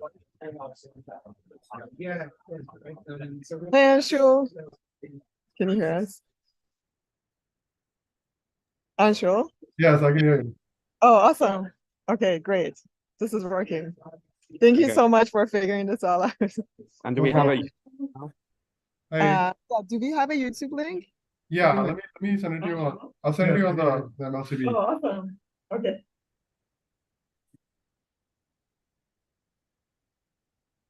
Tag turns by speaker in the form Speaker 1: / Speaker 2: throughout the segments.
Speaker 1: Hey, Anshu, can you hear us? Anshu?
Speaker 2: Yes, I can hear you.
Speaker 1: Oh, awesome. Okay, great. This is working. Thank you
Speaker 3: Okay.
Speaker 1: so much for figuring this all out.
Speaker 3: And do we have a
Speaker 2: Hey,
Speaker 1: Yeah, do we have a YouTube link?
Speaker 2: yeah, let me send it to you on. I'll send it to you on the MLCB.
Speaker 1: Oh, awesome. Okay.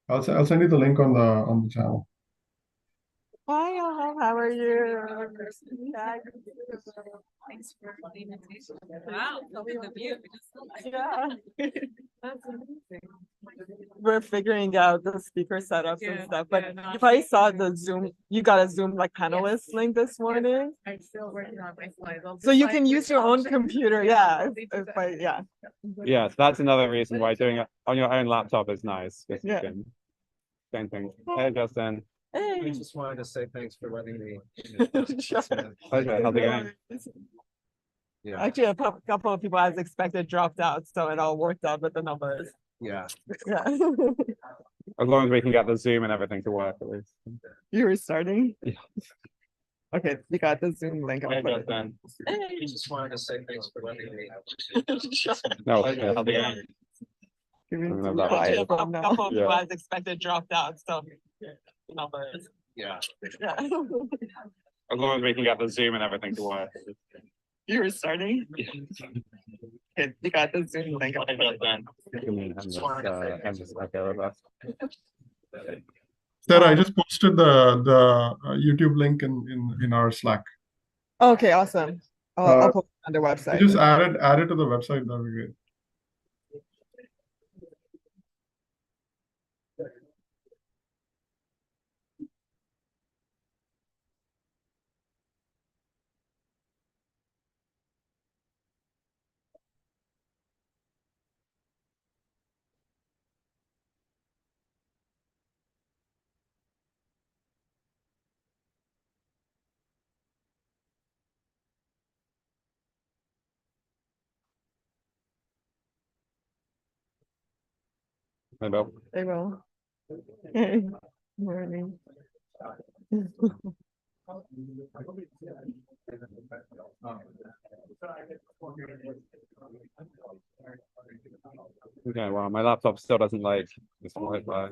Speaker 2: I'll send you the link on the channel.
Speaker 1: Hi, Johan, how are you?
Speaker 4: Thanks for the invitation. Wow, look at the view.
Speaker 1: Yeah.
Speaker 4: That's amazing.
Speaker 1: We're figuring out the speaker setups and
Speaker 4: Yeah,
Speaker 1: stuff, but
Speaker 4: yeah, no,
Speaker 1: you probably saw the Zoom, you got a Zoom like panelist link this morning.
Speaker 4: I'm still working on my slides.
Speaker 1: So you can use your own computer, yeah. Yeah.
Speaker 3: Yeah, so that's another reason why doing it on your own laptop is nice. 'Cause you
Speaker 1: Yeah.
Speaker 3: can- Same thing. Hey, Justin.
Speaker 5: I
Speaker 1: Hey.
Speaker 5: just wanted to say thanks for letting me.
Speaker 1: Sure.
Speaker 3: Pleasure. How's it going?
Speaker 5: Yeah,
Speaker 1: Actually, a couple of people as expected dropped out, so it all worked out with the numbers.
Speaker 5: yeah.
Speaker 1: Yeah.
Speaker 3: As long as we can get the Zoom and everything to work at least.
Speaker 1: You were starting?
Speaker 3: Yeah.
Speaker 1: Okay, you got the Zoom link. I'll
Speaker 3: Hey,
Speaker 1: put it.
Speaker 3: Justin.
Speaker 5: I just wanted to say thanks for letting me.
Speaker 1: Sure.
Speaker 3: No, how's it going?
Speaker 1: Give me
Speaker 3: No,
Speaker 1: some
Speaker 3: that was
Speaker 1: quiet
Speaker 3: good.
Speaker 1: from now. Couple of people
Speaker 3: Yeah.
Speaker 1: as expected dropped out, so the numbers.
Speaker 5: Yeah.
Speaker 1: Yeah.
Speaker 3: As long as we can get the Zoom and everything to work.
Speaker 1: You were starting? Okay, you got the Zoom link. I'll
Speaker 3: Hey,
Speaker 1: put it.
Speaker 3: Justin. End this okay with us.
Speaker 2: Sarah, I just posted the YouTube link in our Slack.
Speaker 1: Okay, awesome. I'll
Speaker 2: Uh,
Speaker 1: put it on the
Speaker 2: You
Speaker 1: website.
Speaker 2: just add it to the website. That'd be great.
Speaker 3: Hey, Bill.
Speaker 1: They will. Hey, morning.
Speaker 3: Okay, well, my laptop still doesn't like this Wi-Fi.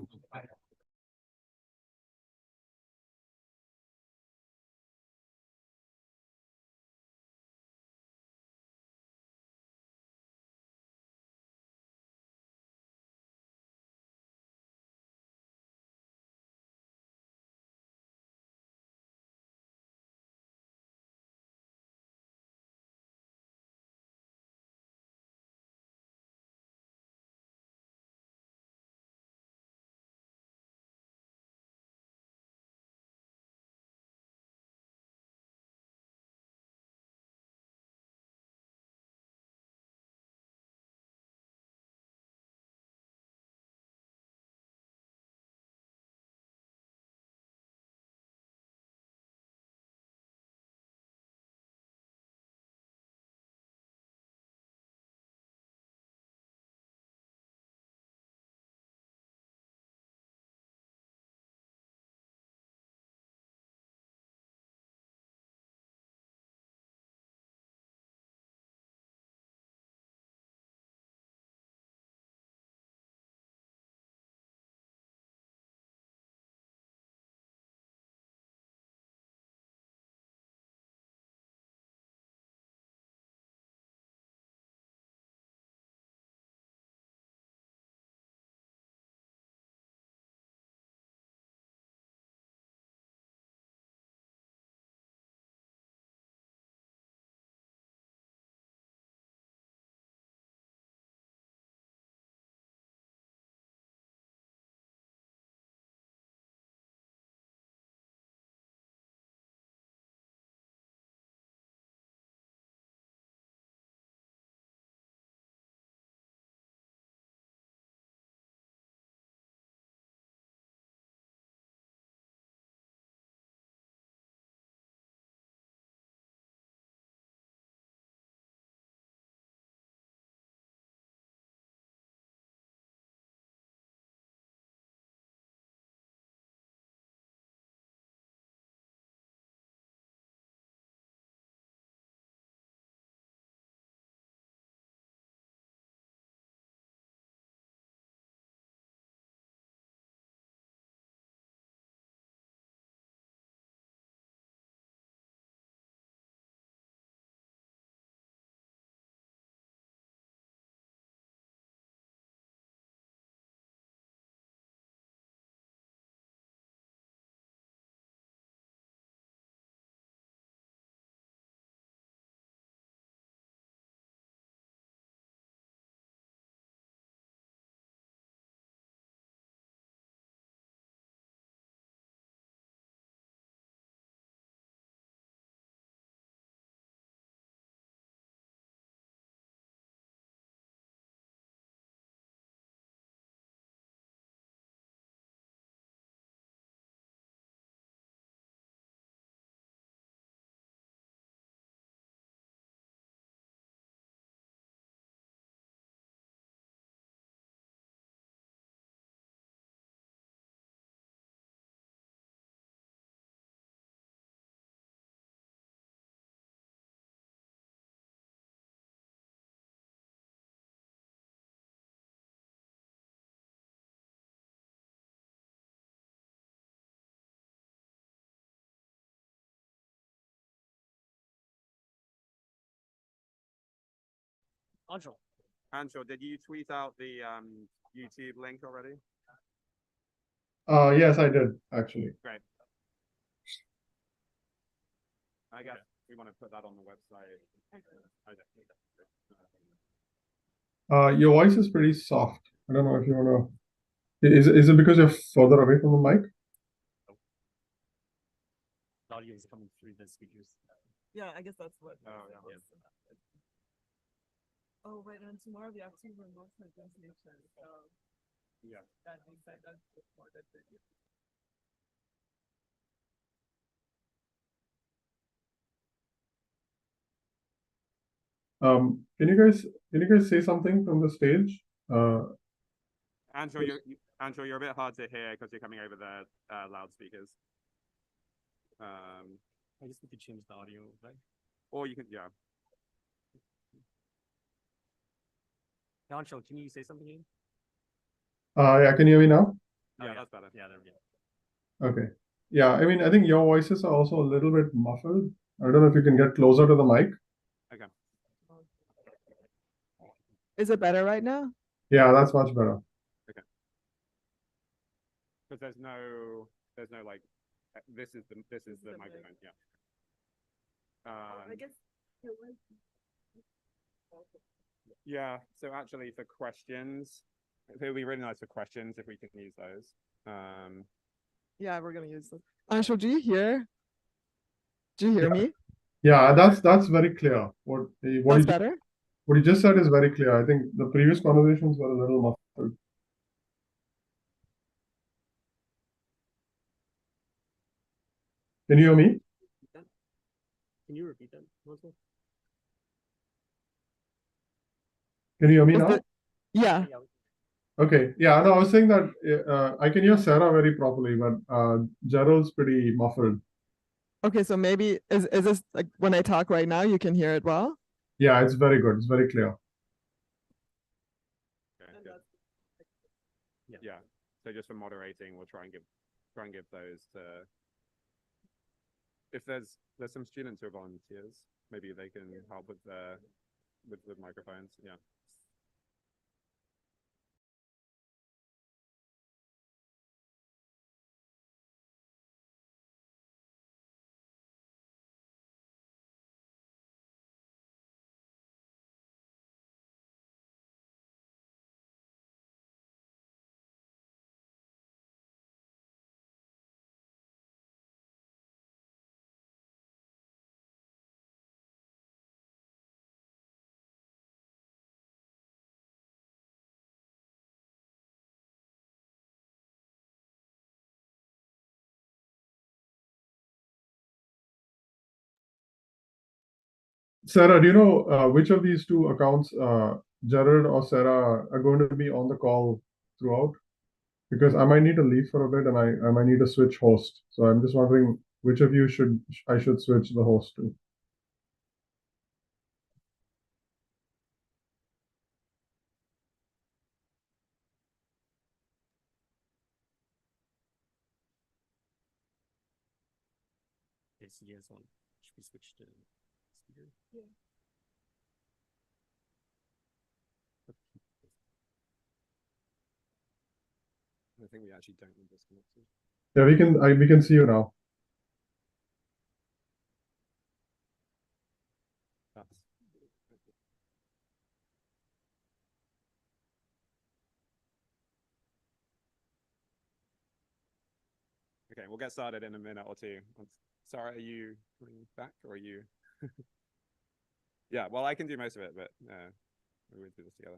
Speaker 6: Anshul.
Speaker 3: Anshul, did you tweet out the YouTube link already?
Speaker 2: Yes, I did actually.
Speaker 3: Great. I guess we want to put that on the website.
Speaker 2: Your voice is pretty soft. I don't know if you wanna. Is it because you're further away from the mic?
Speaker 6: The audio is coming through the speakers.
Speaker 1: Yeah, I guess that's what.
Speaker 3: Oh, yeah.
Speaker 6: Yes.
Speaker 1: Oh, right, and tomorrow we have 2 remote presentations, so.
Speaker 3: Yeah.
Speaker 1: That means that that's recorded video.
Speaker 2: Can you guys say something from the stage?
Speaker 3: Anshul, Anshul, you're a bit hard to hear because you're coming over the loudspeakers.
Speaker 6: I guess we could change the audio, right?
Speaker 3: Or you can, yeah.
Speaker 6: Anshul, can you say something again?
Speaker 2: Yeah, can you hear me now?
Speaker 3: Yeah, that's better.
Speaker 6: Yeah, there we go.
Speaker 2: Okay. Yeah, I mean, I think your voices are also a little bit muffled. I don't know if you can get closer to the mic.
Speaker 3: Okay.
Speaker 1: Is it better right now?
Speaker 2: Yeah, that's much better.
Speaker 3: Because there's no like, this is the microphone. Yeah.
Speaker 1: I guess.
Speaker 3: Yeah. So actually, for questions, it would be really nice for questions if we can use those.
Speaker 1: Yeah, we're gonna use them. Anshul, do you hear? Do you hear
Speaker 2: Yeah.
Speaker 1: me?
Speaker 2: Yeah, that's very clear. What
Speaker 1: That's better?
Speaker 2: what you just said is very clear. I think the previous conversations were a little muffled. Can you hear me?
Speaker 6: Can you repeat that? Also?
Speaker 2: Can you hear me
Speaker 1: Was
Speaker 2: now?
Speaker 1: it- Yeah,
Speaker 6: Yeah,
Speaker 2: Okay. Yeah, no, I was saying that I can hear Sarah very properly, but Gerald's pretty muffled.
Speaker 1: okay, so maybe, is this, like, when I talk right now, you can hear it well?
Speaker 2: Yeah, it's very good. It's very clear.
Speaker 3: Okay, good. Yeah. So just for moderating, we'll try and give those to. If there's some students who are volunteers, maybe they can help with with microphones. Yeah.
Speaker 2: Sarah, do you know which of these two accounts, Gerald or Sarah, are going to be on the call throughout? Because I might need to leave for a bit and I might need to switch host. So I'm just wondering which of you I should switch the host to.
Speaker 6: yes, yes, on. Should we switch to speaker?
Speaker 1: Yeah.
Speaker 3: I think we actually don't need this connected.
Speaker 2: Yeah, we can see you now.
Speaker 3: That's okay. We'll get started in a minute or two. Sarah, are you coming back or are you? Yeah. Well, I can do most of it, but we'll do this together.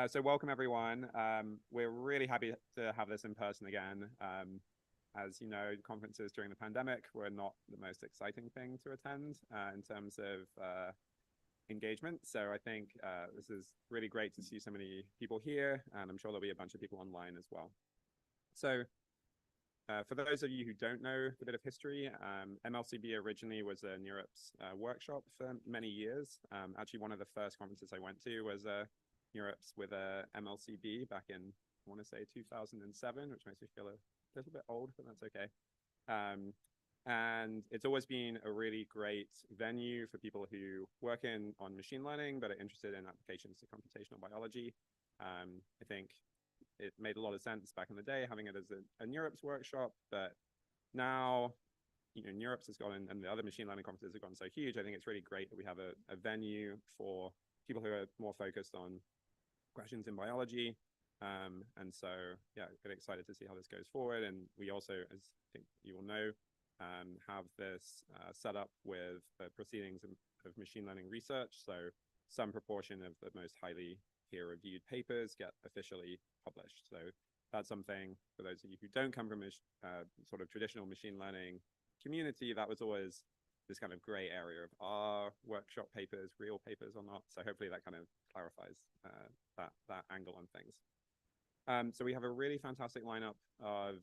Speaker 3: So welcome everyone. We're really happy to have this in person again. As you know, conferences during the pandemic were not the most exciting thing to attend in terms of engagement. So I think this is really great to see so many people here, and I'm sure there'll be a bunch of people online as well. So for those of you who don't know a bit of history, MLCB originally was a Europe's workshop for many years. Actually, one of the first conferences I went to was Europe's with a MLCB back in, I want to say 2007, which makes me feel a little bit old, but that's okay. And it's always been a really great venue for people who work on machine learning, but are interested in applications to computational biology. I think it made a lot of sense back in the day, having it as a NeurIPS workshop, but now, NeurIPS has gone and the other machine learning conferences have gone so huge. I think it's really great that we have a venue for people who are more focused on questions in biology. And so, yeah, really excited to see how this goes forward. And we also, as I think you will know, have this set up with the proceedings of machine learning research. So some proportion of the most highly peer-reviewed papers get officially published. So that's something, for those of you who don't come from a sort of traditional machine learning community, that was always this kind of gray area of are workshop papers real papers or not. So hopefully that kind of clarifies that angle on things. So we have a really fantastic lineup of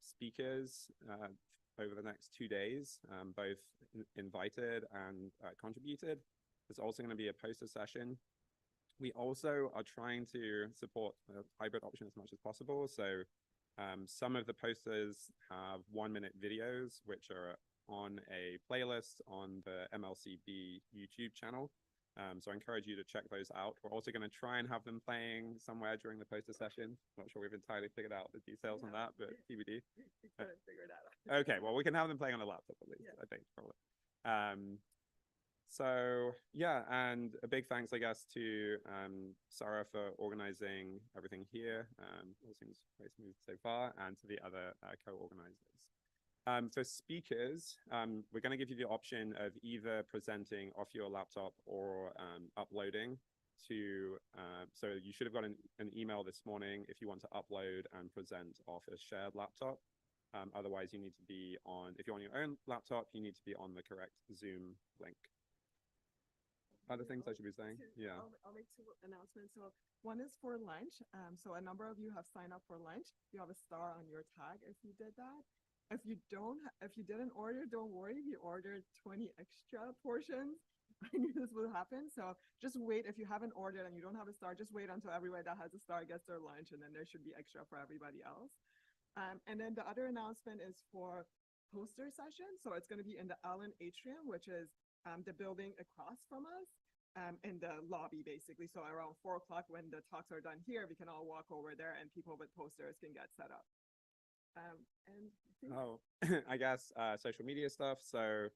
Speaker 3: speakers over the next 2 days, both invited and contributed. There's also going to be a poster session. We also are trying to support a hybrid option as much as possible. So some of the posters have 1-minute videos, which are on a playlist on the MLCB YouTube channel. So I encourage you to check those out. We're also going to try and have them playing somewhere during the poster session. Not sure we've entirely figured out the details on that, but TBD.
Speaker 1: Couldn't figure that out.
Speaker 3: Okay, well, we can have them playing on a laptop at least, I think, probably. So yeah, and a big thanks, I guess, to Sarah for organizing everything here. All seems very smooth so far, and to the other co-organizers. For speakers, we're going to give you the option of either presenting off your laptop or uploading to, so you should have got an email this morning if you want to upload and present off a shared laptop. Otherwise, you need to be on, if you're on your own laptop, you need to be on the correct Zoom link. Other things I should be saying? Yeah.
Speaker 1: I'll make 2 announcements. So one is for lunch. So a number of you have signed up for lunch. You have a star on your tag if you did that. If you didn't order, don't worry. We ordered 20 extra portions. I knew this would happen. So just wait. If you haven't ordered and you don't have a star, just wait until everybody that has a star gets their lunch, and then there should be extra for everybody else. And then the other announcement is for poster session. So it's going to be in the Allen Atrium, which is the building across from us, in the lobby, basically. So around 4 o'clock, when the talks are done here, we can all walk over there and people with posters can get set up. And
Speaker 3: I guess social media stuff. So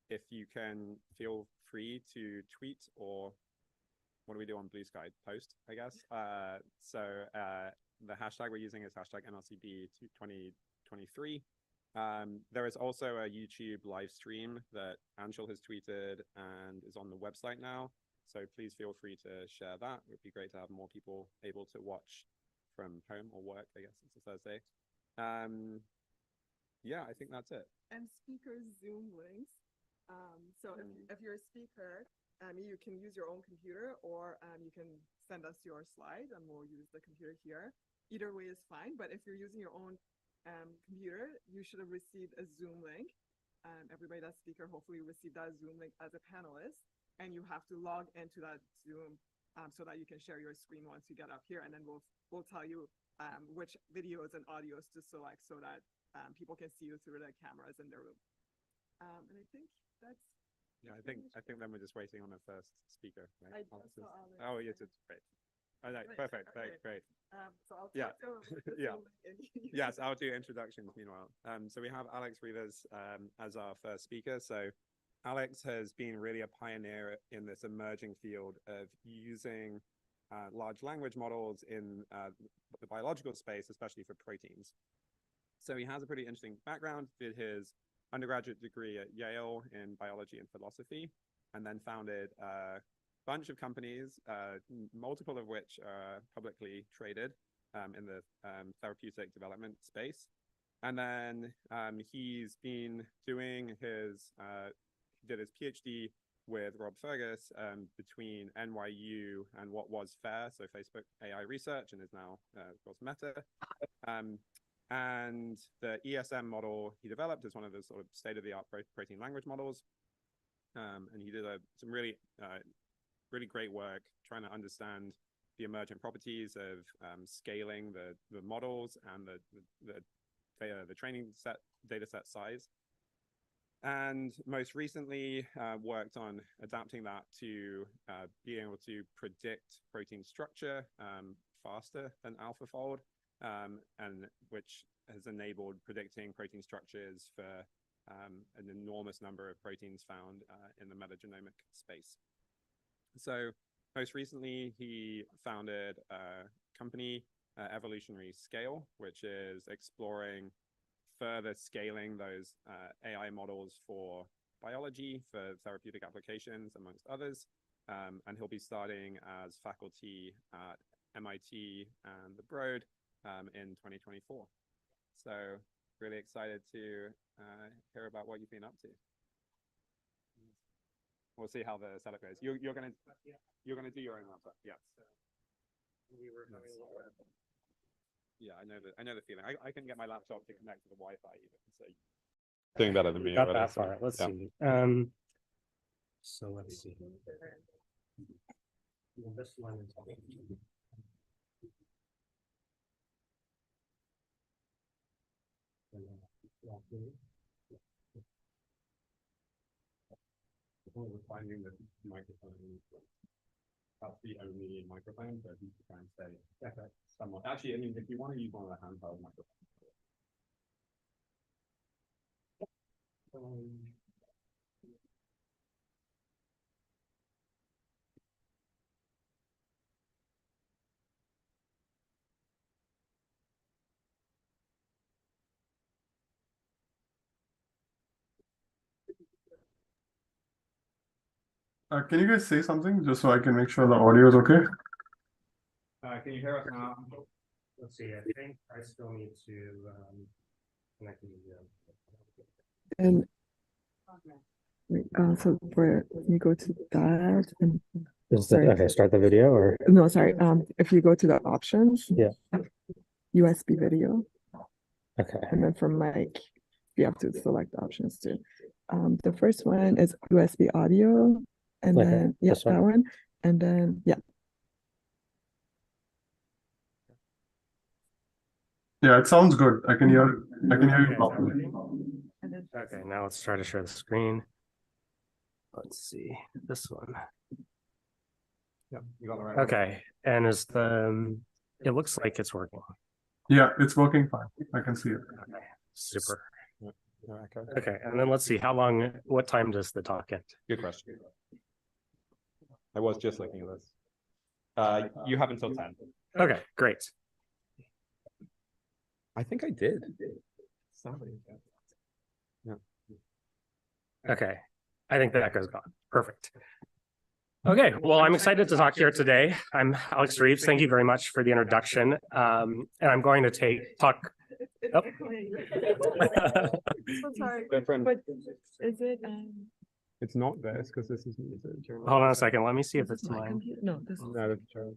Speaker 3: if you can, feel free to tweet, or what do we do on Blue Sky? Post, I guess. So the hashtag we're using is hashtag MLCB 2023. There is also a YouTube live stream that Anshul has tweeted and is on the website now. So please feel free to share that. It would be great to have more people able to watch from home or work. I guess it's a Thursday. Yeah, I think that's it.
Speaker 1: And speaker Zoom links. So if you're a speaker, you can use your own computer, or you can send us your slides and we'll use the computer here. Either way is fine, but if you're using your own computer, you should have received a Zoom link. Everybody that's speaker hopefully received that Zoom link as a panelist, and you have to log into that Zoom so that you can share your screen once you get up here, and then we'll tell you which videos and audios to select so that people can see you through the cameras in their room. And I think that's.
Speaker 3: Yeah, I think then we're just waiting on a first speaker. Right?
Speaker 1: Oh,
Speaker 3: yes, it's great. All right,
Speaker 1: Great,
Speaker 3: perfect.
Speaker 1: okay.
Speaker 3: Great.
Speaker 1: So I'll
Speaker 3: Yeah. Yeah.
Speaker 1: yeah.
Speaker 3: Yes, I'll do introductions meanwhile. So we have Alex Rivas as our first speaker. So Alex has been really a pioneer in this emerging field of using large language models in the biological space, especially for proteins. So he has a pretty interesting background, did his undergraduate degree at Yale in biology and philosophy, and then founded a bunch of companies, multiple of which are publicly traded in the therapeutic development space. And then he's been doing did his PhD with Rob Fergus between NYU and what was FAIR, so Facebook AI Research, and is now, of course, Meta. And the ESM model he developed is one of the sort of state-of-the-art protein language models. And he did some really great work trying to understand the emergent properties of scaling the models and the training set data set size. And most recently worked on adapting that to being able to predict protein structure faster than AlphaFold, and which has enabled predicting protein structures for an enormous number of proteins found in the metagenomic space. So most recently, he founded a company, Evolutionary Scale, which is exploring further scaling those AI models for biology, for therapeutic applications, amongst others. And he'll be starting as faculty at MIT and the Broad in 2024. So really excited to hear about what you've been up to. We'll see how the setup goes. You're gonna do your own laptop, yeah. Yeah, I know the feeling. I can get my laptop to connect to the Wi-Fi even. So doing better than me.
Speaker 6: Got
Speaker 3: already,
Speaker 6: that
Speaker 3: so,
Speaker 6: far. Let's
Speaker 3: yeah.
Speaker 6: see. So let's see. This one is
Speaker 3: We're finding the microphone. That's the only microphone, but you can try and say, okay, someone. Actually, I mean, if you want to use one of the handheld microphones.
Speaker 2: Can you guys say something just so I can make sure the audio is okay?
Speaker 3: Can you hear us now?
Speaker 6: Let's see. I think I still need to connect the
Speaker 1: And so where you go to that and sorry.
Speaker 6: okay, start the video or
Speaker 1: no, sorry. If you go to the options,
Speaker 6: Yeah.
Speaker 1: USB video,
Speaker 6: okay.
Speaker 1: and then for mic, you have to select options too. The first one is USB audio, and
Speaker 6: Okay,
Speaker 1: then yeah,
Speaker 6: this one?
Speaker 1: that one, and then yeah.
Speaker 2: Yeah, it sounds good. I can hear you properly.
Speaker 6: Okay, now let's try to share the screen. Let's see this one.
Speaker 3: Yep, you got the right.
Speaker 6: Okay, and is the it looks like it's working.
Speaker 2: Yeah, it's working fine. I can see it.
Speaker 6: Okay, super.
Speaker 3: Okay.
Speaker 6: Okay, and then let's see what time does the talk end?
Speaker 3: Good question. I was just looking at this. You have until 10.
Speaker 6: Okay, great.
Speaker 3: I think I did. Somebody. Yeah.
Speaker 6: Okay, I think that echo's gone. Perfect. Okay, well, I'm excited to talk here today. I'm Alex Reeves. Thank you very much for the introduction. And I'm going to talk. Oh.
Speaker 1: So sorry,
Speaker 3: Different.
Speaker 1: but is it
Speaker 3: It's not this because this is muted.
Speaker 6: Hold on a second. Let me see if it's
Speaker 1: my
Speaker 6: mine.
Speaker 1: computer? No, this is
Speaker 3: No, that's true.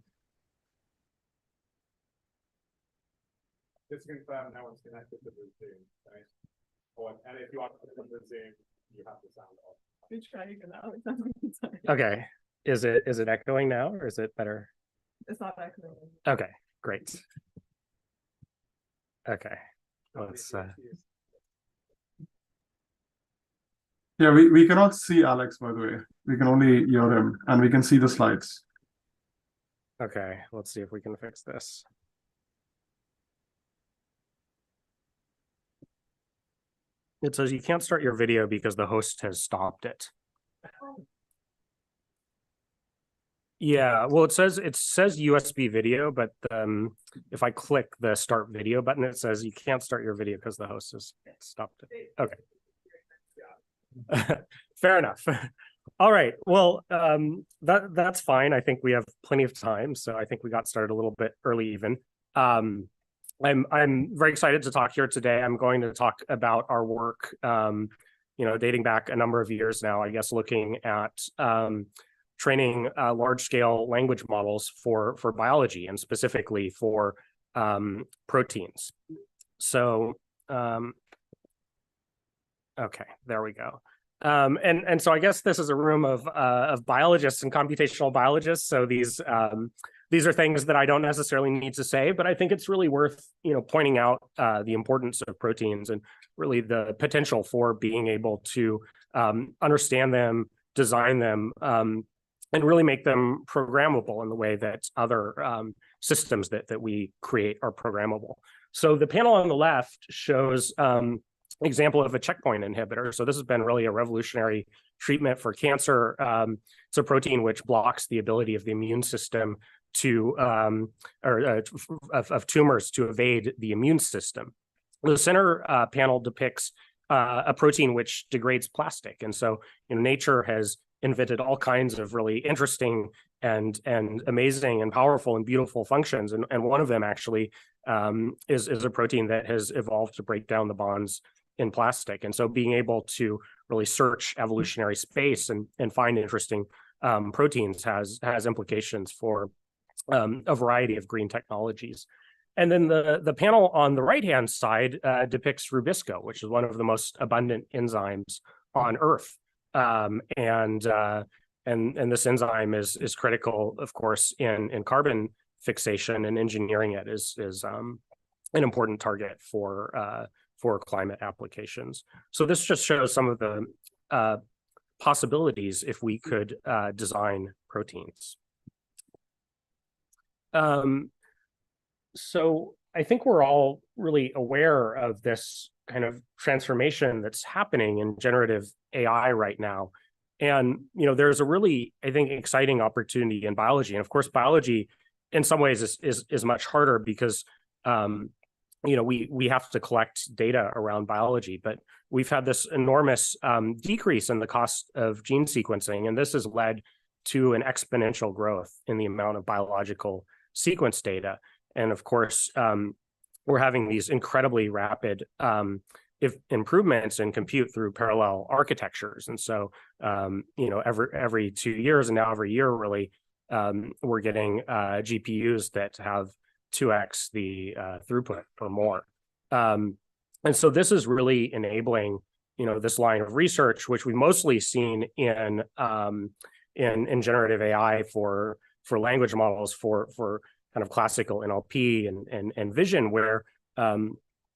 Speaker 3: Just to confirm, no one's connected to the Zoom, right? And if you are connected to the Zoom, you have the sound off.
Speaker 1: you're trying it out. It doesn't mean sorry.
Speaker 6: Okay, is it echoing now or is it better?
Speaker 1: It's not that clear.
Speaker 6: Okay, great. Okay, let's
Speaker 2: Yeah, we cannot see Alex, by the way. We can only hear him, and we can see the slides.
Speaker 6: okay, let's see if we can fix this. It says you can't start your video because the host has stopped it. Yeah, well, it says USB video, but if I click the start video button, it says you can't start your video because the host has stopped it. Okay. Fair enough. All right. Well, that's fine. I think we have plenty of time, so I think we got started a little bit early even. I'm very excited to talk here today. I'm going to talk about our work, dating back a number of years now, I guess, looking at training large-scale language models for biology and specifically for proteins. So, okay, there we go. And so I guess this is a room of biologists and computational biologists. So these these are things that I don't necessarily need to say, but I think it's really worth, pointing out the importance of proteins and really the potential for being able to understand them, design them, and really make them programmable in the way that other systems that we create are programmable. So the panel on the left shows example of a checkpoint inhibitor. So this has been really a revolutionary treatment for cancer. It's a protein which blocks the ability of the immune system to of tumors to evade the immune system. The center panel depicts a protein which degrades plastic, and so nature has invented all kinds of really interesting and amazing and powerful and beautiful functions, and one of them actually is a protein that has evolved to break down the bonds in plastic. And so being able to really search evolutionary space and find interesting proteins has implications for a variety of green technologies. And then the panel on the right-hand side depicts Rubisco, which is one of the most abundant enzymes on Earth. And this enzyme is critical, of course, in carbon fixation, and engineering it is an important target for climate applications. So this just shows some of the possibilities if we could design proteins. So I think we're all really aware of this kind of transformation that's happening in generative AI right now. And, there's a really, I think, exciting opportunity in biology. And of course, biology in some ways is much harder because, we have to collect data around biology, but we've had this enormous decrease in the cost of gene sequencing. And this has led to an exponential growth in the amount of biological sequence data. And of course, we're having these incredibly rapid improvements in compute through parallel architectures. And so, every 2 years and now every year, really, we're getting GPUs that have 2x the throughput or more. And so this is really enabling, this line of research, which we've mostly seen in generative AI for language models for kind of classical NLP and vision, where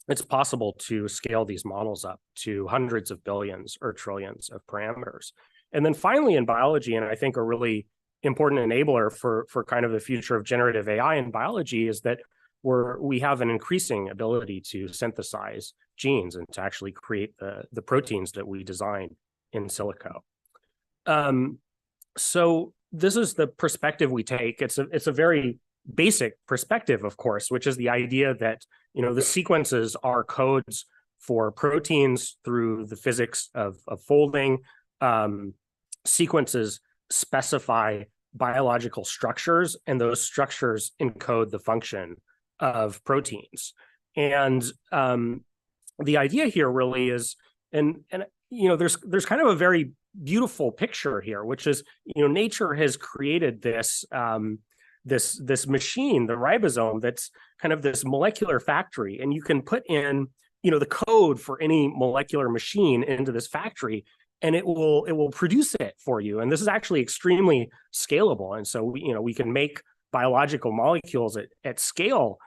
Speaker 6: it's possible to scale these models up to hundreds of billions or trillions of parameters. And then finally in biology, and I think a really important enabler for kind of the future of generative AI in biology, is that we have an increasing ability to synthesize genes and to actually create the proteins that we design in silico. So this is the perspective we take. It's a very basic perspective, of course, which is the idea that the sequences are codes for proteins through the physics of folding. Sequences specify biological structures, and those structures encode the function of proteins. And the idea here really is, and there's kind of a very beautiful picture here, which is nature has created this this machine, the ribosome, that's kind of this molecular factory, and you can put in the code for any molecular machine into this factory, and it will produce it for you. And this is actually extremely scalable. And so we can make biological molecules at scale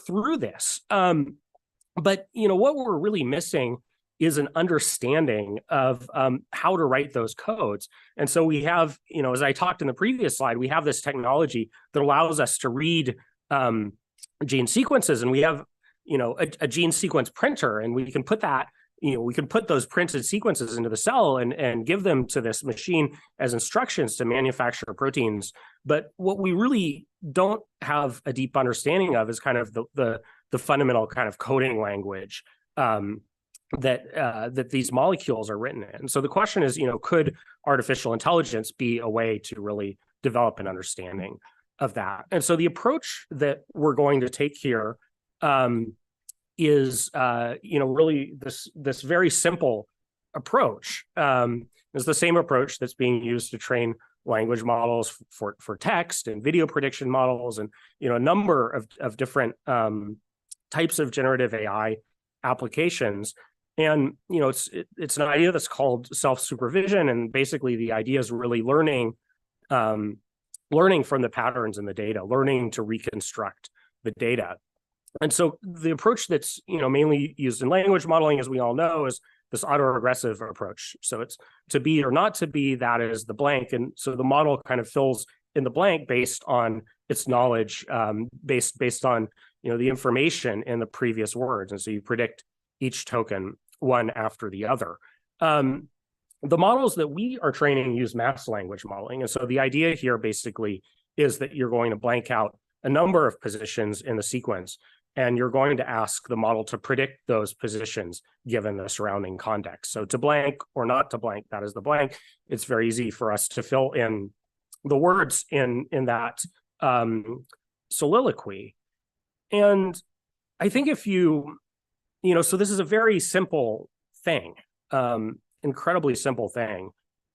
Speaker 6: through this. But what we're really missing is an understanding of how to write those codes. And so we have, as I talked in the previous slide, we have this technology that allows us to read gene sequences, and we have, a gene sequence printer, and we can put that, we can put those printed sequences into the cell and give them to this machine as instructions to manufacture proteins. But what we really don't have a deep understanding of is kind of the fundamental kind of coding language that these molecules are written in. So the question is, could artificial intelligence be a way to really develop an understanding of that? And so the approach that we're going to take here is, really this very simple approach. It's the same approach that's being used to train language models for text and video prediction models, and a number of different types of generative AI applications. And it's an idea that's called self-supervision, and basically the idea is really learning learning from the patterns in the data, learning to reconstruct the data. And so the approach that's mainly used in language modeling, as we all know, is this autoregressive approach. So it's to be or not to be, that is the blank. And so the model kind of fills in the blank based on its knowledge, based on the information in the previous words. And so you predict each token one after the other. The models that we are training use mass language modeling. And so the idea here basically is that you're going to blank out a number of positions in the sequence, and you're going to ask the model to predict those positions given the surrounding context. So to blank or not to blank, that is the blank. It's very easy for us to fill in the words in that soliloquy. And I think if so this is a very simple thing, incredibly simple thing,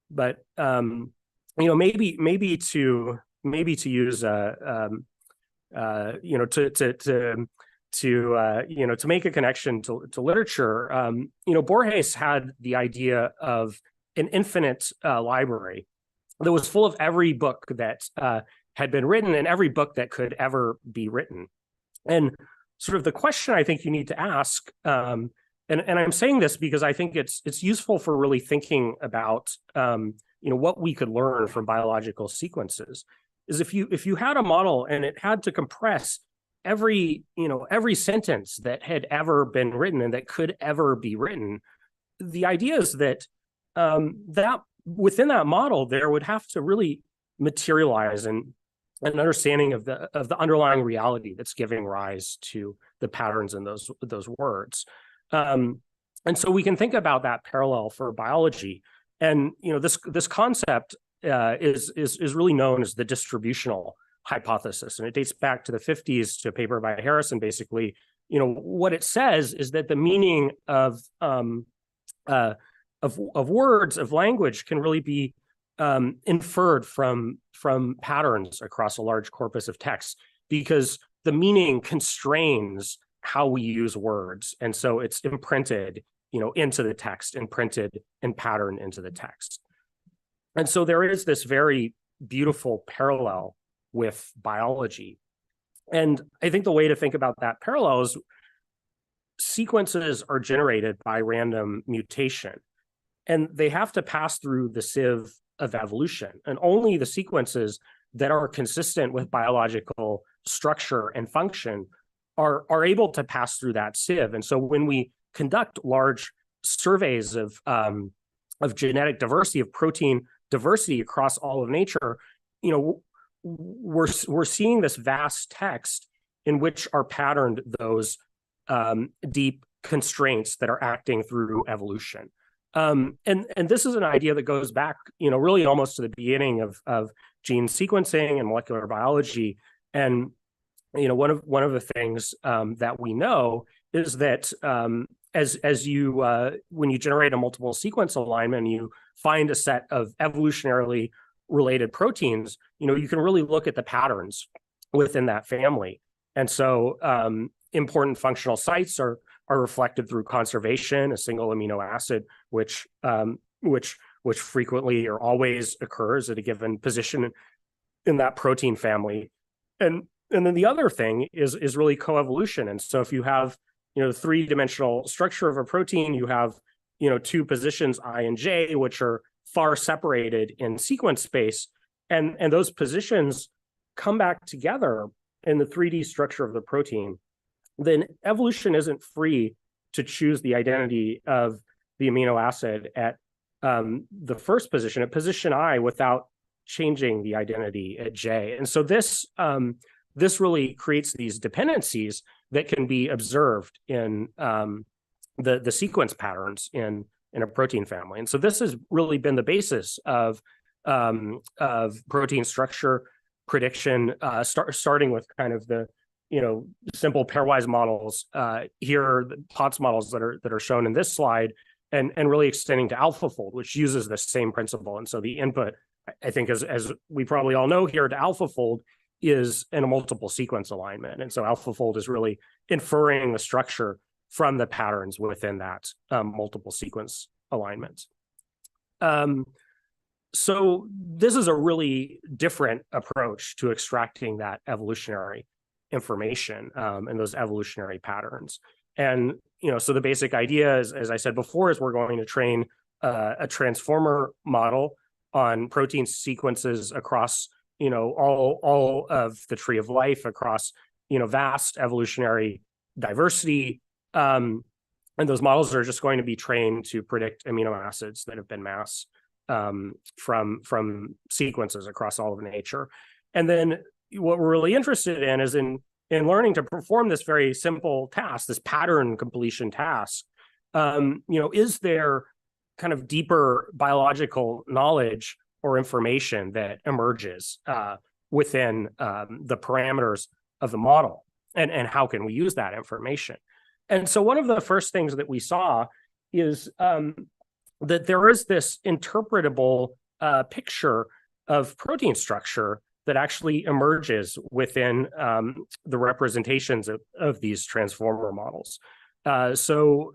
Speaker 6: but maybe to use to make a connection to literature, Borges had the idea of an infinite library that was full of every book that had been written and every book that could ever be written. And sort of the question I think you need to ask, and I'm saying this because I think it's useful for really thinking about what we could learn from biological sequences, is if you had a model and it had to compress every sentence that had ever been written and that could ever be written, the idea is that that within that model there would have to really materialize an understanding of the underlying reality that's giving rise to the patterns in those words. And so we can think about that parallel for biology. And this concept is really known as the distributional hypothesis, and it dates back to the 50s to a paper by Harrison. Basically, what it says is that the meaning of words, of language, can really be inferred from patterns across a large corpus of text, because the meaning constrains how we use words, and so it's imprinted into the text, imprinted and patterned into the text. And so there is this very beautiful parallel with biology. And I think the way to think about that parallel is sequences are generated by random mutation, and they have to pass through the sieve of evolution. And only the sequences that are consistent with biological structure and function are able to pass through that sieve. And so when we conduct large surveys of genetic diversity, of protein diversity across all of nature, we're seeing this vast text in which are patterned those deep constraints that are acting through evolution. And this is an idea that goes back, really almost to the beginning of gene sequencing and molecular biology. And one of the things that we know is that as you when you generate a multiple sequence alignment, and you find a set of evolutionarily related proteins, you can really look at the patterns within that family. And so important functional sites are reflected through conservation, a single amino acid, which frequently or always occurs at a given position in that protein family. And then the other thing is really coevolution. And so if you have the three-dimensional structure of a protein, you have two positions I and J, which are far separated in sequence space, and those positions come back together in the 3D structure of the protein, then evolution isn't free to choose the identity of the amino acid at the first position, at position I, without changing the identity at J. And so this really creates these dependencies that can be observed in the sequence patterns in a protein family. And so this has really been the basis of protein structure prediction, starting with kind of the simple pairwise models here, the POTS models that are shown in this slide, and really extending to AlphaFold, which uses the same principle. And so the input, I think, as we probably all know here, to AlphaFold is in a multiple sequence alignment. And so AlphaFold is really inferring the structure from the patterns within that multiple sequence alignment. so this is a really different approach to extracting that evolutionary information and those evolutionary patterns. And so the basic idea is, as I said before, is we're going to train a transformer model on protein sequences across all of the tree of life, across vast evolutionary diversity. And those models are just going to be trained to predict amino acids that have been mass from sequences across all of nature. And then what we're really interested in is in learning to perform this very simple task, this pattern completion task. Is there kind of deeper biological knowledge or information that emerges within the parameters of the model, and how can we use that information? And so one of the first things that we saw is that there is this interpretable picture of protein structure that actually emerges within the representations of these transformer models. So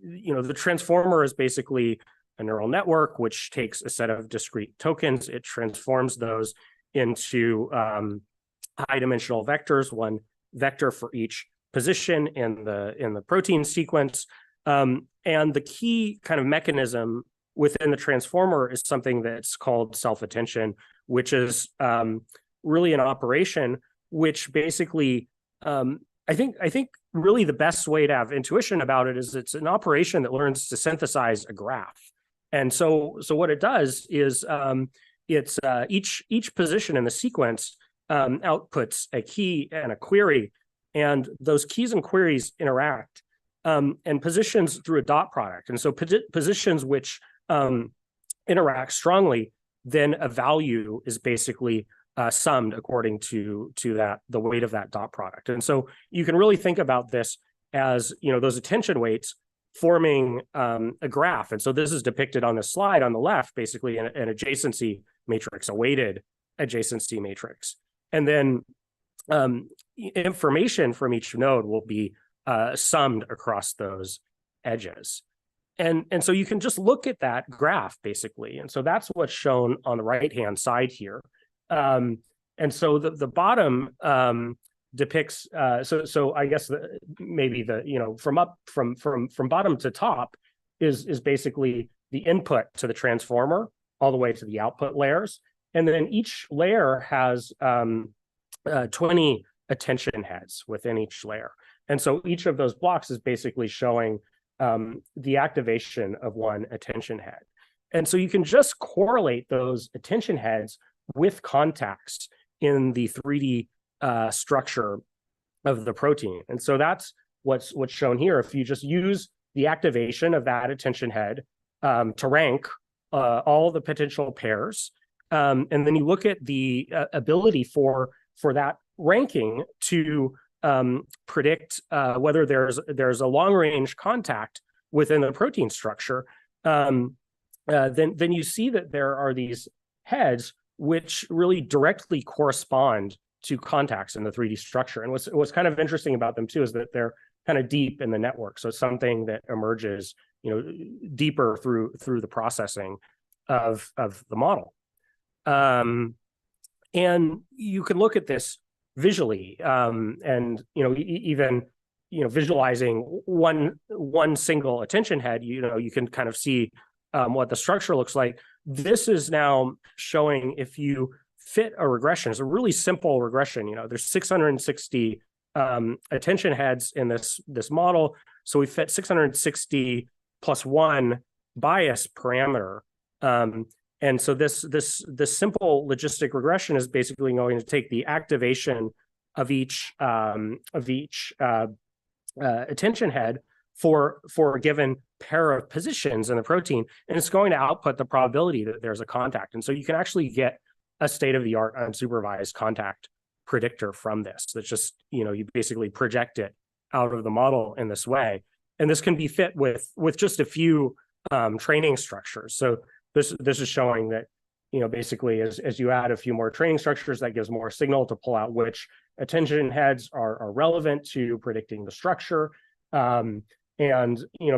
Speaker 6: the transformer is basically a neural network which takes a set of discrete tokens. It transforms those into high-dimensional vectors, one vector for each position in the protein sequence. And the key kind of mechanism within the transformer is something that's called self-attention, which is really an operation which basically, I think really the best way to have intuition about it is it's an operation that learns to synthesize a graph. And so what it does is it's each position in the sequence outputs a key and a query, and those keys and queries interact and positions through a dot product. And so positions which interact strongly, then a value is basically summed according to the weight of that dot product. And so you can really think about this as those attention weights forming a graph. And so this is depicted on the slide on the left, basically an adjacency matrix, a weighted adjacency matrix. And then information from each node will be summed across those edges. And so you can just look at that graph, basically. And so that's what's shown on the right-hand side here. And so the bottom depicts, so I guess maybe from bottom to top is basically the input to the transformer all the way to the output layers. And then each layer has 20 attention heads within each layer. And so each of those blocks is basically showing the activation of one attention head. And so you can just correlate those attention heads with contacts in the 3D structure of the protein. And so that's what's shown here. If you just use the activation of that attention head to rank all the potential pairs, and then you look at the ability for that ranking to predict whether there's a long-range contact within the protein structure, then you see that there are these heads which really directly correspond to contacts in the 3D structure. And what's kind of interesting about them too is that they're kind of deep in the network. So it's something that emerges, deeper through the processing of the model. And you can look at this visually, and even visualizing one single attention head, you can kind of see what the structure looks like. This is now showing if you fit a regression. It's a really simple regression. There's 660 attention heads in this model, so we fit 660 plus one bias parameter. And so this simple logistic regression is basically going to take the activation of each attention head for a given pair of positions in the protein, and it's going to output the probability that there's a contact. And so you can actually get a state-of-the-art unsupervised contact predictor from this. That's just, you basically project it out of the model in this way. And this can be fit with just a few training structures. So this is showing that, basically as you add a few more training structures, that gives more signal to pull out which attention heads are relevant to predicting the structure. And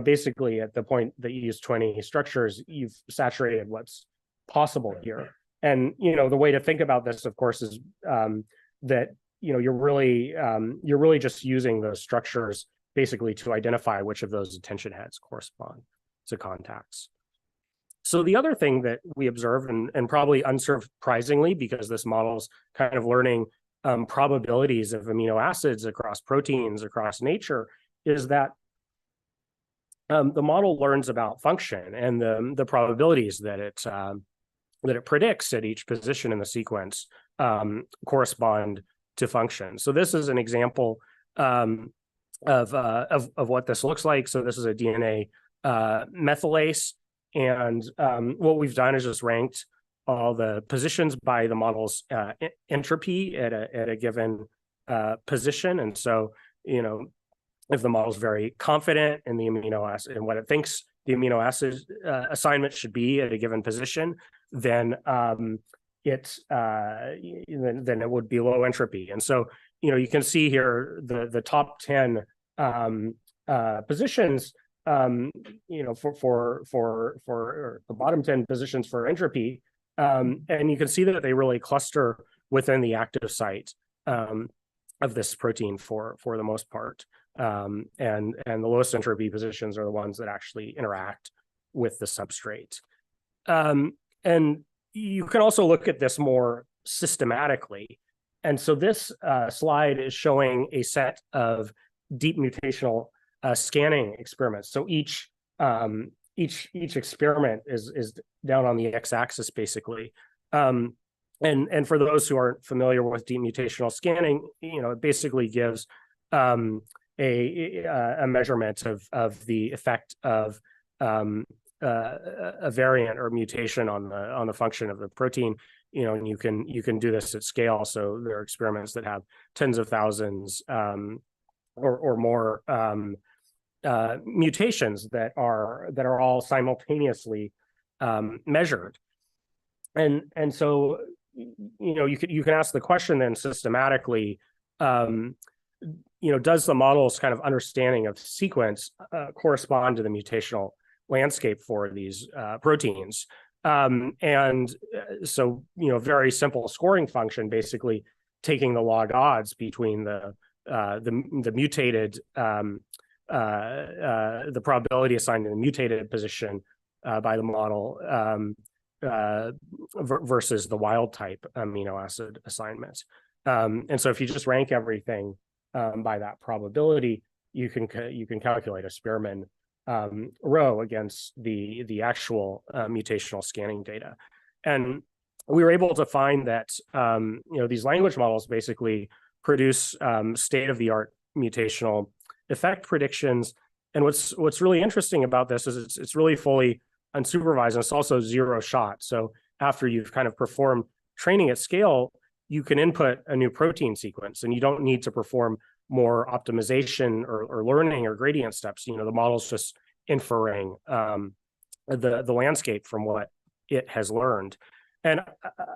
Speaker 6: basically at the point that you use 20 structures, you've saturated what's possible here. And, the way to think about this, of course, is that, you're really just using the structures basically to identify which of those attention heads correspond to contacts. So the other thing that we observe, and probably unsurprisingly, because this model's kind of learning probabilities of amino acids across proteins, across nature, is that the model learns about function and the probabilities that it predicts at each position in the sequence correspond to function. So this is an example of what this looks like. So this is a DNA methylase, and what we've done is just ranked all the positions by the model's entropy at a given position. And so, if the model's very confident in the amino acid and what it thinks the amino acid assignment should be at a given position, then it would be low entropy. And so, you can see here the top 10 positions, for the bottom 10 positions for entropy, and you can see that they really cluster within the active site of this protein for the most part. And the lowest entropy positions are the ones that actually interact with the substrate. And you can also look at this more systematically. And so this slide is showing a set of deep mutational scanning experiments. So each experiment is down on the x-axis basically. And for those who aren't familiar with deep mutational scanning, it basically gives a measurement of the effect of a variant or mutation on the function of the protein. And you can do this at scale. So there are experiments that have tens of thousands or more mutations that are all simultaneously measured. And so you can ask the question then systematically, does the model's kind of understanding of sequence correspond to the mutational landscape for these proteins? And so, very simple scoring function, basically taking the log odds between the mutated, the probability assigned to the mutated position by the model versus the wild type amino acid assignment. And so if you just rank everything by that probability, you can calculate a Spearman row against the actual mutational scanning data. And we were able to find that these language models basically produce state-of-the-art mutational effect predictions. And what's really interesting about this is it's really fully unsupervised, and it's also zero shot. So after you've kind of performed training at scale, you can input a new protein sequence, and you don't need to perform more optimization or learning or gradient steps. The model's just inferring the landscape from what it has learned. And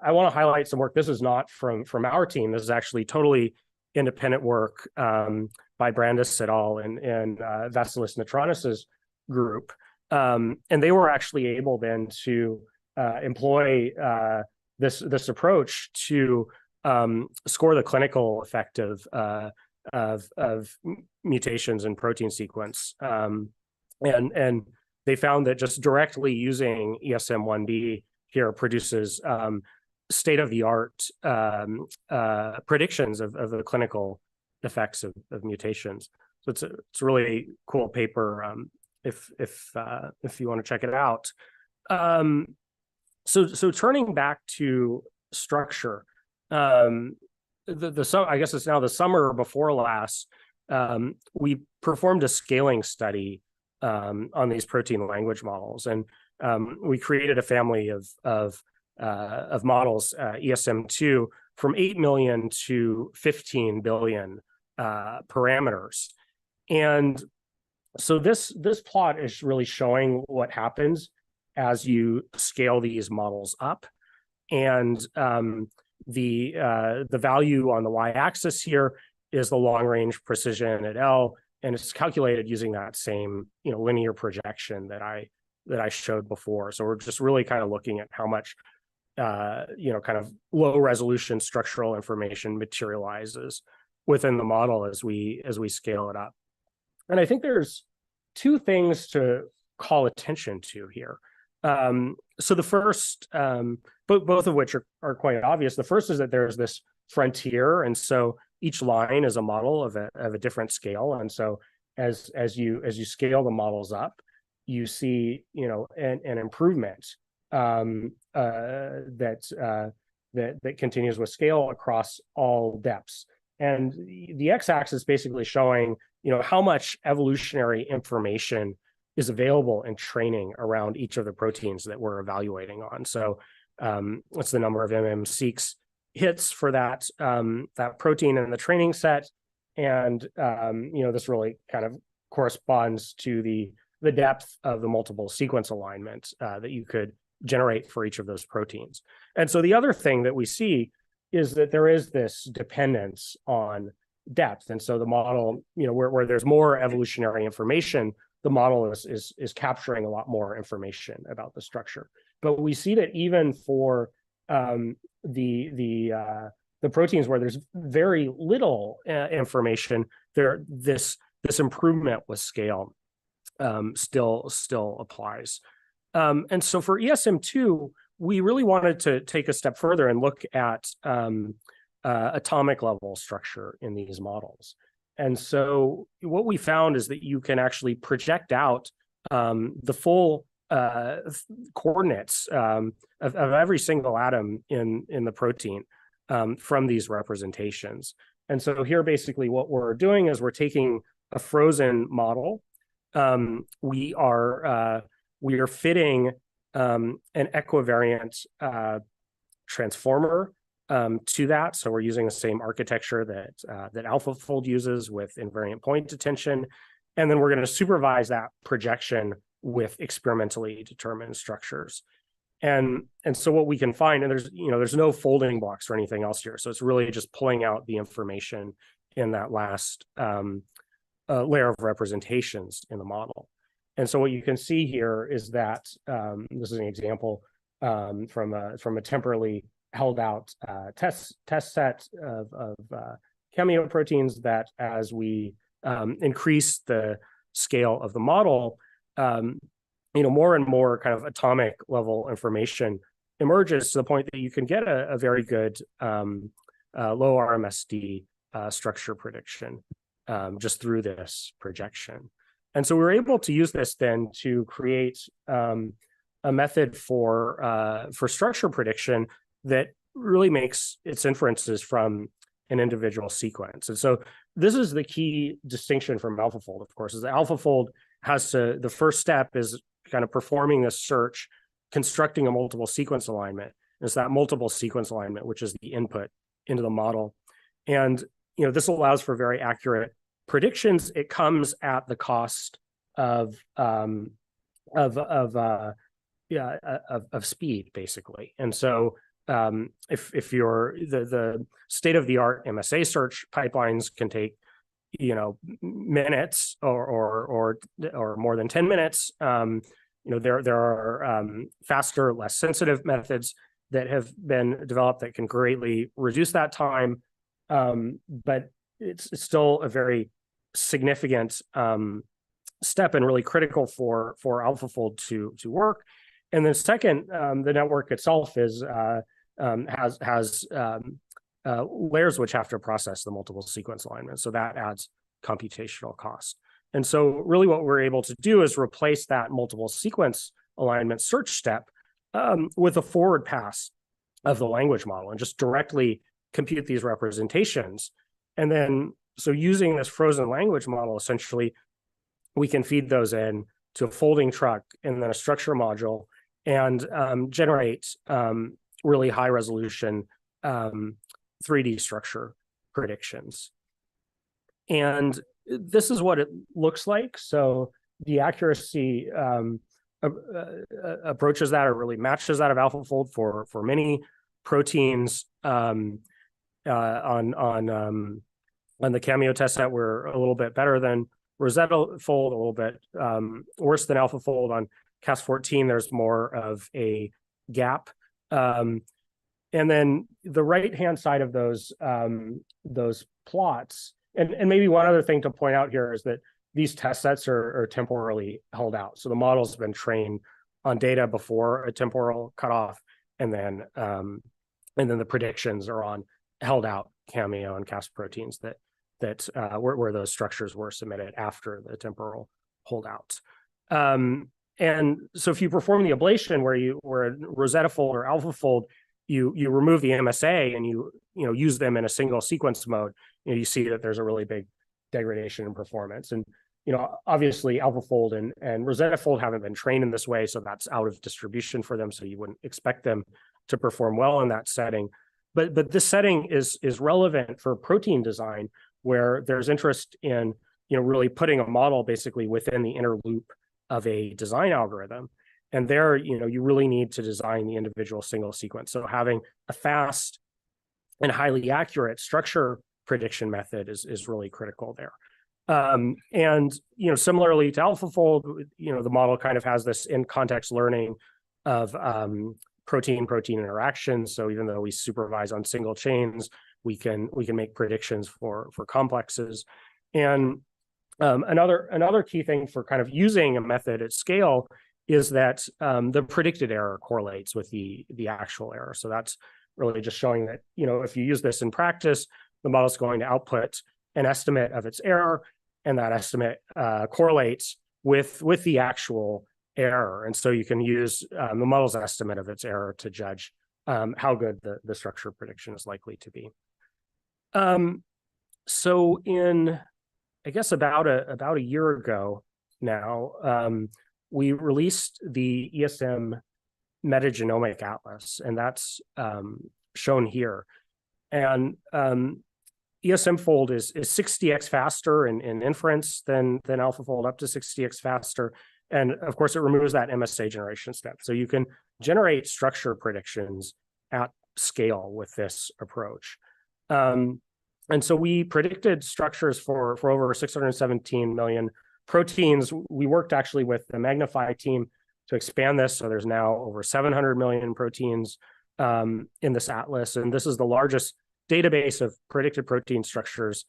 Speaker 6: I want to highlight some work. This is not from our team. This is actually totally independent work by Brandis et al. and Vasilis Netronis's group. And they were actually able then to employ this approach to score the clinical effect of mutations in protein sequence. And they found that just directly using ESM1B here produces state-of-the-art predictions of the clinical effects of mutations. So it's a really cool paper if you want to check it out. So turning back to structure, I guess it's now the summer before last, we performed a scaling study on these protein language models, and we created a family of models, ESM2, from 8 million to 15 billion parameters. And so this plot is really showing what happens as you scale these models up. And the value on the y-axis here is the long-range precision at L, and it's calculated using that same linear projection that I that I showed before. So we're just really kind of looking at how much kind of low resolution structural information materializes within the model as we scale it up. And I think there's two things to call attention to here. So the first, both of which are quite obvious. The first is that there's this frontier, and so each line is a model of a different scale. And so as you scale the models up, you see an improvement that continues with scale across all depths. And the x-axis basically showing how much evolutionary information is available in training around each of the proteins that we're evaluating on. So what's the number of MMC hits for that protein in the training set, and this really kind of corresponds to the depth of the multiple sequence alignment that you could generate for each of those proteins. And so the other thing that we see is that there is this dependence on depth. And so the model, where there's more evolutionary information, the model is capturing a lot more information about the structure. But we see that even for the proteins where there's very little information, this improvement with scale still applies. And so for ESM2, we really wanted to take a step further and look at atomic level structure in these models. And so what we found is that you can actually project out the full coordinates of every single atom in the protein from these representations. And so here, basically, what we're doing is we're taking a frozen model. We are fitting an equivariant transformer to that. So we're using the same architecture that AlphaFold uses with invariant point detention. And then we're going to supervise that projection with experimentally determined structures. And so what we can find, and there's no folding blocks or anything else here. So it's really just pulling out the information in that last layer of representations in the model. And so what you can see here is that this is an example from a temporally held out test set of cameo proteins, that as we increase the scale of the model, more and more kind of atomic level information emerges to the point that you can get a very good low RMSD structure prediction just through this projection. And so we were able to use this then to create a method for structure prediction that really makes its inferences from an individual sequence. And so this is the key distinction from AlphaFold, of course, is that AlphaFold the first step is kind of performing this search, constructing a multiple sequence alignment. And it's that multiple sequence alignment which is the input into the model. And this allows for very accurate predictions. It comes at the cost of speed, basically. And so if you're the state-of-the-art MSA search pipelines can take minutes or more than 10 minutes. There are faster, less sensitive methods that have been developed that can greatly reduce that time, but it's still a very significant step and really critical for AlphaFold to work. And then second, the network itself has layers which have to process the multiple sequence alignment. So that adds computational cost. And so really what we're able to do is replace that multiple sequence alignment search step with a forward pass of the language model and just directly compute these representations. And then, so using this frozen language model, essentially, we can feed those in to a folding truck and then a structure module and generate really high resolution 3D structure predictions. And this is what it looks like. So the accuracy approaches that, or really matches that of AlphaFold for many proteins. On the Cameo test set, we're a little bit better than Rosetta Fold, a little bit worse than AlphaFold. On Cas14, there's more of a gap. And then the right-hand side of those plots, and maybe one other thing to point out here is that these test sets are temporally held out. So the model's been trained on data before a temporal cutoff, and then the predictions are on held out Cameo and Cas proteins that where those structures were submitted after the temporal holdout. And so if you perform the ablation where a Rosetta fold or alpha fold, you remove the MSA and you use them in a single sequence mode, you see that there's a really big degradation in performance. And obviously AlphaFold and Rosetta Fold haven't been trained in this way, so that's out of distribution for them. So you wouldn't expect them to perform well in that setting. But this setting is relevant for protein design, where there's interest in really putting a model basically within the inner loop of a design algorithm. And there, you really need to design the individual single sequence. So having a fast and highly accurate structure prediction method is really critical there. And similarly to AlphaFold, the model kind of has this in context learning of protein interactions. So even though we supervise on single chains, we can make predictions for complexes. And another key thing for kind of using a method at scale is that the predicted error correlates with the actual error. So that's really just showing that if you use this in practice, the model is going to output an estimate of its error, and that estimate correlates with the actual error. And so you can use the model's estimate of its error to judge how good the structure prediction is likely to be. So in, I guess about a year ago now, we released the ESM metagenomic atlas, and that's shown here. And ESM fold is 60x faster in inference than AlphaFold, up to 60x faster. And of course, it removes that MSA generation step. So you can generate structure predictions at scale with this approach. And so we predicted structures for over 617 million proteins. We worked actually with the Magnify team to expand this. So there's now over 700 million proteins in this atlas. And this is the largest database of predicted protein structures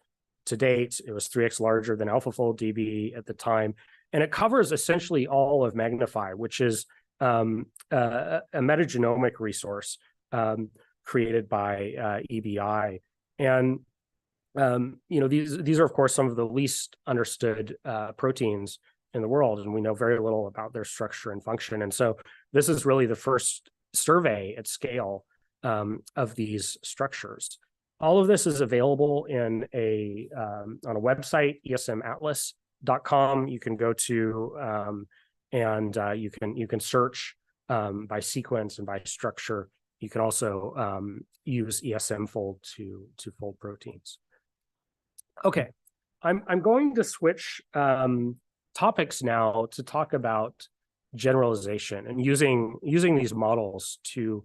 Speaker 6: to date. It was 3x larger than AlphaFold DB at the time. And it covers essentially all of Magnify, which is a metagenomic resource created by EBI. And these are, of course, some of the least understood proteins in the world, and we know very little about their structure and function. And so this is really the first survey at scale of these structures. All of this is available in on a website, esmatlas.com. You can go to and you can search by sequence and by structure. You can also use ESM fold to fold proteins. Okay, I'm going to switch topics now to talk about generalization and using these models to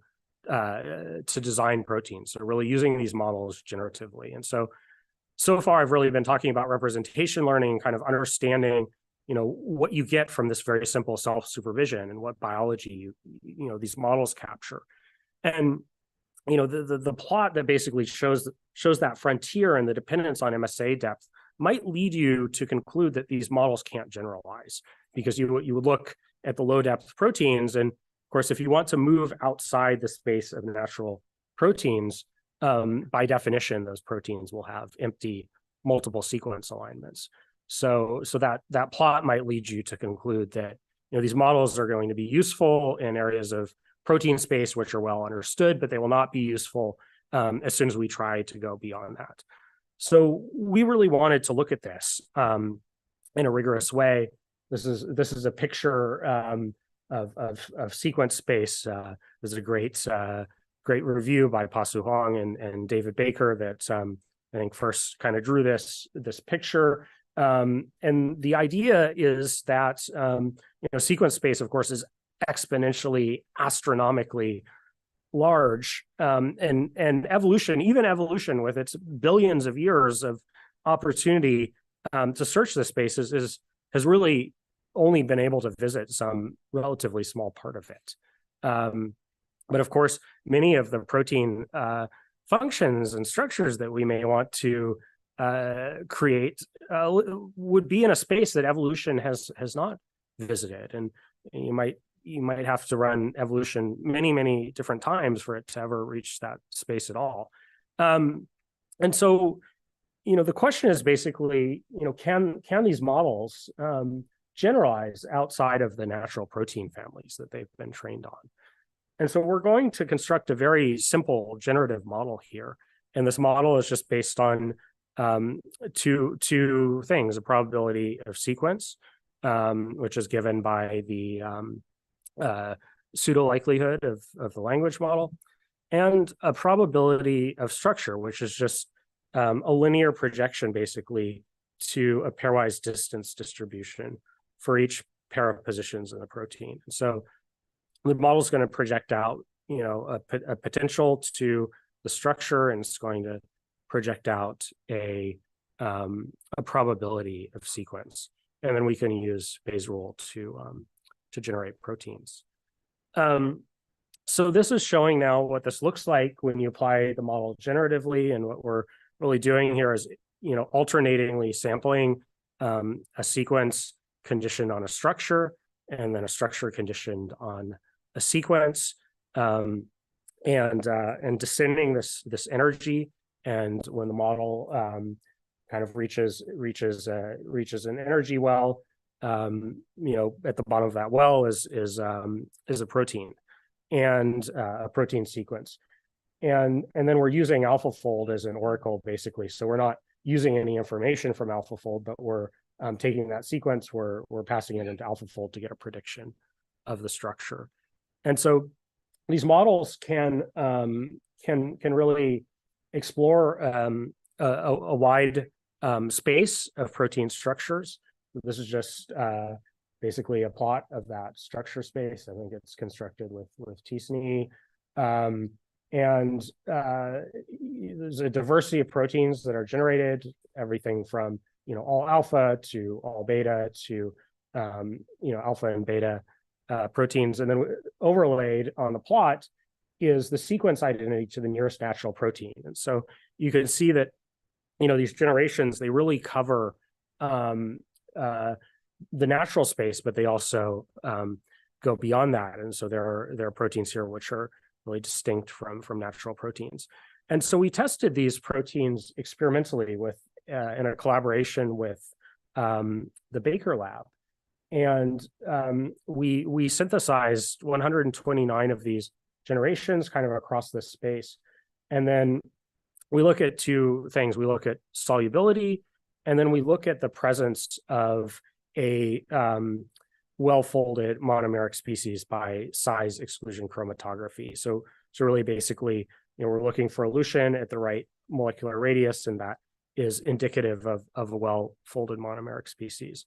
Speaker 6: design proteins. So really using these models generatively. And so far I've really been talking about representation learning, kind of understanding what you get from this very simple self-supervision and what biology these models capture. And the plot that basically shows that frontier and the dependence on MSA depth might lead you to conclude that these models can't generalize, because you would look at the low depth proteins, and of course, if you want to move outside the space of natural proteins, by definition, those proteins will have empty multiple sequence alignments. So that plot might lead you to conclude that these models are going to be useful in areas of protein space which are well understood, but they will not be useful as soon as we try to go beyond that. So we really wanted to look at this in a rigorous way. This is a picture of sequence space. There's a great review by Pa-Su Huang and David Baker that I think first kind of drew this picture. And the idea is that sequence space, of course, is exponentially, astronomically large, and even evolution with its billions of years of opportunity to search this space has really only been able to visit some relatively small part of it. But of course, many of the protein functions and structures that we may want to create would be in a space that evolution has not visited, and you might have to run evolution many different times for it to ever reach that space at all. And so, the question is basically, can these models generalize outside of the natural protein families that they've been trained on? And so we're going to construct a very simple generative model here. And this model is just based on two things: a probability of sequence, which is given by the pseudo likelihood of the language model, and a probability of structure, which is just a linear projection basically to a pairwise distance distribution for each pair of positions in the protein. So the model is going to project out, a potential to the structure, and it's going to project out a probability of sequence, and then we can use Bayes' rule to generate proteins. So this is showing now what this looks like when you apply the model generatively, and what we're really doing here is, alternatingly sampling a sequence conditioned on a structure, and then a structure conditioned on a sequence, and descending this energy. And when the model kind of reaches an energy well, at the bottom of that well is a protein, and a protein sequence. And then we're using AlphaFold as an oracle, basically. So we're not using any information from AlphaFold, but we're taking that sequence, we're passing it into AlphaFold to get a prediction of the structure. And so these models can really explore a wide space of protein structures. This is just basically a plot of that structure space. I think it's constructed with t-SNE. And there's a diversity of proteins that are generated, everything from all alpha to all beta to alpha and beta proteins. And then overlaid on the plot is the sequence identity to the nearest natural protein. And so you can see that these generations, they really cover the natural space, but they also go beyond that. And so there are proteins here which are really distinct from natural proteins. And so we tested these proteins experimentally in a collaboration with the Baker Lab. And we synthesized 129 of these generations kind of across this space. And then we look at two things. We look at solubility, and then we look at the presence of a well-folded monomeric species by size exclusion chromatography. So really basically, we're looking for elution at the right molecular radius, and that is indicative of a well-folded monomeric species.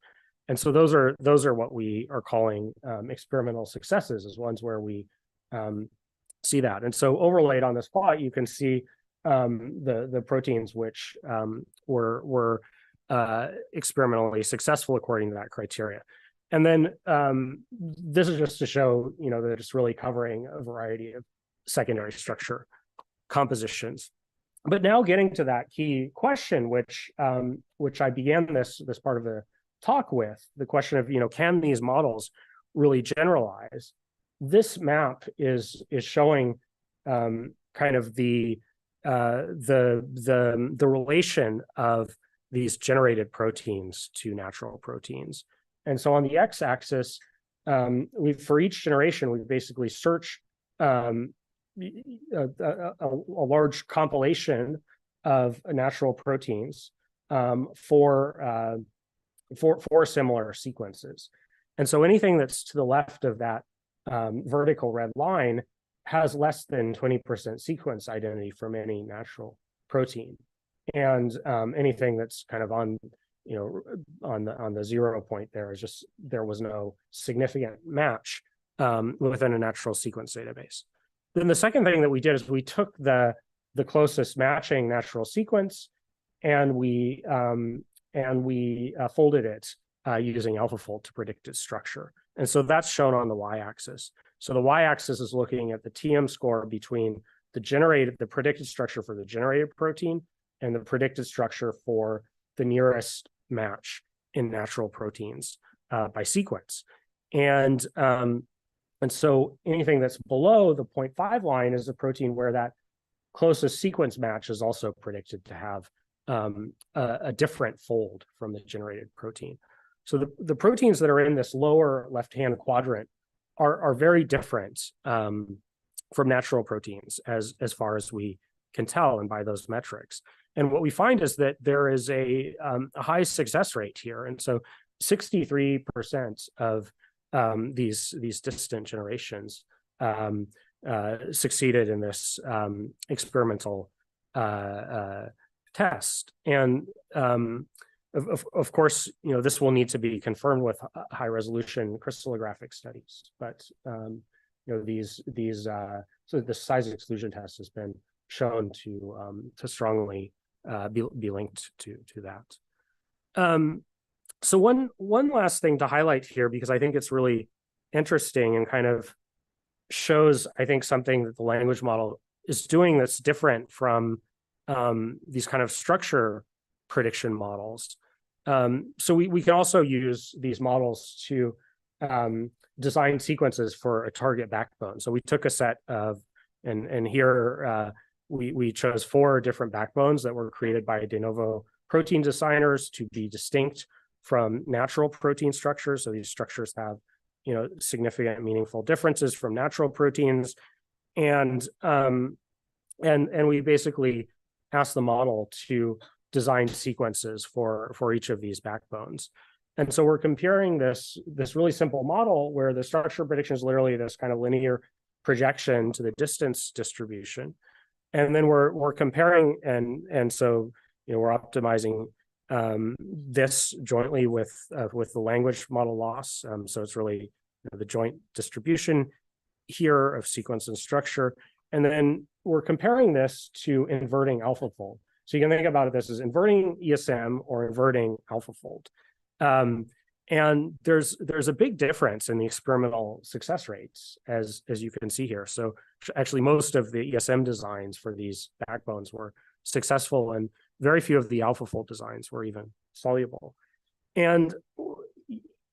Speaker 6: And so those are what we are calling experimental successes, as ones where we see that. And so overlaid on this plot, you can see the proteins which were experimentally successful according to that criteria. And then this is just to show, that it's really covering a variety of secondary structure compositions. But now getting to that key question, which I began this part of the talk with, the question of, can these models really generalize? This map is showing kind of the relation of these generated proteins to natural proteins. And so on the x-axis, for each generation, we basically search a large compilation of natural proteins for similar sequences. And so anything that's to the left of that vertical red line has less than 20% sequence identity from any natural protein. And anything that's kind of on the 0 point there is just, there was no significant match within a natural sequence database. Then the second thing that we did is we took the closest matching natural sequence, and we folded it using AlphaFold to predict its structure. And so that's shown on the y-axis. So the y-axis is looking at the TM score between the predicted structure for the generated protein and the predicted structure for the nearest match in natural proteins by sequence. And so anything that's below the 0.5 line is a protein where that closest sequence match is also predicted to have a different fold from the generated protein. So the proteins that are in this lower left-hand quadrant are very different from natural proteins as far as we can tell and by those metrics. And what we find is that there is a high success rate here. And so 63% of these distant generations succeeded in this experimental test. And of course, this will need to be confirmed with high resolution crystallographic studies. But so the size exclusion test has been shown to strongly be linked to that. So one last thing to highlight here, because I think it's really interesting and kind of shows, I think, something that the language model is doing that's different from these kind of structure prediction models. So we can also use these models to design sequences for a target backbone. So we took a set of, and here we chose 4 different backbones that were created by de novo protein designers to be distinct from natural protein structures. So these structures have, significant meaningful differences from natural proteins. And we basically asked the model to design sequences for each of these backbones. And so we're comparing this really simple model where the structure prediction is literally this kind of linear projection to the distance distribution. And then we're comparing, and so we're optimizing this jointly with the language model loss. So it's really the joint distribution here of sequence and structure. And then we're comparing this to inverting AlphaFold. So you can think about this as inverting ESM or inverting AlphaFold. And there's a big difference in the experimental success rates, as you can see here. So actually, most of the ESM designs for these backbones were successful, and very few of the AlphaFold designs were even soluble. And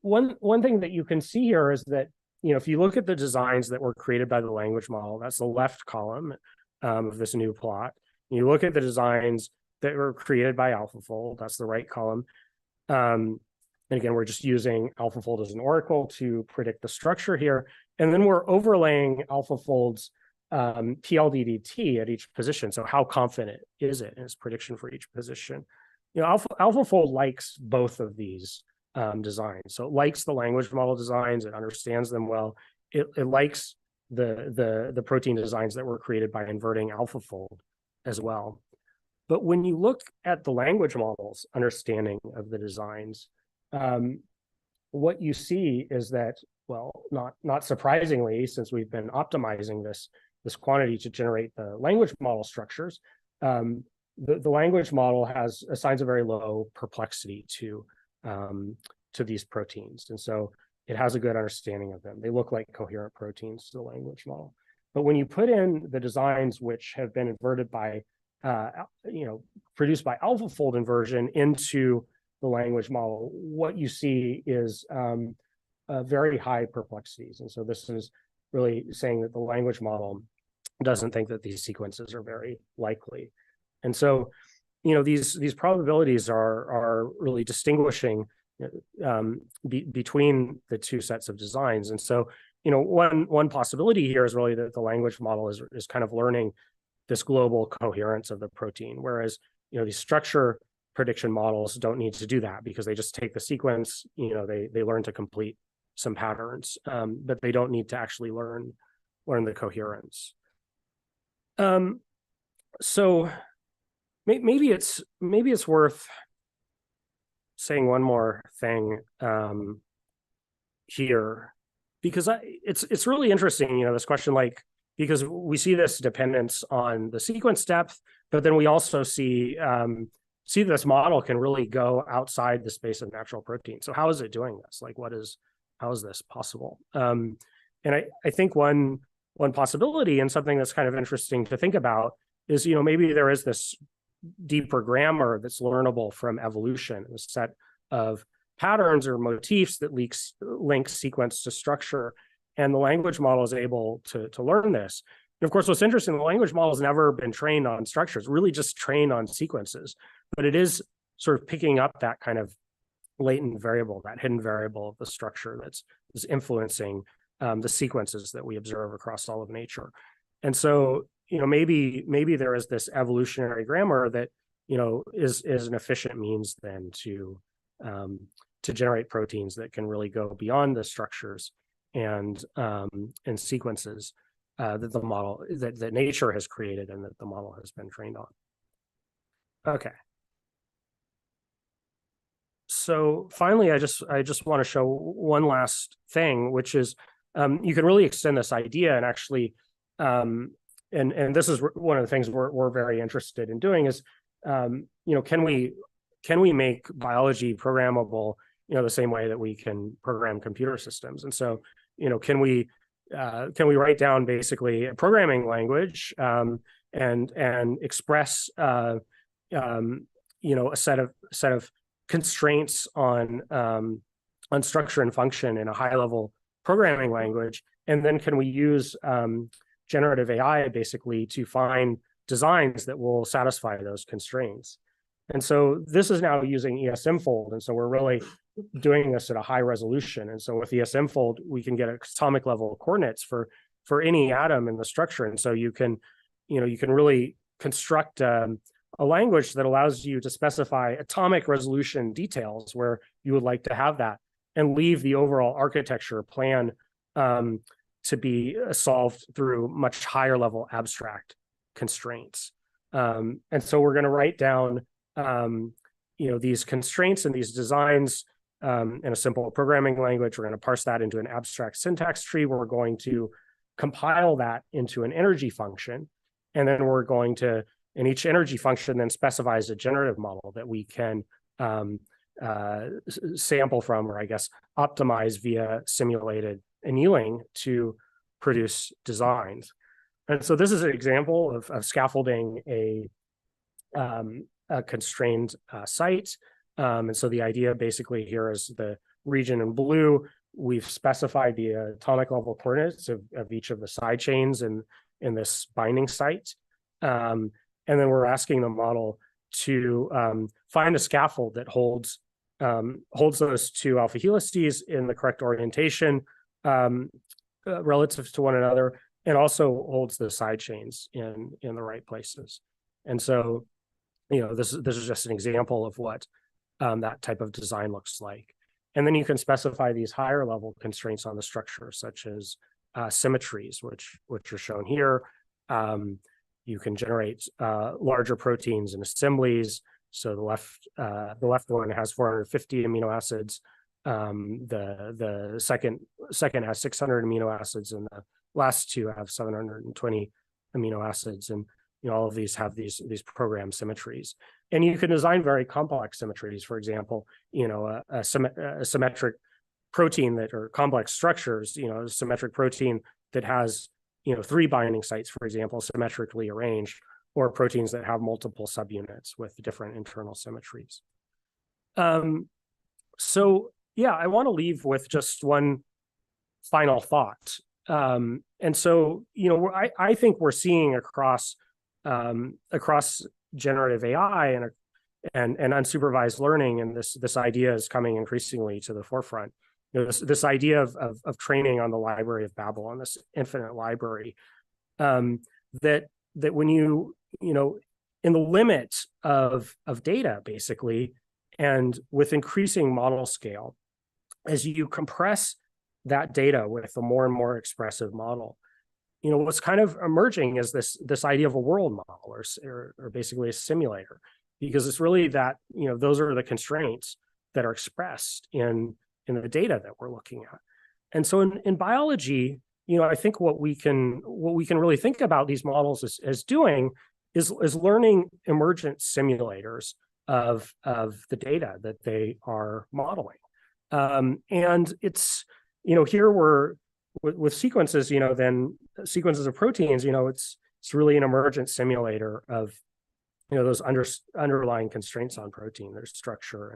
Speaker 6: one thing that you can see here is that, if you look at the designs that were created by the language model, that's the left column of this new plot. You look at the designs that were created by AlphaFold, that's the right column. And again, we're just using AlphaFold as an oracle to predict the structure here. And then we're overlaying AlphaFold's PLDDT at each position. So how confident is it in its prediction for each position? AlphaFold likes both of these designs. So it likes the language model designs, it understands them well. It likes the protein designs that were created by inverting AlphaFold as well. But when you look at the language model's understanding of the designs, what you see is that, well, not surprisingly, since we've been optimizing this quantity to generate the language model structures, the language model assigns a very low perplexity to these proteins, and so it has a good understanding of them. They look like coherent proteins to the language model. But when you put in the designs which have been inverted by, produced by AlphaFold inversion into the language model, what you see is very high perplexities. And so this is really saying that the language model doesn't think that these sequences are very likely. And so, these probabilities are really distinguishing between the two sets of designs. And so, one possibility here is really that the language model is kind of learning this global coherence of the protein, whereas, these structure prediction models don't need to do that because they just take the sequence, they learn to complete some patterns, but they don't need to actually learn the coherence. So maybe it's worth saying one more thing here, because it's really interesting, this question, because we see this dependence on the sequence depth, but then we also see see this model can really go outside the space of natural protein. So how is it doing this? Like, how is this possible? And I think one possibility, and something that's kind of interesting to think about, is, maybe there is this deeper grammar that's learnable from evolution, a set of patterns or motifs that link sequence to structure, and the language model is able to learn this. And of course, what's interesting, the language model has never been trained on structures, really just trained on sequences, but it is sort of picking up that kind of latent variable, that hidden variable of the structure that's influencing the sequences that we observe across all of nature. And so, maybe there is this evolutionary grammar that, is an efficient means then to generate proteins that can really go beyond the structures and sequences that the model that nature has created and that the model has been trained on. Okay. So finally, I just want to show one last thing, which is you can really extend this idea and actually, and this is one of the things we're very interested in doing is, can we make biology programmable, the same way that we can program computer systems? And so, can we write down basically a programming language and express a set of constraints on structure and function in a high level programming language, and then can we use generative AI basically to find designs that will satisfy those constraints? And so this is now using ESM-fold, and so we're really doing this at a high resolution. And so with ESM-fold, we can get atomic level coordinates for any atom in the structure. And so you can really construct a language that allows you to specify atomic resolution details where you would like to have that, and leave the overall architecture plan to be solved through much higher level abstract constraints. And so we're going to write down these constraints and these designs in a simple programming language. We're going to parse that into an abstract syntax tree. We're going to compile that into an energy function. And then we're going to, in each energy function, then specifies a generative model that we can sample from, or I guess optimize via simulated annealing to produce designs. And so this is an example of scaffolding a constrained site. And so the idea basically here is the region in blue, we've specified the atomic level coordinates of each of the side chains in this binding site. And then we're asking the model to find a scaffold that holds those two alpha helices in the correct orientation relative to one another, and also holds the side chains in the right places. And so, this is just an example of what that type of design looks like. And then you can specify these higher level constraints on the structure, such as symmetries, which are shown here. You can generate larger proteins and assemblies. So the left one has 450 amino acids. The second has 600 amino acids, and the last two have 720 amino acids. And all of these have these program symmetries. And you can design very complex symmetries. For example, a symmetric protein that are complex structures. A symmetric protein that has 3 binding sites, for example, symmetrically arranged, or proteins that have multiple subunits with different internal symmetries. So yeah, I want to leave with just one final thought. And so, I think we're seeing across generative AI and unsupervised learning, and this idea is coming increasingly to the forefront. This idea of training on the library of Babel, on this infinite library, that when in the limit of data, basically, and with increasing model scale, as you compress that data with a more and more expressive model, what's kind of emerging is this idea of a world model, or basically a simulator, because it's really that, those are the constraints that are expressed in the data that we're looking at. And so in biology, I think what we can really think about these models as doing is learning emergent simulators of the data that they are modeling. And it's, here we're with sequences, then sequences of proteins, it's really an emergent simulator of, those underlying constraints on protein, their structure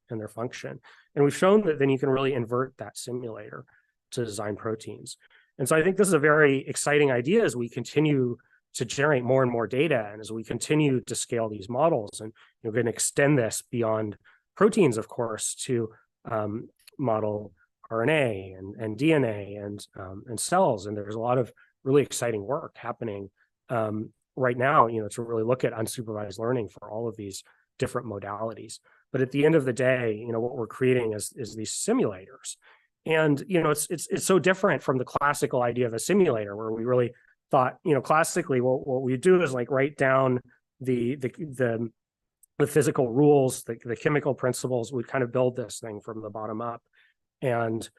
Speaker 6: and their function. And we've shown that then you can really invert that simulator to design proteins. And so I think this is a very exciting idea as we continue to generate more and more data, and as we continue to scale these models, and we're going to extend this beyond proteins, of course, to model RNA and DNA and cells. And there's a lot of really exciting work happening right now, to really look at unsupervised learning for all of these different modalities. But at the end of the day, what we're creating is these simulators. And, it's so different from the classical idea of a simulator, where we really thought, classically, what we do is like write down the physical rules, the chemical principles. We kind of build this thing from the bottom up. And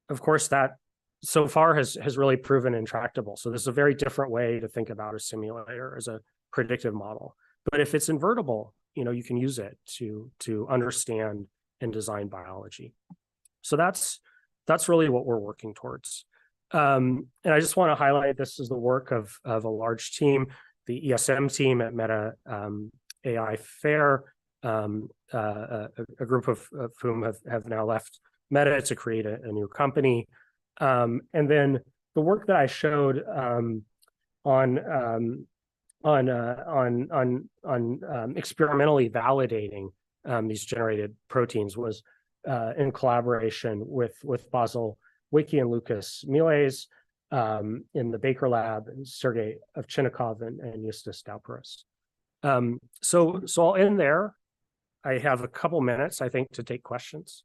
Speaker 6: of course, that so far has really proven intractable. So this is a very different way to think about a simulator as a predictive model. But if it's invertible, you can use it to understand and design biology. So that's really what we're working towards. And I just want to highlight, this is the work of a large team, the ESM team at Meta AI Fair, a group of whom have now left Meta to create a new company. And then the work that I showed on experimentally validating these generated proteins was in collaboration with Basil Wiki and Lucas Miles in the Baker Lab, and Sergey Ovchinnikov and Justus Dauperis. So I'll end there. I have a couple minutes, I think, to take questions.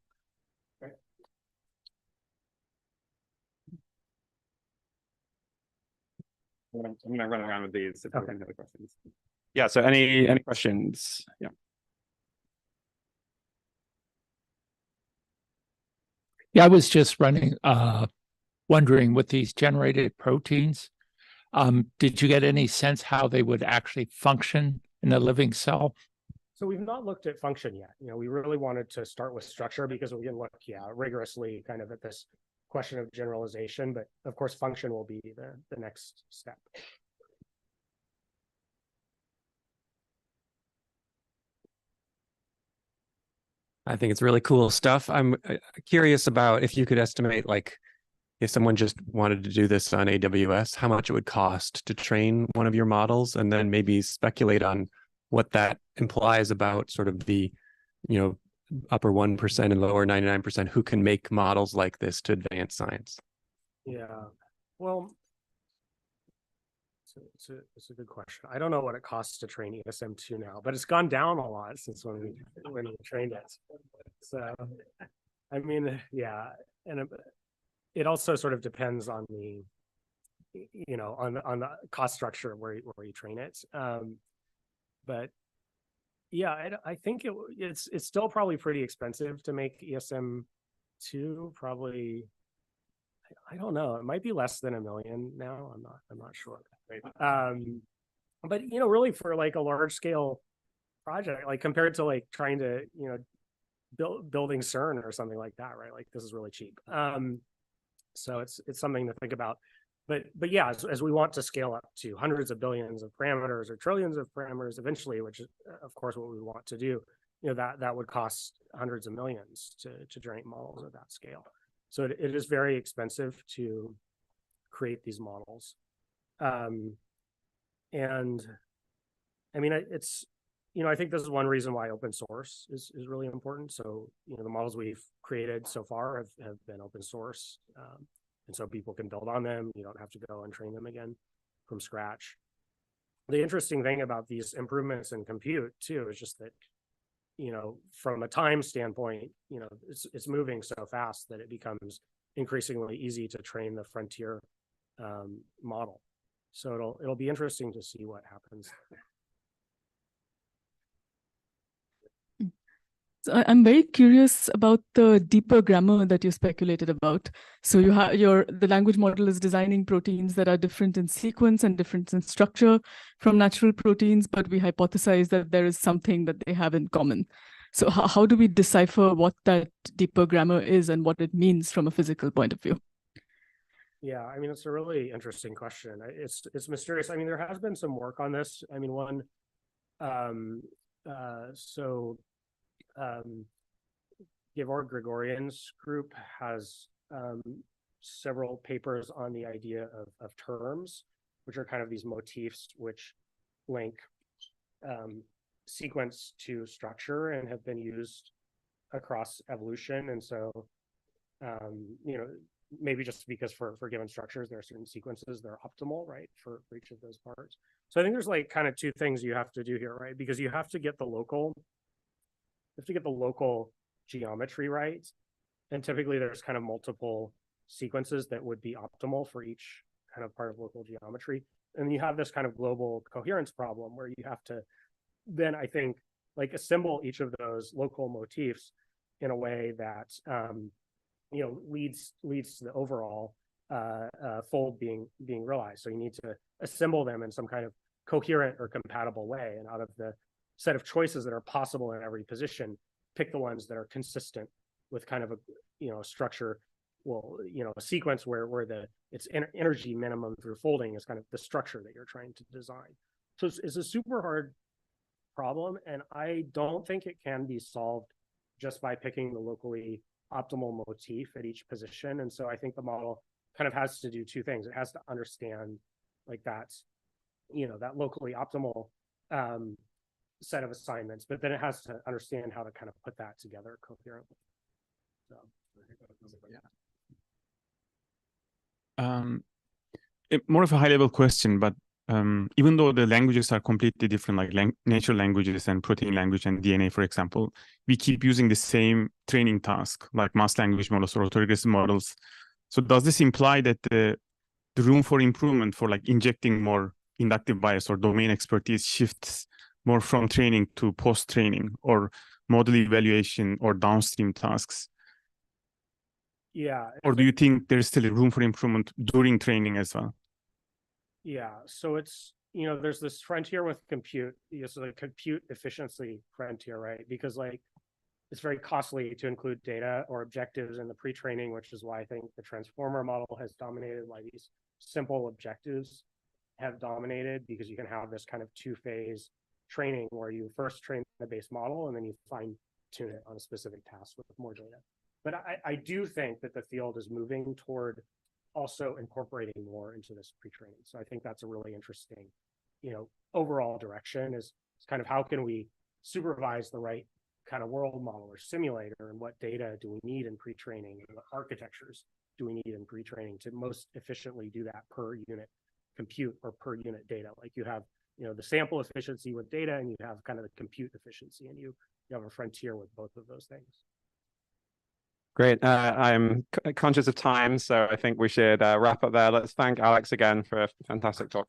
Speaker 3: I'm going to run around with these if
Speaker 6: Okay.
Speaker 3: any other questions. Yeah, so any questions? Yeah.
Speaker 7: Yeah, I was just wondering with these generated proteins, did you get any sense how they would actually function in a living cell?
Speaker 6: So we've not looked at function yet. We really wanted to start with structure because we can look, rigorously kind of at this question of generalization, but of course, function will be the next step.
Speaker 8: I think it's really cool stuff. I'm curious about if you could estimate, like, if someone just wanted to do this on AWS, how much it would cost to train one of your models, and then maybe speculate on what that implies about sort of the, upper 1% and lower 99% who can make models like this to advance science.
Speaker 6: Yeah, well, it's a good question. I don't know what it costs to train ESM2 now, but it's gone down a lot since when we trained it. So, I mean, yeah, and it also sort of depends on the, on the cost structure where you train it. But yeah, I think it's still probably pretty expensive to make ESM2. Probably, I don't know. It might be less than $1 million now. I'm not sure. But really for like a large scale project, like compared to like trying to building CERN or something like that, right? Like this is really cheap. So it's something to think about. But yeah, as we want to scale up to hundreds of billions of parameters or trillions of parameters eventually, which is of course what we want to do, that would cost hundreds of millions to train models at that scale. So it is very expensive to create these models. And I mean, it's, I think this is one reason why open source is really important. So, the models we've created so far have been open source. And so people can build on them. You don't have to go and train them again from scratch. The interesting thing about these improvements in compute too is just that, from a time standpoint, it's moving so fast that it becomes increasingly easy to train the frontier model. So it'll be interesting to see what happens.
Speaker 9: So I'm very curious about the deeper grammar that you speculated about. So you have the language model is designing proteins that are different in sequence and different in structure from natural proteins, but we hypothesize that there is something that they have in common. So how do we decipher what that deeper grammar is and what it means from a physical point of view?
Speaker 6: Yeah, I mean, it's a really interesting question. It's mysterious. I mean, there has been some work on this. I mean, so Georg Gregorian's group has several papers on the idea of terms, which are kind of these motifs which link sequence to structure and have been used across evolution. And so, maybe just because for given structures, there are certain sequences that are optimal, right, for each of those parts. So I think there's like kind of two things you have to do here, right? Because you have to get the local geometry right. And typically there's kind of multiple sequences that would be optimal for each kind of part of local geometry. And you have this kind of global coherence problem where you have to then, I think, like assemble each of those local motifs in a way that leads to the overall fold being realized. So you need to assemble them in some kind of coherent or compatible way. And out of the set of choices that are possible in every position, pick the ones that are consistent with kind of a structure, a sequence where its energy minimum through folding is kind of the structure that you're trying to design. So it's a super hard problem, and I don't think it can be solved just by picking the locally optimal motif at each position. And so I think the model kind of has to do two things. It has to understand like that locally optimal set of assignments, but then it has to understand how to kind of put that together coherently. So
Speaker 10: more of a high level question, but even though the languages are completely different, like natural languages and protein language and DNA, for example, we keep using the same training task, like mass language models or autoregressive models. So does this imply that the room for improvement for like injecting more inductive bias or domain expertise shifts more from training to post-training or model evaluation or downstream tasks?
Speaker 6: Yeah.
Speaker 10: Or do you think there's still room for improvement during training as well?
Speaker 6: Yeah, so it's, there's this frontier with compute, so the compute efficiency frontier, right? Because like it's very costly to include data or objectives in the pre-training, which is why I think the transformer model has dominated, why these simple objectives have dominated, because you can have this kind of two-phase training where you first train the base model and then you fine tune it on a specific task with more data. But I do think that the field is moving toward also incorporating more into this pre-training. So I think that's a really interesting, overall direction is kind of how can we supervise the right kind of world model or simulator, and what data do we need in pre-training, and what architectures do we need in pre-training to most efficiently do that per unit compute or per unit data. Like you have, the sample efficiency with data, and you have kind of the compute efficiency, and you have a frontier with both of those things.
Speaker 8: Great. I'm conscious of time, so I think we should wrap up there. Let's thank Alex again for a fantastic talk.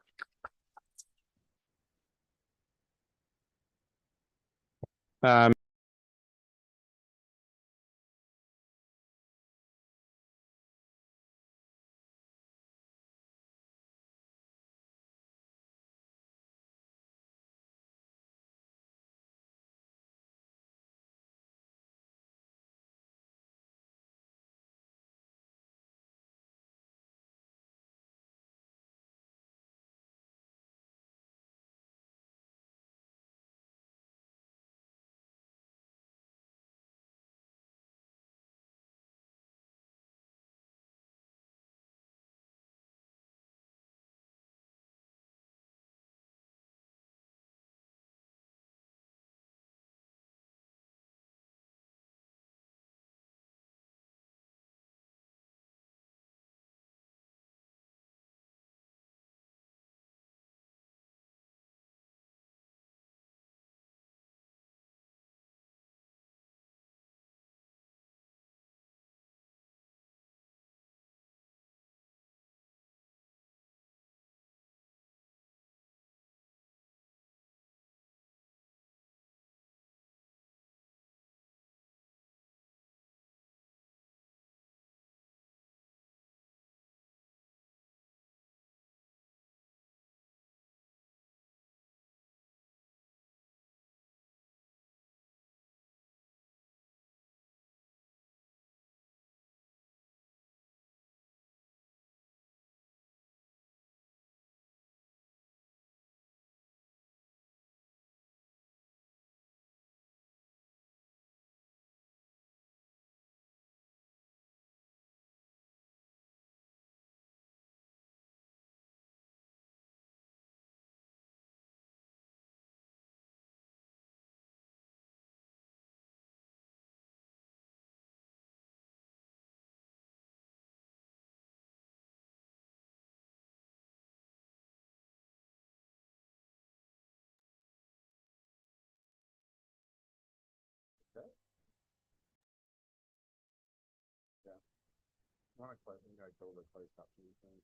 Speaker 3: Not quite. I think I told the closed captioning thing.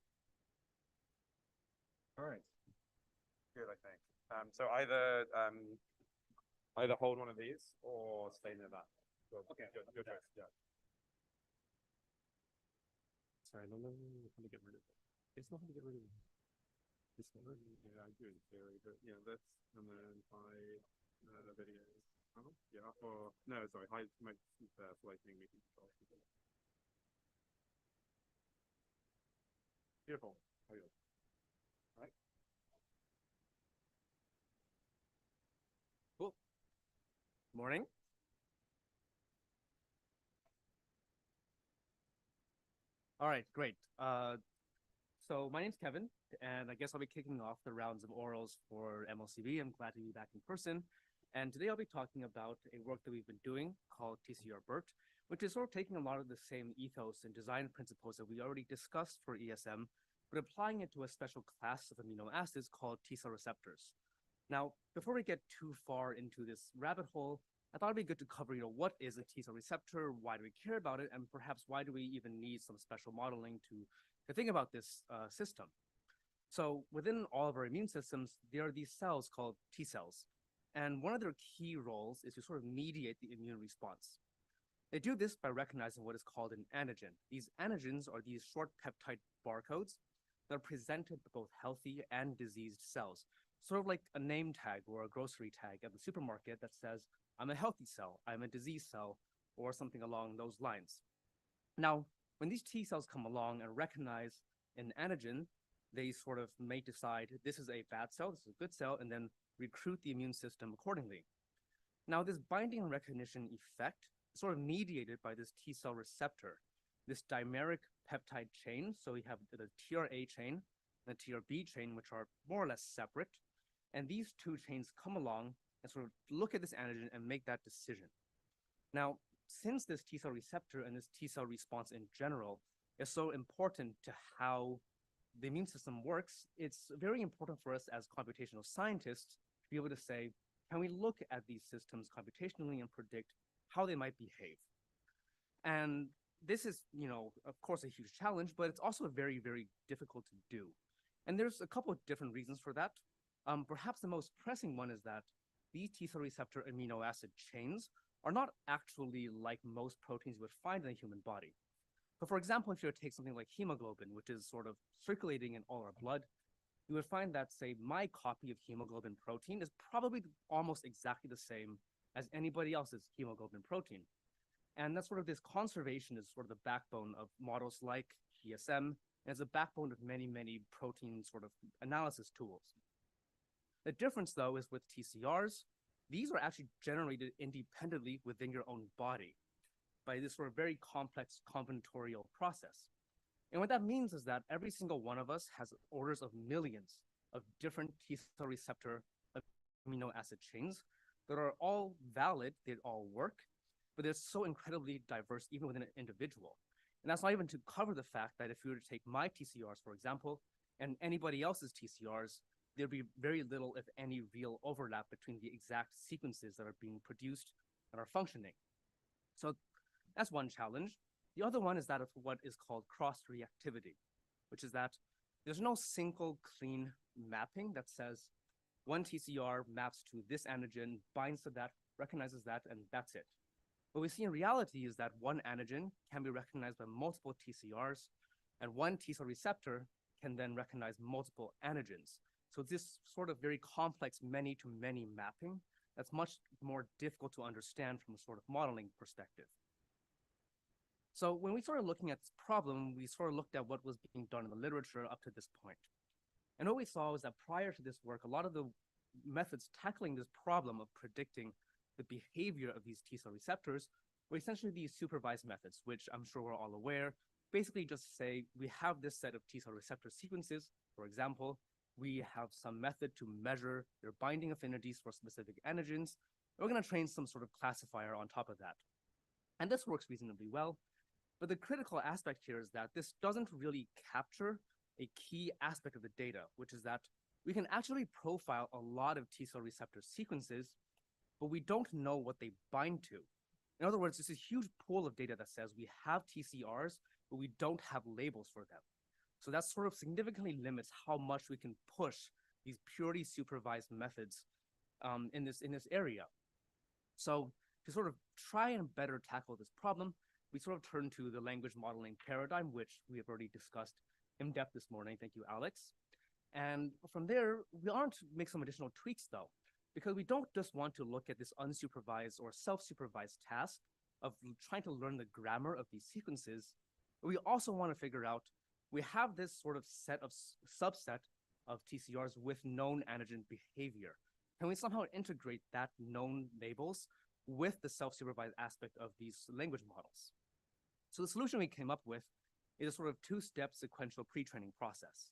Speaker 3: All right. Good, I think. So either hold one of these or stay near that. Okay, good. Your choice. Yeah. Sorry, no, how to get rid of it. It's not how to get rid of it. It's not really, yeah, I do in theory, but yeah, this and then hide the videos. Oh, yeah, or no, sorry, hide my floating meeting control. Beautiful. Oh, yeah. Right. Cool. Morning.
Speaker 11: All right, great. So my name's Kevin, and I guess I'll be kicking off the rounds of orals for MLCB. I'm glad to be back in person. And today I'll be talking about a work that we've been doing called TCR-BERT, which is sort of taking a lot of the same ethos and design principles that we already discussed for ESM, but applying it to a special class of amino acids called T-cell receptors. Now, before we get too far into this rabbit hole, I thought it'd be good to cover, what is a T-cell receptor, why do we care about it, and perhaps why do we even need some special modeling to think about this system. So within all of our immune systems, there are these cells called T cells. And one of their key roles is to sort of mediate the immune response. They do this by recognizing what is called an antigen. These antigens are these short peptide barcodes that are presented to both healthy and diseased cells, sort of like a name tag or a grocery tag at the supermarket that says, I'm a healthy cell, I'm a disease cell, or something along those lines. Now, when these T cells come along and recognize an antigen, they sort of may decide this is a bad cell, this is a good cell, and then recruit the immune system accordingly. Now, this binding and recognition effect is sort of mediated by this T cell receptor, this dimeric peptide chain. So we have the TRA chain and the TRB chain, which are more or less separate. And these two chains come along and sort of look at this antigen and make that decision. Now, since this T cell receptor and this T cell response in general is so important to how the immune system works, it's very important for us as computational scientists to be able to say, can we look at these systems computationally and predict how they might behave? And this is, of course, a huge challenge, but it's also very, very difficult to do. And there's a couple of different reasons for that. Perhaps the most pressing one is that these T cell receptor amino acid chains are not actually like most proteins you would find in the human body. But for example, if you were to take something like hemoglobin, which is sort of circulating in all our blood, you would find that, say, my copy of hemoglobin protein is probably almost exactly the same as anybody else's hemoglobin protein. And that's sort of this conservation is sort of the backbone of models like ESM, and it's a backbone of many, many protein sort of analysis tools. The difference, though, is with TCRs, these are actually generated independently within your own body by this sort of very complex combinatorial process. And what that means is that every single one of us has orders of millions of different T-cell receptor amino acid chains that are all valid, they all work, but they're so incredibly diverse even within an individual. And that's not even to cover the fact that if you were to take my TCRs, for example, and anybody else's TCRs, there'd be very little, if any, real overlap between the exact sequences that are being produced and are functioning. So that's one challenge. The other one is that of what is called cross-reactivity, which is that there's no single clean mapping that says one TCR maps to this antigen, binds to that, recognizes that, and that's it. What we see in reality is that one antigen can be recognized by multiple TCRs, and one T cell receptor can then recognize multiple antigens. So this sort of very complex many-to-many mapping that's much more difficult to understand from a sort of modeling perspective. So when we started looking at this problem, we sort of looked at what was being done in the literature up to this point. And what we saw was that prior to this work, a lot of the methods tackling this problem of predicting the behavior of these T cell receptors were essentially these supervised methods, which I'm sure we're all aware. Basically just say we have this set of T cell receptor sequences. For example, we have some method to measure their binding affinities for specific antigens. We're going to train some sort of classifier on top of that. And this works reasonably well. But the critical aspect here is that this doesn't really capture a key aspect of the data, which is that we can actually profile a lot of T cell receptor sequences, but we don't know what they bind to. In other words, there's a huge pool of data that says we have TCRs but we don't have labels for them. So that sort of significantly limits how much we can push these purely supervised methods in this area. So to sort of try and better tackle this problem, we sort of turn to the language modeling paradigm, which we have already discussed in depth this morning. Thank you, Alex. And from there, we want to make some additional tweaks though, because we don't just want to look at this unsupervised or self-supervised task of trying to learn the grammar of these sequences. But we also want to figure out, we have this sort of subset of TCRs with known antigen behavior. Can we somehow integrate that known labels with the self-supervised aspect of these language models? So the solution we came up with is a sort of two-step sequential pre-training process.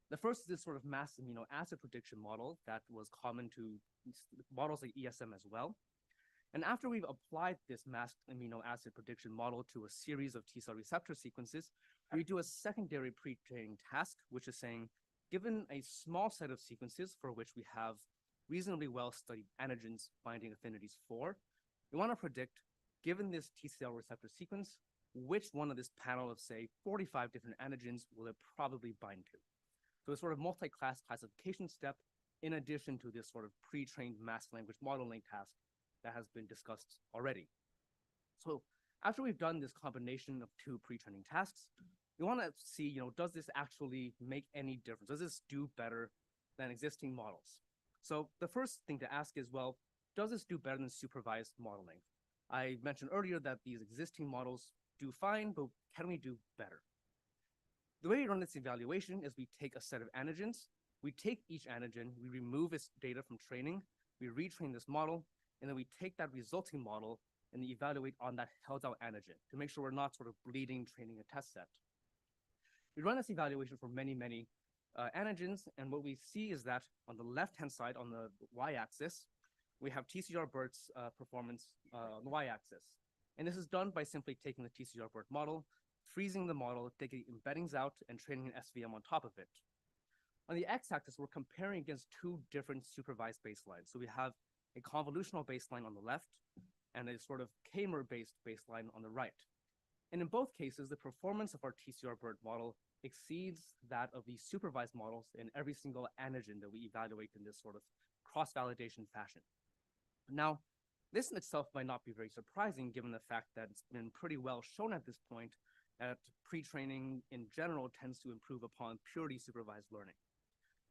Speaker 11: The first is this sort of mass amino acid prediction model that was common to models like ESM as well. And after we've applied this masked amino acid prediction model to a series of T-cell receptor sequences, we do a secondary pre-training task, which is saying, given a small set of sequences for which we have reasonably well-studied antigens binding affinities for, we want to predict, given this T-cell receptor sequence, which one of this panel of, say, 45 different antigens will it probably bind to. So a sort of multi-class classification step in addition to this sort of pre-trained masked language modeling task that has been discussed already. So after we've done this combination of two pre-training tasks, we want to see, does this actually make any difference? Does this do better than existing models? So the first thing to ask is, well, does this do better than supervised modeling? I mentioned earlier that these existing models do fine, but can we do better? The way we run this evaluation is we take a set of antigens, we take each antigen, we remove its data from training, we retrain this model, and then we take that resulting model and evaluate on that held out antigen to make sure we're not sort of bleeding training a test set. We run this evaluation for many antigens, and what we see is that on the left-hand side, on the y-axis, we have TCR-BERT's performance on the y-axis. And this is done by simply taking the TCR-BERT model, freezing the model, taking embeddings out, and training an SVM on top of it. On the x-axis, we're comparing against two different supervised baselines. So we have a convolutional baseline on the left and a sort of K-mer-based baseline on the right. And in both cases, the performance of our TCR-BERT model exceeds that of the supervised models in every single antigen that we evaluate in this sort of cross-validation fashion. Now, this in itself might not be very surprising given the fact that it's been pretty well shown at this point that pre-training in general tends to improve upon purely supervised learning.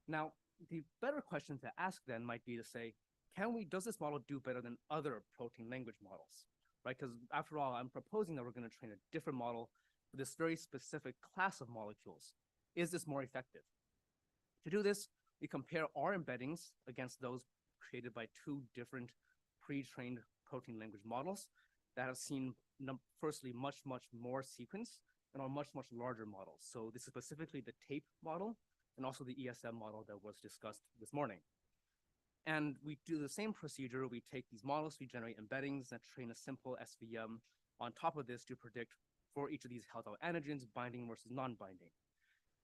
Speaker 11: Now, the better question to ask then might be to say, does this model do better than other protein language models, right? Because after all, I'm proposing that we're going to train a different model for this very specific class of molecules. Is this more effective? To do this, we compare our embeddings against those created by two different pre-trained protein language models that have seen, firstly, much more sequence and are much larger models. So this is specifically the TAPE model and also the ESM model that was discussed this morning. And we do the same procedure. We take these models, we generate embeddings that train a simple SVM on top of this to predict for each of these held out antigens, binding versus non-binding.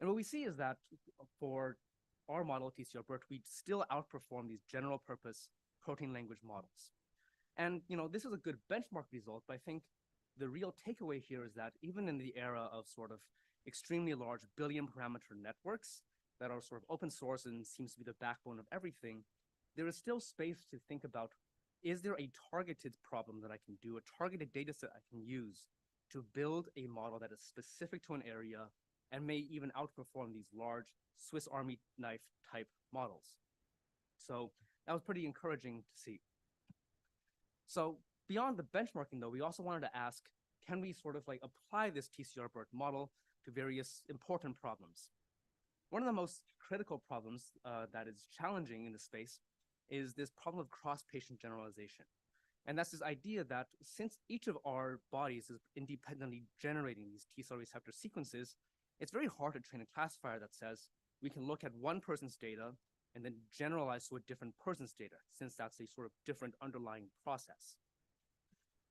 Speaker 11: And what we see is that for our model, TCR-BERT, we still outperform these general purpose protein language models. And this is a good benchmark result, but I think the real takeaway here is that even in the era of sort of extremely large billion parameter networks that are sort of open source and seems to be the backbone of everything, there is still space to think about, is there a targeted problem that I can do, a targeted data set I can use to build a model that is specific to an area and may even outperform these large Swiss Army knife type models. So that was pretty encouraging to see. So beyond the benchmarking though, we also wanted to ask, can we sort of like apply this TCR-BERT model to various important problems? One of the most critical problems that is challenging in the space is this problem of cross-patient generalization. And that's this idea that since each of our bodies is independently generating these T-cell receptor sequences, it's very hard to train a classifier that says we can look at one person's data and then generalize to a different person's data, since that's a sort of different underlying process.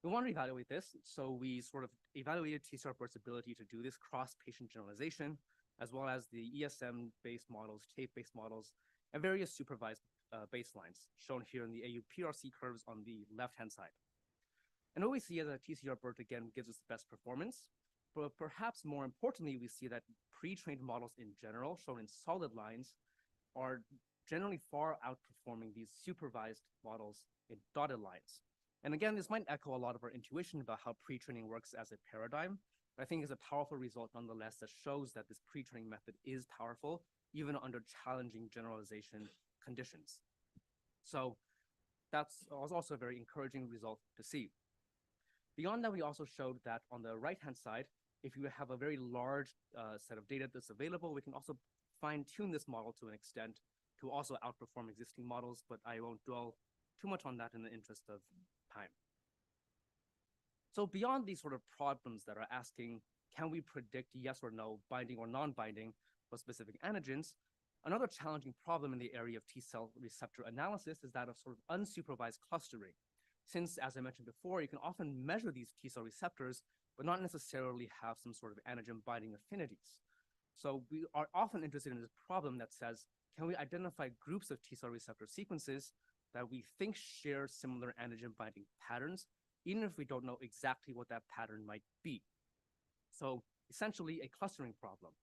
Speaker 11: We want to evaluate this, so we sort of evaluated TCR-BERT's ability to do this cross-patient generalization, as well as the ESM-based models, tape-based models, and various supervised baselines, shown here in the AUPRC curves on the left-hand side. And what we see is that TCR-BERT, again, gives us the best performance. But perhaps more importantly, we see that pre-trained models in general, shown in solid lines, are generally far outperforming these supervised models in dotted lines. And again, this might echo a lot of our intuition about how pre-training works as a paradigm, but I think it's a powerful result nonetheless that shows that this pre-training method is powerful, even under challenging generalization conditions. So that's also a very encouraging result to see. Beyond that, we also showed that on the right-hand side, if you have a very large set of data that's available, we can also fine-tune this model to an extent to also outperform existing models, but I won't dwell too much on that in the interest of time. So beyond these sort of problems that are asking, can we predict yes or no, binding or non-binding for specific antigens, another challenging problem in the area of T-cell receptor analysis is that of sort of unsupervised clustering. Since, as I mentioned before, you can often measure these T-cell receptors, but not necessarily have some sort of antigen binding affinities. So we are often interested in this problem that says, can we identify groups of T-cell receptor sequences that we think share similar antigen binding patterns, even if we don't know exactly what that pattern might be? So essentially a clustering problem.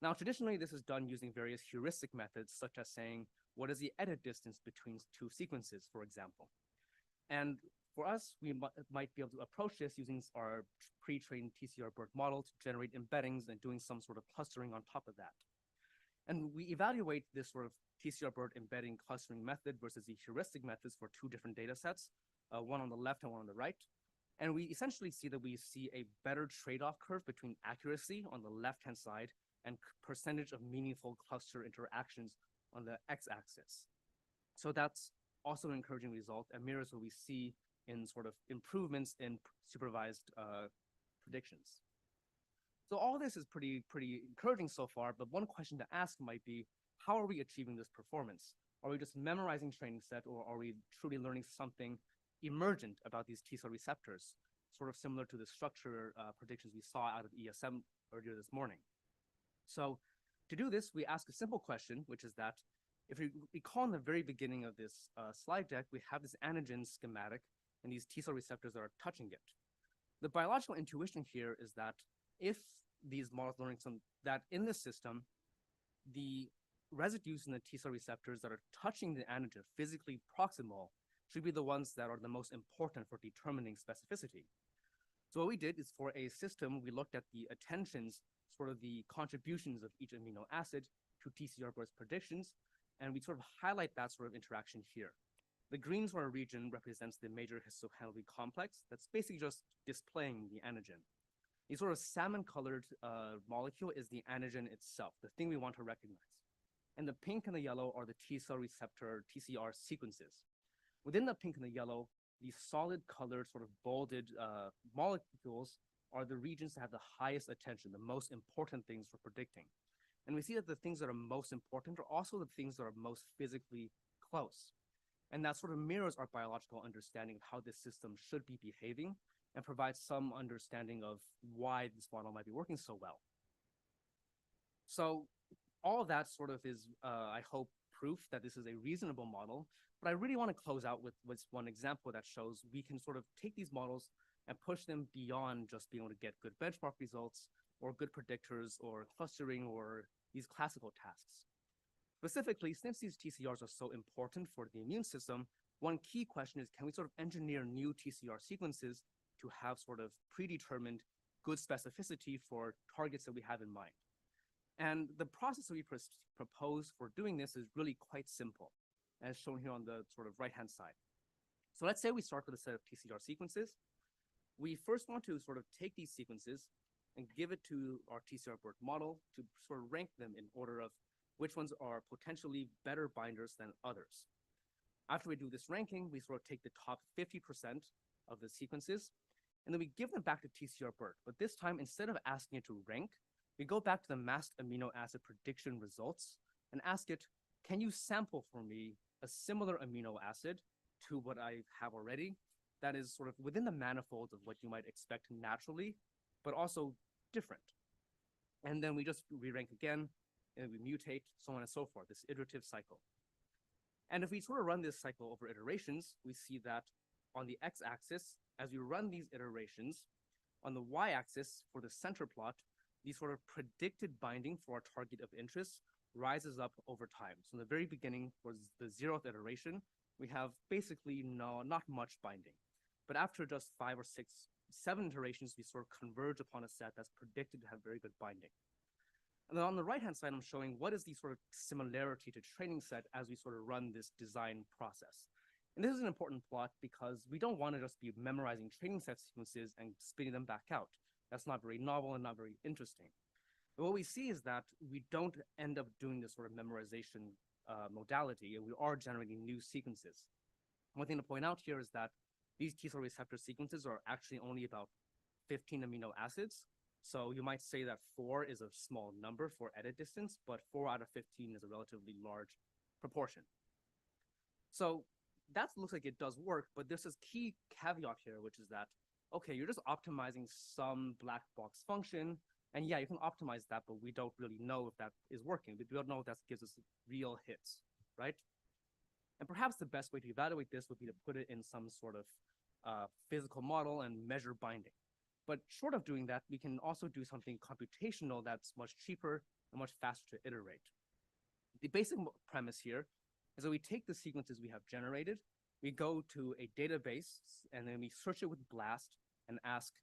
Speaker 11: Now, traditionally, this is done using various heuristic methods, such as saying, what is the edit distance between two sequences, for example? And for us, we might be able to approach this using our pre-trained TCR-BERT model to generate embeddings and doing some sort of clustering on top of that. And we evaluate this sort of TCR-BERT embedding clustering method versus the heuristic methods for two different data sets, one on the left and one on the right. And we essentially see that we see a better trade-off curve between accuracy on the left-hand side and percentage of meaningful cluster interactions on the x-axis. So that's also an encouraging result and mirrors what we see in sort of improvements in supervised predictions. So all this is pretty encouraging so far, but one question to ask might be, how are we achieving this performance? Are we just memorizing training set, or are we truly learning something emergent about these T-cell receptors, sort of similar to the structure predictions we saw out of ESM earlier this morning? So to do this, we ask a simple question, which is that if we recall in the very beginning of this slide deck, we have this antigen schematic and these T-cell receptors that are touching it. The biological intuition here is that if these models learning that in the system, the residues in the T-cell receptors that are touching the antigen physically proximal should be the ones that are the most important for determining specificity. So what we did is, for a system, we looked at the attentions, sort of the contributions of each amino acid to TCR-BERT's predictions, and we sort of highlight that sort of interaction here. The green sort of region represents the major histochemical complex that's basically just displaying the antigen. The sort of salmon-colored molecule is the antigen itself, the thing we want to recognize. And the pink and the yellow are the T-cell receptor TCR sequences. Within the pink and the yellow, these solid colored sort of bolded molecules are the regions that have the highest attention, the most important things for predicting. And we see that the things that are most important are also the things that are most physically close. And that sort of mirrors our biological understanding of how this system should be behaving and provides some understanding of why this model might be working so well. So all of that sort of is, I hope, proof that this is a reasonable model. But I really want to close out with one example that shows we can sort of take these models and push them beyond just being able to get good benchmark results or good predictors or clustering or these classical tasks. Specifically, since these TCRs are so important for the immune system, one key question is, can we sort of engineer new TCR sequences to have sort of predetermined good specificity for targets that we have in mind? And the process that we propose for doing this is really quite simple, as shown here on the sort of right-hand side. So let's say we start with a set of TCR sequences. We first want to sort of take these sequences and give it to our TCR-BERT model to sort of rank them in order of which ones are potentially better binders than others. After we do this ranking, we sort of take the top 50% of the sequences, and then we give them back to TCR-BERT. But this time, instead of asking it to rank, we go back to the masked amino acid prediction results and ask it, can you sample for me a similar amino acid to what I have already that is sort of within the manifold of what you might expect naturally, but also different? And then we just re-rank again, and we mutate, so on and so forth, this iterative cycle. And if we sort of run this cycle over iterations, we see that on the x-axis, as we run these iterations, On the y-axis for the center plot, the sort of predicted binding for our target of interest rises up over time. So in the very beginning, for the 0th iteration, we have basically not much binding. But after just 5 or 6, 7 iterations, we sort of converge upon a set that's predicted to have very good binding. And then on the right-hand side, I'm showing what is the sort of similarity to training set as we sort of run this design process. And this is an important plot because we don't want to just be memorizing training set sequences and spitting them back out. That's not very novel and not very interesting. But what we see is that we don't end up doing this sort of memorization modality, and we are generating new sequences. One thing to point out here is that these T-cell receptor sequences are actually only about 15 amino acids. So you might say that 4 is a small number for edit distance, but 4 out of 15 is a relatively large proportion. So that looks like it does work, but there's this key caveat here, which is that, okay, you're just optimizing some black box function, and yeah, you can optimize that, but we don't really know if that is working. We don't know if that gives us real hits, right? And perhaps the best way to evaluate this would be to put it in some sort of physical model and measure binding. But short of doing that, we can also do something computational that's much cheaper and much faster to iterate. The basic premise here is that we take the sequences we have generated, we go to a database, and then we search it with BLAST and ask,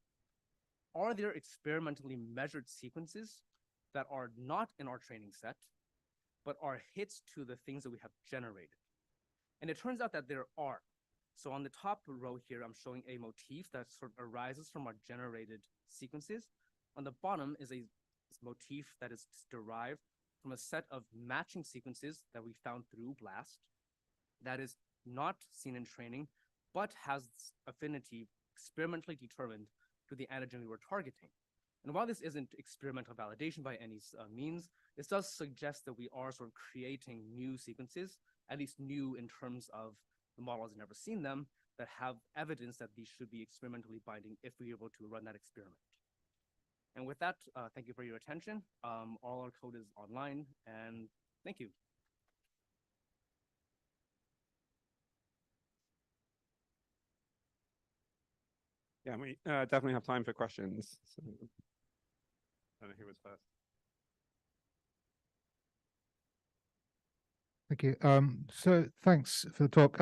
Speaker 11: are there experimentally measured sequences that are not in our training set, but are hits to the things that we have generated? And it turns out that there are. So on the top row here, I'm showing a motif that sort of arises from our generated sequences. On the bottom is a motif that is derived from a set of matching sequences that we found through BLAST that is not seen in training, but has affinity experimentally determined to the antigen we were targeting. And while this isn't experimental validation by any means, this does suggest that we are sort of creating new sequences, at least new in terms of the model has never seen them, that have evidence that these should be experimentally binding if we're able to run that experiment. And with that, thank you for your attention. All our code is online, and thank you.
Speaker 3: Yeah, we definitely have time for questions. So, I don't know who was first.
Speaker 12: Thank you. So thanks for the talk.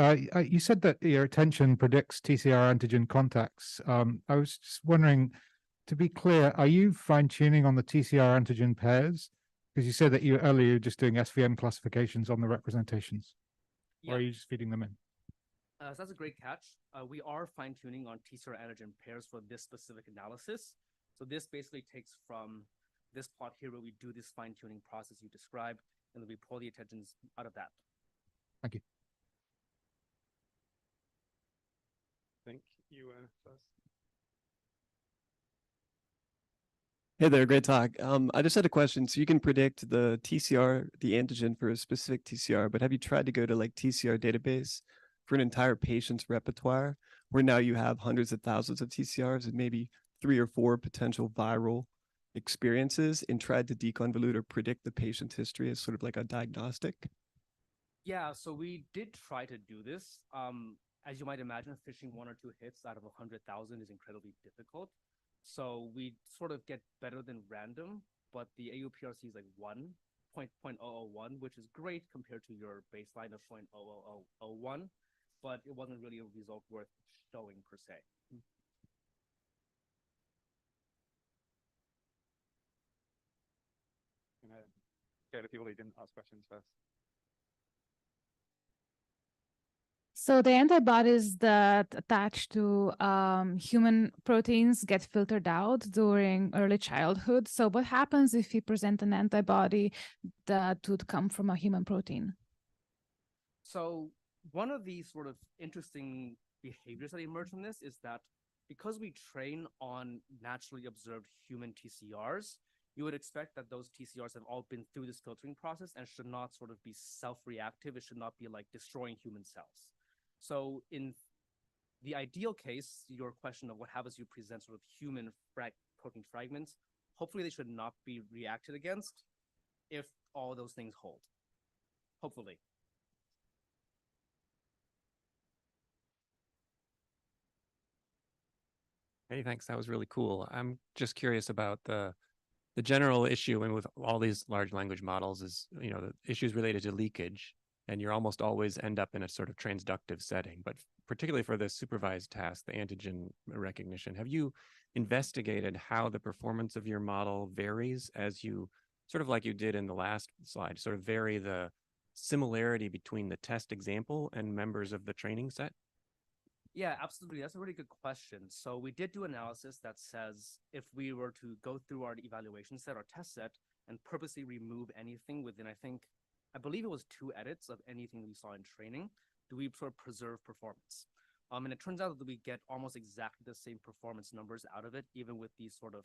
Speaker 12: You said that your attention predicts TCR antigen contacts. I was just wondering, to be clear, are you fine-tuning on the TCR antigen pairs? Because you said that you earlier were just doing SVM classifications on the representations.
Speaker 11: Yeah.
Speaker 12: Or are you just feeding them in?
Speaker 11: So that's a great catch. We are fine-tuning on TCR antigen pairs for this specific analysis. So this basically takes from this plot here where we do this fine-tuning process you described, and then we pull the attentions out of that.
Speaker 12: Thank you.
Speaker 3: I think you were first.
Speaker 13: Hey there, great talk. I just had a question. So you can predict the TCR, the antigen for a specific TCR, but have you tried to go to like TCR database for an entire patient's repertoire, where now you have hundreds of thousands of TCRs and maybe 3 or 4 potential viral experiences, and tried to deconvolute or predict the patient's history as sort of like a diagnostic?
Speaker 11: Yeah, so we did try to do this. As you might imagine, fishing 1 or 2 hits out of 100,000 is incredibly difficult. So we sort of get better than random, but the AUPRC is like 1.001, which is great compared to your baseline of 0.00001, but it wasn't really a result worth showing per se.
Speaker 3: Okay, the people who didn't ask questions first.
Speaker 14: So the antibodies that attach to human proteins get filtered out during early childhood. So what happens if you present an antibody that would come from a human protein?
Speaker 11: So one of the sort of interesting behaviors that emerge from this is that because we train on naturally observed human TCRs, you would expect that those TCRs have all been through this filtering process and should not sort of be self-reactive. It should not be like destroying human cells. So in the ideal case, your question of what happens if you present sort of human protein fragments, hopefully they should not be reacted against if all those things hold. Hopefully.
Speaker 8: Hey, thanks. That was really cool. I'm just curious about the general issue and with all these large language models is, you know, the issues related to leakage, and you almost always end up in a sort of transductive setting. But particularly for the supervised task, the antigen recognition, have you investigated how the performance of your model varies as you sort of like you did in the last slide, sort of vary the similarity between the test example and members of the training set?
Speaker 11: Yeah, absolutely. That's a really good question. So we did do analysis that says if we were to go through our evaluation set or test set and purposely remove anything within, I believe it was 2 edits of anything we saw in training, do we sort of preserve performance? And it turns out that we get almost exactly the same performance numbers out of it, even with these sort of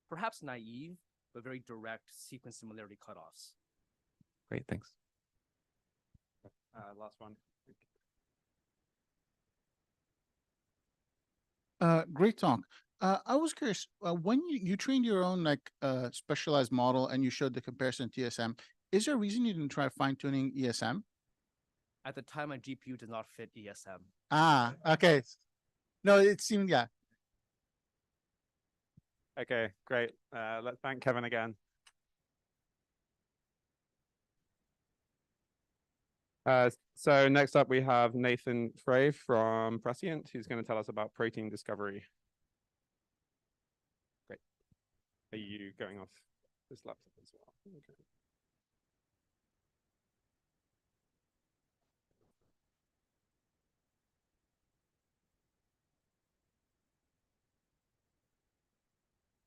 Speaker 11: perhaps naive, but very direct sequence similarity cutoffs.
Speaker 8: Great, thanks.
Speaker 3: Last one.
Speaker 15: Great talk. I was curious, when you trained your own specialized model and you showed the comparison to ESM, is there a reason you didn't try fine tuning ESM?
Speaker 11: At the time, my GPU did not fit ESM.
Speaker 15: Ah, okay. No, it seemed, yeah.
Speaker 3: Okay, great. Let's thank Kevin again. So next up we have Nathan Frey from Prescient, who's going to tell us about protein discovery. Great. Are you going off this laptop as well? Okay.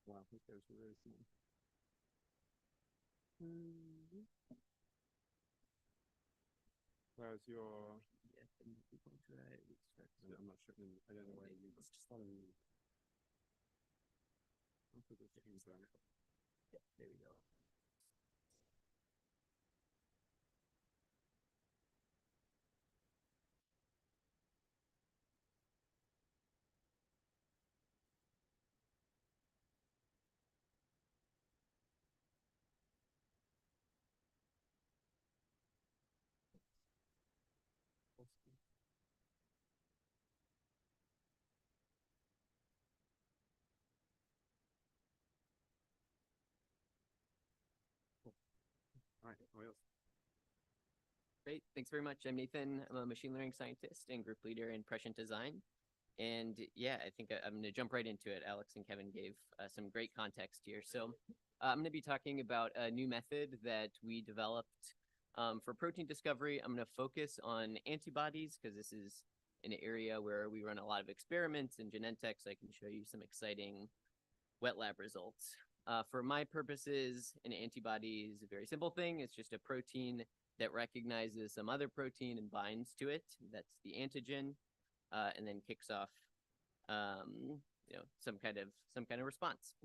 Speaker 3: Wow, this goes really small. Where's your? I'm not sure. I don't know where you. It's just on.
Speaker 11: Yeah, there we go.
Speaker 3: All right, what else?
Speaker 16: Great. Thanks very much. I'm Nathan. I'm a machine learning scientist and group leader in prescient design. And yeah, I think I'm going to jump right into it. Alex and Kevin gave some great context here. So I'm going to be talking about a new method that we developed for protein discovery. I'm going to focus on antibodies because this is an area where we run a lot of experiments in Genentech, so I can show you some exciting wet lab results. For my purposes, an antibody is a very simple thing. It's just a protein that recognizes some other protein and binds to it. That's the antigen, and then kicks off, some kind of response.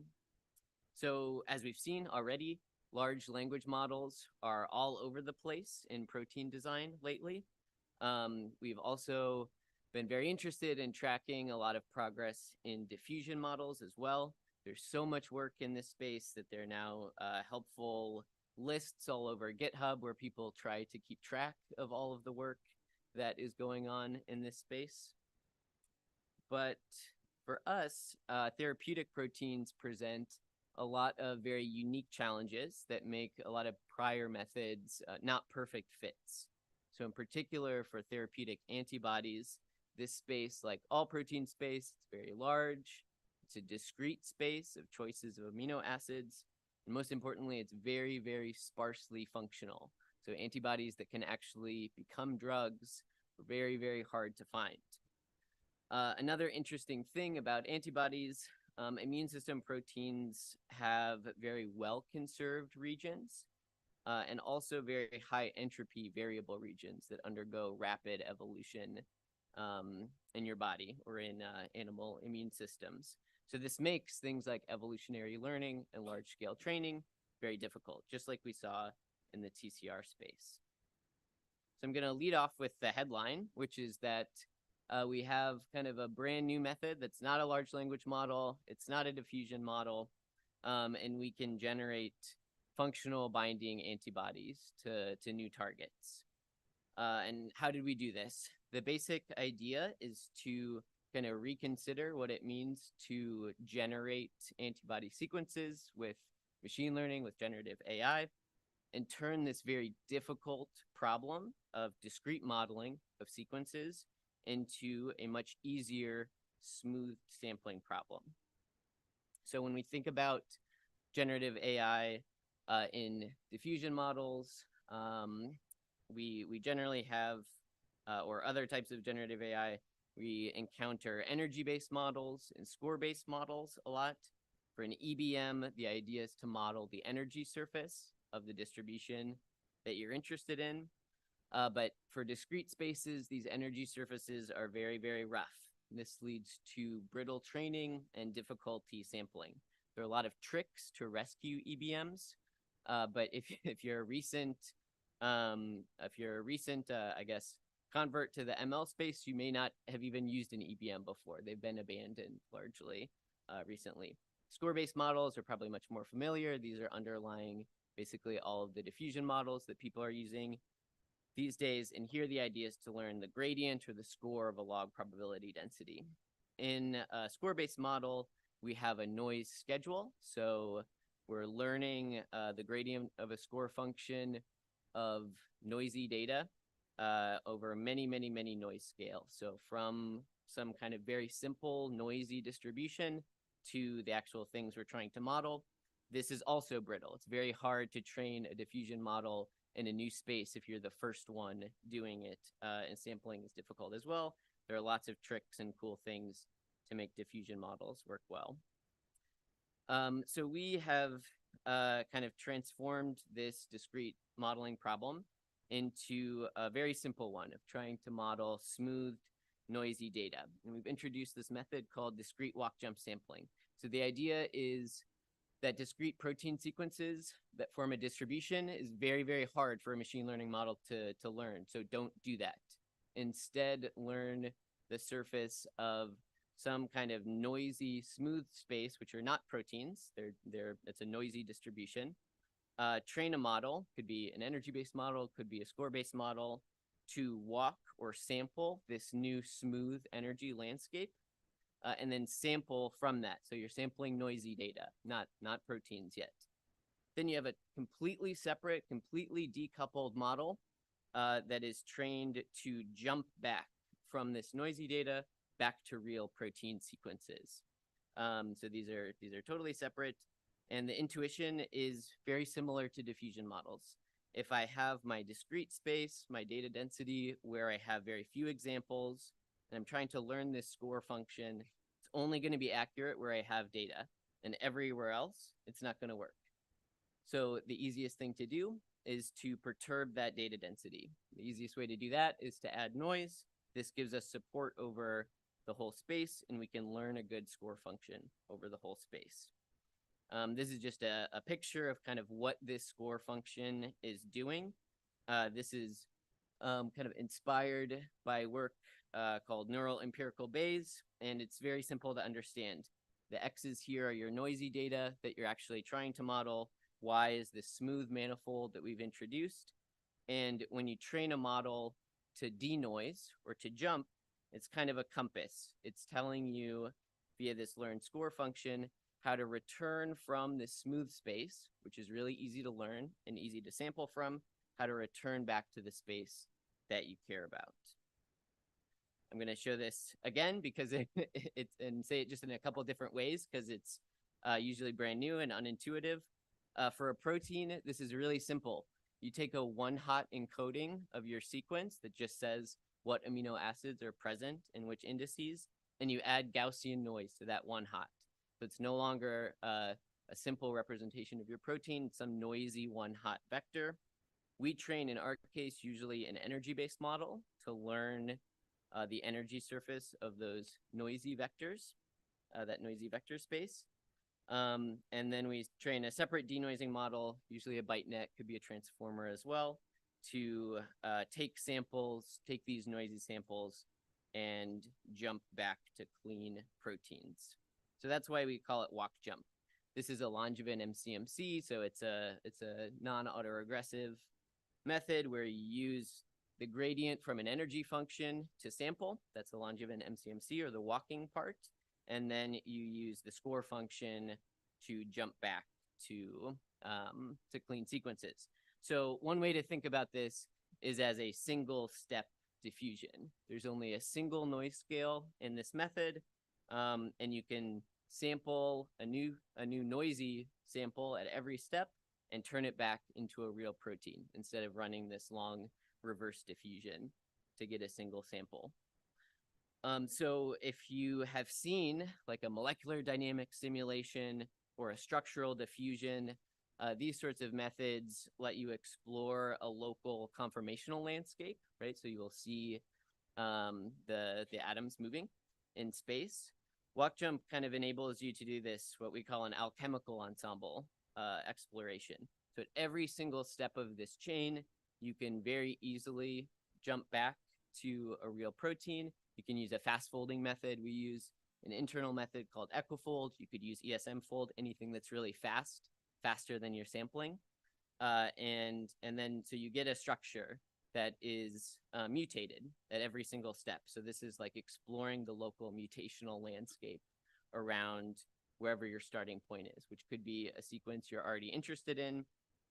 Speaker 16: So as we've seen already, large language models are all over the place in protein design lately. We've also been very interested in tracking a lot of progress in diffusion models as well. There's so much work in this space that there are now helpful lists all over GitHub where people try to keep track of all of the work that is going on in this space. But for us, therapeutic proteins present a lot of very unique challenges that make a lot of prior methods not perfect fits. So in particular for therapeutic antibodies, this space, like all protein space, it's very large. It's a discrete space of choices of amino acids. And most importantly, it's very, very sparsely functional. So antibodies that can actually become drugs are very, very hard to find. Another interesting thing about antibodies, immune system proteins have very well-conserved regions and also very high entropy variable regions that undergo rapid evolution in your body or in animal immune systems. So this makes things like evolutionary learning and large-scale training very difficult, just like we saw in the TCR space. So I'm going to lead off with the headline, which is that we have kind of a brand new method that's not a large language model. It's not a diffusion model. And we can generate functional binding antibodies to new targets. And how did we do this? The basic idea is to kind of reconsider what it means to generate antibody sequences with machine learning, with generative AI, and turn this very difficult problem of discrete modeling of sequences into a much easier, smooth sampling problem. So when we think about generative AI in diffusion models, we generally have, or other types of generative AI, we encounter energy-based models and score-based models a lot. For an EBM, the idea is to model the energy surface of the distribution that you're interested in. But for discrete spaces, these energy surfaces are very, very rough. This leads to brittle training and difficulty sampling. There are a lot of tricks to rescue EBMs, but if you're a recent, I guess, convert to the ML space, you may not have even used an EBM before. They've been abandoned largely recently. Score-based models are probably much more familiar. These are underlying basically all of the diffusion models that people are using these days. And here the idea is to learn the gradient or the score of a log probability density. In a score-based model, we have a noise schedule. So we're learning the gradient of a score function of noisy data over many, many, many noise scales. So from some kind of very simple noisy distribution to the actual things we're trying to model. This is also brittle. It's very hard to train a diffusion model in a new space if you're the first one doing it, and sampling is difficult as well. There are lots of tricks and cool things to make diffusion models work well. So we have kind of transformed this discrete modeling problem into a very simple one of trying to model smooth, noisy data. And we've introduced this method called discrete walk-jump sampling. So the idea is that discrete protein sequences that form a distribution is very, very hard for a machine learning model to learn. So don't do that. Instead, learn the surface of some kind of noisy, smooth space, which are not proteins. It's a noisy distribution. Train a model, could be an energy-based model, could be a score-based model, to walk or sample this new smooth energy landscape, and then sample from that. So you're sampling noisy data, not proteins yet. Then you have a completely separate, completely decoupled model that is trained to jump back from this noisy data back to real protein sequences. So these are totally separate, and the intuition is very similar to diffusion models. If I have my discrete space, my data density, where I have very few examples, and I'm trying to learn this score function, it's only going to be accurate where I have data, and everywhere else, it's not going to work. So the easiest thing to do is to perturb that data density. The easiest way to do that is to add noise. This gives us support over the whole space, and we can learn a good score function over the whole space. This is just a picture of kind of what this score function is doing. This is kind of inspired by work called neural empirical Bayes, and it's very simple to understand. The X's here are your noisy data that you're actually trying to model. Y is the smooth manifold that we've introduced. And when you train a model to denoise or to jump, it's kind of a compass. It's telling you via this learned score function how to return from this smooth space, which is really easy to learn and easy to sample from, how to return back to the space that you care about. I'm going to show this again because it's and say it just in a couple different ways because it's usually brand new and unintuitive. For a protein, this is really simple. You take a one-hot encoding of your sequence that just says what amino acids are present in which indices, and you add Gaussian noise to that one hot. So it's no longer a simple representation of your protein, it's some noisy one hot vector. We train, in our case, usually an energy-based model to learn the energy surface of those noisy vectors, that noisy vector space. And then we train a separate denoising model, usually a ByteNet, could be a transformer as well, to take samples, take these noisy samples, and jump back to clean proteins. So that's why we call it walk jump. This is a Langevin MCMC, so it's a non-autoregressive method where you use the gradient from an energy function to sample. That's the Langevin MCMC, or the walking part. And then you use the score function to jump back to clean sequences. So one way to think about this is as a single step diffusion. There's only a single noise scale in this method, and you can sample a new noisy sample at every step and turn it back into a real protein instead of running this long reverse diffusion to get a single sample. So if you have seen like a molecular dynamic simulation or a structural diffusion, these sorts of methods let you explore a local conformational landscape, right? So you will see the atoms moving in space. Walk jump kind of enables you to do this, what we call an alchemical ensemble exploration. So at every single step of this chain, you can very easily jump back to a real protein. You can use a fast folding method. We use an internal method called equifold. You could use ESM fold, anything that's really fast, faster than your sampling. And then so you get a structure that is mutated at every single step. So this is like exploring the local mutational landscape around wherever your starting point is, which could be a sequence you're already interested in,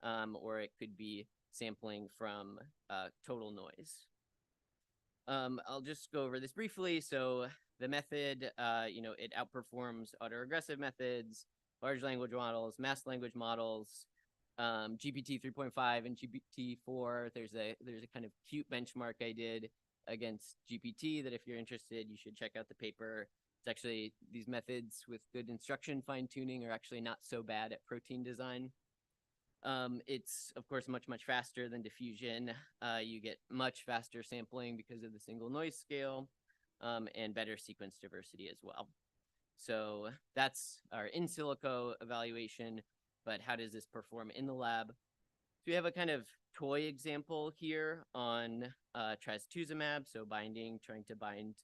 Speaker 16: or it could be sampling from total noise. I'll just go over this briefly. So the method, it outperforms autoregressive methods, large language models, mass language models, GPT 3.5 and GPT 4. There's a kind of cute benchmark I did against GPT that if you're interested, you should check out the paper. It's actually, these methods with good instruction fine-tuning are actually not so bad at protein design. It's of course much faster than diffusion. You get much faster sampling because of the single noise scale, and better sequence diversity as well. So that's our in silico evaluation, but how does this perform in the lab? So we have a kind of toy example here on trastuzumab, so trying to bind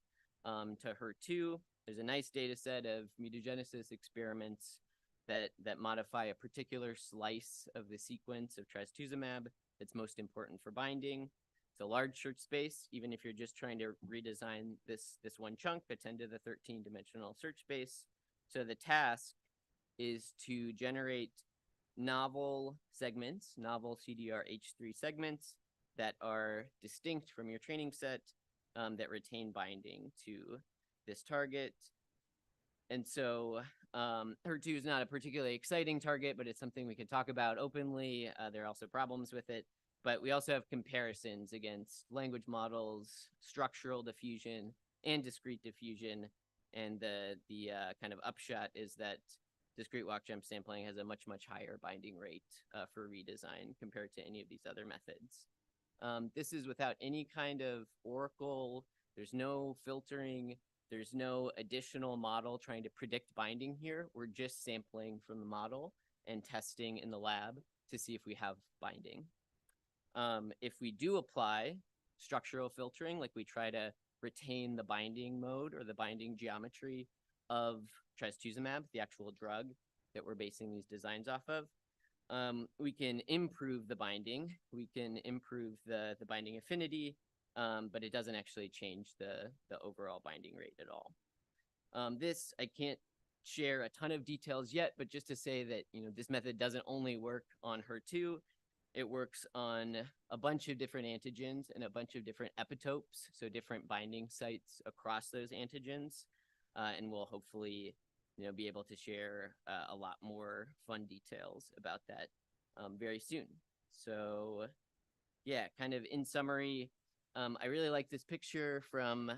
Speaker 16: to HER2. There's a nice data set of mutagenesis experiments that modify a particular slice of the sequence of trastuzumab that's most important for binding. It's a large search space, even if you're just trying to redesign this one chunk, a 10 to the 13 dimensional search space. So the task is to generate novel segments, novel CDRH3 segments that are distinct from your training set, that retain binding to this target. And so HER2 is not a particularly exciting target, but it's something we can talk about openly. There are also problems with it, but we also have comparisons against language models, structural diffusion, and discrete diffusion. And the kind of upshot is that discrete walk jump sampling has a much higher binding rate for redesign compared to any of these other methods. This is without any kind of oracle. There's no filtering. There's no additional model trying to predict binding here. We're just sampling from the model and testing in the lab to see if we have binding. If we do apply structural filtering, like we try to retain the binding mode or the binding geometry of trastuzumab, the actual drug that we're basing these designs off of, we can improve the binding. We can improve the binding affinity, but it doesn't actually change the overall binding rate at all. This, I can't share a ton of details yet, but just to say that, this method doesn't only work on HER2, it works on a bunch of different antigens and a bunch of different epitopes, so different binding sites across those antigens, and we'll hopefully, be able to share a lot more fun details about that very soon. So yeah, kind of in summary, I really like this picture from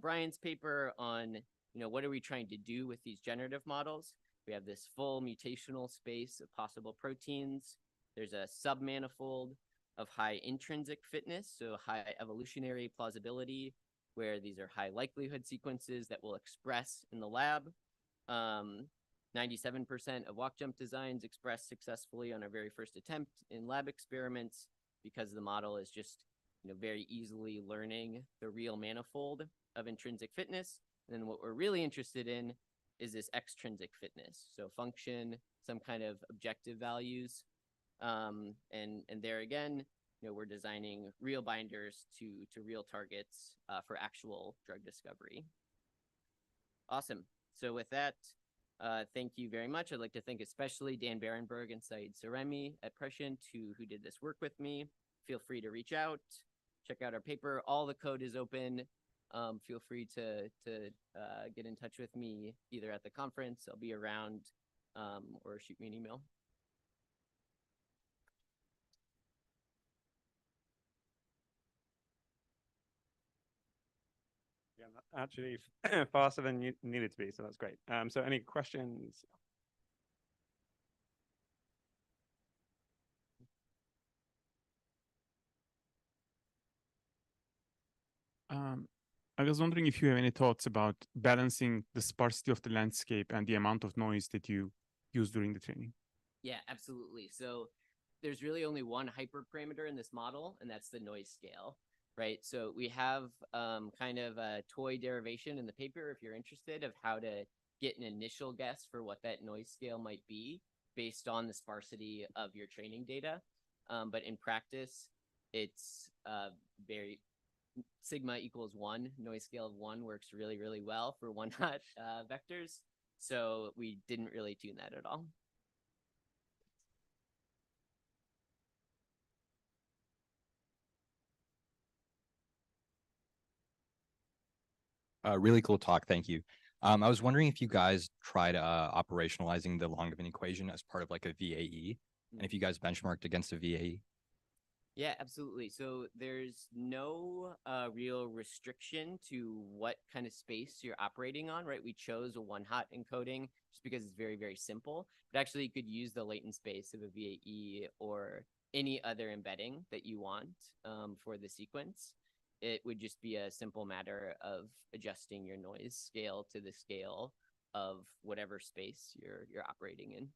Speaker 16: Brian's paper on, what are we trying to do with these generative models? We have this full mutational space of possible proteins. There's a submanifold of high intrinsic fitness, so high evolutionary plausibility, where these are high likelihood sequences that will express in the lab. 97% of walk jump designs express successfully on our very first attempt in lab experiments because the model is just very easily learning the real manifold of intrinsic fitness. And then what we're really interested in is this extrinsic fitness. So function, some kind of objective values. And there again, we're designing real binders to real targets for actual drug discovery. Awesome. So with that, thank you very much. I'd like to thank especially Dan Berenberg and Said Saremi at Prescient who did this work with me. Feel free to reach out, check out our paper. All the code is open. Feel free to get in touch with me either at the conference, I'll be around, or shoot me an email.
Speaker 3: Yeah, actually faster than you needed to be, so that's great. So any questions?
Speaker 10: I was wondering if you have any thoughts about balancing the sparsity of the landscape and the amount of noise that you use during the training.
Speaker 16: Yeah, absolutely. So there's really only one hyperparameter in this model, and that's the noise scale, right? So we have kind of a toy derivation in the paper, if you're interested, of how to get an initial guess for what that noise scale might be based on the sparsity of your training data. But in practice, it's very sigma equals 1, noise scale of 1 works really, really well for one hot vectors. So we didn't really tune that at all.
Speaker 17: Really cool talk. Thank you. I was wondering if you guys tried operationalizing the Langevin equation as part of like a VAE, and if you guys benchmarked against a VAE.
Speaker 16: Yeah, absolutely. So there's no real restriction to what kind of space you're operating on, right? We chose a one-hot encoding just because it's very, very simple. But actually, you could use the latent space of a VAE or any other embedding that you want for the sequence. It would just be a simple matter of adjusting your noise scale to the scale of whatever space you're operating in.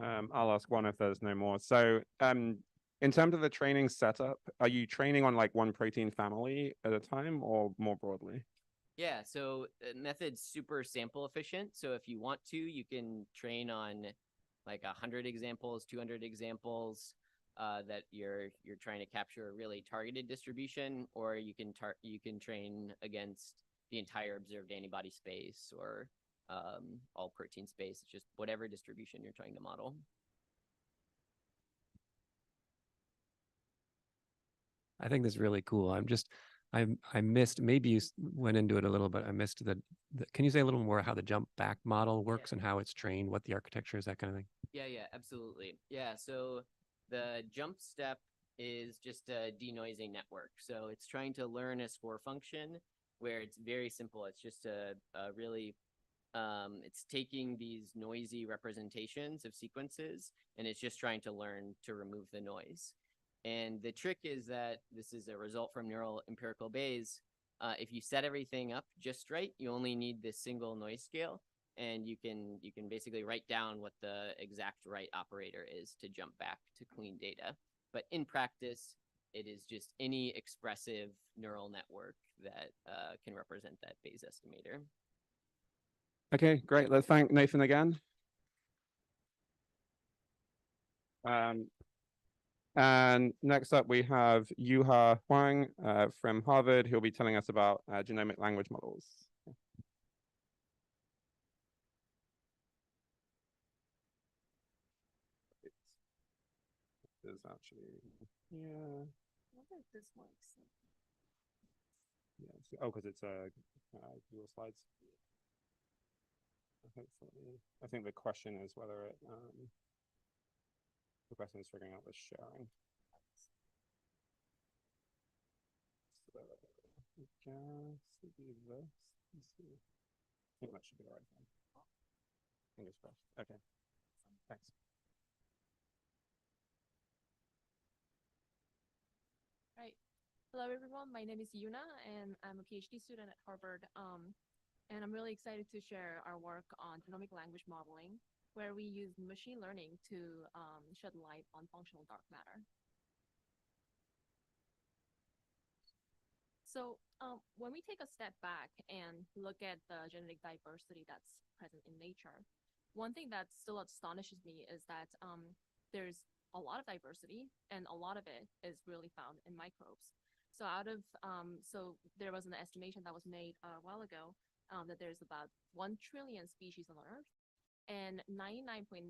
Speaker 3: I'll ask one if there's no more. So in terms of the training setup, are you training on like one protein family at a time or more broadly?
Speaker 16: Yeah, so method's super sample efficient. So if you want to, you can train on like 100 examples, 200 examples that you're trying to capture a really targeted distribution, or you can train against the entire observed antibody space or all protein space. It's just whatever distribution you're trying to model.
Speaker 8: I think this is really cool. I missed, maybe you went into it a little bit. I missed can you say a little more how the jump back model works and how it's trained, what the architecture is, that kind of thing?
Speaker 16: Yeah, absolutely. Yeah, so the jump step is just a denoising network. So it's trying to learn a score function where it's very simple. It's just a really, it's taking these noisy representations of sequences, and it's just trying to learn to remove the noise. And the trick is that this is a result from neural empirical Bayes. If you set everything up just right, you only need this single noise scale, and you can basically write down what the exact right operator is to jump back to clean data. But in practice, it is just any expressive neural network that can represent that Bayes estimator.
Speaker 3: Okay, great. Let's thank Nathan again. And next up, we have Yuha Huang from Harvard, who'll be telling us about genomic language models. There's actually, yeah.
Speaker 1: I wonder if this works.
Speaker 3: Yeah. Oh, because it's Google Slides. Hopefully, I think the question is whether it. The question is figuring out the sharing. So, I guess it'd be this. Let's see. I think that should be the right one. Fingers crossed. Okay. Thanks.
Speaker 18: Right. Hello, everyone. My name is Yuna, and I'm a PhD student at Harvard. And I'm really excited to share our work on genomic language modeling, where we use machine learning to shed light on functional dark matter. So when we take a step back and look at the genetic diversity that's present in nature, one thing that still astonishes me is that there's a lot of diversity, and a lot of it is really found in microbes. So so there was an estimation that was made a while ago that there's about 1 trillion species on Earth, and 99.999%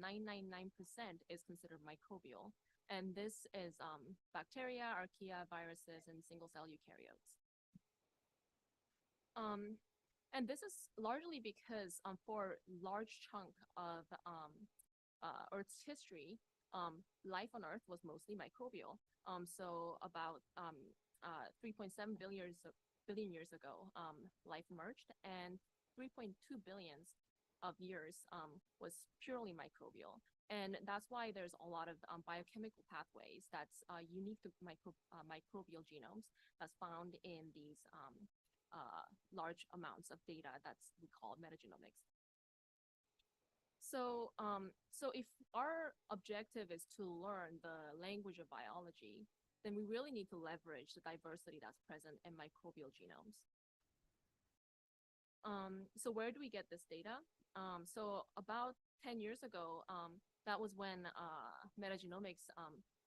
Speaker 18: is considered microbial. And this is bacteria, archaea, viruses, and single-cell eukaryotes. And this is largely because for a large chunk of Earth's history, life on Earth was mostly microbial. So about 3.7 billion years ago, life emerged, and 3.2 billion of years was purely microbial. And that's why there's a lot of biochemical pathways that's unique to microbial genomes that's found in these large amounts of data that's we call metagenomics. So, so if our objective is to learn the language of biology, then we really need to leverage the diversity that's present in microbial genomes. So where do we get this data? So about 10 years ago, that was when metagenomics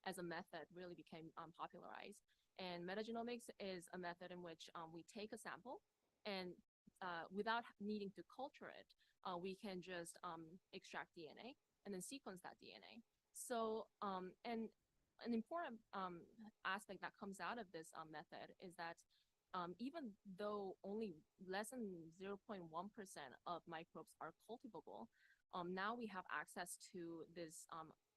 Speaker 18: as a method really became popularized. And metagenomics is a method in which we take a sample and without needing to culture it, we can just extract DNA and then sequence that DNA. So, and an important aspect that comes out of this method is that even though only less than 0.1% of microbes are cultivable, now we have access to this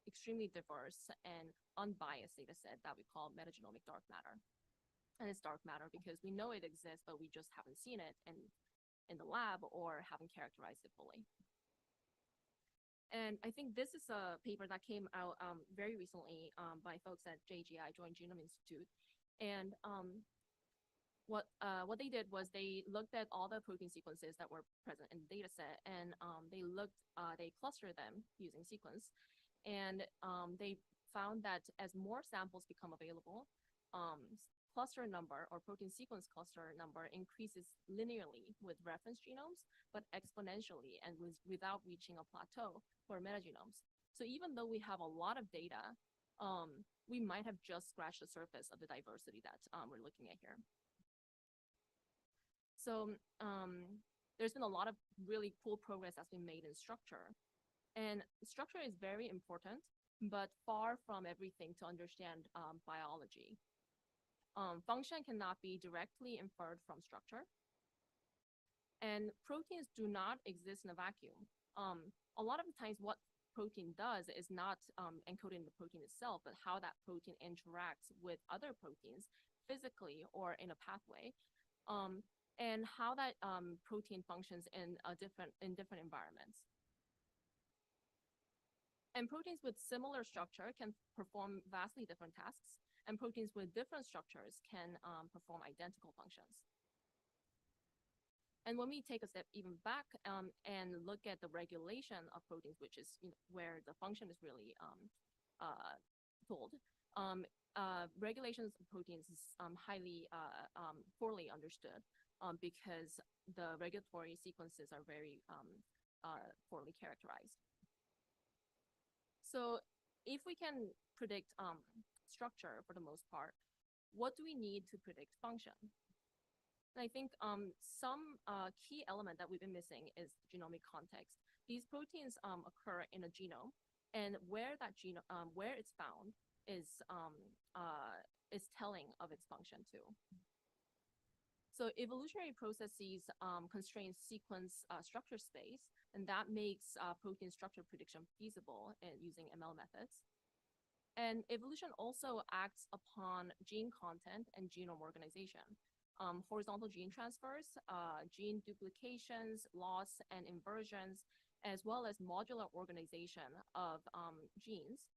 Speaker 18: extremely diverse and unbiased data set that we call metagenomic dark matter. And it's dark matter because we know it exists, but we just haven't seen it in the lab or haven't characterized it fully. And I think this is a paper that came out very recently by folks at JGI, Joint Genome Institute. And what they did was they looked at all the protein sequences that were present in the data set, and they clustered them using sequence. And they found that as more samples become available, cluster number or protein sequence cluster number increases linearly with reference genomes, but exponentially and without reaching a plateau for metagenomes. So even though we have a lot of data, we might have just scratched the surface of the diversity that we're looking at here. So there's been a lot of really cool progress that's been made in structure. And structure is very important, but far from everything to understand biology. Function cannot be directly inferred from structure. And proteins do not exist in a vacuum. A lot of the times what protein does is not encoded in the protein itself, but how that protein interacts with other proteins physically or in a pathway, and how that protein functions in different environments. And proteins with similar structure can perform vastly different tasks, and proteins with different structures can perform identical functions. And when we take a step even back and look at the regulation of proteins, which is where the function is really told, regulations of proteins is highly poorly understood because the regulatory sequences are very poorly characterized. So if we can predict structure for the most part, what do we need to predict function? And I think some key element that we've been missing is genomic context. These proteins occur in a genome, and where that genome, where it's found is telling of its function too. So evolutionary processes constrain sequence structure space, and that makes protein structure prediction feasible using ML methods. And evolution also acts upon gene content and genome organization. Horizontal gene transfers, gene duplications, loss and inversions, as well as modular organization of genes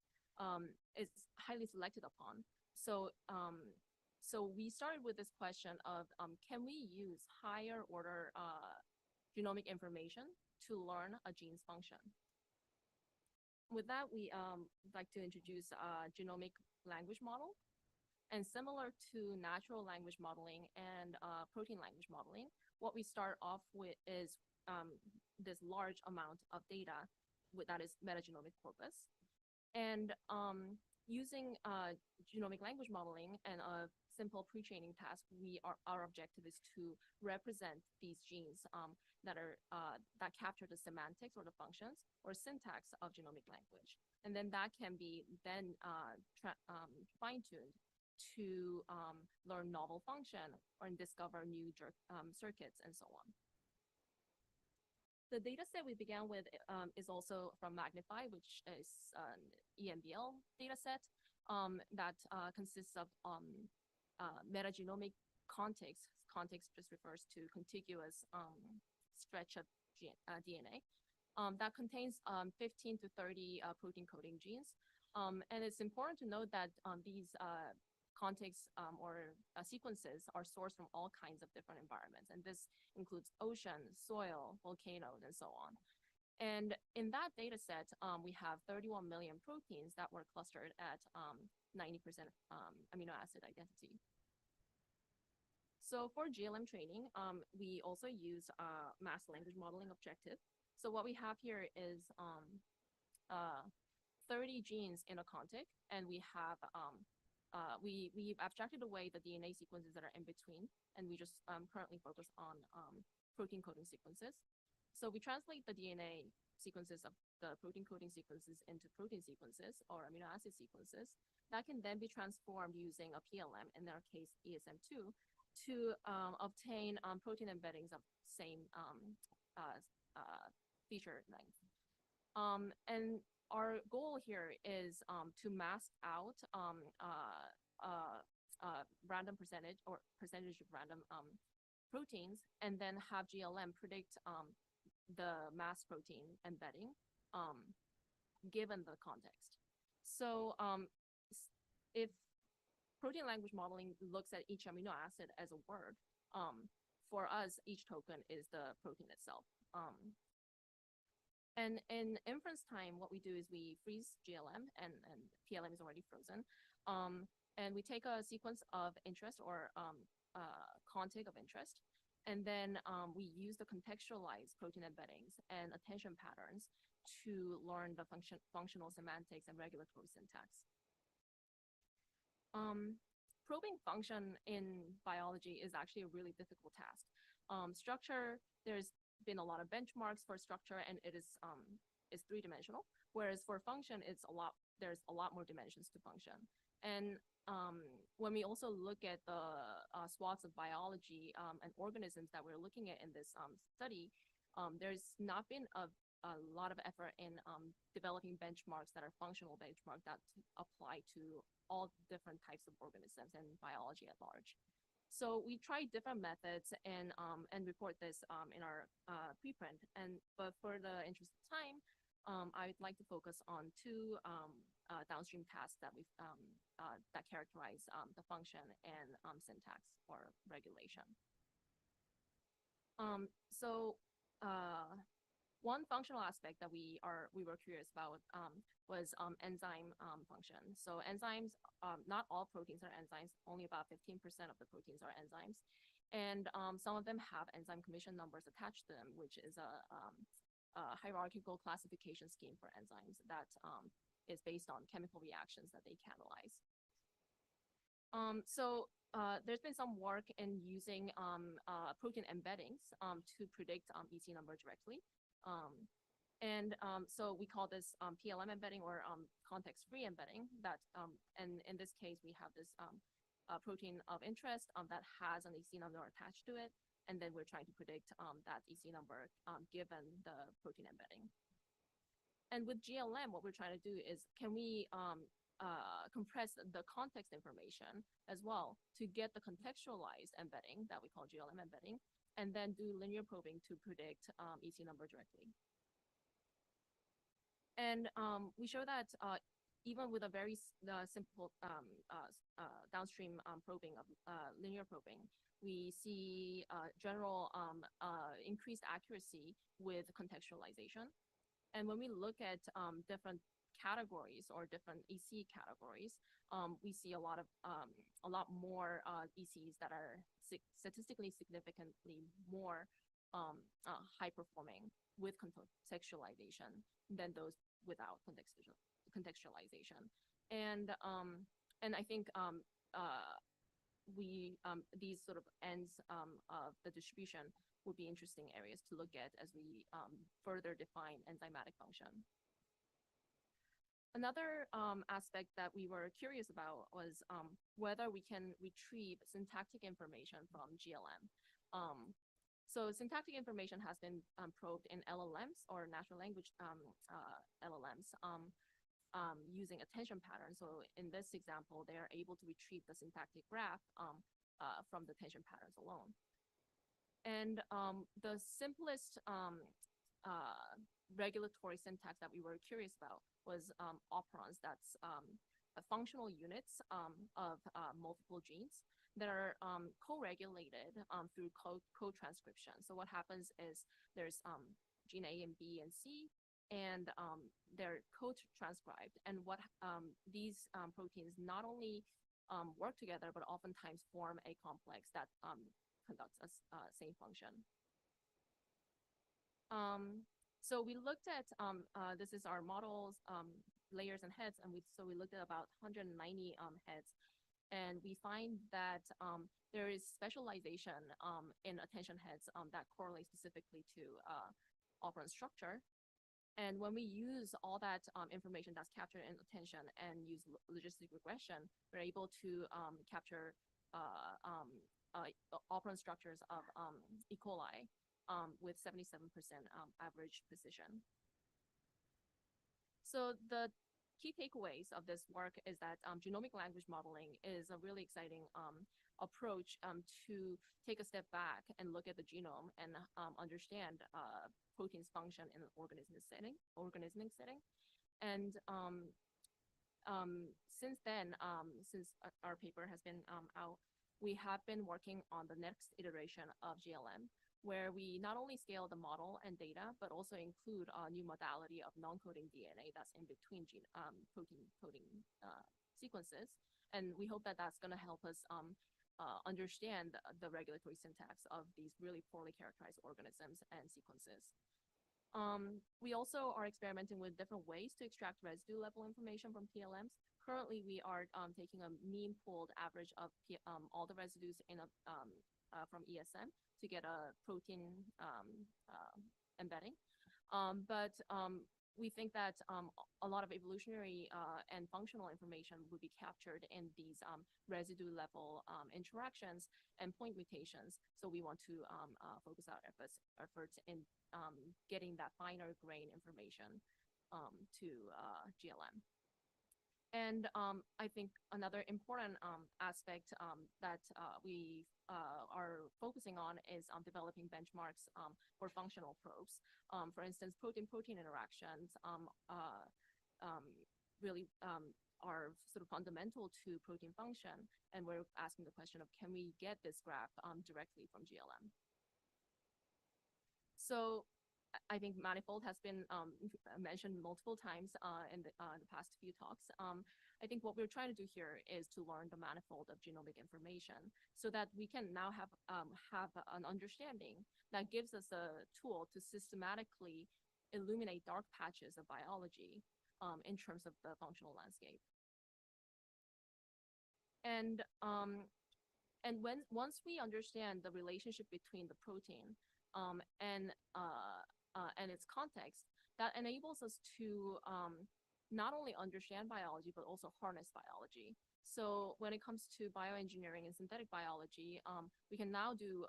Speaker 18: is highly selected upon. So, so we started with this question of, can we use higher order genomic information to learn a gene's function? With that, we like to introduce a genomic language model. And similar to natural language modeling and protein language modeling, what we start off with is this large amount of data that is metagenomic corpus. And using genomic language modeling and a simple pre-training task, our objective is to represent these genes that capture the semantics or the functions or syntax of genomic language, and then that can be fine-tuned to learn novel function or discover new circuits and so on. The data set we began with is also from Magnify, which is an EMBL data set that consists of metagenomic context. Context just refers to contiguous stretch of DNA that contains 15 to 30 protein coding genes. And it's important to note that these contexts or sequences are sourced from all kinds of different environments. And this includes ocean, soil, volcanoes, and so on. And in that data set, we have 31 million proteins that were clustered at 90% amino acid identity. So for GLM training, we also use mass language modeling objective. So what we have here is 30 genes in a context, and we have we've abstracted away the DNA sequences that are in between, and we just currently focus on protein coding sequences. So we translate the DNA sequences of the protein coding sequences into protein sequences or amino acid sequences that can then be transformed using a PLM, in our case ESM2, to obtain protein embeddings of same feature length. And our goal here is to mask out random percentage or percentage of random proteins, and then have GLM predict the mass protein embedding given the context. So if protein language modeling looks at each amino acid as a word, for us, each token is the protein itself. And in inference time, what we do is we freeze GLM, and PLM is already frozen. And we take a sequence of interest or contig of interest, and then we use the contextualized protein embeddings and attention patterns to learn the functional semantics and regulatory syntax. Probing function in biology is actually a really difficult task. Structure, there's been a lot of benchmarks for structure, and it is three-dimensional, whereas for function, there's a lot more dimensions to function. And when we also look at the swaths of biology and organisms that we're looking at in this study, there's not been a lot of effort in developing benchmarks that are functional benchmarks that apply to all different types of organisms and biology at large. So we tried different methods and report this in our preprint. But for the interest of time, I'd like to focus on two downstream tasks that that characterize the function and syntax or regulation. One functional aspect that we were curious about was enzyme function. So enzymes, not all proteins are enzymes. Only about 15% of the proteins are enzymes, and some of them have enzyme commission numbers attached to them, which is a hierarchical classification scheme for enzymes that is based on chemical reactions that they catalyze. There's been some work in using protein embeddings to predict EC number directly. So we call this PLM embedding or context-free embedding. And in this case, we have this protein of interest that has an EC number attached to it, and then we're trying to predict that EC number given the protein embedding. And with GLM, what we're trying to do is, can we compress the context information as well to get the contextualized embedding that we call GLM embedding, and then do linear probing to predict EC number directly. And we show that even with a very simple downstream probing of linear probing, we see general increased accuracy with contextualization. And when we look at different categories or different EC categories, we see a lot more ECs that are statistically significantly more high performing with contextualization than those without contextualization. And I think these sort of ends of the distribution would be interesting areas to look at as we further define enzymatic function. Another aspect that we were curious about was whether we can retrieve syntactic information from GLM. So syntactic information has been probed in LLMs or natural language LLMs using attention patterns. So in this example, they are able to retrieve the syntactic graph from the attention patterns alone. And the simplest regulatory syntax that we were curious about was operons. That's functional units of multiple genes that are co-regulated through code transcription. So what happens is there's gene A and B and C, and they're co-transcribed. And what these proteins not only work together, but oftentimes form a complex that conducts a same function. So we looked at, this is our models, layers and heads, and so we looked at about 190 heads. And we find that there is specialization in attention heads that correlate specifically to operant structure. And when we use all that information that's captured in attention and use logistic regression, we're able to capture operant structures of E. coli with 77% average precision. So the key takeaways of this work is that genomic language modeling is a really exciting approach to take a step back and look at the genome and understand proteins function in an organismic setting. And since then, since our paper has been out, we have been working on the next iteration of GLM, where we not only scale the model and data, but also include a new modality of non-coding DNA that's in between protein coding sequences. And we hope that that's going to help us understand the regulatory syntax of these really poorly characterized organisms and sequences. We also are experimenting with different ways to extract residue level information from PLMs. Currently, we are taking a mean pooled average of all the residues in from ESM to get a protein embedding. But we think that a lot of evolutionary and functional information would be captured in these residue level interactions and point mutations. So we want to focus our efforts in getting that finer grain information to GLM. And I think another important aspect that we are focusing on is developing benchmarks for functional probes. For instance, protein-protein interactions really are sort of fundamental to protein function. And we're asking the question of, can we get this graph directly from GLM? So I think manifold has been mentioned multiple times in the past few talks. I think what we're trying to do here is to learn the manifold of genomic information so that we can now have an understanding that gives us a tool to systematically illuminate dark patches of biology in terms of the functional landscape. And once we understand the relationship between the protein and its context, that enables us to not only understand biology, but also harness biology. So when it comes to bioengineering and synthetic biology, we can now do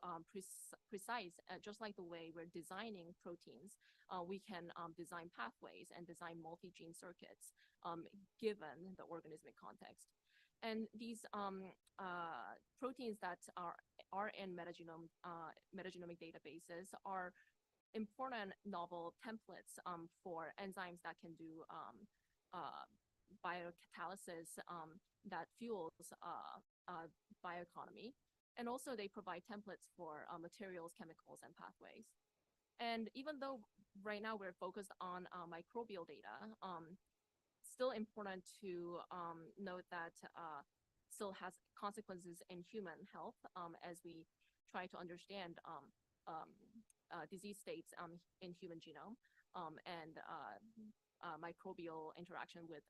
Speaker 18: precise, just like the way we're designing proteins, we can design pathways and design multi-gene circuits given the organismic context. And these proteins that are in metagenomic databases are important novel templates for enzymes that can do biocatalysis that fuels bioeconomy. And also they provide templates for materials, chemicals, and pathways. And even though right now we're focused on microbial data, still important to note that still has consequences in human health as we try to understand disease states in human genome. and microbial interaction with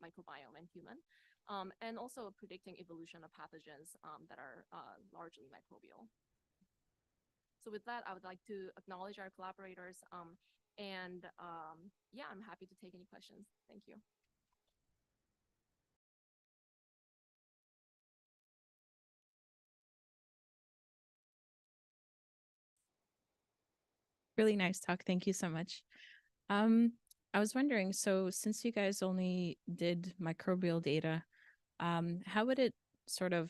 Speaker 18: microbiome and human, and also predicting evolution of pathogens that are largely microbial. So with that, I would like to acknowledge our collaborators, and yeah, I'm happy to take any questions. Thank you.
Speaker 19: Really nice talk. Thank you so much. I was wondering, so since you guys only did microbial data, how would it sort of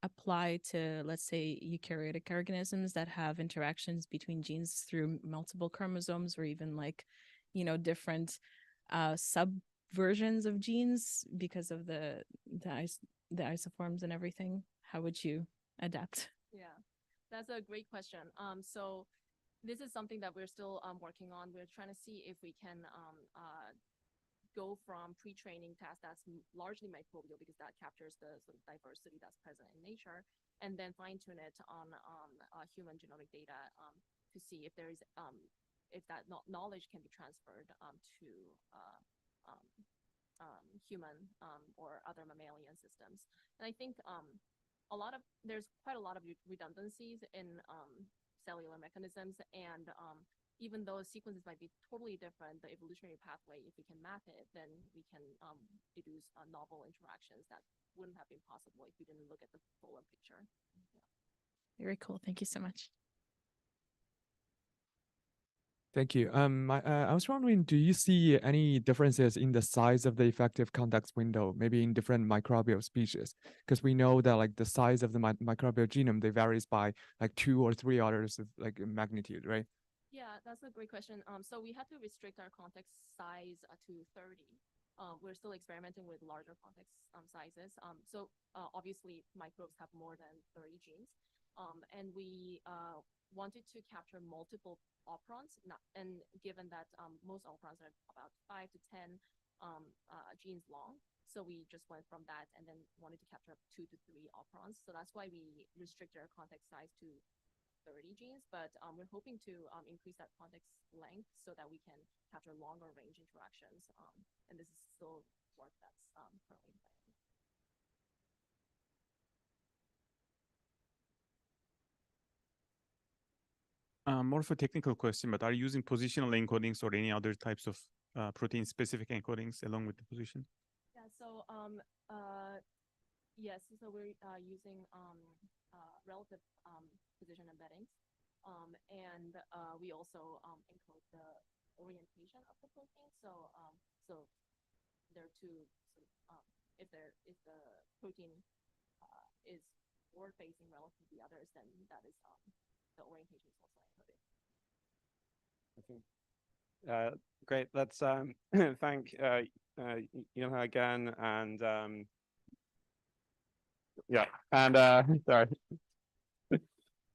Speaker 19: apply to, let's say, eukaryotic organisms that have interactions between genes through multiple chromosomes, or even like, different subversions of genes because of the isoforms and everything? How would you adapt?
Speaker 18: Yeah, that's a great question. So this is something that we're still working on. We're trying to see if we can go from pre-training tasks that's largely microbial, because that captures the sort of diversity that's present in nature, and then fine-tune it on human genomic data to see if there is if that knowledge can be transferred to human or other mammalian systems. And I think there's quite a lot of redundancies in cellular mechanisms, and even though sequences might be totally different, the evolutionary pathway, if we can map it, then we can deduce novel interactions that wouldn't have been possible if we didn't look at the fuller picture. Yeah.
Speaker 19: Very cool. Thank you so much.
Speaker 20: Thank you. I was wondering, do you see any differences in the size of the effective context window, maybe in different microbial species? Because we know that like the size of the microbial genome, they varies by like 2 or 3 orders of like magnitude, right?
Speaker 18: Yeah, that's a great question. So we had to restrict our context size to 30. We're still experimenting with larger context sizes. So obviously microbes have more than 30 genes. And we wanted to capture multiple operons, and given that most operons are about 5 to 10 genes long, so we just went from that and then wanted to capture up 2 to 3 operons. So that's why we restricted our context size to 30 genes, but we're hoping to increase that context length so that we can capture longer range interactions. And this is still work that's currently in plan.
Speaker 10: More of a technical question, but are you using positional encodings or any other types of protein-specific encodings along with the position?
Speaker 18: Yeah, so yes, so we're using relative position embeddings. And we also encode the orientation of the protein. So so there are two sort of, if the protein is forward facing relative to the others, then that is the orientation is also encoded.
Speaker 3: Okay. Great. Let's thank Yunha again, and yeah, and sorry,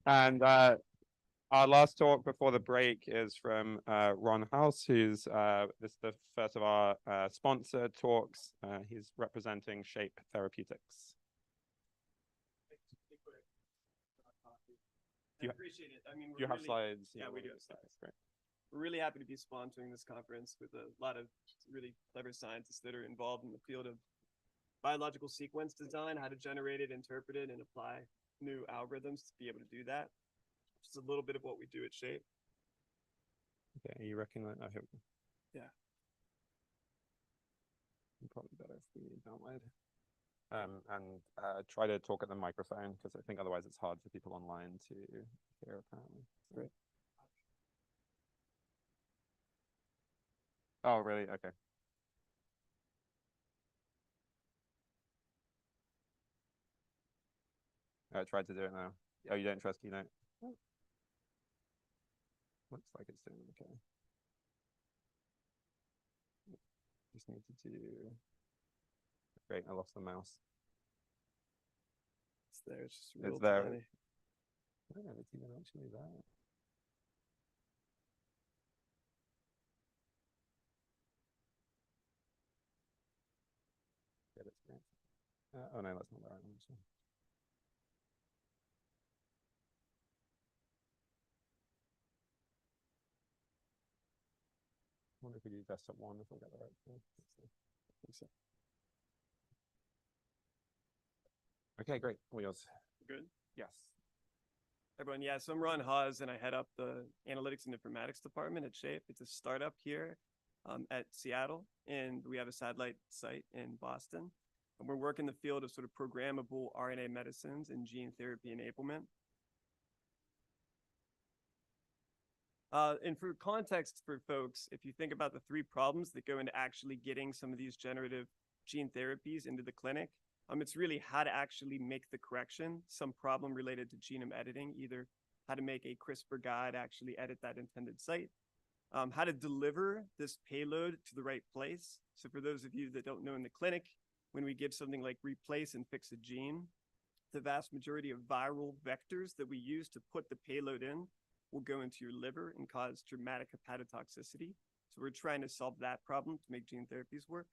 Speaker 3: and our last talk before the break is from Ron House, who's this is the first of our sponsored talks. He's representing Shape Therapeutics.
Speaker 21: I appreciate it. I mean,
Speaker 3: do you have slides?
Speaker 21: Yeah, we do have slides.
Speaker 3: Great.
Speaker 21: We're really happy to be sponsoring this conference with a lot of really clever scientists that are involved in the field of biological sequence design, how to generate it, interpret it, and apply new algorithms to be able to do that. Just a little bit of what we do at Shape.
Speaker 3: Okay, you recognize? I hope.
Speaker 21: Yeah.
Speaker 3: Probably better if we download. And try to talk at the microphone, because I think otherwise it's hard for people online to hear, apparently. Great. Oh, really? Okay. I tried to do it now. Oh, you don't trust, you don't? Looks like it's doing okay. Just need to do. Great, I lost the mouse.
Speaker 21: It's there, it's just real
Speaker 3: It's there.
Speaker 21: tiny.
Speaker 3: Oh, it's even actually there. Get it. Oh no, that's not the right one. So. wonder if we do desktop one if we got the right thing. So. Okay, great. Wheels.
Speaker 21: Good.
Speaker 3: Yes.
Speaker 21: Everyone, yeah, so I'm Ron Hawes, and I head up the Analytics and Informatics Department at Shape. It's a startup here at Seattle, and we have a satellite site in Boston. And we're working the field of sort of programmable RNA medicines and gene therapy enablement. And for context for folks, if you think about the three problems that go into actually getting some of these generative gene therapies into the clinic, it's really how to actually make the correction, some problem related to genome editing, either how to make a CRISPR guide actually edit that intended site, how to deliver this payload to the right place. So for those of you that don't know in the clinic, when we give something like replace and fix a gene, the vast majority of viral vectors that we use to put the payload in will go into your liver and cause dramatic hepatotoxicity. So we're trying to solve that problem to make gene therapies work.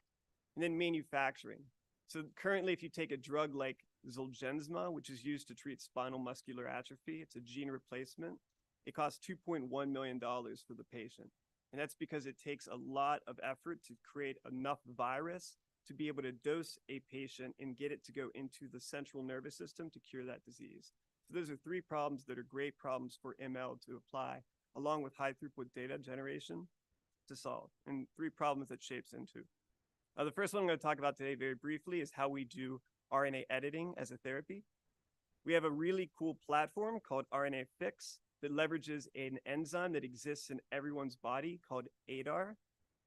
Speaker 21: And then manufacturing. So currently, if you take a drug like Zolgensma, which is used to treat spinal muscular atrophy, it's a gene replacement. It costs $2.1 million for the patient. And that's because it takes a lot of effort to create enough virus to be able to dose a patient and get it to go into the central nervous system to cure that disease. So those are three problems that are great problems for ML to apply, along with high throughput data generation to solve, and three problems that Shapes into. The first one I'm going to talk about today very briefly is how we do RNA editing as a therapy. We have a really cool platform called RNA Fix that leverages an enzyme that exists in everyone's body called ADAR.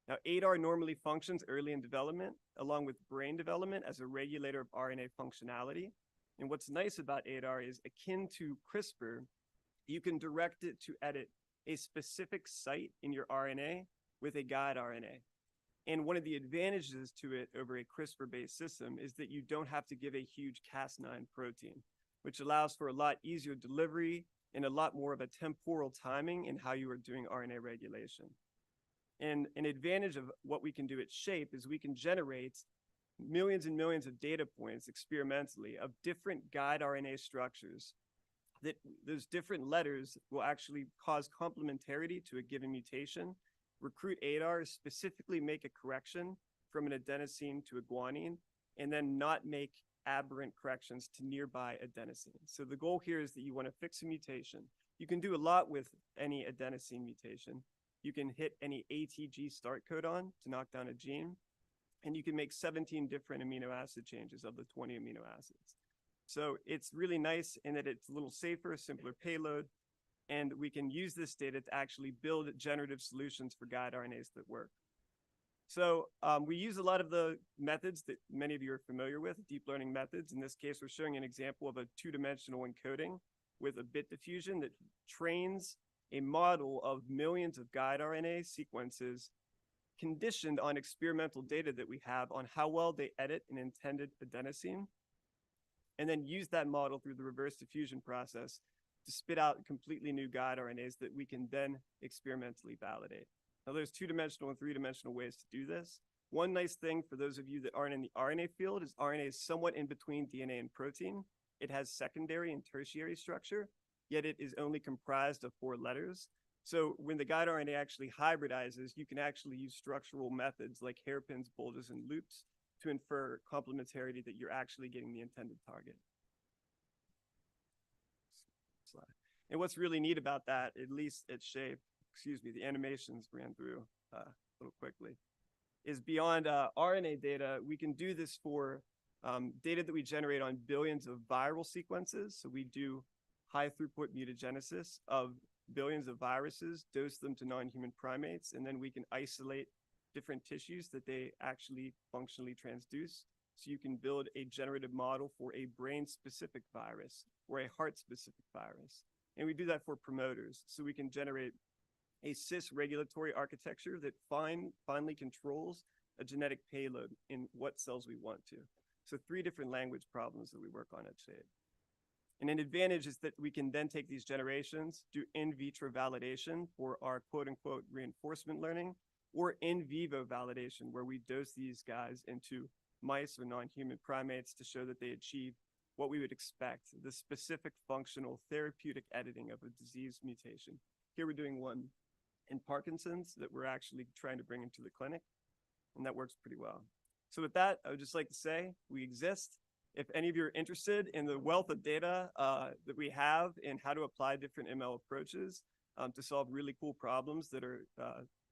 Speaker 21: Now, ADAR normally functions early in development, along with brain development as a regulator of RNA functionality. And what's nice about ADAR is akin to CRISPR, you can direct it to edit a specific site in your RNA with a guide RNA. And one of the advantages to it over a CRISPR-based system is that you don't have to give a huge Cas9 protein, which allows for a lot easier delivery and a lot more of a temporal timing in how you are doing RNA regulation. And an advantage of what we can do at Shape is we can generate millions and millions of data points experimentally of different guide RNA structures that those different letters will actually cause complementarity to a given mutation, recruit ADAR, specifically make a correction from an adenosine to a guanine, and then not make aberrant corrections to nearby adenosine. So the goal here is that you want to fix a mutation. You can do a lot with any adenosine mutation. You can hit any ATG start codon to knock down a gene, and you can make 17 different amino acid changes of the 20 amino acids. So it's really nice in that it's a little safer, simpler payload, and we can use this data to actually build generative solutions for guide RNAs that work. So we use a lot of the methods that many of you are familiar with, deep learning methods. In this case, we're showing an example of a two-dimensional encoding with a bit diffusion that trains a model of millions of guide RNA sequences conditioned on experimental data that we have on how well they edit an intended adenosine, and then use that model through the reverse diffusion process to spit out completely new guide RNAs that we can then experimentally validate. Now, there's two-dimensional and three-dimensional ways to do this. One nice thing for those of you that aren't in the RNA field is RNA is somewhat in between DNA and protein. It has secondary and tertiary structure, yet it is only comprised of 4 letters. So when the guide RNA actually hybridizes, you can actually use structural methods like hairpins, bulges, and loops to infer complementarity that you're actually getting the intended target. And what's really neat about that, at least at Shape, the animations ran through a little quickly, is beyond RNA data, we can do this for data that we generate on billions of viral sequences. So we do high throughput mutagenesis of billions of viruses, dose them to non-human primates, and then we can isolate different tissues that they actually functionally transduce. So you can build a generative model for a brain-specific virus or a heart-specific virus. And we do that for promoters. So we can generate a cis regulatory architecture that finally controls a genetic payload in what cells we want to. So 3 different language problems that we work on at Shape. And an advantage is that we can then take these generations, do in vitro validation for our quote unquote reinforcement learning, or in vivo validation where we dose these guys into mice or non-human primates to show that they achieve what we would expect, the specific functional therapeutic editing of a disease mutation. Here we're doing one in Parkinson's that we're actually trying to bring into the clinic, and that works pretty well. So with that, I would just like to say we exist. If any of you are interested in the wealth of data that we have in how to apply different ML approaches to solve really cool problems that are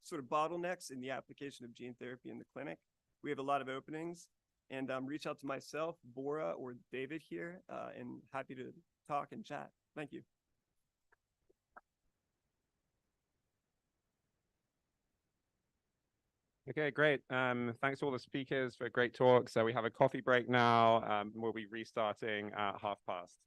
Speaker 21: sort of bottlenecks in the application of gene therapy in the clinic, we have a lot of openings. And reach out to myself, Bora, or David here, and happy to talk and chat. Thank you.
Speaker 3: Okay, great. Thanks to all the speakers for a great talk. So we have a coffee break now. We'll be restarting at past.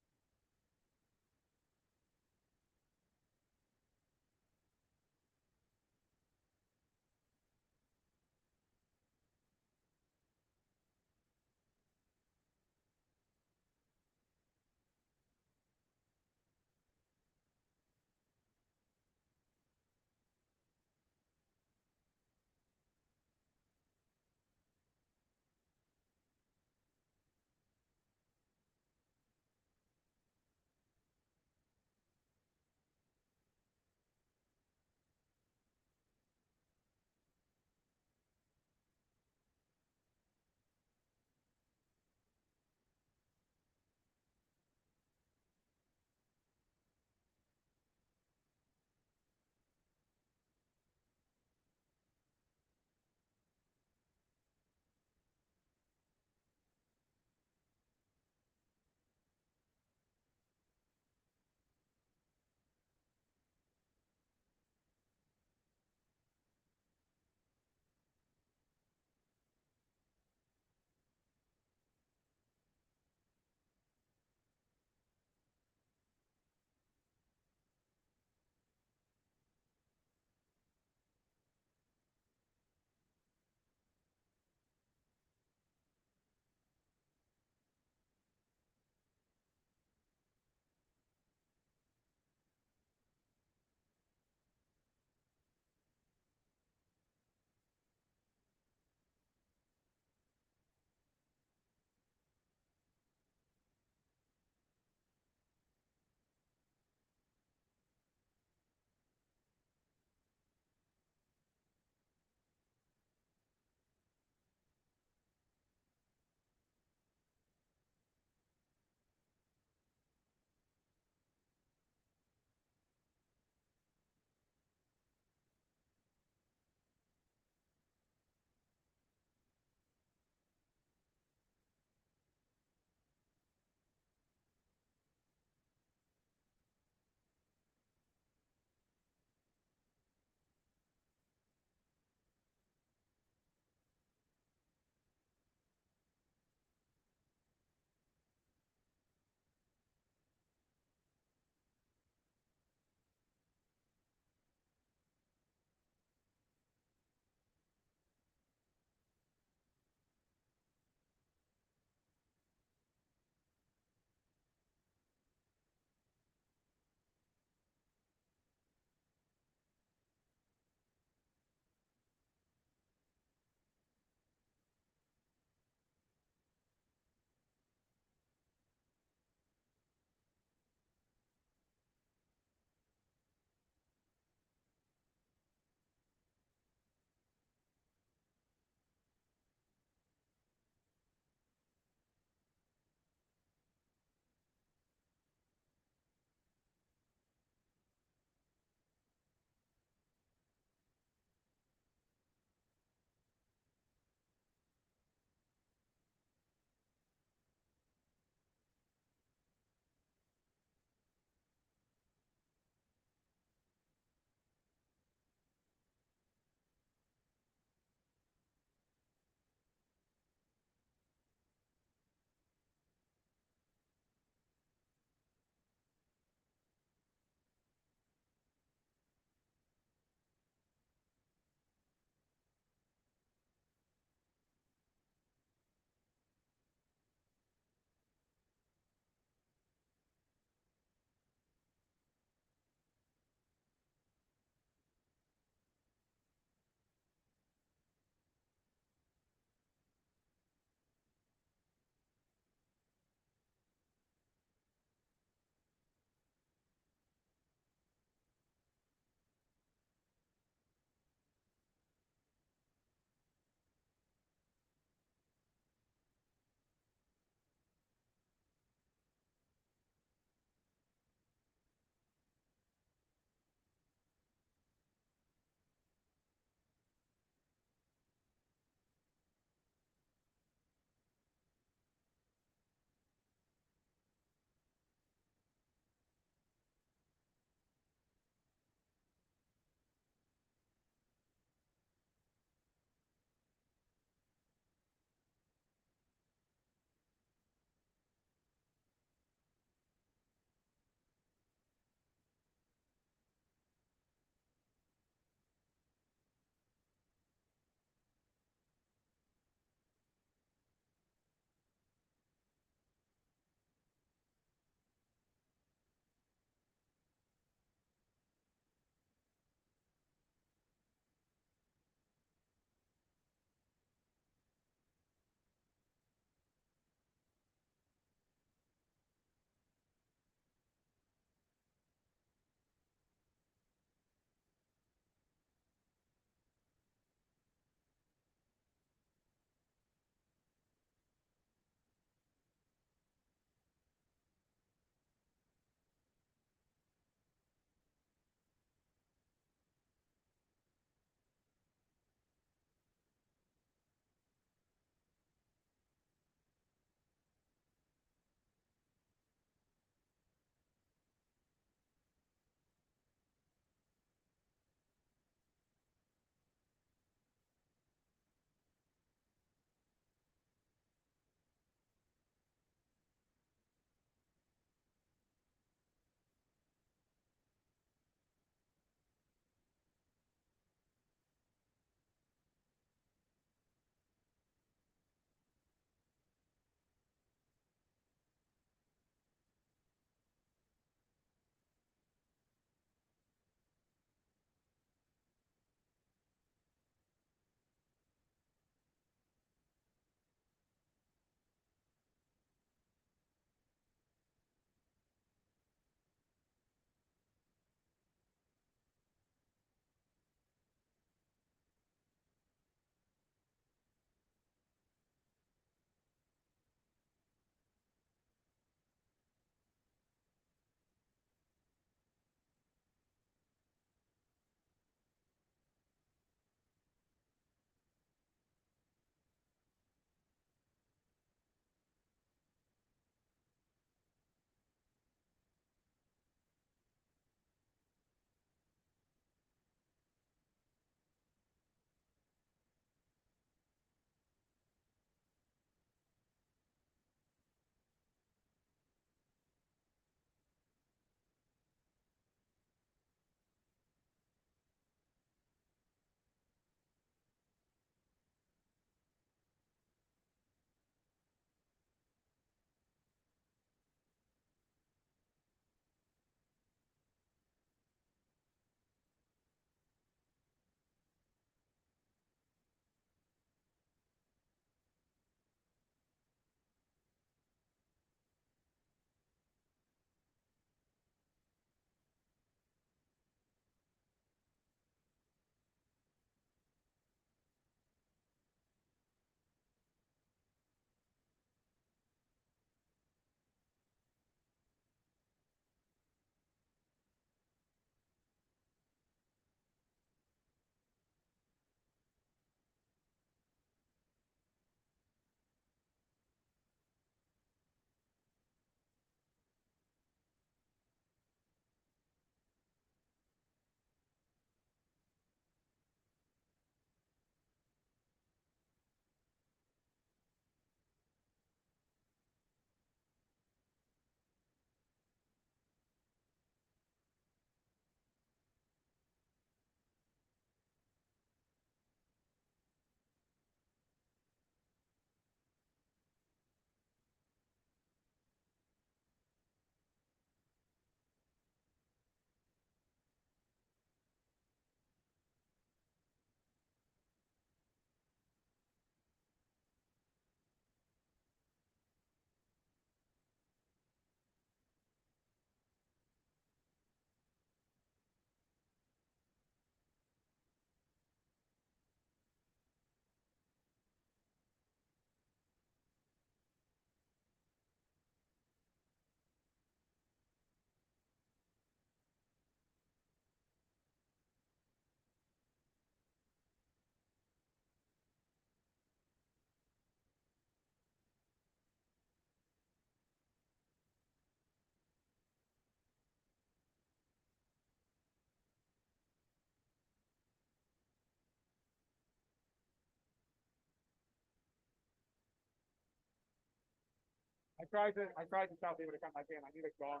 Speaker 3: I tried to tell people to come back in. I need a gong.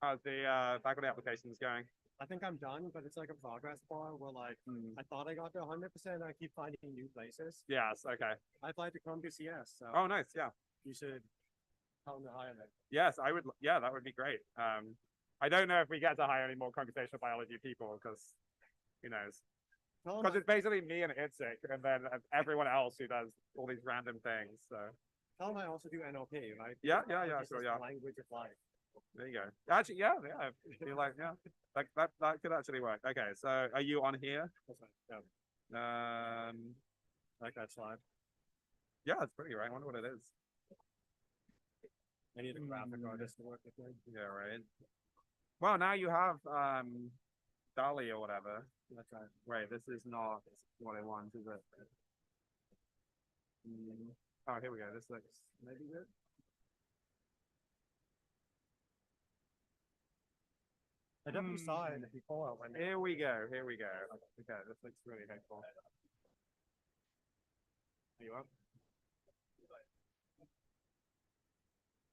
Speaker 3: How's the faculty applications going?
Speaker 4: I think I'm done, but it's like a progress bar where like I thought I got to 100% and I keep finding new places.
Speaker 3: Yes, okay.
Speaker 4: I applied to Columbia CS, so
Speaker 3: Oh, nice, yeah.
Speaker 4: you should tell them to hire me.
Speaker 3: Yes, I would. Yeah, that would be great. I don't know if we get to hire any more computational biology people because who knows? Because it's basically me and Itzik, and then everyone else who does all these random things. So.
Speaker 4: Tell them I also do NLP, right?
Speaker 3: Yeah,
Speaker 4: This
Speaker 3: sure,
Speaker 4: is
Speaker 3: yeah.
Speaker 4: the language of life.
Speaker 3: There you go. Actually, yeah. I feel like that could actually work. Okay, so are you on here?
Speaker 4: Like that slide.
Speaker 3: Yeah, it's pretty right. I wonder what it is.
Speaker 4: I need a graphic artist to work with me.
Speaker 3: Yeah, right. Well, now you have Dali or whatever.
Speaker 4: That's right.
Speaker 3: Wait, this is not what I want, is it? Oh, here we go. This looks maybe good.
Speaker 4: I definitely saw it before.
Speaker 3: Here we go. Here we go. Okay, this looks really helpful. Are you up?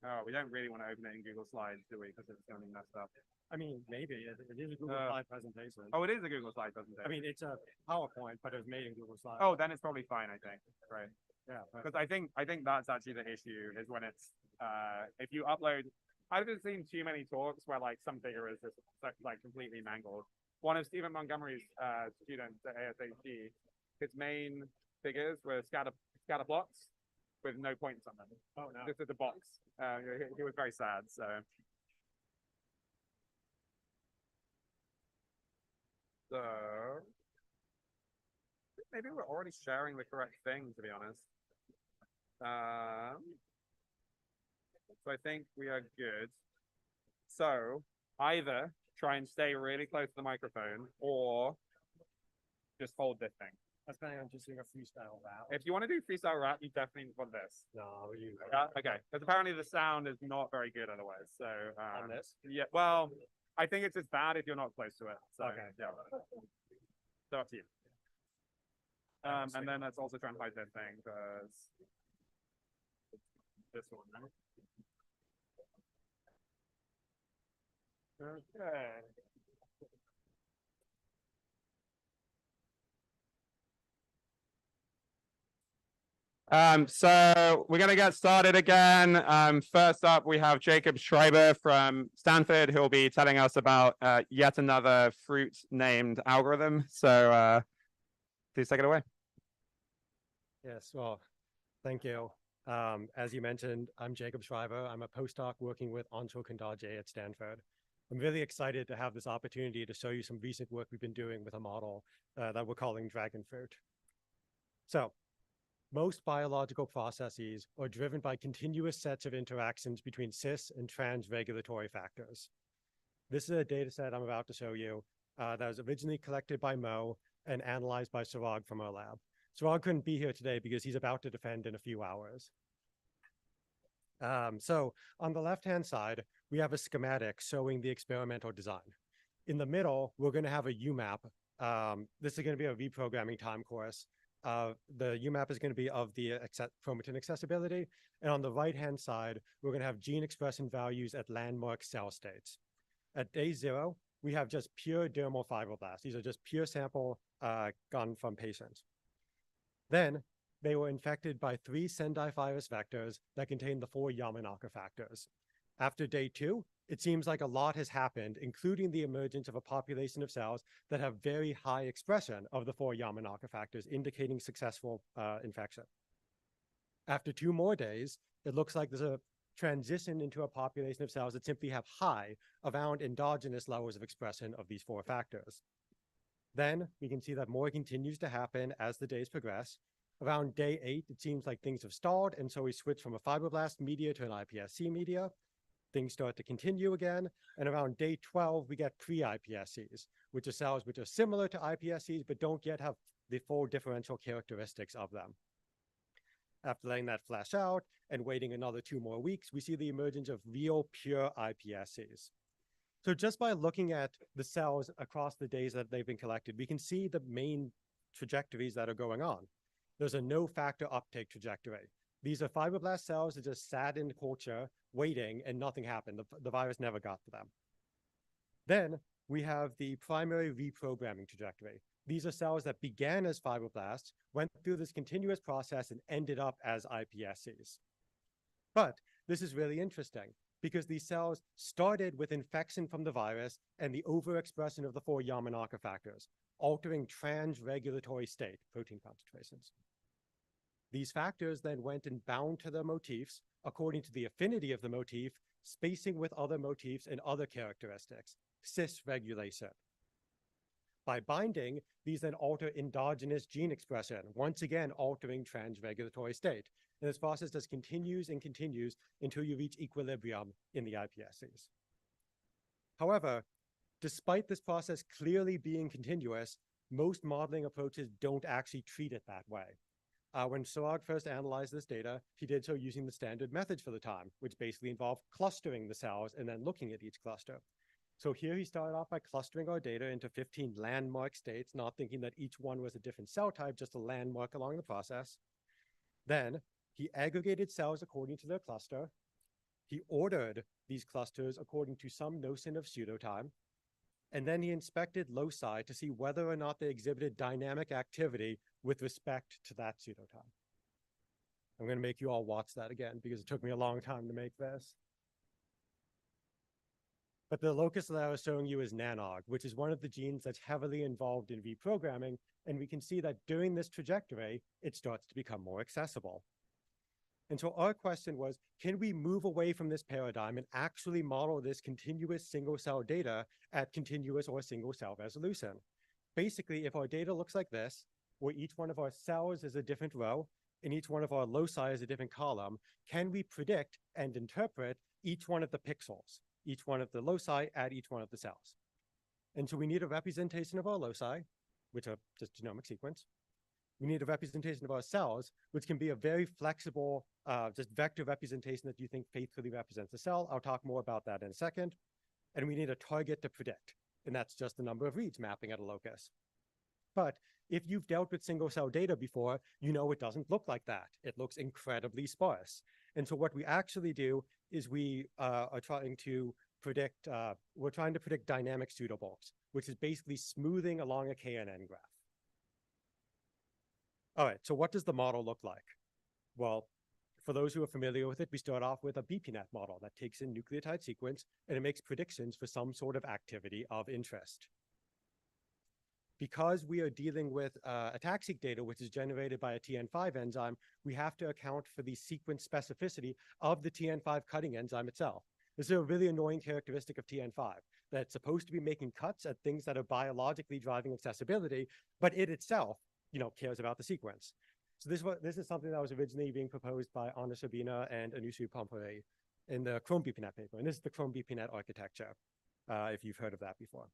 Speaker 3: Oh, we don't really want to open it in Google Slides, do we? Because it's going to be messed up.
Speaker 4: I mean, maybe it is a Google Slide presentation.
Speaker 3: Oh, it is a Google Slide presentation.
Speaker 4: I mean, it's a PowerPoint, but it was made in Google Slides.
Speaker 3: Oh, then it's probably fine, I think. Right.
Speaker 4: Yeah.
Speaker 3: Because I think that's actually the issue is when it's if you upload. I've just seen too many talks where like some figure is just like completely mangled. One of Stephen Montgomery's students at ASHG, his main figures were scatter plots with no points on them.
Speaker 4: Oh no.
Speaker 3: Just as a box. He was very sad. So. So maybe we're already sharing the correct thing, to be honest. So I think we are good. So either try and stay really close to the microphone or just hold this thing.
Speaker 4: I was planning on just doing a freestyle rap.
Speaker 3: If you want to do freestyle rap, you definitely want this.
Speaker 4: No, you.
Speaker 3: Okay, because apparently the sound is not very good otherwise. So
Speaker 4: On this?
Speaker 3: yeah, well, I think it's as bad if you're not close to it. So
Speaker 4: Okay.
Speaker 3: yeah. So up to you. And then let's also try and hide that thing because this one, right? Okay. So we're gonna get started again. First up, we have Jacob Schreiber from Stanford, who'll be telling us about yet another fruit named algorithm. So please take it away.
Speaker 4: Yes, well, thank you. As you mentioned, I'm Jacob Schreiber. I'm a postdoc working with Anshul Kandarje at Stanford. I'm really excited to have this opportunity to show you some recent work we've been doing with a model that we're calling dragon fruit. So, most biological processes are driven by continuous sets of interactions between cis and trans regulatory factors. This is a data set I'm about to show you that was originally collected by Mo and analyzed by Sarag from our lab. Sarag couldn't be here today because he's about to defend in a few hours. So on the left-hand side, we have a schematic showing the experimental design. In the middle, we're going to have a UMAP. This is going to be a reprogramming time course. The UMAP is going to be of the chromatin accessibility. And on the right-hand side, we're going to have gene expression values at landmark cell states. At day 0, we have just pure dermal fibroblasts. These are just pure sample gone from patients. Then they were infected by 3 Sendai virus vectors that contain the 4 Yamanaka factors. After day 2, it seems like a lot has happened, including the emergence of a population of cells that have very high expression of the 4 Yamanaka factors, indicating successful infection. After 2 more days, it looks like there's a transition into a population of cells that simply have high, around endogenous levels of expression of these 4 factors. Then we can see that more continues to happen as the days progress. Around day 8, it seems like things have stalled, and so we switch from a fibroblast media to an iPSC media. Things start to continue again, and around day 12, we get pre-iPSCs, which are cells which are similar to iPSCs, but don't yet have the full differential characteristics of them. After letting that flash out and waiting another 2 more weeks, we see the emergence of real pure iPSCs. So just by looking at the cells across the days that they've been collected, we can see the main trajectories that are going on. there's a no factor uptake trajectory. These are fibroblast cells that just sat in culture waiting and nothing happened. The virus never got to them. Then we have the primary reprogramming trajectory. These are cells that began as fibroblasts, went through this continuous process, and ended up as iPSCs. But this is really interesting because these cells started with infection from the virus and the overexpression of the 4 Yamanaka factors, altering trans-regulatory state protein concentrations. These factors then went and bound to the motifs according to the affinity of the motif, spacing with other motifs and other characteristics, cis-regulation. By binding, these then alter endogenous gene expression, once again altering trans-regulatory state. And this process just continues and continues until you reach equilibrium in the iPSCs. However, despite this process clearly being continuous, most modeling approaches don't actually treat it that way. When Sarag first analyzed this data, he did so using the standard methods for the time, which basically involved clustering the cells and then looking at each cluster. So here he started off by clustering our data into 15 landmark states, not thinking that each one was a different cell type, just a landmark along the process. Then he aggregated cells according to their cluster. He ordered these clusters according to some notion of pseudotime. And then he inspected loci to see whether or not they exhibited dynamic activity with respect to that pseudotime. I'm going to make you all watch that again because it took me a long time to make this. But the locus that I was showing you is NANOG, which is one of the genes that's heavily involved in reprogramming. And we can see that during this trajectory, it starts to become more accessible. And so our question was, can we move away from this paradigm and actually model this continuous single cell data at continuous or single cell resolution? Basically, if our data looks like this, where each one of our cells is a different row and each one of our loci is a different column, can we predict and interpret each one of the pixels, each one of the loci at each one of the cells? And so we need a representation of our loci, which are just genomic sequence. We need a representation of our cells, which can be a very flexible, just vector representation that you think faithfully represents a cell. I'll talk more about that in a second. And we need a target to predict, and that's just the number of reads mapping at a locus. But if you've dealt with single cell data before, you know it doesn't look like that. It looks incredibly sparse. And so what we actually do is we are trying to predict, dynamic pseudobulks, which is basically smoothing along a KNN graph. All right, so what does the model look like? Well, for those who are familiar with it, we start off with a BPNet model that takes in nucleotide sequence and it makes predictions for some sort of activity of interest. Because we are dealing with ataxic data, which is generated by a TN5 enzyme, we have to account for the sequence specificity of the TN5 cutting enzyme itself. This is a really annoying characteristic of TN5, that it's supposed to be making cuts at things that are biologically driving accessibility, but it itself, cares about the sequence. So this is something that was originally being proposed by Anna Sabina and Anushu Pompore in the Chrome BPNet paper. And this is the Chrome BPNet architecture, if you've heard of that before.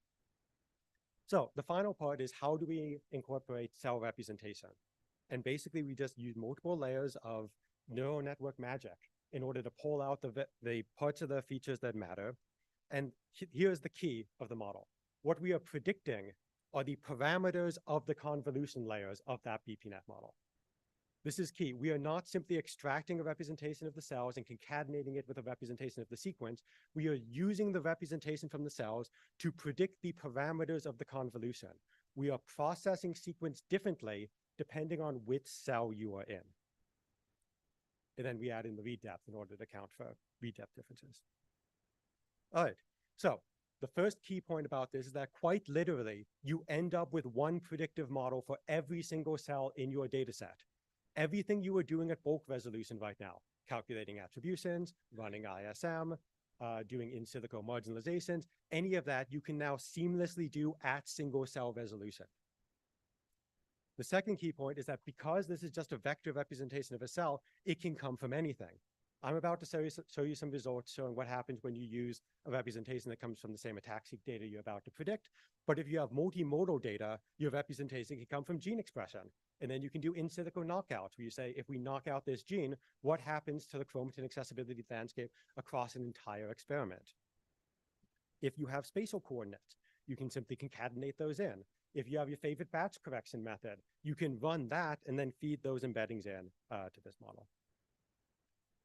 Speaker 4: So the final part is, how do we incorporate cell representation? And basically, we just use multiple layers of neural network magic in order to pull out the parts of the features that matter. And here's the key of the model. What we are predicting are the parameters of the convolution layers of that BPNet model. This is key. We are not simply extracting a representation of the cells and concatenating it with a representation of the sequence. We are using the representation from the cells to predict the parameters of the convolution. We are processing sequence differently depending on which cell you are in. And then we add in the read depth in order to account for read depth differences. All right, so the first key point about this is that quite literally, you end up with one predictive model for every single cell in your data set. Everything you are doing at bulk resolution right now, calculating attributions, running ISM, doing in silico marginalizations, any of that you can now seamlessly do at single cell resolution. The second key point is that because this is just a vector representation of a cell, it can come from anything. I'm about to show you some results showing what happens when you use a representation that comes from the same ataxic data you're about to predict. But if you have multimodal data, your representation can come from gene expression. And then you can do in silico knockouts, where you say, if we knock out this gene, what happens to the chromatin accessibility landscape across an entire experiment? If you have spatial coordinates, you can simply concatenate those in. If you have your favorite batch correction method, you can run that and then feed those embeddings in to this model.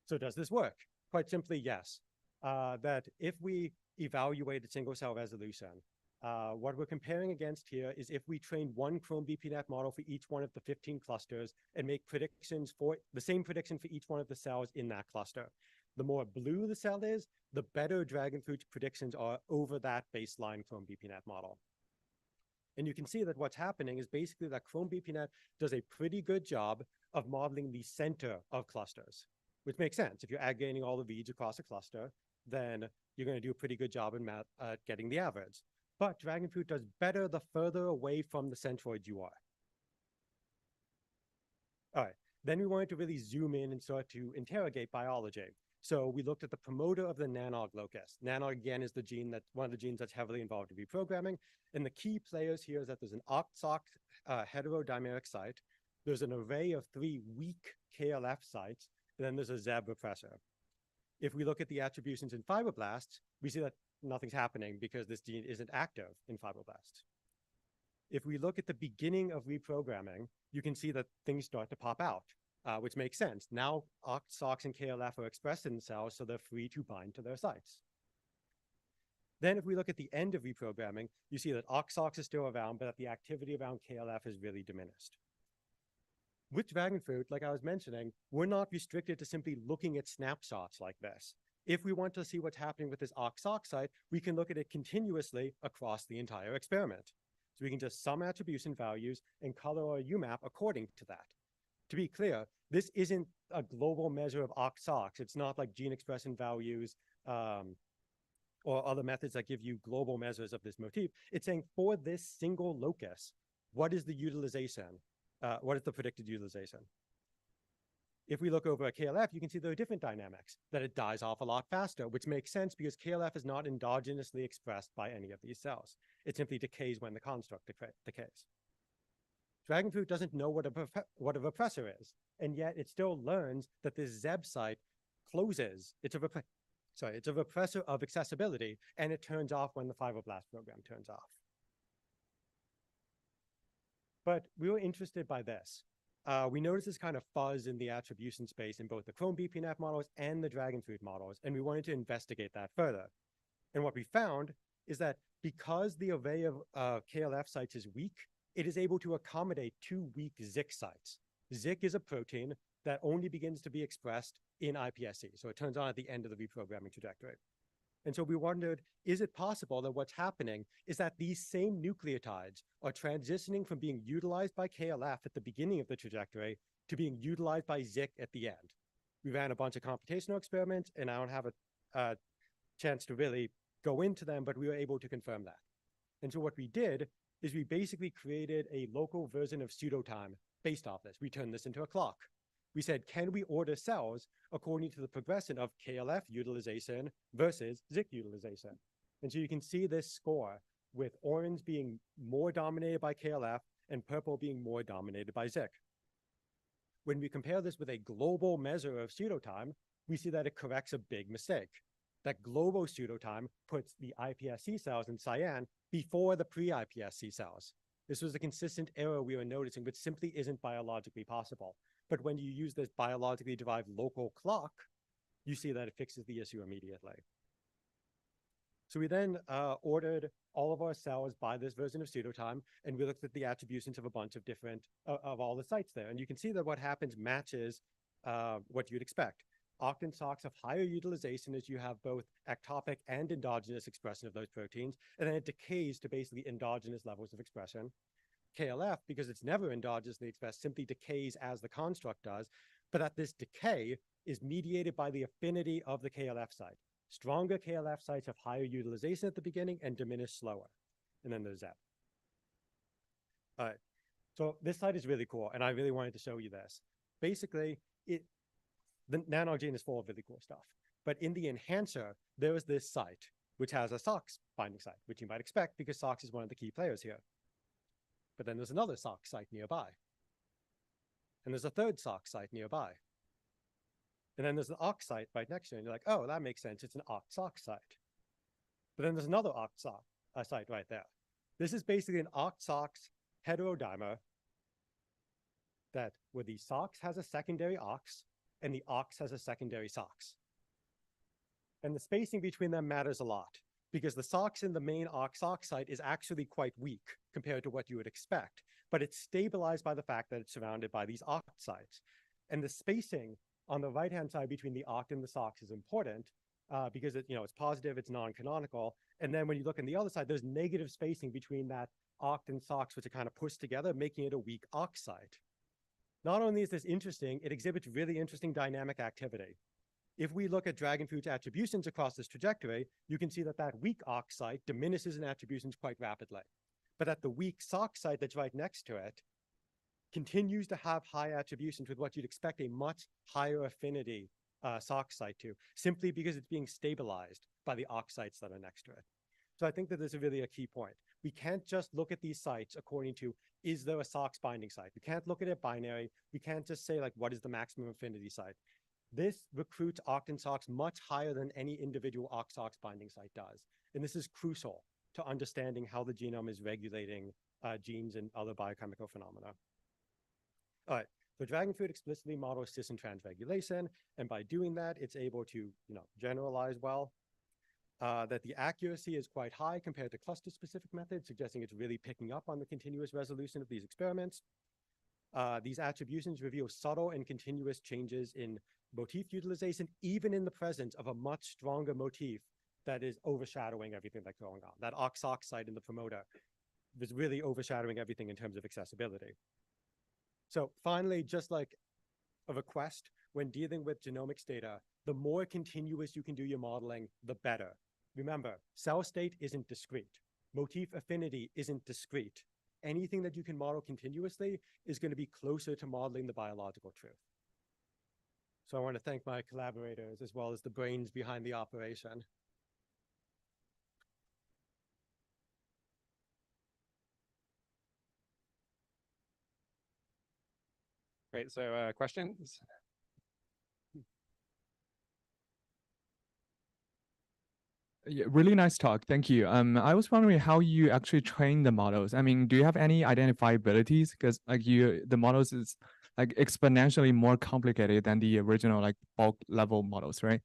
Speaker 4: So does this work? Quite simply, yes. That if we evaluate a single cell resolution, what we're comparing against here is if we train one Chrome BPNet model for each one of the 15 clusters and make predictions for the same prediction for each one of the cells in that cluster. The more blue the cell is, the better Dragonfruit's predictions are over that baseline Chrome BPNet model. And you can see that what's happening is basically that Chrome BPNet does a pretty good job of modeling the center of clusters, which makes sense. If you're aggregating all the reads across a cluster, then you're going to do a pretty good job in getting the average. But Dragonfruit does better the further away from the centroid you are. All right, then we wanted to really zoom in and start to interrogate biology. So we looked at the promoter of the nanog locus. Nanog, again, is the gene one of the genes that's heavily involved in reprogramming. And the key players here is that there's an oct-soc heterodimeric site. There's an array of 3 weak KLF sites, and then there's a ZEB repressor. If we look at the attributions in fibroblasts, we see that nothing's happening because this gene isn't active in fibroblasts. If we look at the beginning of reprogramming, you can see that things start to pop out, which makes sense. Now, OCT, SOX, and KLF are expressed in the cells, so they're free to bind to their sites. Then if we look at the end of reprogramming, you see that OCT, SOX is still around, but that the activity around KLF is really diminished. With Dragonfruit, like I was mentioning, we're not restricted to simply looking at snapshots like this. If we want to see what's happening with this OCT-SOC site, we can look at it continuously across the entire experiment. So we can just sum attribution values and color our UMAP according to that. To be clear, this isn't a global measure of OCT-SOCs. It's not like gene expression values or other methods that give you global measures of this motif. It's saying for this single locus, what is the utilization? What is the predicted utilization? If we look over at KLF, you can see there are different dynamics, that it dies off a lot faster, which makes sense because KLF is not endogenously expressed by any of these cells. It simply decays when the construct decays. Dragonfruit doesn't know what a repressor is, and yet it still learns that this ZEB site closes. It's a repressor of accessibility, and it turns off when the fibroblast program turns off. But we were interested by this. We noticed this kind of fuzz in the attribution space in both the Chrome BPNF models and the Dragonfruit models, and we wanted to investigate that further. And what we found is that because the array of KLF sites is weak, it is able to accommodate 2 weak ZIC sites. ZIC is a protein that only begins to be expressed in iPSC, so it turns on at the end of the reprogramming trajectory. And so we wondered, is it possible that what's happening is that these same nucleotides are transitioning from being utilized by KLF at the beginning of the trajectory to being utilized by ZIC at the end? We ran a bunch of computational experiments, and I don't have a chance to really go into them, but we were able to confirm that. And so what we did is we basically created a local version of pseudotime based off this. We turned this into a clock. We said, can we order cells according to the progression of KLF utilization versus ZIC utilization? And so you can see this score with orange being more dominated by KLF and purple being more dominated by ZIC. When we compare this with a global measure of pseudotime, we see that it corrects a big mistake. That global pseudotime puts the iPSC cells in cyan before the pre-iPSC cells. This was a consistent error we were noticing, which simply isn't biologically possible. But when you use this biologically derived local clock, you see that it fixes the issue immediately. So we then ordered all of our cells by this version of pseudotime, and we looked at the attributions of a bunch of different, of all the sites there. And you can see that what happens matches what you'd expect. OCT and SOX have higher utilization as you have both ectopic and endogenous expression of those proteins, and then it decays to basically endogenous levels of expression. KLF, because it's never endogenously expressed, simply decays as the construct does, but that this decay is mediated by the affinity of the KLF site. Stronger KLF sites have higher utilization at the beginning and diminish slower. And then there's that. All right, so this site is really cool, and I really wanted to show you this. Basically, the nanogene is full of really cool stuff, but in the enhancer, there is this site, which has a SOX binding site, which you might expect because SOX is one of the key players here. But then there's another SOX site nearby. And there's a third SOX site nearby. And then there's the OCT site right next to it. And you're like, oh, that makes sense. It's an OCT-SOX site. But then there's another OCT site right there. This is basically an ox-ox heterodimer that where the SOX has a secondary ox and the ox has a secondary SOX. And the spacing between them matters a lot because the SOX in the main ox-ox site is actually quite weak compared to what you would expect, but it's stabilized by the fact that it's surrounded by these oct sites. And the spacing on the right-hand side between the oct and the SOX is important because it's positive, it's non-canonical. And then when you look on the other side, there's negative spacing between that oct and SOX, which are kind of pushed together, making it a weak oct site. Not only is this interesting, it exhibits really interesting dynamic activity. If we look at dragonfruit's attributions across this trajectory, you can see that that weak ox site diminishes in attributions quite rapidly. But at the weak SOX site that's right next to it, continues to have high attributions with what you'd expect a much higher affinity SOX site to, simply because it's being stabilized by the ox sites that are next to it. So I think that this is really a key point. We can't just look at these sites according to, is there a SOX binding site? We can't look at it binary. We can't just say like, what is the maximum affinity site? This recruits oct and SOX much higher than any individual ox-ox binding site does. And this is crucial to understanding how the genome is regulating genes and other biochemical phenomena. All right, so dragonfruit explicitly models cis and trans regulation, and by doing that, it's able to generalize well. That the accuracy is quite high compared to cluster-specific methods, suggesting it's really picking up on the continuous resolution of these experiments. These attributions reveal subtle and continuous changes in motif utilization, even in the presence of a much stronger motif that is overshadowing everything that's going on. That ox-ox site in the promoter is really overshadowing everything in terms of accessibility. So finally, just like a request, when dealing with genomics data, the more continuous you can do your modeling, the better. Remember, cell state isn't discrete. Motif affinity isn't discrete. Anything that you can model continuously is going to be closer to modeling the biological truth. So I want to thank my collaborators as well as the brains behind the operation.
Speaker 3: Great, so questions?
Speaker 20: Yeah, really nice talk. Thank you. I was wondering how you actually train the models. I mean, do you have any identifiabilities? Because like the models is like exponentially more complicated than the original like bulk level models, right?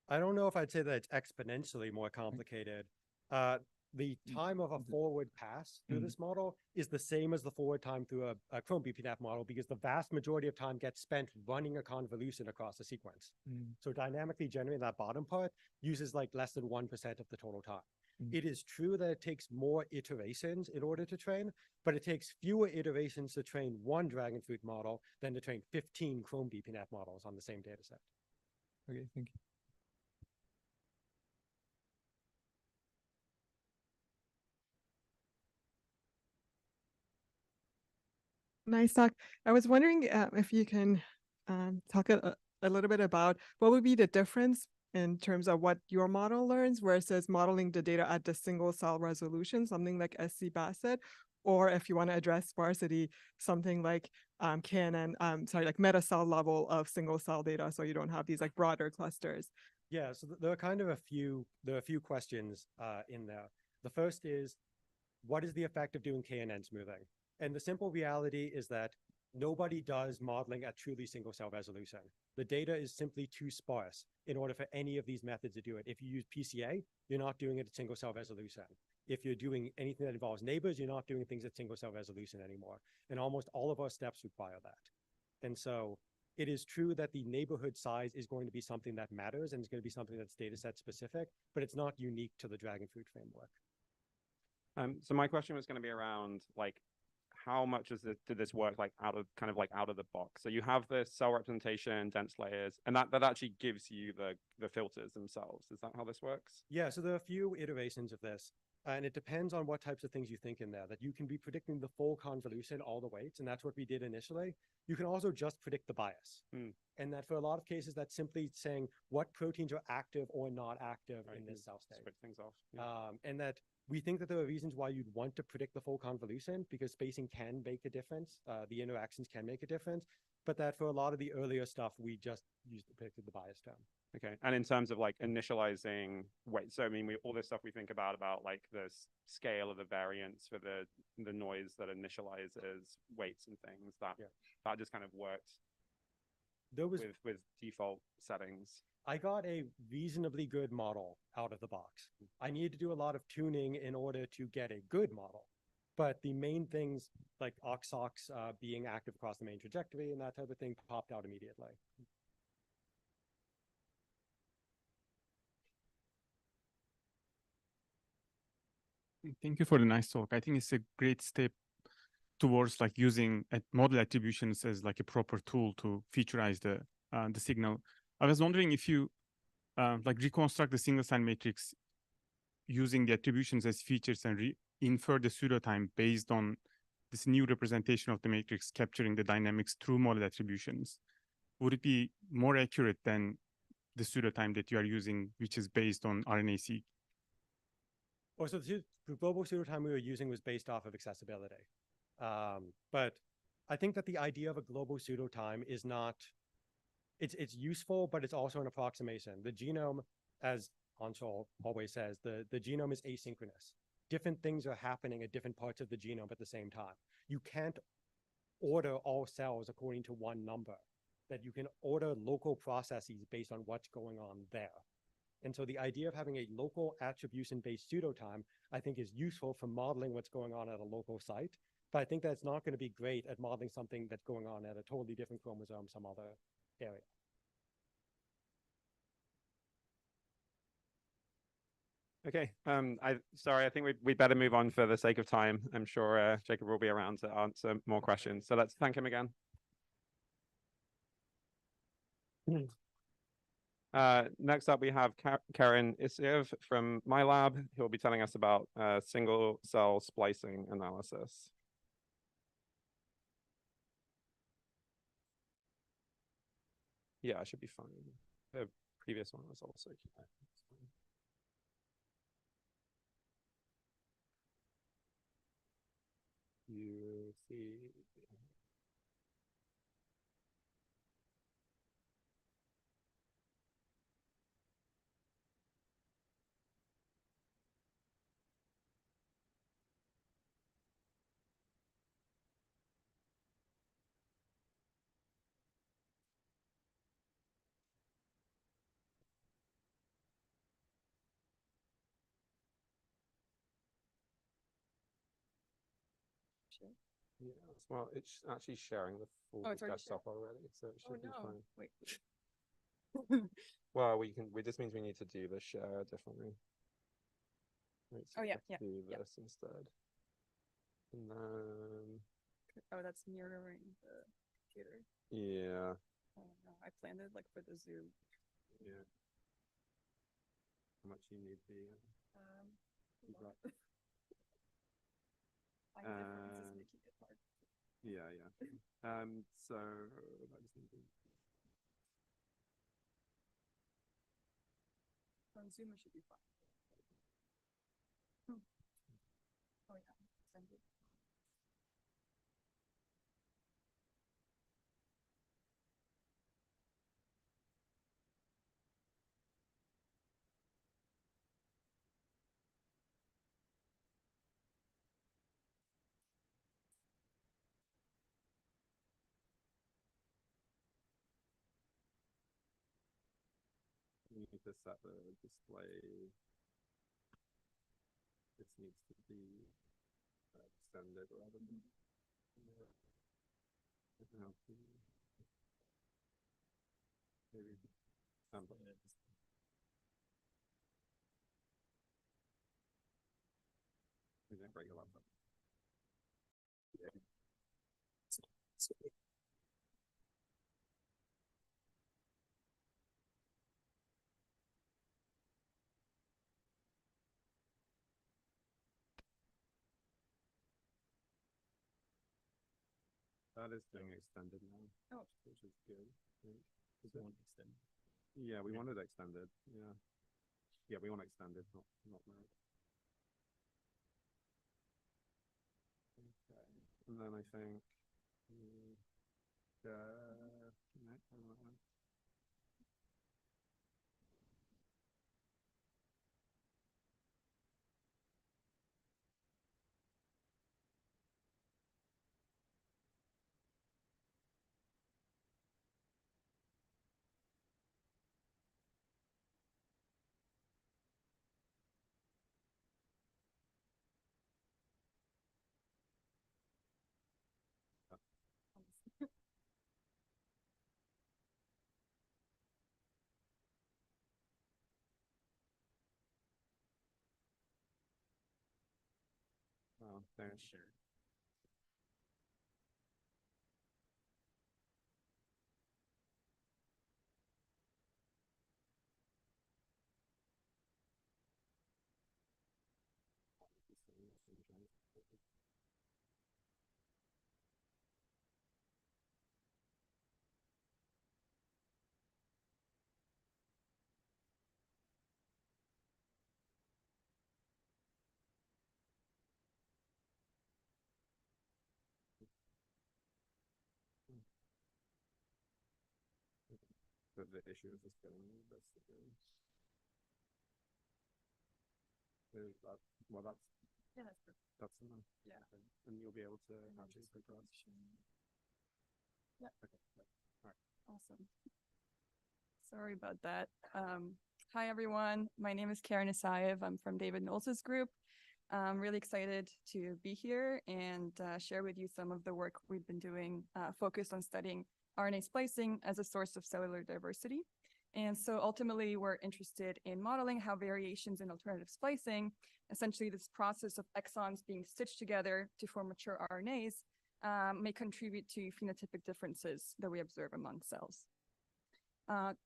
Speaker 4: I don't know if I'd say that it's exponentially more complicated. The time of a forward pass through this model is the same as the forward time through a Chrome BPNAF model because the vast majority of time gets spent running a convolution across a sequence. So dynamically generating that bottom part uses like less than 1% of the total time. It is true that it takes more iterations in order to train, but it takes fewer iterations to train one dragonfruit model than to train 15 Chrome BPNAF models on the same data set.
Speaker 20: Okay, thank you.
Speaker 1: Nice talk. I was wondering if you can talk a little bit about what would be the difference in terms of what your model learns versus modeling the data at the single cell resolution, something like SC Bassett, or if you want to address sparsity, something like like meta cell level of single cell data, so you don't have these like broader clusters.
Speaker 4: Yeah, so there are kind of a few questions in there. The first is, what is the effect of doing KNN smoothing? And the simple reality is that nobody does modeling at truly single cell resolution. The data is simply too sparse in order for any of these methods to do it. If you use PCA, you're not doing it at single cell resolution. If you're doing anything that involves neighbors, you're not doing things at single cell resolution anymore. And almost all of our steps require that. And so it is true that the neighborhood size is going to be something that matters and it's going to be something that's data set specific, but it's not unique to the dragonfruit framework.
Speaker 3: So my question was going to be around like, how much did this work like out of the box? So you have this cell representation, dense layers, and that actually gives you the filters themselves. Is that how this works?
Speaker 4: Yeah, so there are a few iterations of this, and it depends on what types of things you think in there, that you can be predicting the full convolution, all the weights, and that's what we did initially. You can also just predict the bias. And that for a lot of cases, that's simply saying what proteins are active or not active in this cell state.
Speaker 3: Switch things off. Yeah.
Speaker 4: And that we think that there are reasons why you'd want to predict the full convolution because spacing can make a difference. The interactions can make a difference, but that for a lot of the earlier stuff, we just predicted the bias term.
Speaker 3: Okay, and in terms of like initializing weight, so I mean, all this stuff we think about like the scale of the variance for the noise that initializes weights and things, that just kind of worked with default settings.
Speaker 4: I got a reasonably good model out of the box. I needed to do a lot of tuning in order to get a good model. But the main things like aux being active across the main trajectory and that type of thing popped out immediately.
Speaker 10: Thank you for the nice talk. I think it's a great step towards like using model attributions as like a proper tool to featureize the signal. I was wondering if you like reconstruct the single sign matrix using the attributions as features and infer the pseudotime based on this new representation of the matrix capturing the dynamics through model attributions. Would it be more accurate than the pseudotime that you are using, which is based on RNA-seq?
Speaker 4: Or so the global pseudotime we were using was based off of accessibility. But I think that the idea of a global pseudotime is not, it's useful, but it's also an approximation. The genome, as Anshul always says, the genome is asynchronous. Different things are happening at different parts of the genome at the same time. You can't order all cells according to one number, that you can order local processes based on what's going on there. And so the idea of having a local attribution-based pseudotime, I think, is useful for modeling what's going on at a local site. But I think that's not going to be great at modeling something that's going on at a totally different chromosome, some other area.
Speaker 3: Okay, I think we better move on for the sake of time. I'm sure Jacob will be around to answer more questions. So let's thank him again. Next up, we have Karen Isiev from my lab, who will be telling us about single cell splicing analysis. Yeah, I should be fine. The previous one was also fine. You see. Yeah, well, it's actually sharing the full desktop already, so it should be fine.
Speaker 1: Wait.
Speaker 3: Well, we just means we need to do the share differently. Let's do this instead. And then
Speaker 1: oh, that's mirroring the computer.
Speaker 3: Yeah.
Speaker 1: Oh no, I planned it like for the Zoom.
Speaker 3: Yeah. How much you need the
Speaker 1: differences making it hard.
Speaker 3: Yeah. So I just need to.
Speaker 1: On Zoom, it should be fine. Oh yeah, send it.
Speaker 3: You need to set the display. This needs to be extended rather than. Maybe we didn't break a laptop. That is being extended now.
Speaker 1: Oh,
Speaker 3: which is good. Yeah, we want it extended. Yeah. Yeah, we want extended, not merged. Okay. And then I think well. So.
Speaker 11: Sure.
Speaker 3: The issue is just getting this again. Well,
Speaker 1: Yeah,
Speaker 3: that's enough.
Speaker 1: Yeah.
Speaker 3: And you'll be able to actually progress.
Speaker 1: Yep.
Speaker 3: Okay. All right.
Speaker 5: Awesome. Sorry about that. Hi, everyone. My name is Karen Isayev. I'm from David Knowles' group. I'm really excited to be here and share with you some of the work we've been doing focused on studying RNA splicing as a source of cellular diversity. And so ultimately, we're interested in modeling how variations in alternative splicing, essentially this process of exons being stitched together to form mature RNAs, may contribute to phenotypic differences that we observe among cells.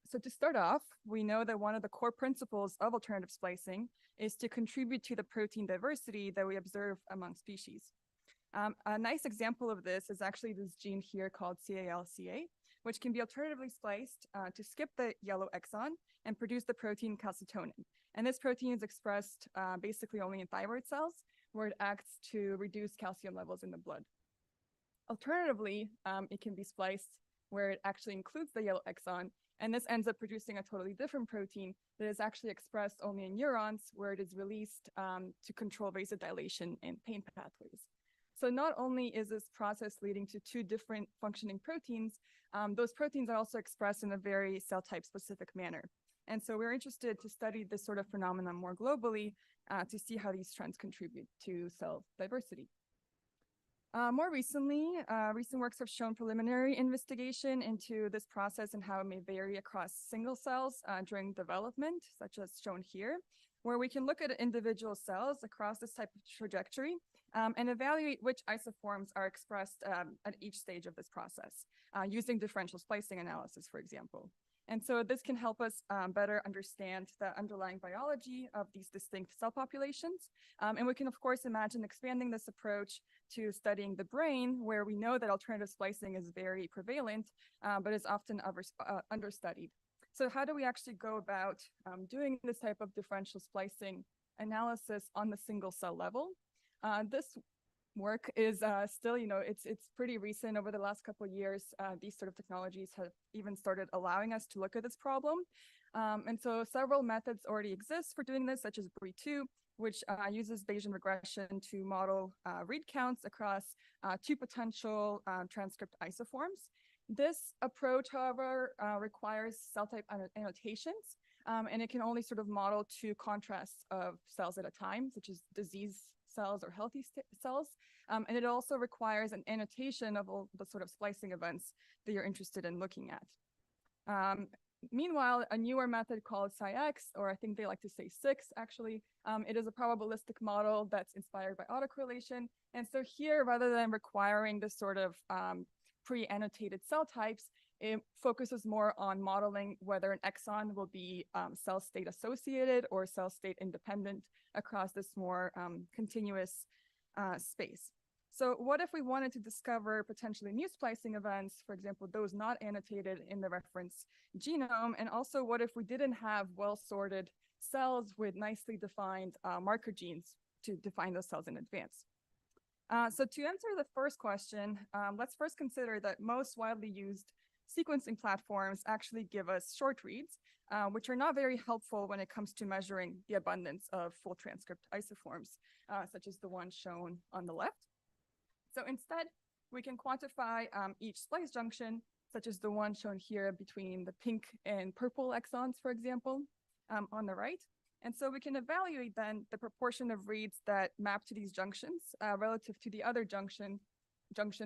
Speaker 5: So to start off, we know that one of the core principles of alternative splicing is to contribute to the protein diversity that we observe among species. A nice example of this is actually this gene here called CALCA, which can be alternatively spliced to skip the yellow exon and produce the protein calcitonin. And this protein is expressed basically only in thyroid cells, where it acts to reduce calcium levels in the blood. Alternatively, it can be spliced where it actually includes the yellow exon, and this ends up producing a totally different protein that is actually expressed only in neurons, where it is released to control vasodilation and pain pathways. So not only is this process leading to two different functioning proteins, those proteins are also expressed in a very cell type specific manner. And so we're interested to study this sort of phenomenon more globally to see how these trends contribute to cell diversity. More recently, recent works have shown preliminary investigation into this process and how it may vary across single cells during development, such as shown here, where we can look at individual cells across this type of trajectory and evaluate which isoforms are expressed at each stage of this process, using differential splicing analysis, for example. And so this can help us better understand the underlying biology of these distinct cell populations. And we can, of course, imagine expanding this approach to studying the brain, where we know that alternative splicing is very prevalent, but is often understudied. So how do we actually go about doing this type of differential splicing analysis on the single cell level? This work is still, it's pretty recent. Over the last couple of years, these sort of technologies have even started allowing us to look at this problem. And so several methods already exist for doing this, such as BRIE2, which uses Bayesian regression to model read counts across two potential transcript isoforms. This approach, however, requires cell type annotations, and it can only sort of model two contrasts of cells at a time, such as disease cells or healthy cells. And it also requires an annotation of all the sort of splicing events that you're interested in looking at. Meanwhile, a newer method called SciX, or I think they like to say SIX, actually, it is a probabilistic model that's inspired by autocorrelation. And so here, rather than requiring this sort of pre-annotated cell types, it focuses more on modeling whether an exon will be cell state associated or cell state independent across this more continuous space. So what if we wanted to discover potentially new splicing events, for example, those not annotated in the reference genome? And also, what if we didn't have well-sorted cells with nicely defined marker genes to define those cells in advance? So to answer the first question, let's first consider that most widely used sequencing platforms actually give us short reads, which are not very helpful when it comes to measuring the abundance of full transcript isoforms, such as the one shown on the left. So instead, we can quantify each splice junction, such as the one shown here between the pink and purple exons, for example, on the right. And so we can evaluate then the proportion of reads that map to these junctions relative to the other junctions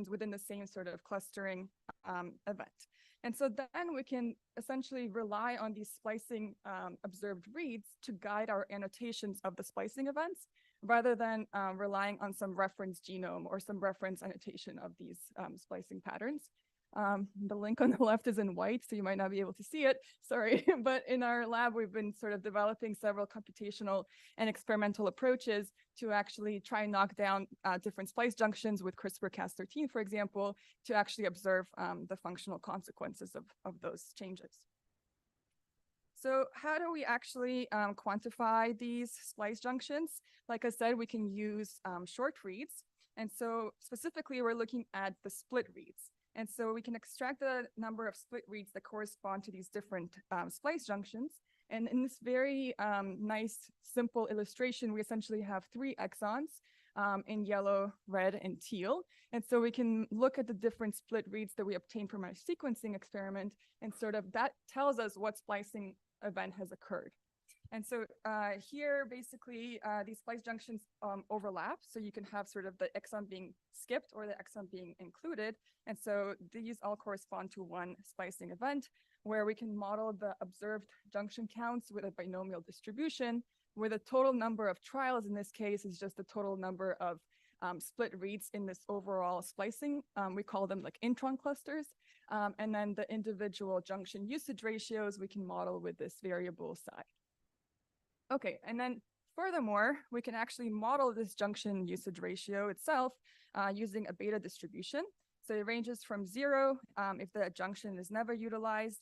Speaker 5: within the same sort of clustering event. And so then we can essentially rely on these splicing observed reads to guide our annotations of the splicing events rather than relying on some reference genome or some reference annotation of these splicing patterns. The link on the left is in white, so you might not be able to see it, sorry. But in our lab, we've been sort of developing several computational and experimental approaches to actually try and knock down different splice junctions with CRISPR-Cas13, for example, to actually observe the functional consequences of those changes. So how do we actually quantify these splice junctions? Like I said, we can use short reads. And so specifically, we're looking at the split reads. And so we can extract the number of split reads that correspond to these different splice junctions. And in this very nice, simple illustration, we essentially have 3 exons in yellow, red, and teal. And so we can look at the different split reads that we obtain from our sequencing experiment, and sort of that tells us what splicing event has occurred. And so here, basically, these splice junctions overlap. So you can have sort of the exon being skipped or the exon being included. And so these all correspond to one splicing event, where we can model the observed junction counts with a binomial distribution, where the total number of trials in this case is just the total number of split reads in this overall splicing. We call them like intron clusters. And then the individual junction usage ratios we can model with this variable psi. Okay, and then furthermore, we can actually model this junction usage ratio itself using a beta distribution. So it ranges from 0 if the junction is never utilized,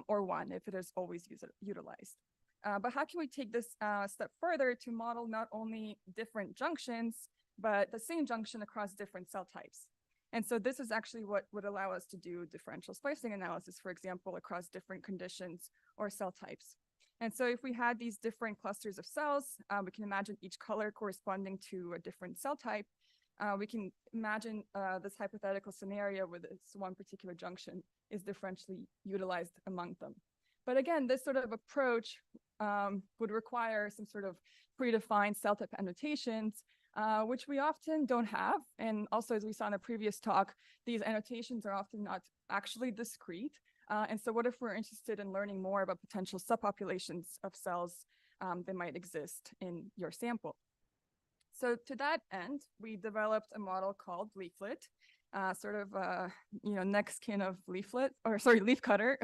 Speaker 5: or 1 if it is always utilized. But how can we take this step further to model not only different junctions, but the same junction across different cell types? And so this is actually what would allow us to do differential splicing analysis, for example, across different conditions or cell types. And so if we had these different clusters of cells, we can imagine each color corresponding to a different cell type. We can imagine this hypothetical scenario where this one particular junction is differentially utilized among them. But again, this sort of approach would require some sort of predefined cell type annotations, which we often don't have. And also, as we saw in a previous talk, these annotations are often not actually discrete. And so what if we're interested in learning more about potential subpopulations of cells that might exist in your sample? So to that end, we developed a model called Leaflet, sort of next kin of Leaflet, or sorry, Leafcutter,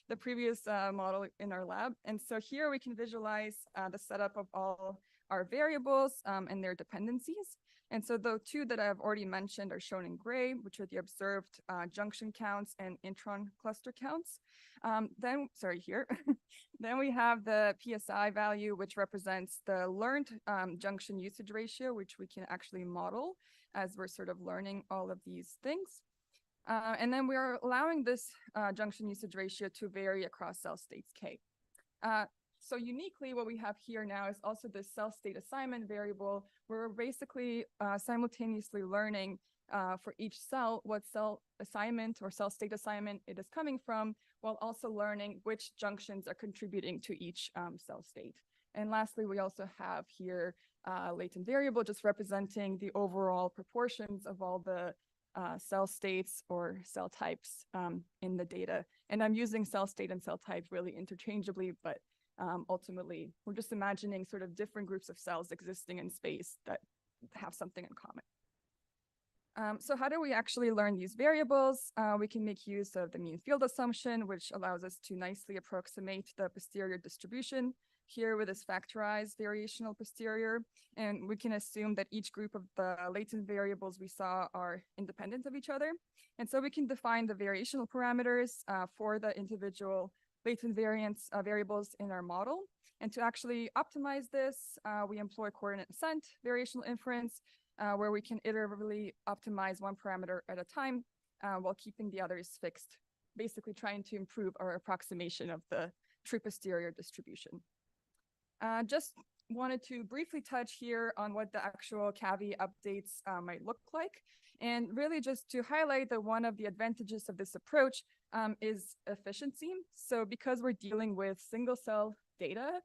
Speaker 5: the previous model in our lab. And so here we can visualize the setup of all our variables and their dependencies. And so the 2 that I've already mentioned are shown in gray, which are the observed junction counts and intron cluster counts. Then we have the PSI value, which represents the learned junction usage ratio, which we can actually model as we're sort of learning all of these things. And then we are allowing this junction usage ratio to vary across cell states K. So uniquely, what we have here now is also this cell state assignment variable, where we're basically simultaneously learning for each cell what cell assignment or cell state assignment it is coming from, while also learning which junctions are contributing to each cell state. And lastly, we also have here latent variable, just representing the overall proportions of all the cell states or cell types in the data. And I'm using cell state and cell type really interchangeably, but ultimately, we're just imagining sort of different groups of cells existing in space that have something in common. So how do we actually learn these variables? We can make use of the mean field assumption, which allows us to nicely approximate the posterior distribution here with this factorized variational posterior. And we can assume that each group of the latent variables we saw are independent of each other. And so we can define the variational parameters for the individual latent variables in our model. And to actually optimize this, we employ coordinate descent variational inference, where we can iteratively optimize one parameter at a time while keeping the others fixed, basically trying to improve our approximation of the true posterior distribution. Just wanted to briefly touch here on what the actual CAVI updates might look like. And really just to highlight that one of the advantages of this approach is efficiency. So because we're dealing with single cell data,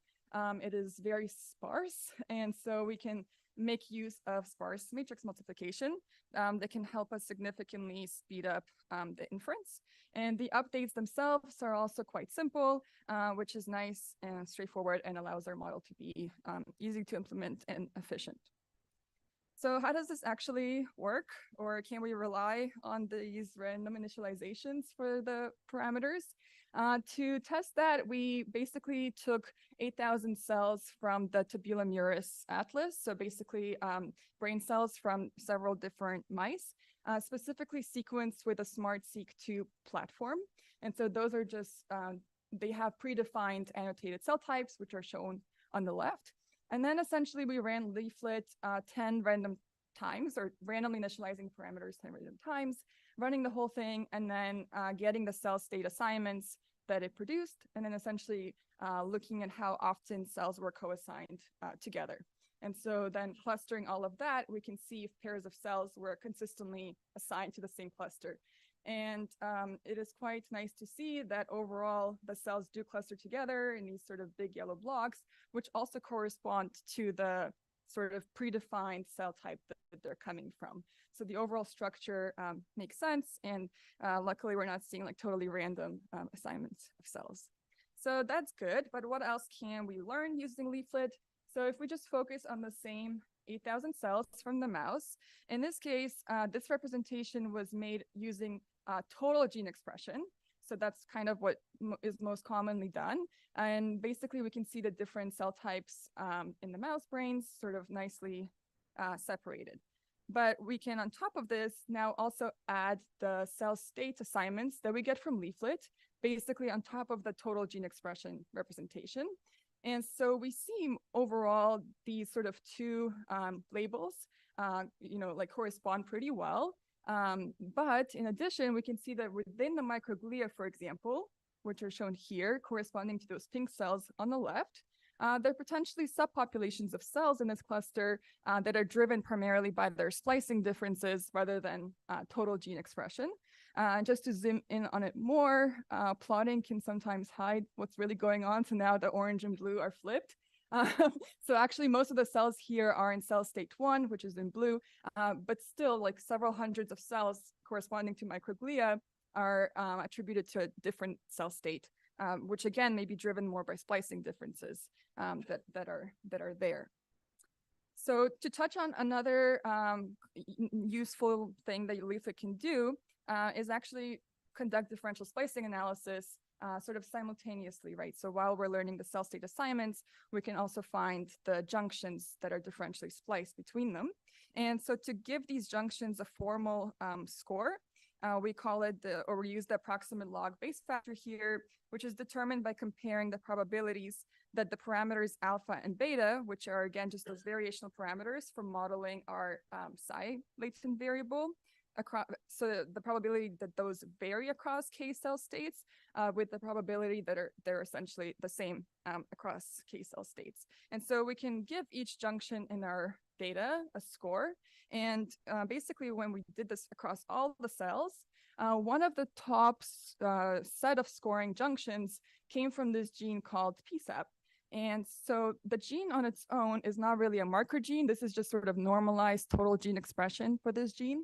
Speaker 5: it is very sparse. And so we can make use of sparse matrix multiplication that can help us significantly speed up the inference. And the updates themselves are also quite simple, which is nice and straightforward and allows our model to be easy to implement and efficient. So how does this actually work? Or can we rely on these random initializations for the parameters? To test that, we basically took 8,000 cells from the Tabula Muris atlas. So basically brain cells from several different mice, specifically sequenced with a SmartSeq2 platform. And so those are just, they have predefined annotated cell types, which are shown on the left. And then essentially we ran leaflet 10 random times, or randomly initializing parameters 10 random times, running the whole thing, and then getting the cell state assignments that it produced, and then essentially looking at how often cells were co-assigned together. And so then clustering all of that, we can see if pairs of cells were consistently assigned to the same cluster. And it is quite nice to see that overall the cells do cluster together in these sort of big yellow blocks, which also correspond to the sort of predefined cell type that they're coming from. So the overall structure makes sense. And luckily, we're not seeing like totally random assignments of cells. So that's good. But what else can we learn using leaflet? So if we just focus on the same 8,000 cells from the mouse, in this case, this representation was made using total gene expression. So that's kind of what is most commonly done. And basically, we can see the different cell types in the mouse brains sort of nicely separated. But we can, on top of this, now also add the cell state assignments that we get from leaflet, basically on top of the total gene expression representation. And so we see overall these sort of two labels, like correspond pretty well. But in addition, we can see that within the microglia, for example, which are shown here, corresponding to those pink cells on the left, there are potentially subpopulations of cells in this cluster that are driven primarily by their splicing differences rather than total gene expression. Just to zoom in on it more, plotting can sometimes hide what's really going on. So now the orange and blue are flipped. So actually most of the cells here are in cell state 1, which is in blue, but still like several hundreds of cells corresponding to microglia are attributed to a different cell state, which again may be driven more by splicing differences that are there. So to touch on another useful thing that leaflet can do is actually conduct differential splicing analysis sort of simultaneously, right? So while we're learning the cell state assignments, we can also find the junctions that are differentially spliced between them. And so to give these junctions a formal score, we call it we use the approximate log base factor here, which is determined by comparing the probabilities that the parameters alpha and beta, which are again just those variational parameters for modeling our psi latent variable, so the probability that those vary across K cell states with the probability that they're essentially the same across K cell states. And so we can give each junction in our data a score. And basically when we did this across all the cells, one of the top set of scoring junctions came from this gene called PSAP. And so the gene on its own is not really a marker gene. This is just sort of normalized total gene expression for this gene.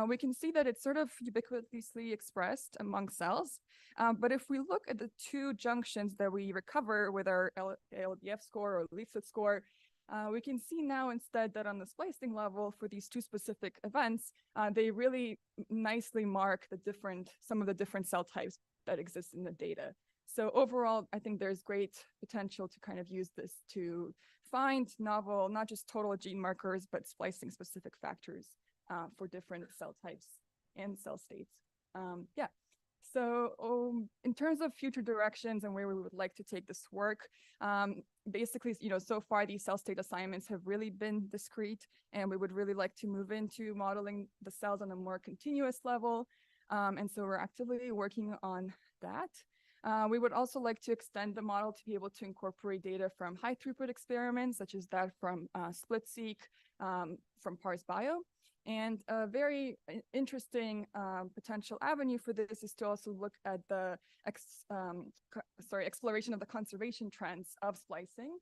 Speaker 5: We can see that it's sort of ubiquitously expressed among cells. But if we look at the two junctions that we recover with our LDF score or leaflet score, we can see now instead that on the splicing level for these two specific events, they really nicely mark some of the different cell types that exist in the data. So overall, I think there's great potential to kind of use this to find novel, not just total gene markers, but splicing specific factors for different cell types and cell states. Yeah. So in terms of future directions and where we would like to take this work, basically, so far these cell state assignments have really been discrete, and we would really like to move into modeling the cells on a more continuous level. And so we're actively working on that. We would also like to extend the model to be able to incorporate data from high throughput experiments, such as that from SplitSeq from Parse Bio. And a very interesting potential avenue for this is to also look at the exploration of the conservation trends of splicing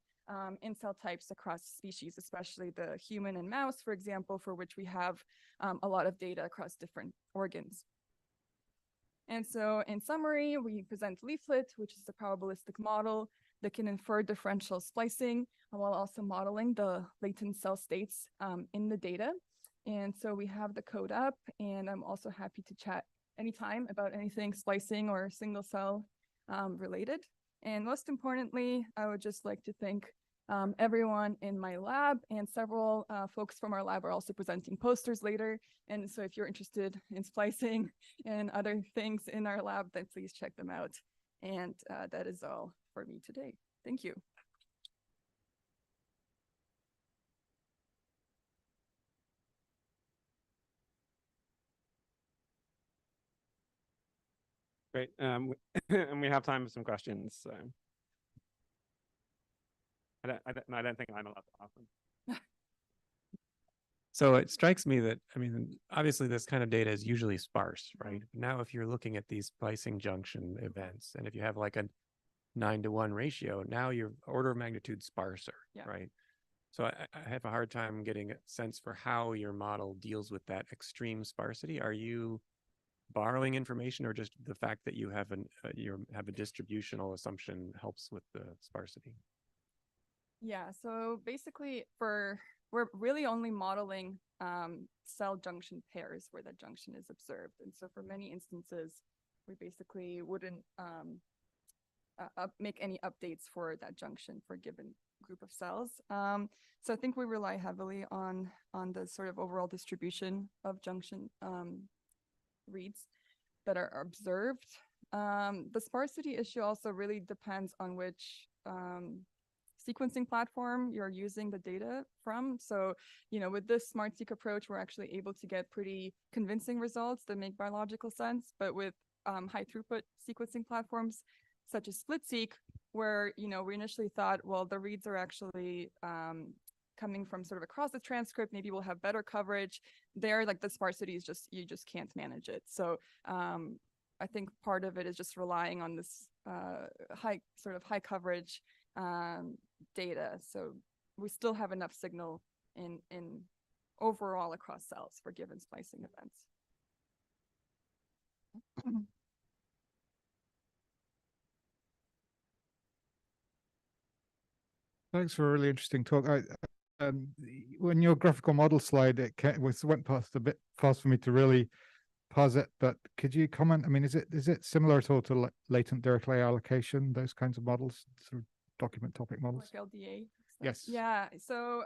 Speaker 5: in cell types across species, especially the human and mouse, for example, for which we have a lot of data across different organs. And so in summary, we present Leaflet, which is a probabilistic model that can infer differential splicing while also modeling the latent cell states in the data. And so we have the code up, and I'm also happy to chat anytime about anything splicing or single cell related. And most importantly, I would just like to thank everyone in my lab, and several folks from our lab are also presenting posters later. And so if you're interested in splicing and other things in our lab, then please check them out. And that is all for me today. Thank you.
Speaker 3: Great. And we have time for some questions. So I don't think I'm allowed to ask them.
Speaker 8: So it strikes me that, I mean, obviously this kind of data is usually sparse, right? Now, if you're looking at these splicing junction events, and if you have like a 9-to-1 ratio, now you're order of magnitude sparser,
Speaker 5: Yeah.
Speaker 8: right? So I have a hard time getting a sense for how your model deals with that extreme sparsity. Are you borrowing information, or just the fact that you have a distributional assumption helps with the sparsity?
Speaker 5: Yeah, so basically we're really only modeling cell junction pairs where that junction is observed. And so for many instances, we basically wouldn't make any updates for that junction for a given group of cells. So I think we rely heavily on the sort of overall distribution of junction reads that are observed. The sparsity issue also really depends on which sequencing platform you're using the data from. So, with this SmartSeq approach, we're actually able to get pretty convincing results that make biological sense. But with high throughput sequencing platforms, such as SplitSeq, where, we initially thought, well, the reads are actually coming from sort of across the transcript, maybe we'll have better coverage. There, like the sparsity is you just can't manage it. So I think part of it is just relying on this high coverage data. So we still have enough signal in overall across cells for given splicing events.
Speaker 12: Thanks for a really interesting talk. When your graphical model slide, went past a bit fast for me to really pause it. But could you comment? I mean, is it similar at all to latent Dirichlet allocation? Those kinds of models, sort of document topic models.
Speaker 5: Like LDA.
Speaker 12: Yes.
Speaker 5: Yeah. So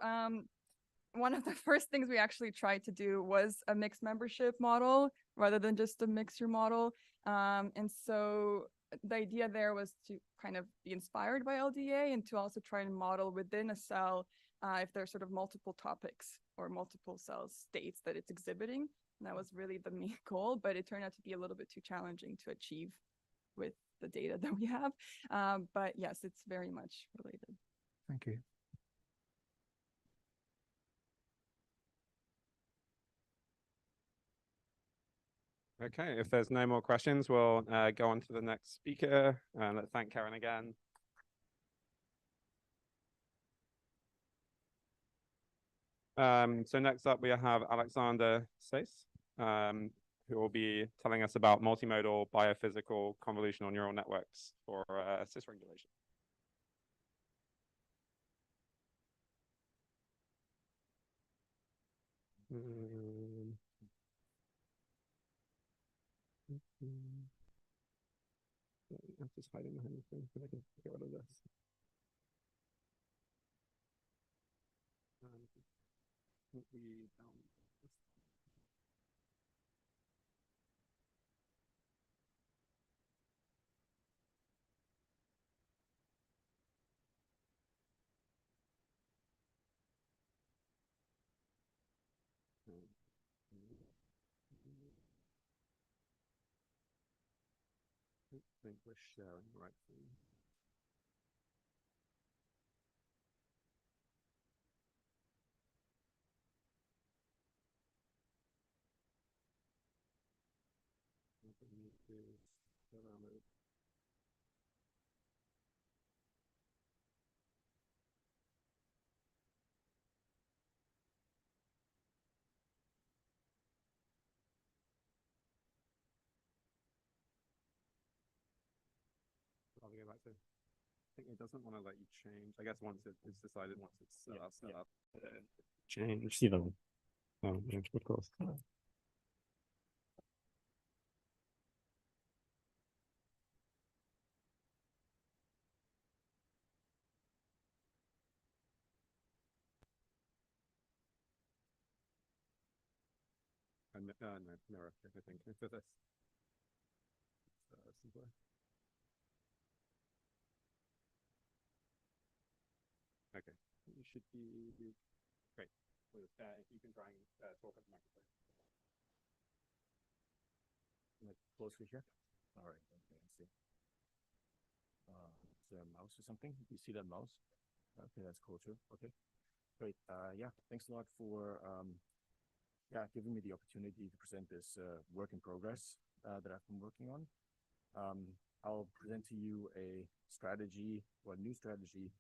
Speaker 5: one of the first things we actually tried to do was a mixed membership model rather than just a mixture model. And so the idea there was to kind of be inspired by LDA and to also try and model within a cell if there's sort of multiple topics or multiple cell states that it's exhibiting. And that was really the main goal, but it turned out to be a little bit too challenging to achieve with the data that we have. But yes, it's very much related.
Speaker 12: Thank you.
Speaker 3: Okay, if there's no more questions, we'll go on to the next speaker. Let's thank Karen again. So next up, we have Alexander Sace, who will be telling us about multimodal biophysical convolutional neural networks for cis regulation. I'm just hiding behind the thing so I can get rid of this. I think we're sharing the right thing. to, I think it doesn't want to let you change. I guess once it's decided, once it's set up.
Speaker 6: Change, see them. Oh, yeah, of course.
Speaker 3: No, mirror, I think, for this. Simpler. Okay, you should be great. You can try and talk at the microphone.
Speaker 2: Closely here. All right. Okay, I see. Is there a mouse or something? Do you see that mouse? Okay, that's cool too. Okay, great. Yeah, thanks a lot for giving me the opportunity to present this work in progress that I've been working on. I'll present to you a strategy or a new strategy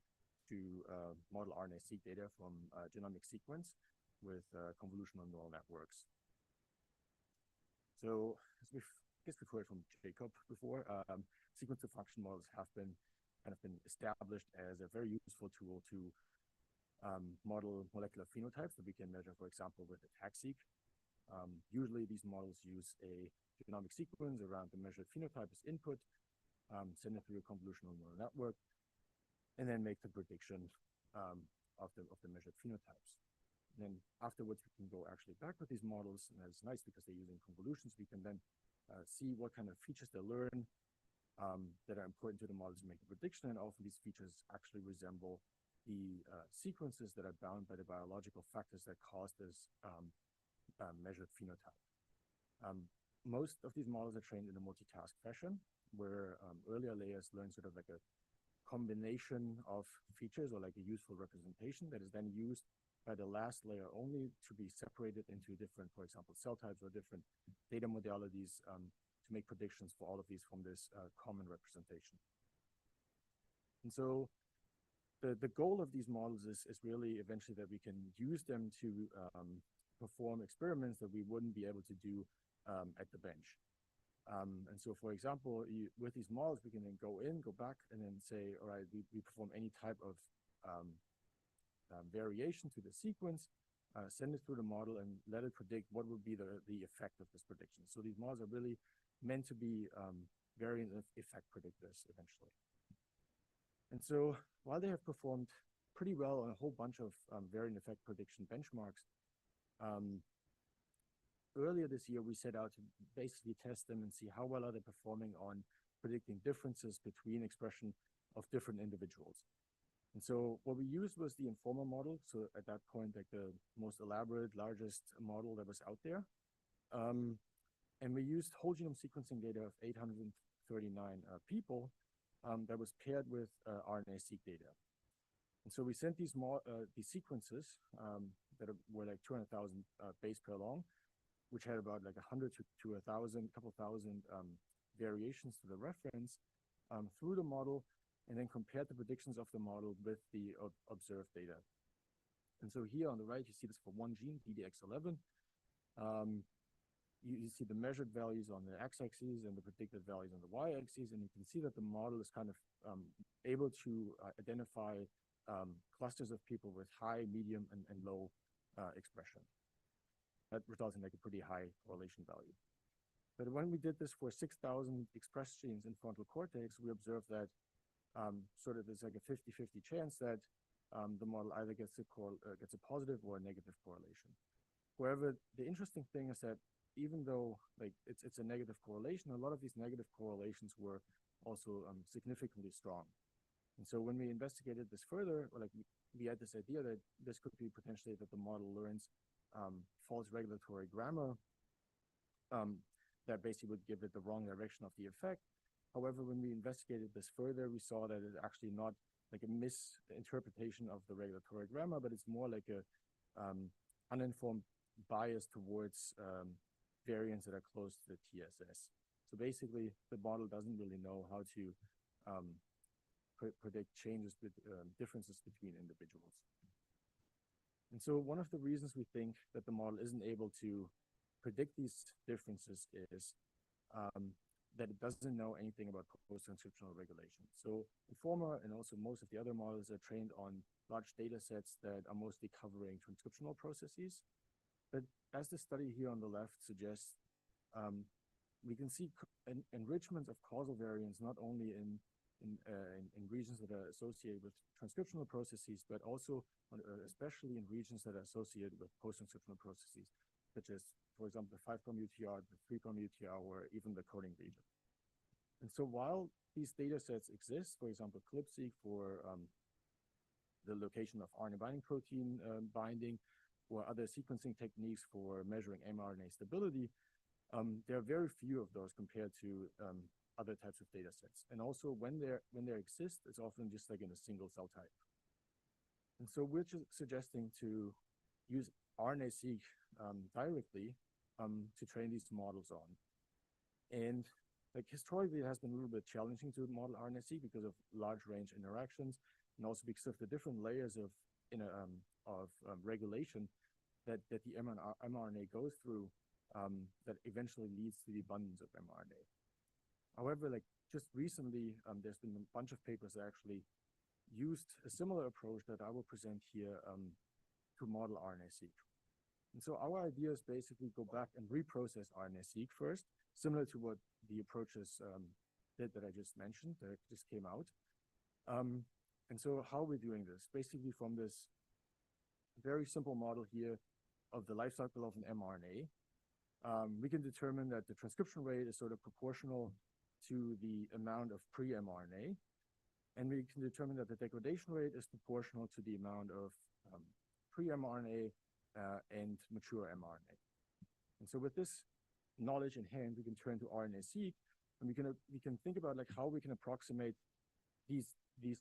Speaker 2: to model RNA-seq data from genomic sequence with convolutional neural networks. So as I guess we've heard from Jacob before, sequence to function models have been established as a very useful tool to model molecular phenotypes that we can measure, for example, with a tag-seq. Usually these models use a genomic sequence around the measured phenotype as input, send it through a convolutional neural network, and then make the prediction of the measured phenotypes. And then afterwards, we can go actually back with these models, and that's nice because they're using convolutions. We can then see what kind of features they learn that are important to the models to make the prediction, and often these features actually resemble the sequences that are bound by the biological factors that cause this measured phenotype. Most of these models are trained in a multitask fashion, where earlier layers learn sort of like a combination of features or like a useful representation that is then used by the last layer only to be separated into different, for example, cell types or different data modalities to make predictions for all of these from this common representation. And so the goal of these models is really eventually that we can use them to perform experiments that we wouldn't be able to do at the bench. And so, for example, with these models, we can then go back, and then say, all right, we perform any type of variation to the sequence, send it through the model, and let it predict what would be the effect of this prediction. So these models are really meant to be variant effect predictors eventually. And so while they have performed pretty well on a whole bunch of variant effect prediction benchmarks, earlier this year, we set out to basically test them and see how well are they performing on predicting differences between expression of different individuals. And so what we used was the Informer model. So at that point, like the most elaborate, largest model that was out there. And we used whole genome sequencing data of 839 people that was paired with RNA-seq data. And so we sent these sequences that were like 200,000 base pair long, which had about like 100 to 1,000, couple thousand variations to the reference through the model, and then compared the predictions of the model with the observed data. And so here on the right, you see this for one gene, DDX11. You see the measured values on the x-axis and the predicted values on the y-axis, and you can see that the model is kind of able to identify clusters of people with high, medium, and low expression. That results in like a pretty high correlation value. But when we did this for 6,000 expressed genes in frontal cortex, we observed that sort of there's like a 50-50 chance that the model either gets a positive or a negative correlation. However, the interesting thing is that even though like it's a negative correlation, a lot of these negative correlations were also significantly strong. And so when we investigated this further, like we had this idea that this could be potentially that the model learns false regulatory grammar that basically would give it the wrong direction of the effect. However, when we investigated this further, we saw that it's actually not like a misinterpretation of the regulatory grammar, but it's more like a uninformed bias towards variants that are close to the TSS. So basically, the model doesn't really know how to predict changes, differences between individuals. And so one of the reasons we think that the model isn't able to predict these differences is that it doesn't know anything about post-transcriptional regulation. So Informer and also most of the other models are trained on large data sets that are mostly covering transcriptional processes. But as the study here on the left suggests, we can see enrichment of causal variants not only in regions that are associated with transcriptional processes, but also especially in regions that are associated with post-transcriptional processes, such as, for example, the 5' UTR, the 3' UTR, or even the coding region. And so while these data sets exist, for example, ClipSeq for the location of RNA binding protein binding, or other sequencing techniques for measuring mRNA stability, there are very few of those compared to other types of data sets. And also when they exist, it's often just like in a single cell type. And so we're just suggesting to use RNA-seq directly to train these models on. And like historically, it has been a little bit challenging to model RNA-seq because of large range interactions, and also because of the different layers of regulation that the mRNA goes through that eventually leads to the abundance of mRNA. However, like just recently, there's been a bunch of papers that actually used a similar approach that I will present here to model RNA-seq. And so our idea is basically go back and reprocess RNA-seq first, similar to what the approaches did that I just mentioned, that just came out. And so how are we doing this? Basically from this very simple model here of the life cycle of an mRNA, we can determine that the transcription rate is sort of proportional to the amount of pre-mRNA. And we can determine that the degradation rate is proportional to the amount of pre-mRNA and mature mRNA. And so with this knowledge in hand, we can turn to RNA-seq, and we can think about like how we can approximate these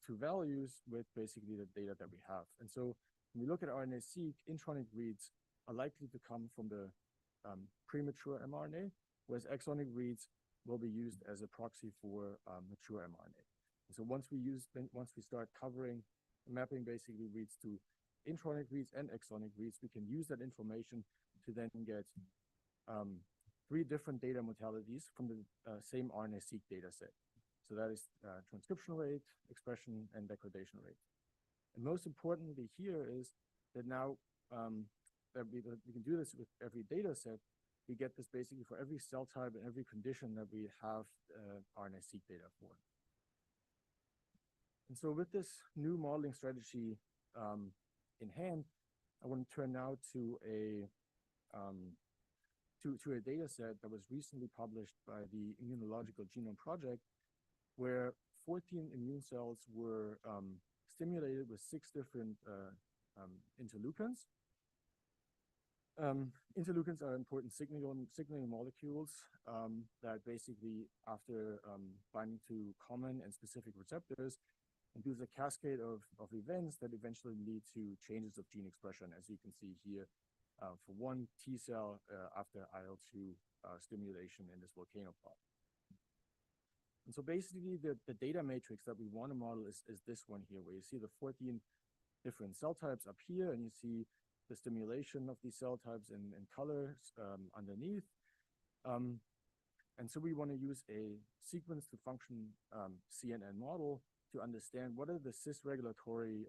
Speaker 2: two values with basically the data that we have. And so when we look at RNA-seq, intronic reads are likely to come from the premature mRNA, whereas exonic reads will be used as a proxy for mature mRNA. And so once we start covering mapping basically reads to intronic reads and exonic reads, we can use that information to then get 3 different data modalities from the same RNA-seq data set. So that is transcription rate, expression, and degradation rate. And most importantly here is that now that we can do this with every data set, we get this basically for every cell type and every condition that we have RNA-seq data for. And so with this new modeling strategy in hand, I want to turn now to a data set that was recently published by the Immunological Genome Project, where 14 immune cells were stimulated with 6 different interleukins. Interleukins are important signaling molecules that basically, after binding to common and specific receptors, induce a cascade of events that eventually lead to changes of gene expression, as you can see here for one T cell after IL-2 stimulation in this volcano plot. And so basically, the data matrix that we want to model is this one here, where you see the 14 different cell types up here, and you see the stimulation of these cell types in colors underneath. And so we want to use a sequence to function CNN model to understand what are the cis-regulatory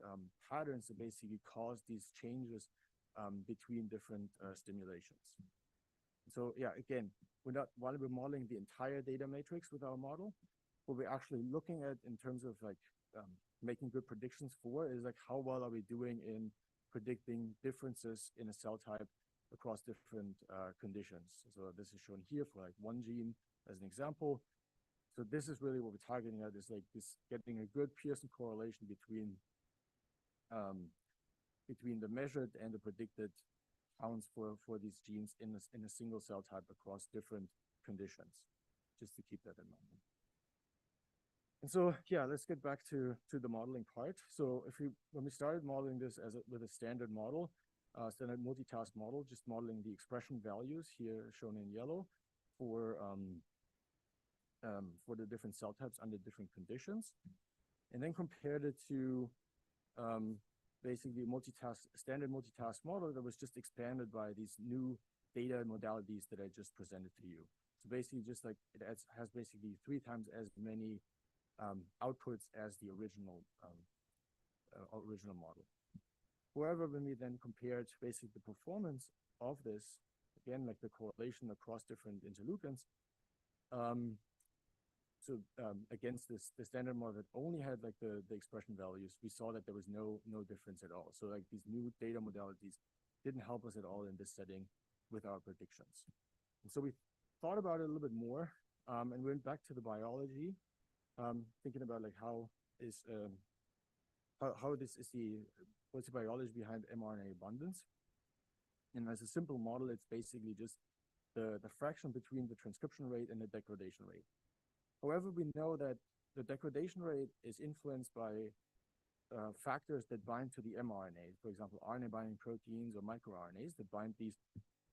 Speaker 2: patterns that basically cause these changes between different stimulations. So yeah, again, while we're modeling the entire data matrix with our model, what we're actually looking at in terms of like making good predictions for is like how well are we doing in predicting differences in a cell type across different conditions. So this is shown here for like one gene as an example. So this is really what we're targeting at, is like this getting a good Pearson correlation between the measured and the predicted counts for these genes in a single cell type across different conditions, just to keep that in mind. And so, yeah, let's get back to the modeling part. So when we started modeling this with a standard model, standard multitask model, just modeling the expression values here shown in yellow for the different cell types under different conditions, and then compared it to basically standard multitask model that was just expanded by these new data modalities that I just presented to you. So basically, just like has basically 3 times as many outputs as the original model. However, when we then compared basically the performance of this, again, like the correlation across different interleukins, against the standard model that only had like the expression values, we saw that there was no difference at all. So like these new data modalities didn't help us at all in this setting with our predictions. And so we thought about it a little bit more and went back to the biology, thinking about like how this is what's the biology behind mRNA abundance. And as a simple model, it's basically just the fraction between the transcription rate and the degradation rate. However, we know that the degradation rate is influenced by factors that bind to the mRNA, for example, RNA binding proteins or microRNAs that bind these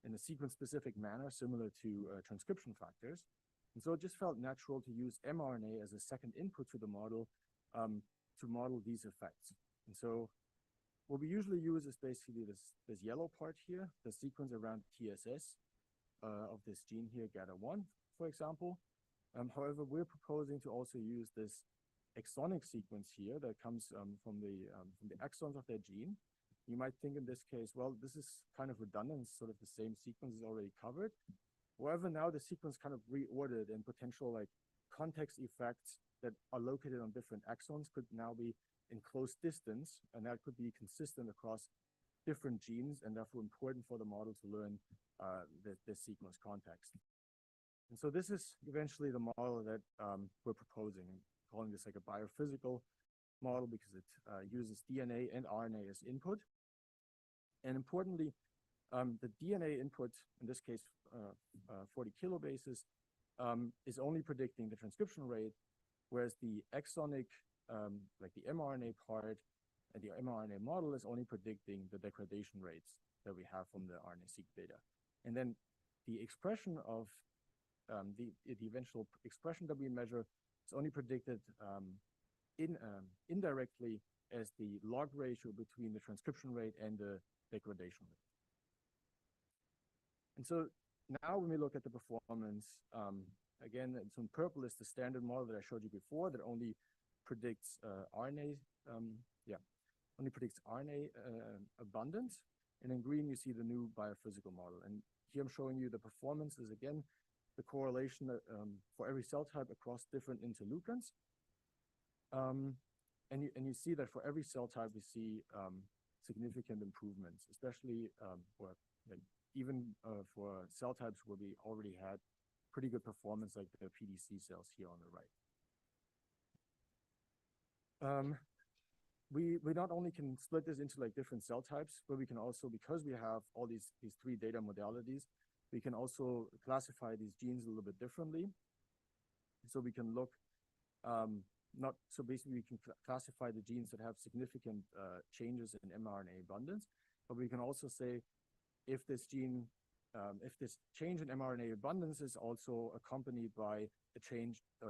Speaker 2: in a sequence-specific manner, similar to transcription factors. And so it just felt natural to use mRNA as a second input to the model to model these effects. And so what we usually use is basically this yellow part here, the sequence around TSS of this gene here, GATA1, for example. However, we're proposing to also use this exonic sequence here that comes from the exons of that gene. You might think in this case, well, this is kind of redundant, sort of the same sequence is already covered. However, now the sequence kind of reordered and potential like context effects that are located on different exons could now be in close distance, and that could be consistent across different genes and therefore important for the model to learn the sequence context. And so this is eventually the model that we're proposing, calling this like a biophysical model because it uses DNA and RNA as input. And importantly, the DNA input, in this case, 40 kilobases, is only predicting the transcription rate, whereas the exonic, like the mRNA part and the mRNA model is only predicting the degradation rates that we have from the RNA-seq data. And then the expression of the eventual expression that we measure is only predicted indirectly as the log ratio between the transcription rate and the degradation rate. And so now when we look at the performance, again, it's in purple is the standard model that I showed you before that only predicts RNA, only predicts RNA abundance. And in green, you see the new biophysical model. And here I'm showing you the performance is, again, the correlation for every cell type across different interleukins. And you see that for every cell type, we see significant improvements, especially even for cell types where we already had pretty good performance, like the PDC cells here on the right. We not only can split this into like different cell types, but we can also, because we have all these 3 data modalities, we can also classify these genes a little bit differently. So we can look, basically we can classify the genes that have significant changes in mRNA abundance, but we can also say if this gene, if this change in mRNA abundance is also accompanied by a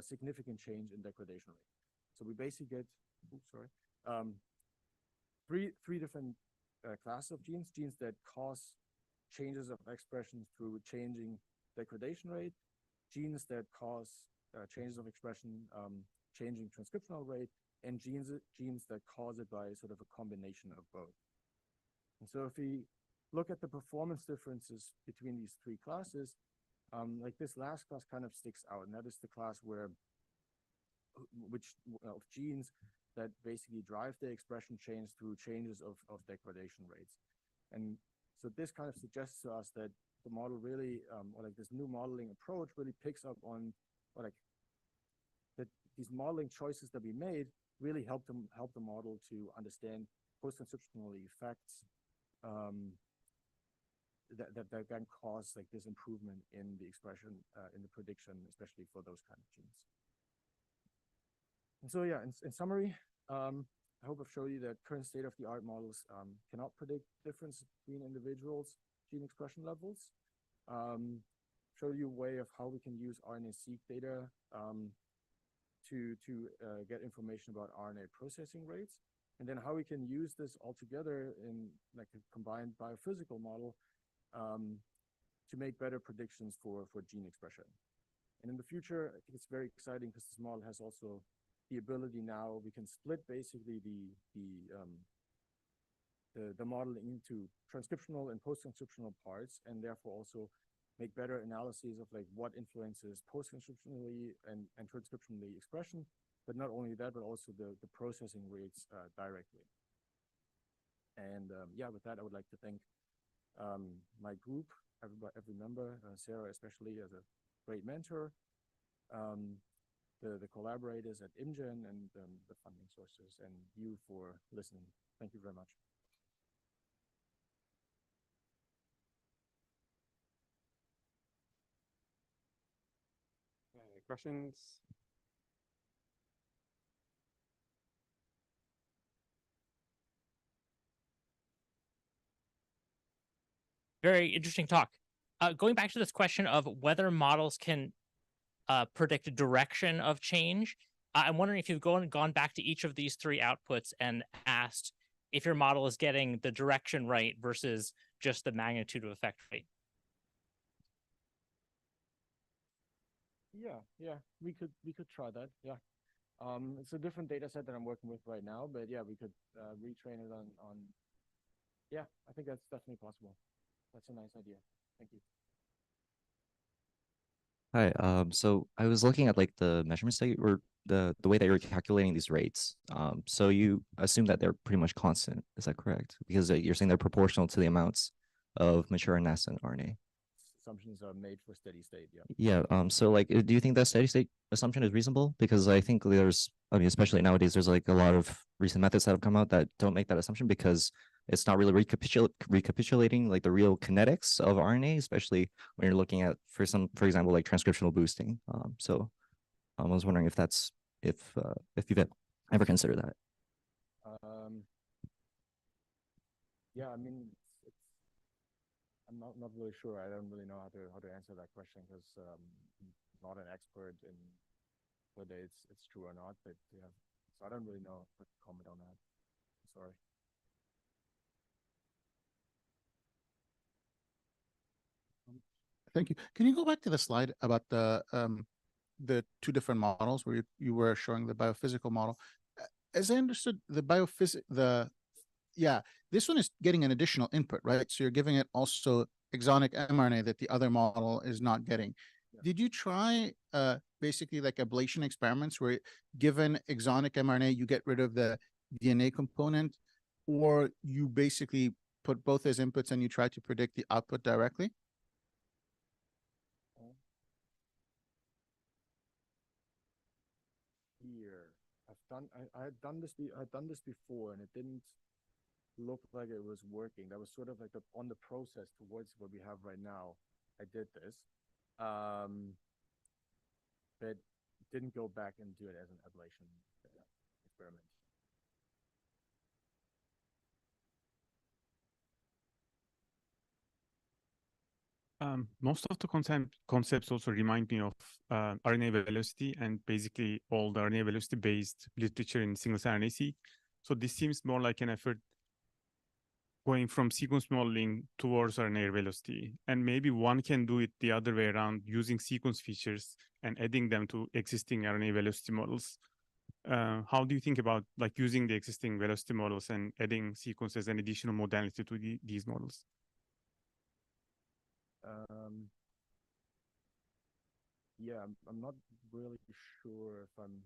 Speaker 2: significant change in degradation rate. So we basically get, three different classes of genes that cause changes of expression through changing degradation rate, genes that cause changes of expression, changing transcriptional rate, and genes that cause it by sort of a combination of both. And so if we look at the performance differences between these 3 classes, like this last class kind of sticks out, and that is the class where of genes that basically drive the expression change through changes of degradation rates. And so this kind of suggests to us that the model really, or like this new modeling approach really picks up on, or like that these modeling choices that we made really help the model to understand post-transcriptional effects that can cause like this improvement in the expression, in the prediction, especially for those kind of genes. And so yeah, in summary, I hope I've showed you that current state-of-the-art models cannot predict difference between individuals' gene expression levels. Show you a way of how we can use RNA-seq data to get information about RNA processing rates, and then how we can use this all together in like a combined biophysical model to make better predictions for gene expression. And in the future, I think it's very exciting because this model has also the ability now, we can split basically the model into transcriptional and post-transcriptional parts, and therefore also make better analyses of like what influences post-transcriptionally and transcriptionally expression, but not only that, but also the processing rates directly. And yeah, with that, I would like to thank my group, every member, Sarah especially as a great mentor, the collaborators at ImGen, and the funding sources, and you for listening. Thank you very much.
Speaker 3: Questions?
Speaker 7: Very interesting talk. Going back to this question of whether models can predict a direction of change, I'm wondering if you've gone back to each of these three outputs and asked if your model is getting the direction right versus just the magnitude of effect right.
Speaker 2: Yeah, we could try that. Yeah, it's a different data set that I'm working with right now, but yeah, we could retrain it on. Yeah, I think that's definitely possible. That's a nice idea. Thank you.
Speaker 22: Hi, so I was looking at like the measurements that or the way that you're calculating these rates. So you assume that they're pretty much constant. Is that correct? Because you're saying they're proportional to the amounts of mature and nascent RNA.
Speaker 2: Assumptions are made for steady state. Yeah.
Speaker 22: Yeah. So like, do you think that steady state assumption is reasonable? Because I think there's, I mean, especially nowadays, there's like a lot of recent methods that have come out that don't make that assumption because it's not really recapitulating like the real kinetics of RNA, especially when you're looking at, for example, like transcriptional boosting. So I was wondering if that's if you've ever considered that.
Speaker 2: Yeah, I mean, I'm not really sure. I don't really know how to answer that question because I'm not an expert in whether it's true or not. But yeah, so I don't really know what to comment on that. Sorry.
Speaker 15: Thank you. Can you go back to the slide about the two different models where you were showing the biophysical model? As I understood, this one is getting an additional input, right? So you're giving it also exonic mRNA that the other model is not getting. Yeah. Did you try basically like ablation experiments where given exonic mRNA, you get rid of the DNA component, or you basically put both as inputs and you try to predict the output directly?
Speaker 2: Here, I had done this before, and it didn't look like it was working. That was sort of like on the process towards what we have right now. I did this, but didn't go back and do it as an ablation experiment.
Speaker 10: Most of the concepts also remind me of RNA velocity and basically all the RNA velocity based literature in single-cell RNA-seq. So this seems more like an effort going from sequence modeling towards RNA velocity. And maybe one can do it the other way around using sequence features and adding them to existing RNA velocity models. How do you think about like using the existing velocity models and adding sequence as an additional modality to these models?
Speaker 2: Yeah, I'm not really sure if I'm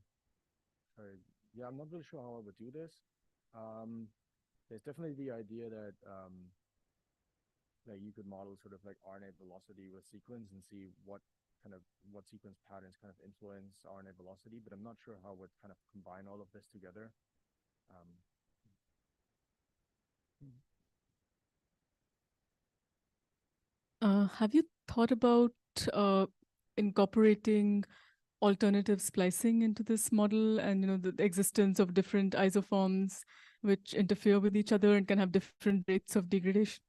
Speaker 2: not really sure how I would do this. There's definitely the idea that you could model sort of like RNA velocity with sequence and see what sequence patterns kind of influence RNA velocity, but I'm not sure how I would kind of combine all of this together.
Speaker 9: Have you thought about incorporating alternative splicing into this model, and the existence of different isoforms which interfere with each other and can have different rates of degradation?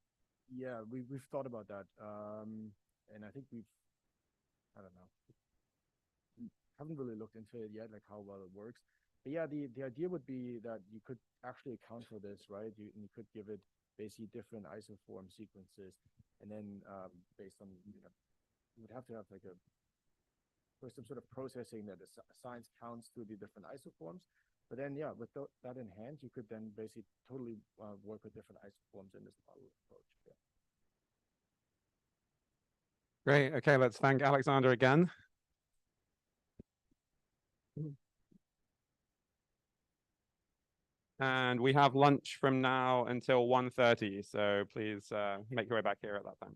Speaker 2: Yeah, we've thought about that, and I think I don't know, haven't really looked into it yet, like how well it works. But yeah, the idea would be that you could actually account for this, right? You could give it basically different isoform sequences and then based on you would have to have like some sort of processing that assigns counts to the different isoforms. But then, yeah, with that in hand, you could then basically totally work with different isoforms in this model approach. Yeah.
Speaker 8: Great. Okay, let's thank Alexander again. And we have lunch from now until 1:30, so please make your way back here at that time.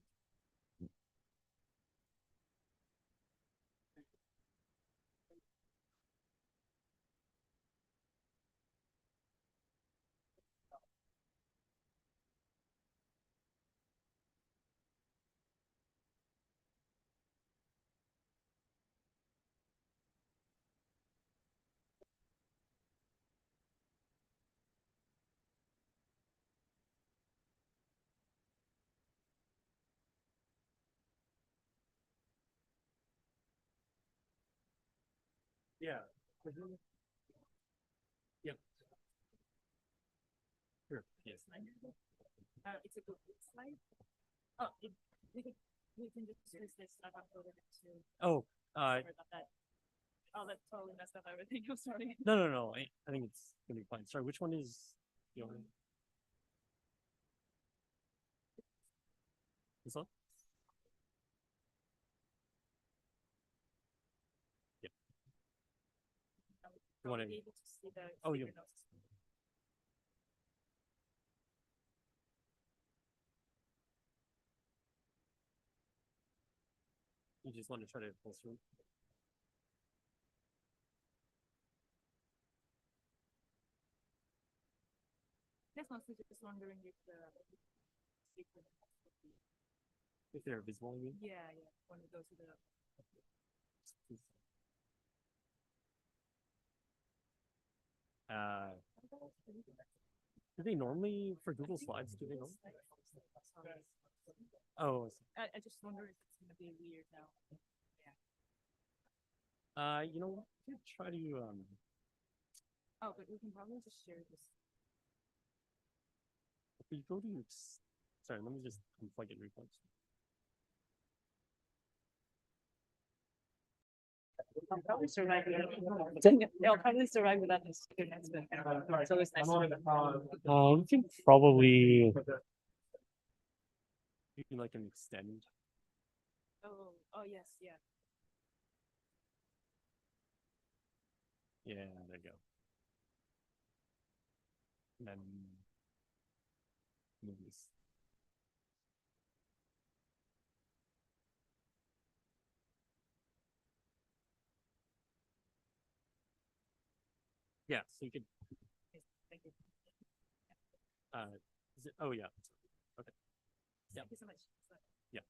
Speaker 6: Yeah. Yep. Sure. Yes.
Speaker 13: It's a good slide. Oh, we can just use this stuff uploaded to.
Speaker 6: Oh,
Speaker 13: sorry about that. Oh, that totally messed up everything. I'm sorry.
Speaker 6: no. I think it's gonna be fine. Sorry, which one is the only? This one? Yeah. You want to?
Speaker 13: Be able to see the
Speaker 6: Oh, yeah.
Speaker 13: speaker notes.
Speaker 6: You just want to try to pull through?
Speaker 13: That's mostly just wondering if the speaker notes would be.
Speaker 6: If they're visible, you mean?
Speaker 13: Yeah, when we go to the.
Speaker 6: Do they normally for Google Slides? Do they normally? Oh.
Speaker 13: I just wonder if it's gonna be weird now.
Speaker 6: You know what? We could try to
Speaker 13: Oh, but we can probably just share this.
Speaker 6: if we go to sorry, let me just unplug it real quick.
Speaker 13: I'll probably survive without. I'll probably survive without this. It's always nice to
Speaker 6: We can probably maybe like an extend.
Speaker 13: Oh yes, yeah.
Speaker 6: Yeah, there you go. And then move this. Yeah, so you could. Oh yeah. Okay. Yeah.
Speaker 13: Thank you so much.
Speaker 6: Yeah.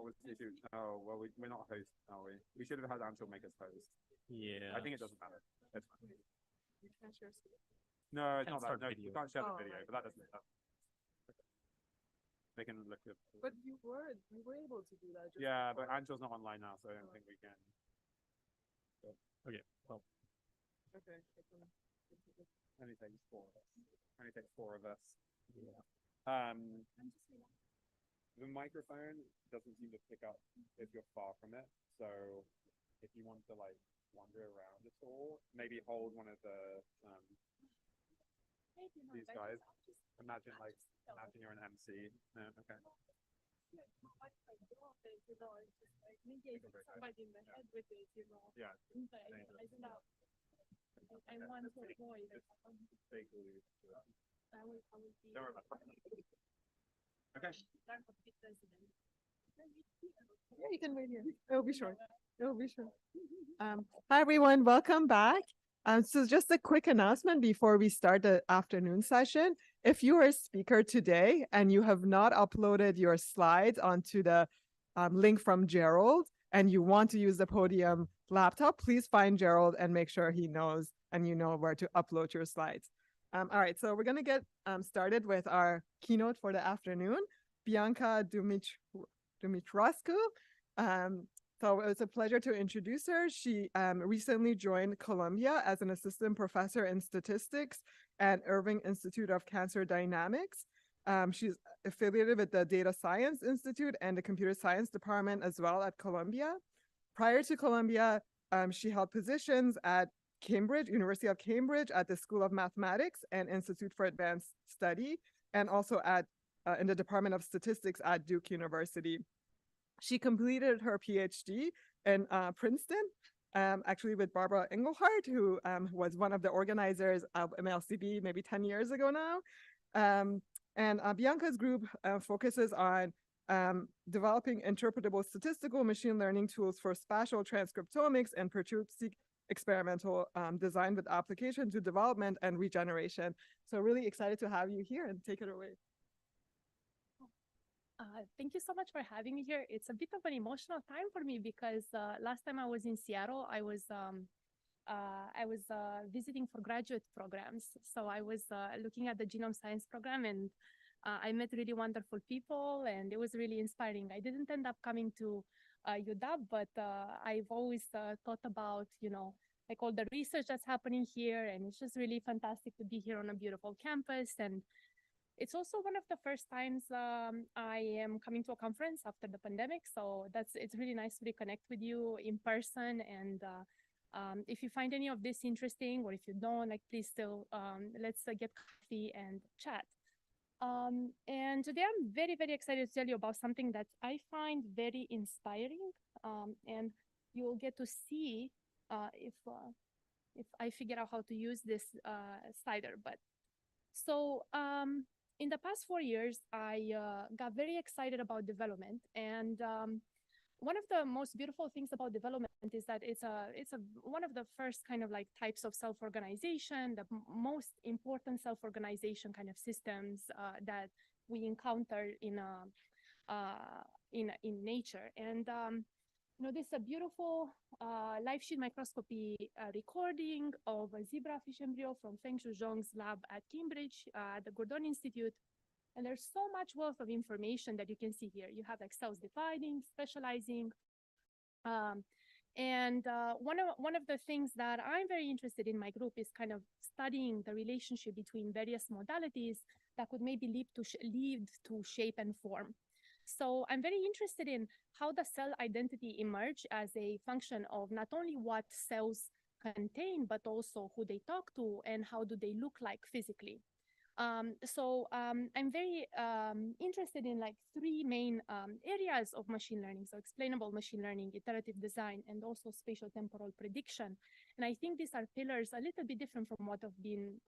Speaker 3: what was the issue? Oh, well, we're not a host, are we? We should have had Anshul make us host.
Speaker 11: Yeah.
Speaker 3: I think it doesn't matter. It's fine.
Speaker 1: You can't share screen.
Speaker 3: No, it's
Speaker 11: Can't
Speaker 3: not that.
Speaker 11: start
Speaker 3: No,
Speaker 11: video.
Speaker 3: you can't share the
Speaker 1: Oh,
Speaker 3: video,
Speaker 1: right.
Speaker 3: but that doesn't matter. They can look at.
Speaker 1: But you were able to do that. Just
Speaker 3: Yeah, but
Speaker 1: before.
Speaker 3: Anshul's not online now, so I don't think we can.
Speaker 11: Okay, well,
Speaker 1: Okay.
Speaker 3: Only takes four of us. Only takes four of us.
Speaker 11: yeah.
Speaker 3: The microphone doesn't seem to pick up if you're far from it. So if you want to like wander around at all, maybe hold one of the these guys. Imagine you're an MC. No, okay. Yeah.
Speaker 18: I want to avoid.
Speaker 3: Don't worry about it. Okay.
Speaker 1: Yeah, you can wait here. It'll be short. It'll be short. Hi, everyone. Welcome back. So just a quick announcement before we start the afternoon session. If you are a speaker today and you have not uploaded your slides onto the link from Gerald and you want to use the podium laptop, please find Gerald and make sure he knows and you know where to upload your slides. All right, so we're going to get started with our keynote for the afternoon, Bianca Dumitrascu. So it's a pleasure to introduce her. She recently joined Columbia as an assistant professor in statistics at Irving Institute of Cancer Dynamics. She's affiliated with the Data Science Institute and the Computer Science Department as well at Columbia. Prior to Columbia, she held positions at Cambridge, University of Cambridge, at the School of Mathematics and Institute for Advanced Study, and also at in the Department of Statistics at Duke University. She completed her PhD in Princeton, actually with Barbara Engelhardt, who was one of the organizers of MLCB maybe 10 years ago now. Bianca's group focuses on developing interpretable statistical machine learning tools for spatial transcriptomics and perturbe-seq experimental design with application to development and regeneration. So really excited to have you here and take it away.
Speaker 14: Thank you so much for having me here. It's a bit of an emotional time for me because last time I was in Seattle, I was visiting for graduate programs. So I was looking at the genome science program and I met really wonderful people and it was really inspiring. I didn't end up coming to UW, but I've always thought about, like all the research that's happening here, and it's just really fantastic to be here on a beautiful campus. And it's also one of the first times I am coming to a conference after the pandemic. So it's really nice to reconnect with you in person. And if you find any of this interesting, or if you don't, like, please still, let's get coffee and chat. And today I'm very, very excited to tell you about something that I find very inspiring. And you'll get to see if I figure out how to use this slider. But so in the past 4 years, I got very excited about development. And one of the most beautiful things about development is that it's one of the first kind of like types of self-organization, the most important self-organization kind of systems that we encounter in nature. And this is a beautiful live sheet microscopy recording of a zebrafish embryo from Feng Shuzhong's lab at Cambridge, at the Gordon Institute. And there's so much wealth of information that you can see here. You have like cells dividing, specializing. And one of the things that I'm very interested in my group is kind of studying the relationship between various modalities that could maybe lead to shape and form. So I'm very interested in how the cell identity emerge as a function of not only what cells contain, but also who they talk to and how do they look like physically. I'm very interested in like three main areas of machine learning. So explainable machine learning, iterative design, and also spatial temporal prediction. And I think these are pillars a little bit different from what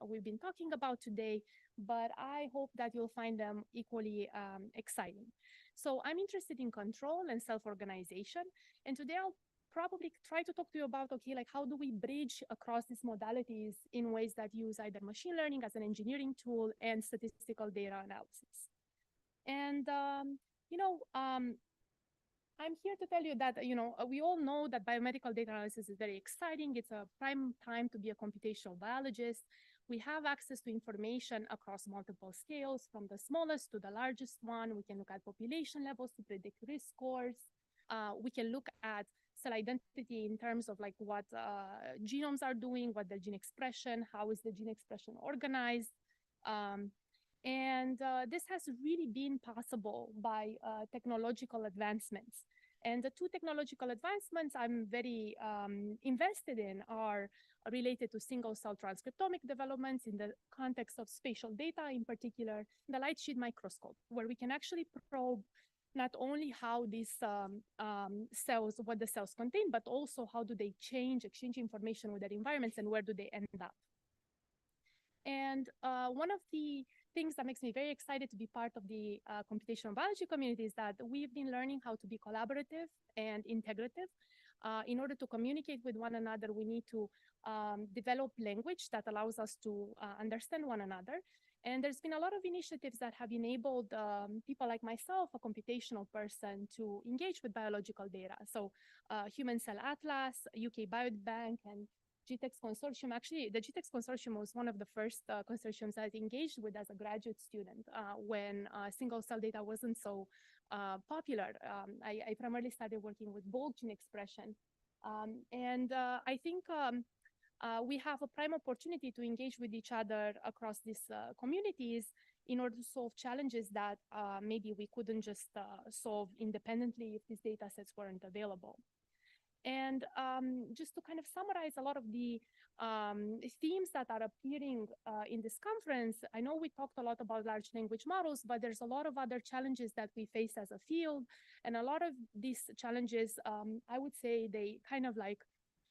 Speaker 14: we've been talking about today, but I hope that you'll find them equally exciting. So I'm interested in control and self-organization. And today I'll probably try to talk to you about, okay, like how do we bridge across these modalities in ways that use either machine learning as an engineering tool and statistical data analysis. And, I'm here to tell you that, we all know that biomedical data analysis is very exciting. It's a prime time to be a computational biologist. We have access to information across multiple scales, from the smallest to the largest one. We can look at population levels to predict risk scores. We can look at cell identity in terms of like what genomes are doing, what the gene expression, how is the gene expression organized. This has really been possible by technological advancements. And the two technological advancements I'm very invested in are related to single-cell transcriptomic developments in the context of spatial data, in particular, the light sheet microscope, where we can actually probe not only how these cells, what the cells contain, but also how do they exchange information with their environments, and where do they end up. And one of the things that makes me very excited to be part of the computational biology community is that we've been learning how to be collaborative and integrative. In order to communicate with one another, we need to develop language that allows us to understand one another. And there's been a lot of initiatives that have enabled people like myself, a computational person, to engage with biological data. So Human Cell Atlas, UK Biobank, and GTEx Consortium. Actually, the GTEx Consortium was one of the first consortiums I engaged with as a graduate student when single-cell data wasn't so popular. I primarily started working with bulk gene expression. I think we have a prime opportunity to engage with each other across these communities in order to solve challenges that maybe we couldn't just solve independently if these data sets weren't available. And just to kind of summarize a lot of the themes that are appearing in this conference, I know we talked a lot about large language models, but there's a lot of other challenges that we face as a field. And a lot of these challenges, I would say they kind of like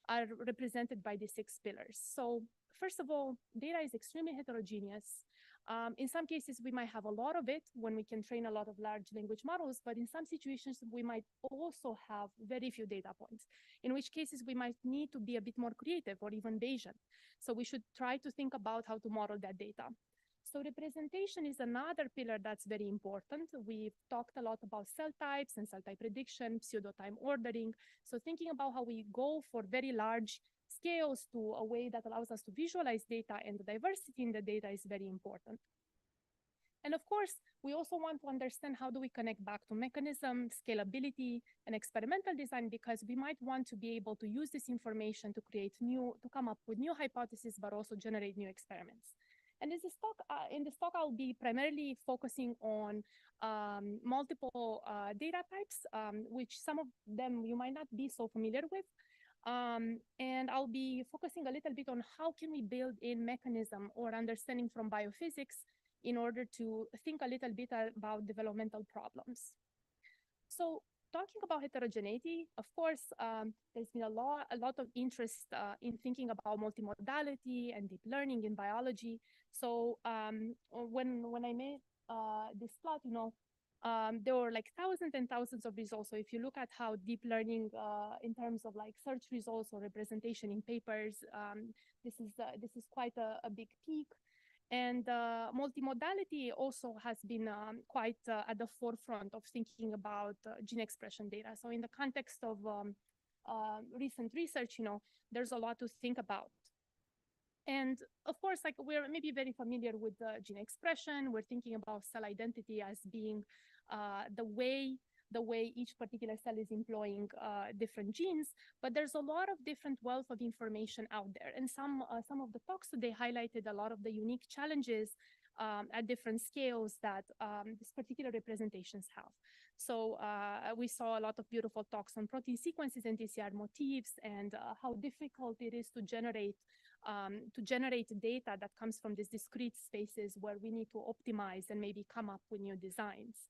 Speaker 14: are represented by the 6 pillars. So first of all, data is extremely heterogeneous. In some cases, we might have a lot of it when we can train a lot of large language models, but in some situations, we might also have very few data points, in which cases we might need to be a bit more creative or even Bayesian. So we should try to think about how to model that data. So representation is another pillar that's very important. We've talked a lot about cell types and cell type prediction, pseudo-time ordering. So thinking about how we go for very large scales to a way that allows us to visualize data and the diversity in the data is very important. And of course, we also want to understand how do we connect back to mechanism, scalability, and experimental design, because we might want to be able to use this information to come up with new hypotheses, but also generate new experiments. And in this talk, I'll be primarily focusing on multiple data types, which some of them you might not be so familiar with. And I'll be focusing a little bit on how can we build in mechanism or understanding from biophysics in order to think a little bit about developmental problems. So talking about heterogeneity, of course, there's been a lot of interest in thinking about multimodality and deep learning in biology. So when I made this plot, there were like thousands and thousands of results. So if you look at how deep learning in terms of like search results or representation in papers, this is quite a big peak. And multimodality also has been quite at the forefront of thinking about gene expression data. So in the context of recent research, there's a lot to think about. And of course, like we're maybe very familiar with gene expression. We're thinking about cell identity as being the way each particular cell is employing different genes, but there's a lot of different wealth of information out there. And some of the talks today highlighted a lot of the unique challenges at different scales that these particular representations have. So we saw a lot of beautiful talks on protein sequences and TCR motifs and how difficult it is to generate data that comes from these discrete spaces where we need to optimize and maybe come up with new designs.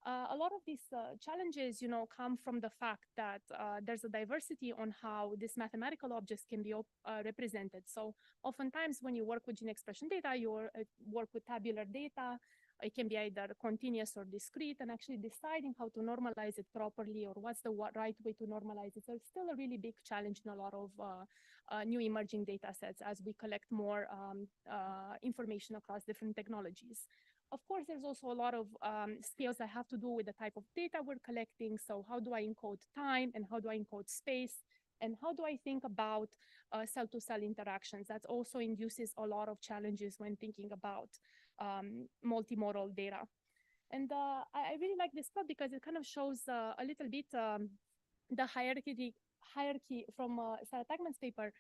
Speaker 14: A lot of these challenges, come from the fact that there's a diversity on how these mathematical objects can be represented. So oftentimes when you work with gene expression data, you work with tabular data. It can be either continuous or discrete, and actually deciding how to normalize it properly or what's the right way to normalize it. So it's still a really big challenge in a lot of new emerging data sets as we collect more information across different technologies. of course, there's also a lot of scales that have to do with the type of data we're collecting. So how do I encode time and how do I encode space? And how do I think about cell-to-cell interactions? That also induces a lot of challenges when thinking about multimodal data. And I really like this plot because it kind of shows a little bit the hierarchy from Sarah Tagman's paper,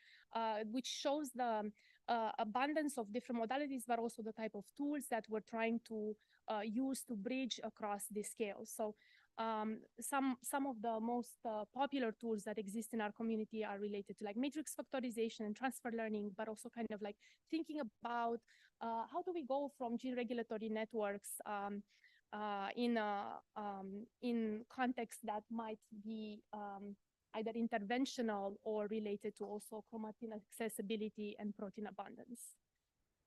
Speaker 14: which shows the abundance of different modalities, but also the type of tools that we're trying to use to bridge across the scales. So some of the most popular tools that exist in our community are related to like matrix factorization and transfer learning, but also kind of like thinking about how do we go from gene regulatory networks in context that might be either interventional or related to also chromatin accessibility and protein abundance.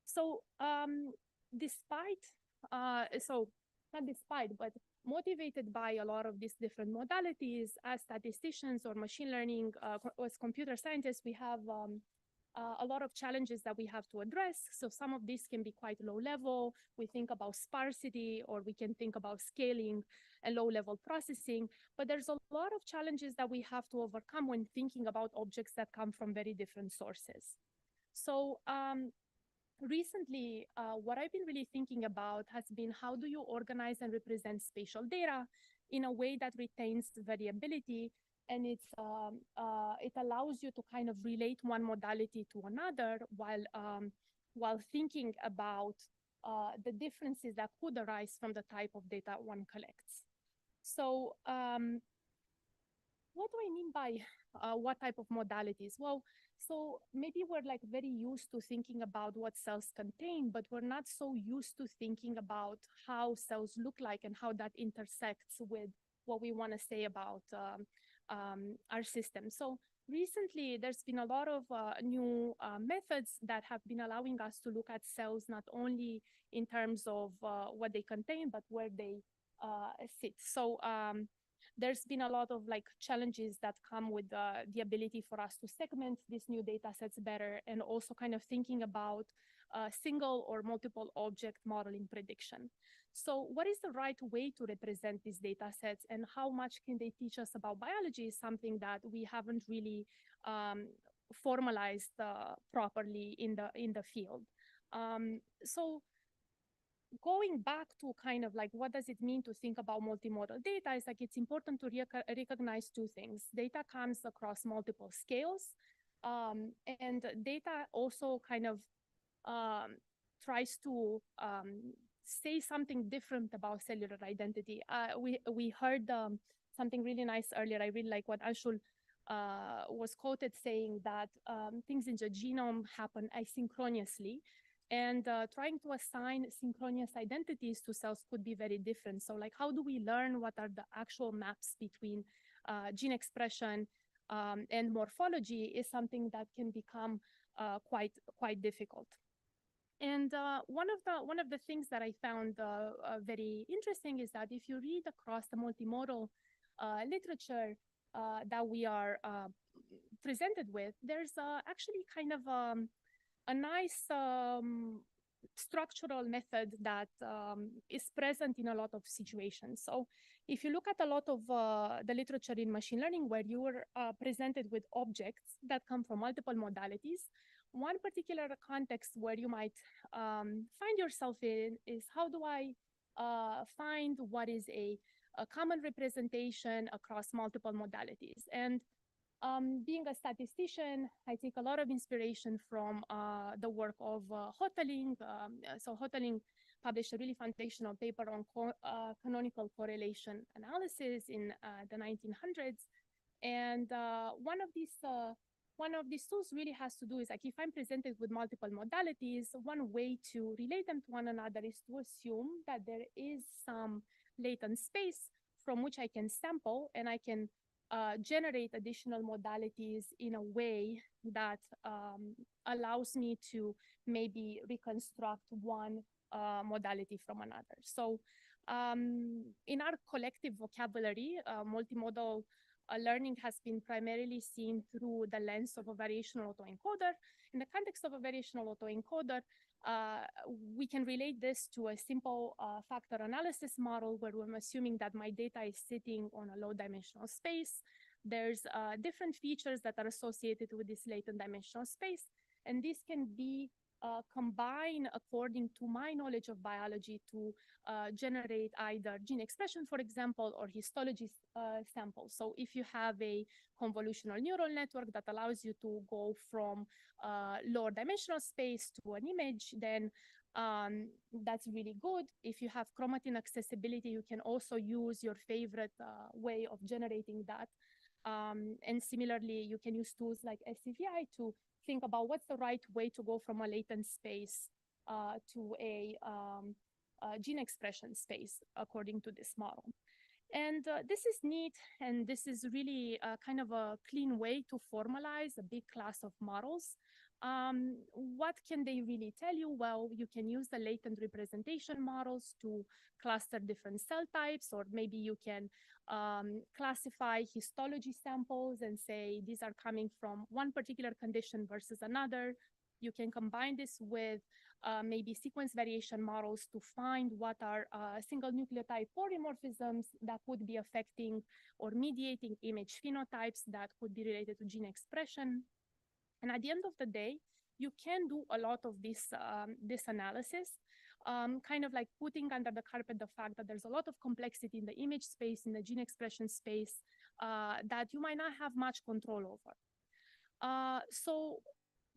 Speaker 14: So but motivated by a lot of these different modalities, as statisticians or machine learning, as computer scientists, we have a lot of challenges that we have to address. So some of these can be quite low level. We think about sparsity, or we can think about scaling and low level processing. But there's a lot of challenges that we have to overcome when thinking about objects that come from very different sources. So recently, what I've been really thinking about has been how do you organize and represent spatial data in a way that retains variability, and it allows you to kind of relate one modality to another while thinking about the differences that could arise from the type of data one collects. So what do I mean by what type of modalities? Well, so maybe we're like very used to thinking about what cells contain, but we're not so used to thinking about how cells look like and how that intersects with what we want to say about our system. So recently, there's been a lot of new methods that have been allowing us to look at cells not only in terms of what they contain, but where they sit. So there's been a lot of like challenges that come with the ability for us to segment these new data sets better, and also kind of thinking about single or multiple object modeling prediction. So what is the right way to represent these data sets, and how much can they teach us about biology is something that we haven't really formalized properly in the field. So going back to kind of like what does it mean to think about multimodal data is like it's important to recognize two things. Data comes across multiple scales, and data also kind of tries to say something different about cellular identity. We heard something really nice earlier. I really like what Anshul was quoted saying that things in the genome happen asynchronously, and trying to assign synchronous identities to cells could be very different. So like, how do we learn what are the actual maps between gene expression and morphology is something that can become quite difficult. And one of the things that I found very interesting is that if you read across the multimodal literature that we are presented with, there's actually kind of a nice structural method that is present in a lot of situations. So if you look at a lot of the literature in machine learning where you are presented with objects that come from multiple modalities, one particular context where you might find yourself in is how do I find what is a common representation across multiple modalities? And being a statistician, I take a lot of inspiration from the work of Hoteling. So Hoteling published a really foundational paper on canonical correlation analysis in the 1900s. And one of these tools really has to do is like, if I'm presented with multiple modalities, one way to relate them to one another is to assume that there is some latent space from which I can sample, and I can generate additional modalities in a way that allows me to maybe reconstruct one modality from another. So in our collective vocabulary, multimodal learning has been primarily seen through the lens of a variational autoencoder. In the context of a variational autoencoder, we can relate this to a simple factor analysis model where I'm assuming that my data is sitting on a low dimensional space. There's different features that are associated with this latent dimensional space, and this can be combined according to my knowledge of biology to generate either gene expression, for example, or histology samples. So if you have a convolutional neural network that allows you to go from lower dimensional space to an image, then that's really good. If you have chromatin accessibility, you can also use your favorite way of generating that. And similarly, you can use tools like SCVI to think about what's the right way to go from a latent space to a gene expression space according to this model. And this is neat, and this is really kind of a clean way to formalize a big class of models. What can they really tell you? Well, you can use the latent representation models to cluster different cell types, or maybe you can classify histology samples and say these are coming from one particular condition versus another. You can combine this with maybe sequence variation models to find what are single nucleotide polymorphisms that could be affecting or mediating image phenotypes that could be related to gene expression. And at the end of the day, you can do a lot of this analysis, kind of like putting under the carpet the fact that there's a lot of complexity in the image space, in the gene expression space, that you might not have much control over. So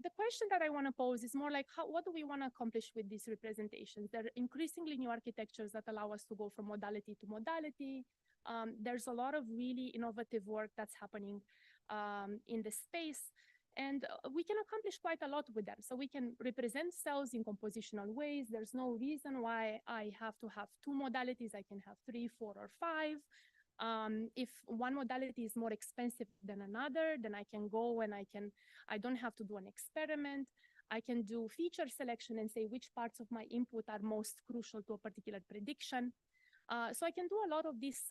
Speaker 14: the question that I want to pose is more like, what do we want to accomplish with these representations? There are increasingly new architectures that allow us to go from modality to modality. There's a lot of really innovative work that's happening in the space. And we can accomplish quite a lot with them. So we can represent cells in compositional ways. There's no reason why I have to have two modalities. I can have 3, 4, or 5. If one modality is more expensive than another, then I can go and I don't have to do an experiment. I can do feature selection and say which parts of my input are most crucial to a particular prediction. So I can do a lot of these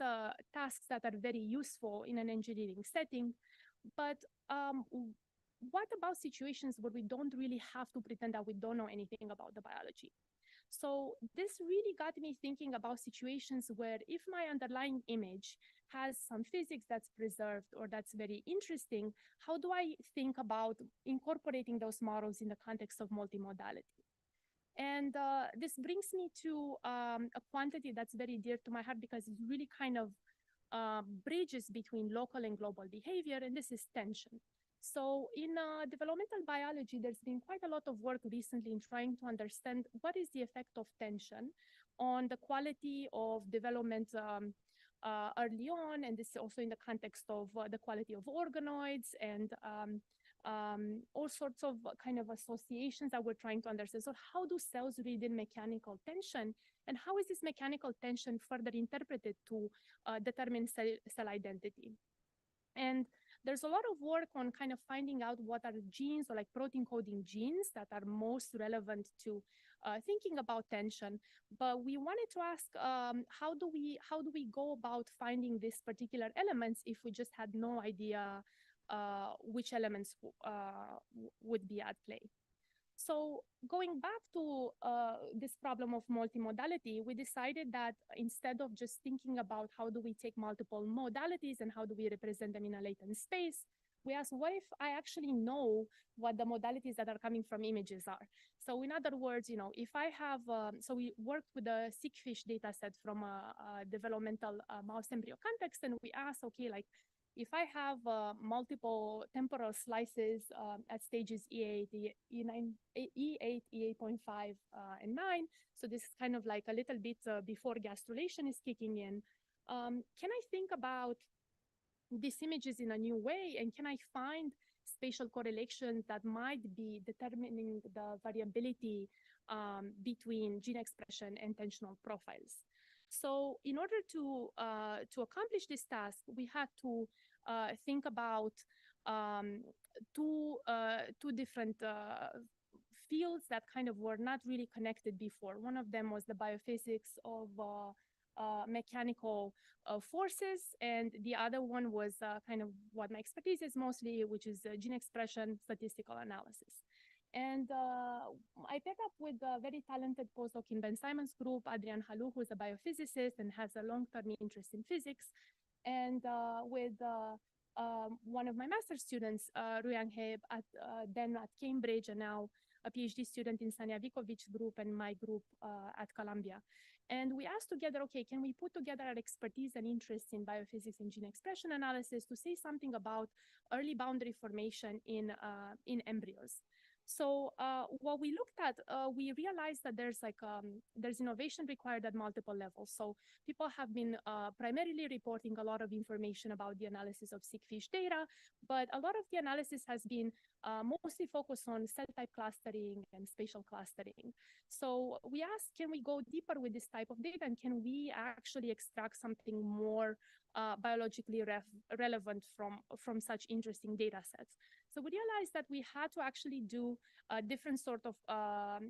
Speaker 14: tasks that are very useful in an engineering setting. But what about situations where we don't really have to pretend that we don't know anything about the biology? So this really got me thinking about situations where if my underlying image has some physics that's preserved or that's very interesting, how do I think about incorporating those models in the context of multimodality? And this brings me to a quantity that's very dear to my heart because it really kind of bridges between local and global behavior, and this is tension. So in developmental biology, there's been quite a lot of work recently in trying to understand what is the effect of tension on the quality of development early on, and this is also in the context of the quality of organoids and all sorts of kind of associations that we're trying to understand. So how do cells read in mechanical tension, and how is this mechanical tension further interpreted to determine cell identity? And there's a lot of work on kind of finding out what are genes or like protein coding genes that are most relevant to thinking about tension. But we wanted to ask, how do we go about finding these particular elements if we just had no idea which elements would be at play? So going back to this problem of multimodality, we decided that instead of just thinking about how do we take multiple modalities and how do we represent them in a latent space, we asked, what if I actually know what the modalities that are coming from images are? So in other words, if I have, so we worked with a sickfish data set from a developmental mouse embryo context, and we asked, okay, like, if I have multiple temporal slices at stages E8, E9, E8, E8.5, and 9, so this is kind of like a little bit before gastrulation is kicking in, can I think about these images in a new way? And can I find spatial correlations that might be determining the variability between gene expression and tensional profiles? So in order to accomplish this task, we had to think about two different fields that kind of were not really connected before. One of them was the biophysics of mechanical forces, and the other one was kind of what my expertise is mostly, which is gene expression statistical analysis. And I paired up with a very talented postdoc in Ben Simon's group, Adrian Halou, who's a biophysicist and has a long-term interest in physics, and with one of my master's students, Ruyang Heb, then at Cambridge, and now a PhD student in Sanja Vikovic's group and my group at Columbia. And we asked together, okay, can we put together our expertise and interest in biophysics and gene expression analysis to say something about early boundary formation in embryos? So what we looked at, we realized that there's innovation required at multiple levels. So people have been primarily reporting a lot of information about the analysis of sick fish data, but a lot of the analysis has been mostly focused on cell type clustering and spatial clustering. So we asked, can we go deeper with this type of data, and can we actually extract something more biologically relevant from such interesting data sets? So we realized that we had to actually do a different sort of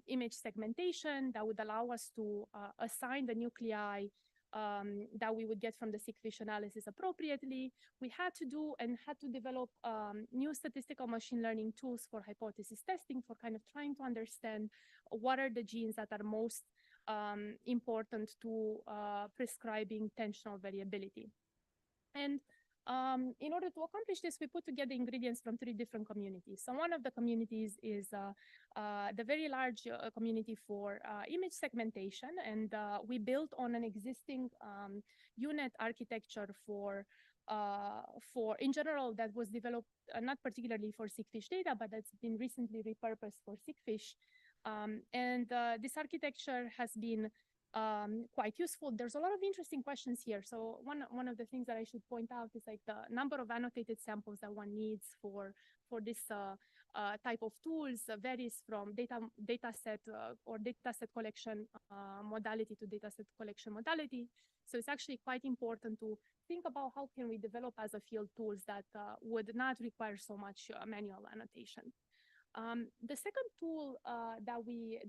Speaker 14: image segmentation that would allow us to assign the nuclei that we would get from the sick fish analysis appropriately. We had to do and had to develop new statistical machine learning tools for hypothesis testing, for kind of trying to understand what are the genes that are most important to prescribing tensional variability. And in order to accomplish this, we put together ingredients from 3 different communities. So one of the communities is the very large community for image segmentation, and we built on an existing UNet architecture for in general that was developed not particularly for sick fish data, but that's been recently repurposed for sick fish. And this architecture has been quite useful. There's a lot of interesting questions here. So one of the things that I should point out is like the number of annotated samples that one needs for this type of tools varies from dataset or dataset collection modality to dataset collection modality. So it's actually quite important to think about how can we develop as a field tools that would not require so much manual annotation. The second tool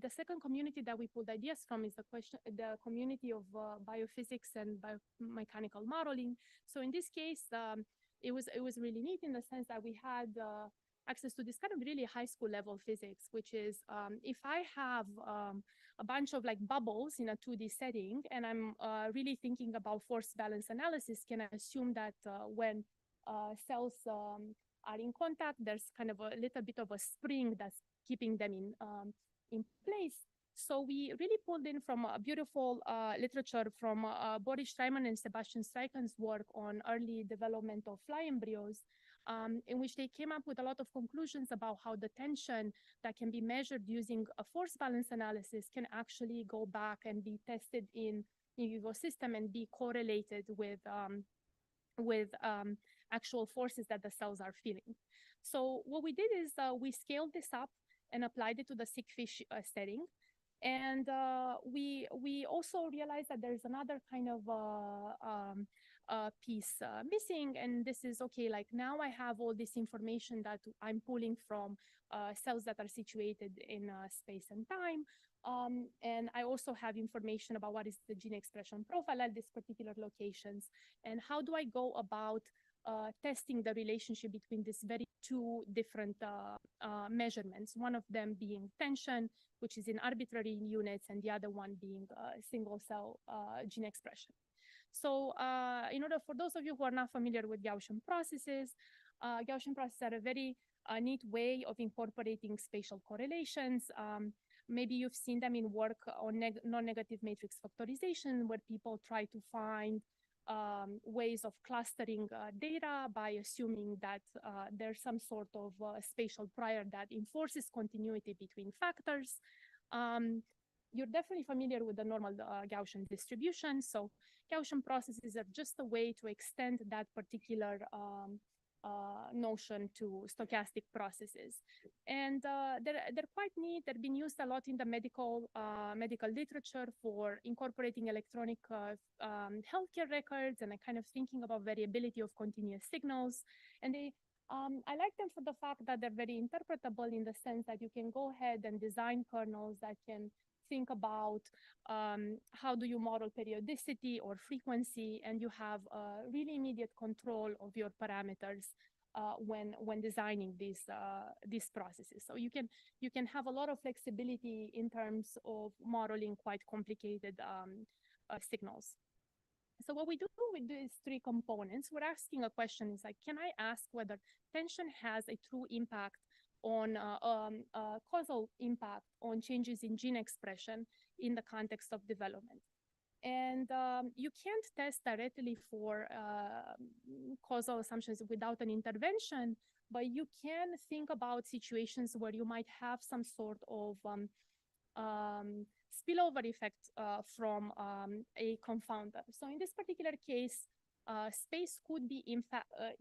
Speaker 14: the second community that we pulled ideas from is the community of biophysics and biomechanical modeling. So in this case, it was really neat in the sense that we had access to this kind of really high school level physics, which is if I have a bunch of like bubbles in a 2D setting, and I'm really thinking about force balance analysis, can I assume that when cells are in contact, there's kind of a little bit of a spring that's keeping them in place. So we really pulled in from a beautiful literature from Boris Streiman and Sebastian Streiken's work on early development of fly embryos, in which they came up with a lot of conclusions about how the tension that can be measured using a force balance analysis can actually go back and be tested in vivo system and be correlated with actual forces that the cells are feeling. So what we did is we scaled this up and applied it to the sick fish setting. And we also realized that there's another kind of piece missing. And this is, okay, like now I have all this information that I'm pulling from cells that are situated in space and time. And I also have information about what is the gene expression profile at these particular locations. And how do I go about testing the relationship between these very 2 different measurements, one of them being tension, which is in arbitrary units, and the other one being single cell gene expression. So in order, for those of you who are not familiar with Gaussian processes are a very neat way of incorporating spatial correlations. Maybe you've seen them in work on non-negative matrix factorization, where people try to find ways of clustering data by assuming that there's some sort of spatial prior that enforces continuity between factors. You're definitely familiar with the normal Gaussian distribution. So Gaussian processes are just a way to extend that particular notion to stochastic processes. And they're quite neat. They've been used a lot in the medical literature for incorporating electronic healthcare records and kind of thinking about variability of continuous signals. And I like them for the fact that they're very interpretable in the sense that you can go ahead and design kernels that can think about how do you model periodicity or frequency, and you have really immediate control of your parameters when designing these processes. So you can have a lot of flexibility in terms of modeling quite complicated signals. So what we do with these three components, we're asking a question is like, can I ask whether tension has a true impact on causal impact on changes in gene expression in the context of development? And you can't test directly for causal assumptions without an intervention, but you can think about situations where you might have some sort of spillover effect from a confounder. So in this particular case, space could be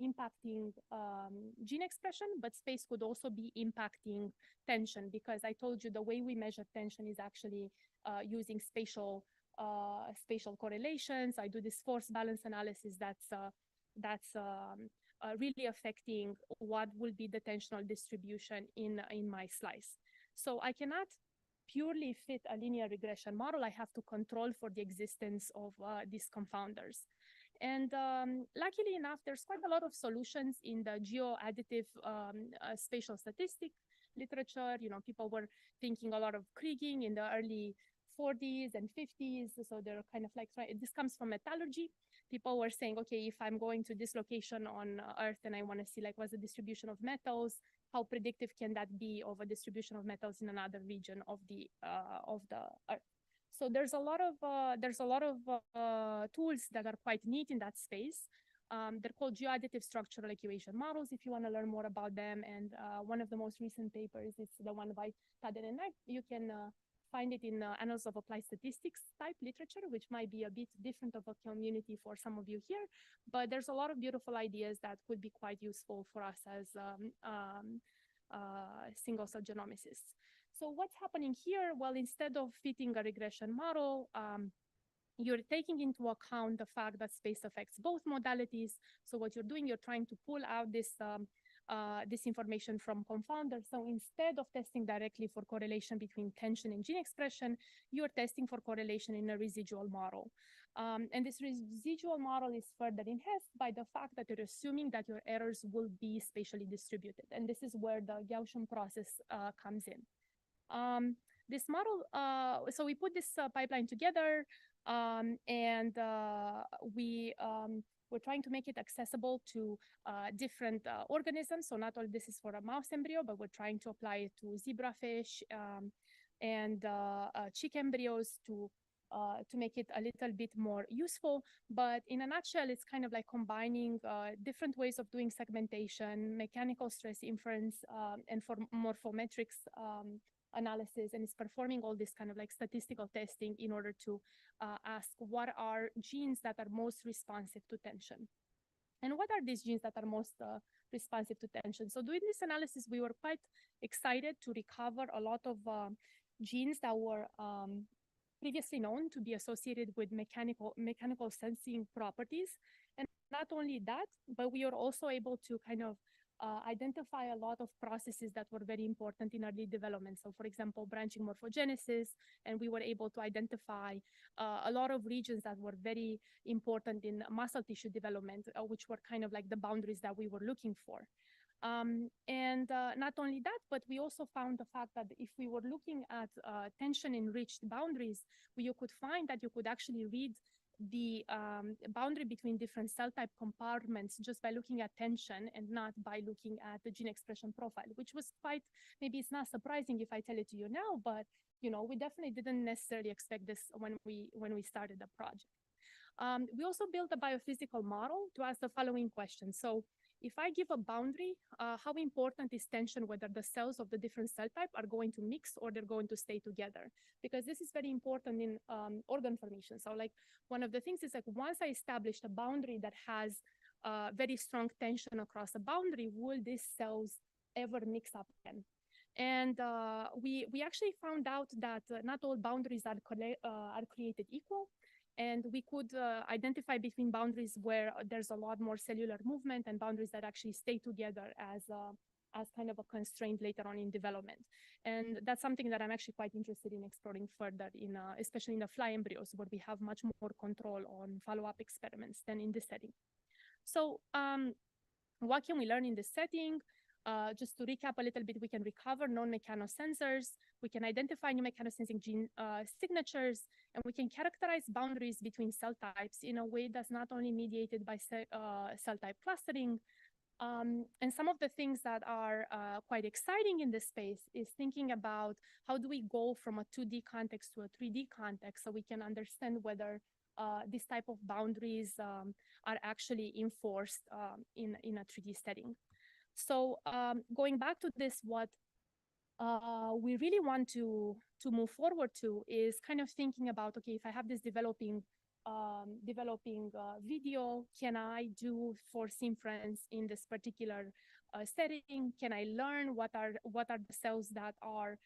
Speaker 14: impacting gene expression, but space could also be impacting tension, because I told you the way we measure tension is actually using spatial correlations. I do this force balance analysis that's really affecting what will be the tensional distribution in my slice. So I cannot purely fit a linear regression model. I have to control for the existence of these confounders. And luckily enough, there's quite a lot of solutions in the geo-additive spatial statistic literature. You know, people were thinking a lot of kriging in the early 40s and 50s. So they're kind of like, this comes from metallurgy. People were saying, okay, if I'm going to this location on Earth and I want to see like what's the distribution of metals, how predictive can that be of a distribution of metals in another region of the Earth? So there's a lot of tools that are quite neat in that space. They're called geoadditive structural equation models, if you want to learn more about them. And one of the most recent papers is the one by Tadden and Knight. You can find it in Annals of Applied Statistics type literature, which might be a bit different of a community for some of you here. But there's a lot of beautiful ideas that could be quite useful for us as single-cell genomicists. So what's happening here? Well, instead of fitting a regression model, you're taking into account the fact that space affects both modalities. So what you're doing, you're trying to pull out this information from confounders. So instead of testing directly for correlation between tension and gene expression, you're testing for correlation in a residual model. And this residual model is further enhanced by the fact that you're assuming that your errors will be spatially distributed. And this is where the Gaussian process comes in. This model, so we put this pipeline together, and we're trying to make it accessible to different organisms. So not only this is for a mouse embryo, but we're trying to apply it to zebrafish and chick embryos to make it a little bit more useful. But in a nutshell, it's kind of like combining different ways of doing segmentation, mechanical stress inference, and for morphometrics analysis, and it's performing all this kind of like statistical testing in order to ask what are genes that are most responsive to tension. And what are these genes that are most responsive to tension? So doing this analysis, we were quite excited to recover a lot of genes that were previously known to be associated with mechanical sensing properties. And not only that, but we are also able to kind of identify a lot of processes that were very important in early development. So for example, branching morphogenesis, and we were able to identify a lot of regions that were very important in muscle tissue development, which were kind of like the boundaries that we were looking for. And not only that, but we also found the fact that if we were looking at tension-enriched boundaries, you could find that you could actually read the boundary between different cell type compartments just by looking at tension and not by looking at the gene expression profile, which was quite, maybe it's not surprising if I tell it to you now, but you know, we definitely didn't necessarily expect this when we started the project. We also built a biophysical model to ask the following question. So if I give a boundary, how important is tension, whether the cells of the different cell type are going to mix or they're going to stay together? Because this is very important in organ formation. So like one of the things is like once I established a boundary that has very strong tension across a boundary, will these cells ever mix up again? And we actually found out that not all boundaries are created equal. And we could identify between boundaries where there's a lot more cellular movement and boundaries that actually stay together as kind of a constraint later on in development. And that's something that I'm actually quite interested in exploring further, in especially in the fly embryos, where we have much more control on follow-up experiments than in this setting. So What can we learn in this setting? Just to recap a little bit, we can recover known mechanosensors, we can identify new mechanosensing gene signatures, and we can characterize boundaries between cell types in a way that's not only mediated by cell type clustering. And some of the things that are quite exciting in this space is thinking about how do we go from a 2D context to a 3D context so we can understand whether this type of boundaries are actually enforced in a 3D setting. So going back to this, what we really want to move forward to is kind of thinking about, okay, if I have this developing video, can I do force inference in this particular setting? Can I learn what are the cells that are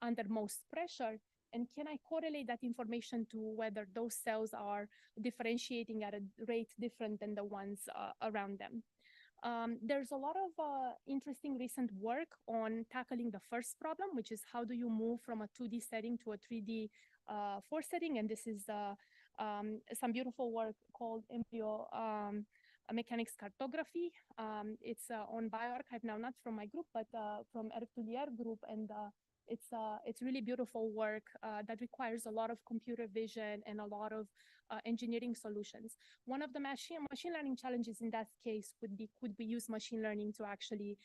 Speaker 14: under most pressure? And can I correlate that information to whether those cells are differentiating at a rate different than the ones around them? There's a lot of interesting recent work on tackling the first problem, which is how do you move from a 2D setting to a 3D force setting? And this is some beautiful work called embryo mechanics cartography. It's on bioRxiv now, not from my group, but from Hervé Tullier group, and it's really beautiful work that requires a lot of computer vision and a lot of engineering solutions. One of the machine learning challenges in that case would be, could we use machine learning to actually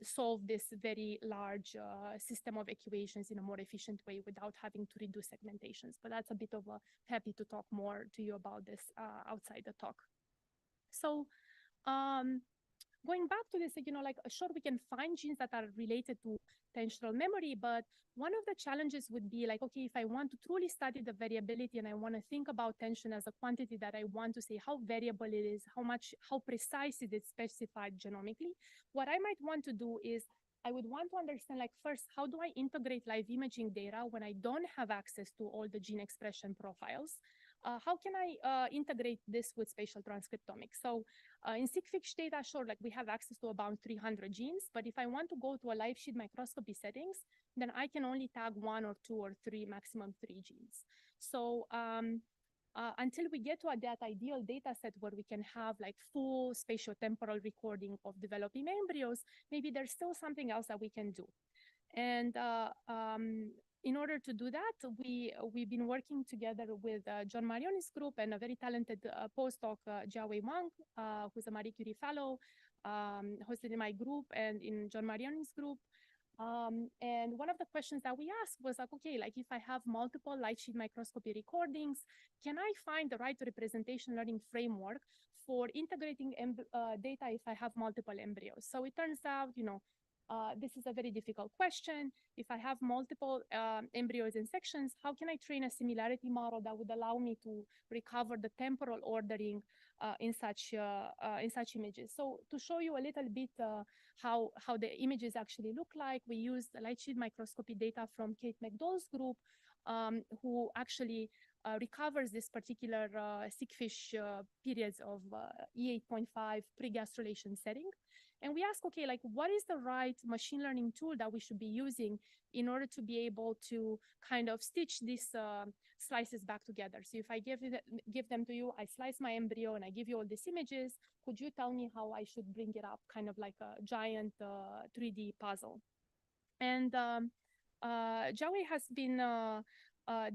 Speaker 14: solve this very large system of equations in a more efficient way without having to redo segmentations? But that's a bit of a, happy to talk more to you about this outside the talk. So going back to this, you know, like sure, we can find genes that are related to tensional memory, but one of the challenges would be like, okay, if I want to truly study the variability and I want to think about tension as a quantity that I want to say how variable it is, how precise is it specified genomically, what I might want to do is I would want to understand, like, first, how do I integrate live imaging data when I don't have access to all the gene expression profiles? How can I integrate this with spatial transcriptomics? So in seq-FISH data, sure, like we have access to about 300 genes, but if I want to go to a live sheet microscopy settings, then I can only tag 1 or 2 or 3, maximum 3 genes. So until we get to that ideal data set where we can have like full spatiotemporal recording of developing embryos, maybe there's still something else that we can do. And in order to do that, we've been working together with John Marioni's group and a very talented postdoc, Jiawei Wang, who's a Marie Curie fellow, hosted in my group and in John Marioni's group. And one of the questions that we asked was like, okay, like if I have multiple light sheet microscopy recordings, can I find the right representation learning framework for integrating data if I have multiple embryos? So it turns out, you know, this is a very difficult question. If I have multiple embryos in sections, how can I train a similarity model that would allow me to recover the temporal ordering in such images? So to show you a little bit how the images actually look like, we used the light sheet microscopy data from Kate McDowell's group, who actually recovers this particular seq-FISH periods of E8.5 pre-gastrulation setting. And we ask, okay, like what is the right machine learning tool that we should be using in order to be able to kind of stitch these slices back together? So if I give them to you, I slice my embryo and I give you all these images, could you tell me how I should bring it up, kind of like a giant 3D puzzle? And Jiawei has been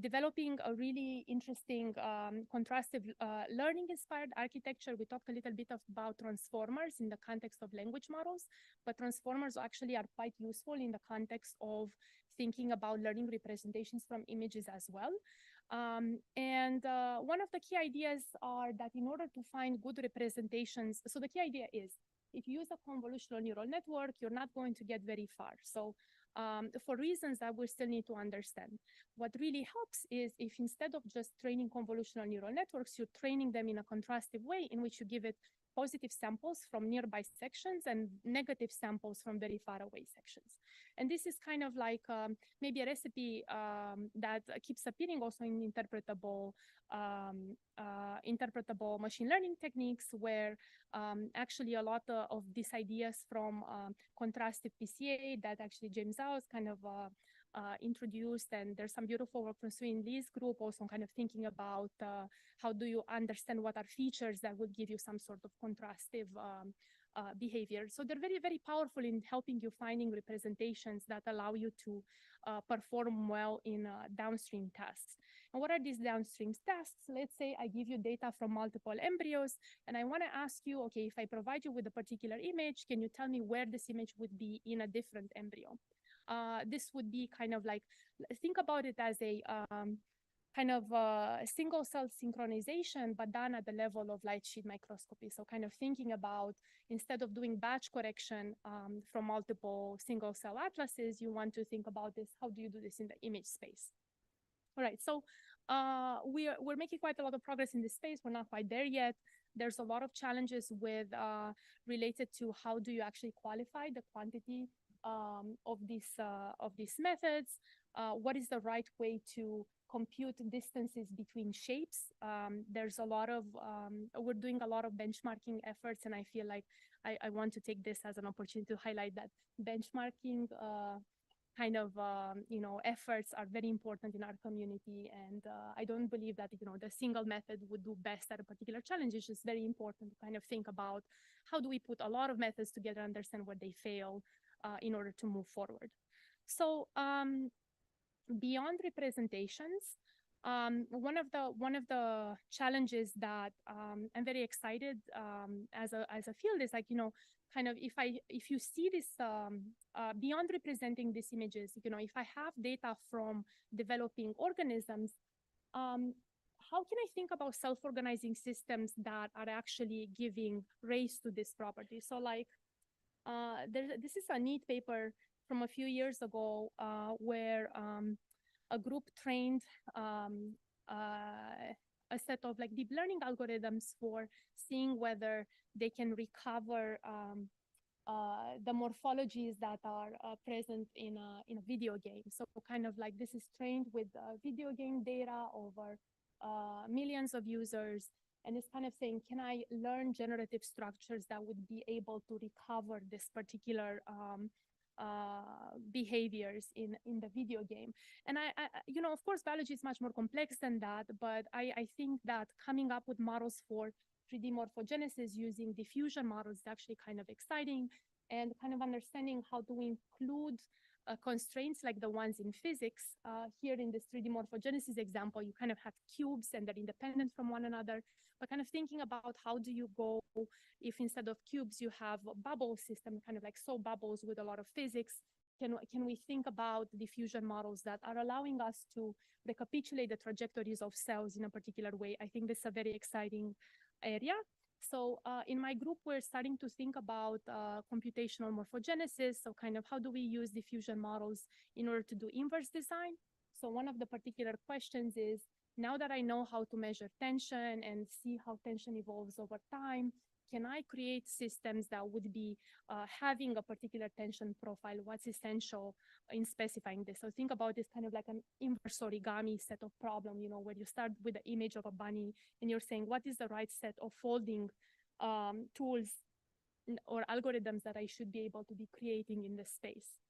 Speaker 14: developing a really interesting contrastive learning-inspired architecture. We talked a little bit about transformers in the context of language models, but transformers actually are quite useful in the context of thinking about learning representations from images as well. And one of the key ideas are that in order to find good representations, so the key idea is if you use a convolutional neural network, you're not going to get very far. So for reasons that we still need to understand. What really helps is if instead of just training convolutional neural networks, you're training them in a contrastive way in which you give it positive samples from nearby sections and negative samples from very far away sections. And this is kind of like maybe a recipe that keeps appearing also in interpretable machine learning techniques, where actually a lot of these ideas from contrastive PCA that actually James Zhao is kind of introduced, and there's some beautiful work from Swin Lee's group also kind of thinking about how do you understand what are features that would give you some sort of contrastive behavior. So they're very, very powerful in helping you finding representations that allow you to perform well in downstream tasks. And what are these downstream tasks? Let's say I give you data from multiple embryos, and I want to ask you, okay, if I provide you with a particular image, can you tell me where this image would be in a different embryo? This would be kind of like, think about it as a kind of single cell synchronization, but done at the level of light sheet microscopy. So kind of thinking about, instead of doing batch correction from multiple single cell atlases, you want to think about this, how do you do this in the image space? All right, so we're making quite a lot of progress in this space. We're not quite there yet. There's a lot of challenges with related to how do you actually qualify the quantity of these methods. What is the right way to compute distances between shapes? There's a lot of, we're doing a lot of benchmarking efforts, and I feel like I want to take this as an opportunity to highlight that benchmarking kind of, efforts are very important in our community. And I don't believe that, the single method would do best at a particular challenge. It's just very important to kind of think about how do we put a lot of methods together, understand where they fail in order to move forward. So beyond representations, one of the challenges that I'm very excited as a field is like, kind of if you see this beyond representing these images, if I have data from developing organisms, how can I think about self-organizing systems that are actually giving raise to this property? So like, this is a neat paper from a few years ago where a group trained a set of like deep learning algorithms for seeing whether they can recover the morphologies that are present in a video game. So kind of like this is trained with video game data over millions of users. And it's kind of saying, can I learn generative structures that would be able to recover this particular behaviors in the video game? And I of course, biology is much more complex than that, but I think that coming up with models for 3D morphogenesis using diffusion models is actually kind of exciting, and kind of understanding how to include constraints like the ones in physics. Here in this 3D morphogenesis example, you kind of have cubes and they're independent from one another, but kind of thinking about how do you go if instead of cubes you have a bubble system, kind of like soap bubbles with a lot of physics. Can we think about diffusion models that are allowing us to recapitulate the trajectories of cells in a particular way? I think this is a very exciting area. So in my group, we're starting to think about computational morphogenesis. So kind of how do we use diffusion models in order to do inverse design? So one of the particular questions is, now that I know how to measure tension and see how tension evolves over time, can I create systems that would be having a particular tension profile? What's essential in specifying this? So think about this kind of like an inverse origami set of problem, where you start with the image of a bunny and you're saying, what is the right set of folding tools or algorithms that I should be able to be creating in this space?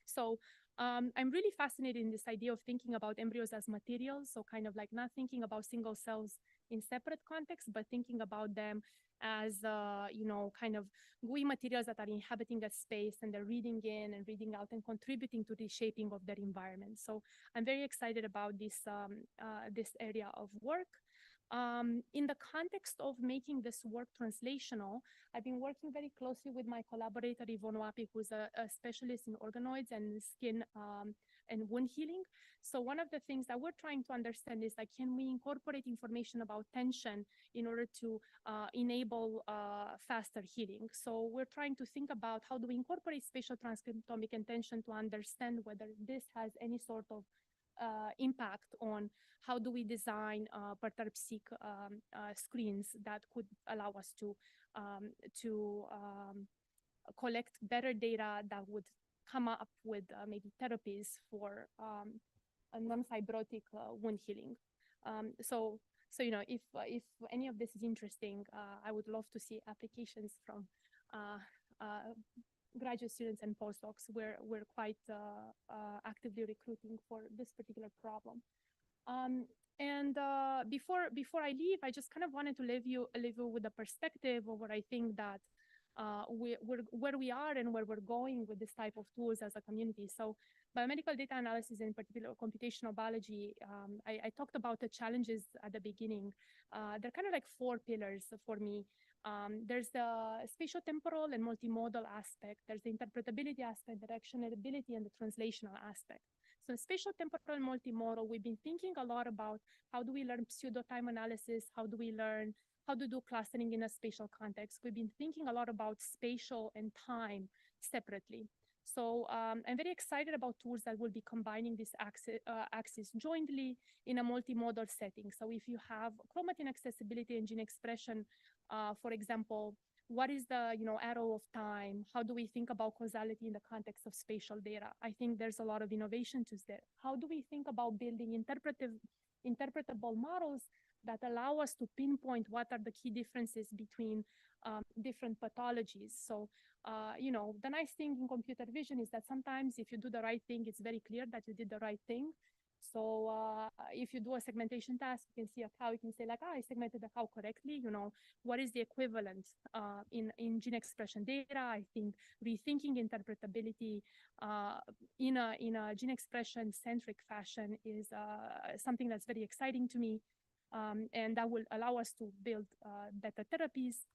Speaker 14: So I'm really fascinated in this idea of thinking about embryos as materials. So kind of like not thinking about single cells in separate contexts, but thinking about them as, kind of gooey materials that are inhabiting a space and they're reading in and reading out and contributing to the shaping of their environment. So I'm very excited about this, this area of work. In the context of making this work translational, I've been working very closely with my collaborator, Yvonne Wapi, who's a specialist in organoids and skin and wound healing. So one of the things that we're trying to understand is like, can we incorporate information about tension in order to enable faster healing? So we're trying to think about how do we incorporate spatial transcriptomic and tension to understand whether this has any sort of impact on how do we design perturb-seq screens that could allow us to collect better data that would come up with maybe therapies for a non-fibrotic wound healing. So if any of this is interesting, I would love to see applications from graduate students and postdocs. We're quite actively recruiting for this particular problem. Before I leave, I just kind of wanted to leave you with a perspective of what I think that where we are and where we're going with this type of tools as a community. So biomedical data analysis, in particular computational biology, I talked about the challenges at the beginning. They're kind of like 4 pillars for me. There's the spatiotemporal and multimodal aspect. There's the interpretability aspect, the actionability, and the translational aspect. So spatiotemporal and multimodal, we've been thinking a lot about how do we learn pseudo-time analysis, how do we learn how to do clustering in a spatial context. We've been thinking a lot about spatial and time separately. So I'm very excited about tools that will be combining this axis jointly in a multimodal setting. So if you have chromatin accessibility and gene expression, for example, what is the arrow of time? How do we think about causality in the context of spatial data? I think there's a lot of innovation to there. How do we think about building interpretable models that allow us to pinpoint what are the key differences between different pathologies? So, the nice thing in computer vision is that sometimes if you do the right thing, it's very clear that you did the right thing. So if you do a segmentation task, you can see a cow, you can say like, I segmented the cow correctly. What is the equivalent in gene expression data? I think rethinking interpretability in a gene expression centric fashion is something that's very exciting to me. And that will allow us to build better therapies.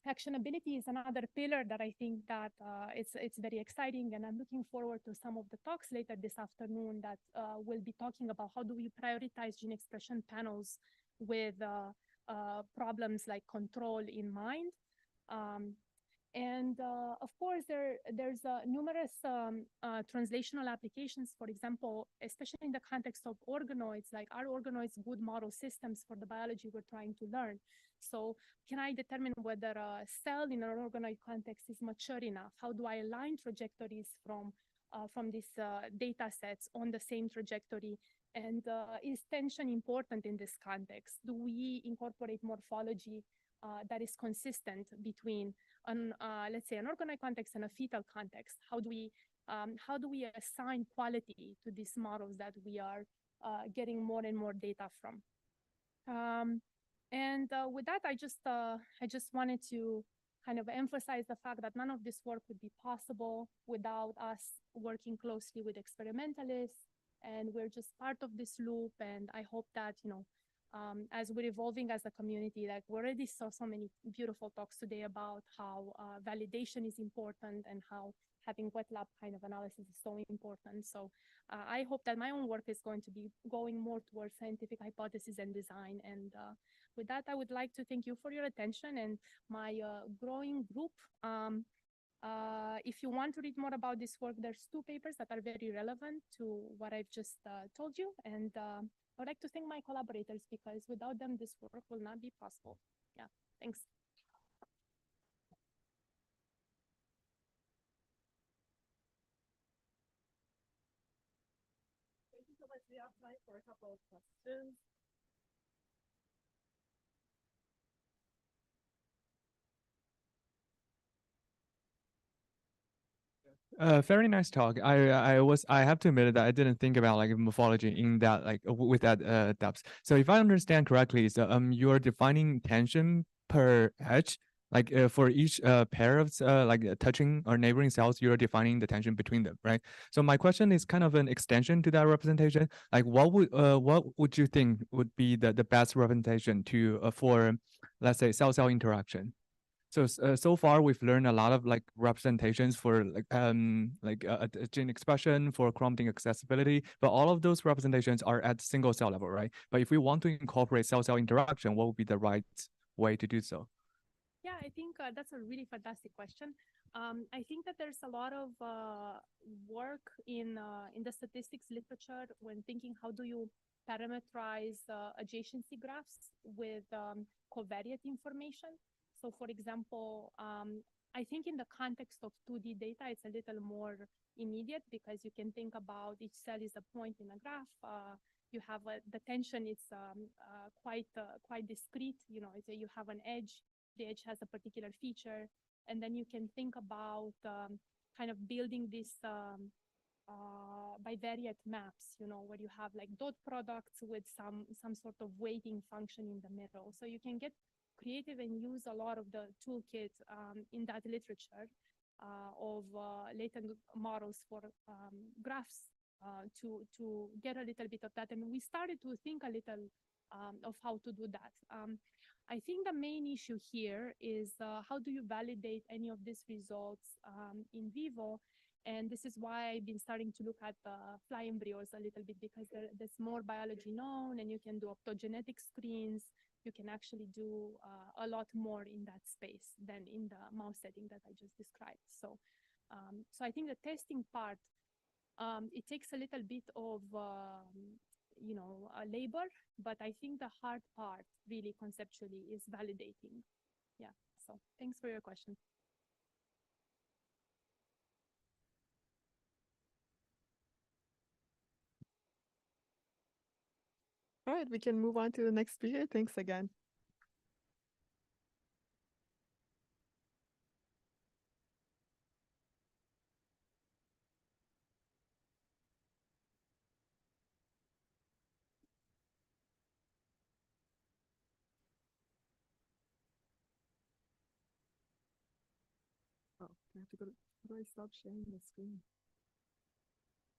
Speaker 14: Actionability is another pillar that I think that it's very exciting, and I'm looking forward to some of the talks later this afternoon that will be talking about how do we prioritize gene expression panels with problems like control in mind. Of course, there's numerous translational applications, for example, especially in the context of organoids, like are organoids good model systems for the biology we're trying to learn? So can I determine whether a cell in an organoid context is mature enough? How do I align trajectories from these data sets on the same trajectory? And is tension important in this context? Do we incorporate morphology that is consistent between let's say an organoid context and a fetal context? How do we assign quality to these models that we are getting more and more data from? With that, I just wanted to kind of emphasize the fact that none of this work would be possible without us working closely with experimentalists, and we're just part of this loop. And I hope that as we're evolving as a community, like we already saw so many beautiful talks today about how validation is important and how having wet lab kind of analysis is so important. So I hope that my own work is going to be going more towards scientific hypothesis and design. And with that, I would like to thank you for your attention and my growing group. If you want to read more about this work, there's 2 papers that are very relevant to what I've just told you. And I would like to thank my collaborators because without them, this work will not be possible. Yeah, thanks.
Speaker 1: Thank you so much. We have time for a couple of questions.
Speaker 20: Very nice talk. I have to admit that I didn't think about like morphology in that with that depth. So if I understand correctly, so you're defining tension per edge, like for each pair of like touching or neighboring cells, you're defining the tension between them, right? So my question is kind of an extension to that representation. Like what would you think would be the best representation to for, let's say, cell-cell interaction? So so far we've learned a lot of like representations for gene expression, for chromatin accessibility, but all of those representations are at single cell level, right? But if we want to incorporate cell-cell interaction, what would be the right way to do so?
Speaker 14: Yeah, I think that's a really fantastic question. I think that there's a lot of work in the statistics literature when thinking how do you parameterize adjacency graphs with covariate information. So for example, I think in the context of 2D data, it's a little more immediate because you can think about each cell is a point in a graph. You have the tension, it's quite discrete. You know, you have an edge, the edge has a particular feature. And then you can think about kind of building this bivariate maps, where you have like dot products with some sort of weighting function in the middle. So you can get creative and use a lot of the toolkit in that literature of latent models for graphs to get a little bit of that. And we started to think a little of how to do that. I think the main issue here is how do you validate any of these results in vivo? And this is why I've been starting to look at fly embryos a little bit, because there's more biology known, and you can do optogenetic screens. You can actually do a lot more in that space than in the mouse setting that I just described. So, so I think the testing part, it takes a little bit of labor, but I think the hard part really conceptually is validating. Yeah, so thanks for your question.
Speaker 1: All right, we can move on to the next speaker. Thanks again. Oh, I have to go to, how do I stop sharing the screen?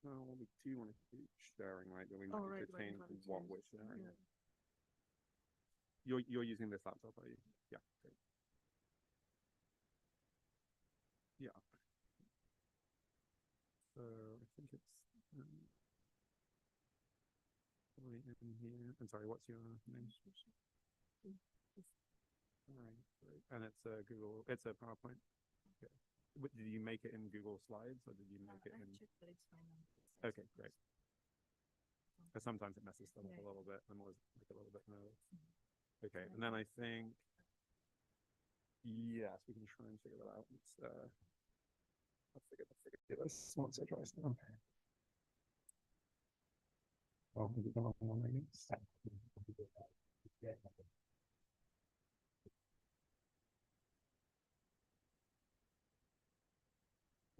Speaker 3: Well, we do want to keep sharing, right? But we
Speaker 1: Oh,
Speaker 3: might
Speaker 1: right,
Speaker 3: need to change
Speaker 1: right,
Speaker 3: what
Speaker 1: change.
Speaker 3: we're sharing.
Speaker 1: Yeah.
Speaker 3: You're using this laptop, are you? Yeah. Great. Yeah. So I think it's probably in here. I'm sorry, what's your name? All right, great. And it's a Google, it's a PowerPoint. Okay. Did you make it in Google Slides, or did you make it in? Okay, great. Because sometimes it messes stuff up a little bit. I'm always like a little bit nervous. Okay, and then I think, yes, we can try and figure that out. Let's figure this once I try some. Oh, maybe the wrong one, I guess.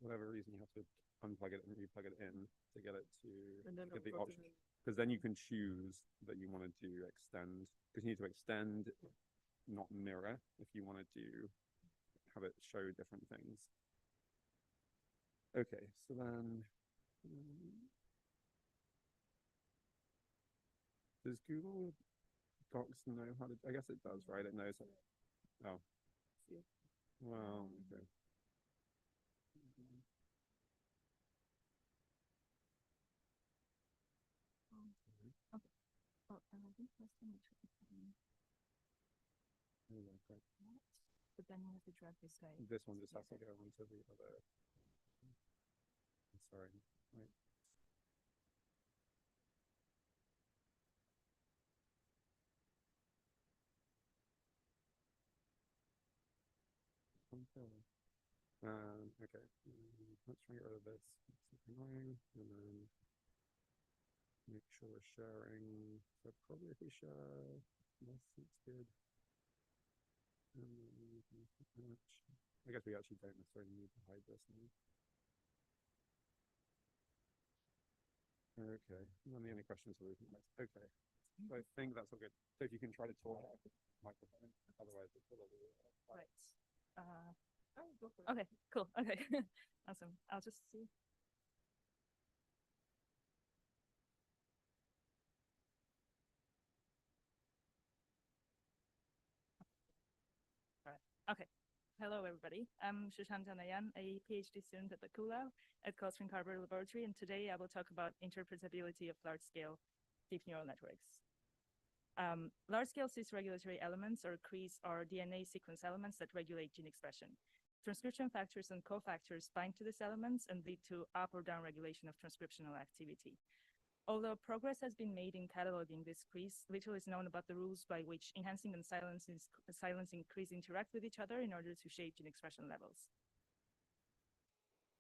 Speaker 3: Whatever reason, you have to unplug it and replug it in to get it to get the option. Because then you can choose that you want to do extend, because you need to extend, not mirror, if you wanted to have it show different things. Okay, so then does Google Docs know how to? I guess it does, right? It knows. Oh, well, okay.
Speaker 1: Okay. Oh, and I think that's the matrix. But then you have to drag this guy.
Speaker 3: This one just has to go into the other. Sorry. Right. Okay. Let's try and get rid of this. It's annoying. And then make sure we're sharing. So probably if we share this, it's good. I guess we actually don't necessarily need to hide this now. Okay. Let me any questions for okay. So I think that's all good. So if you can try to talk out the microphone, otherwise it's a little bit
Speaker 13: right. Okay, cool. Okay. Awesome. I'll just see. All right. Okay. Hello, everybody. I'm Shushanta Nayan, a PhD student at the KULAU at Cold Spring Harbor Laboratory, and today I will talk about interpretability of large-scale deep neural networks. Large-scale cis-regulatory elements, or CREs, are DNA sequence elements that regulate gene expression. Transcription factors and cofactors bind to these elements and lead to up or down regulation of transcriptional activity. Although progress has been made in cataloging these CREs, little is known about the rules by which enhancing and silencing CREs interact with each other in order to shape gene expression levels.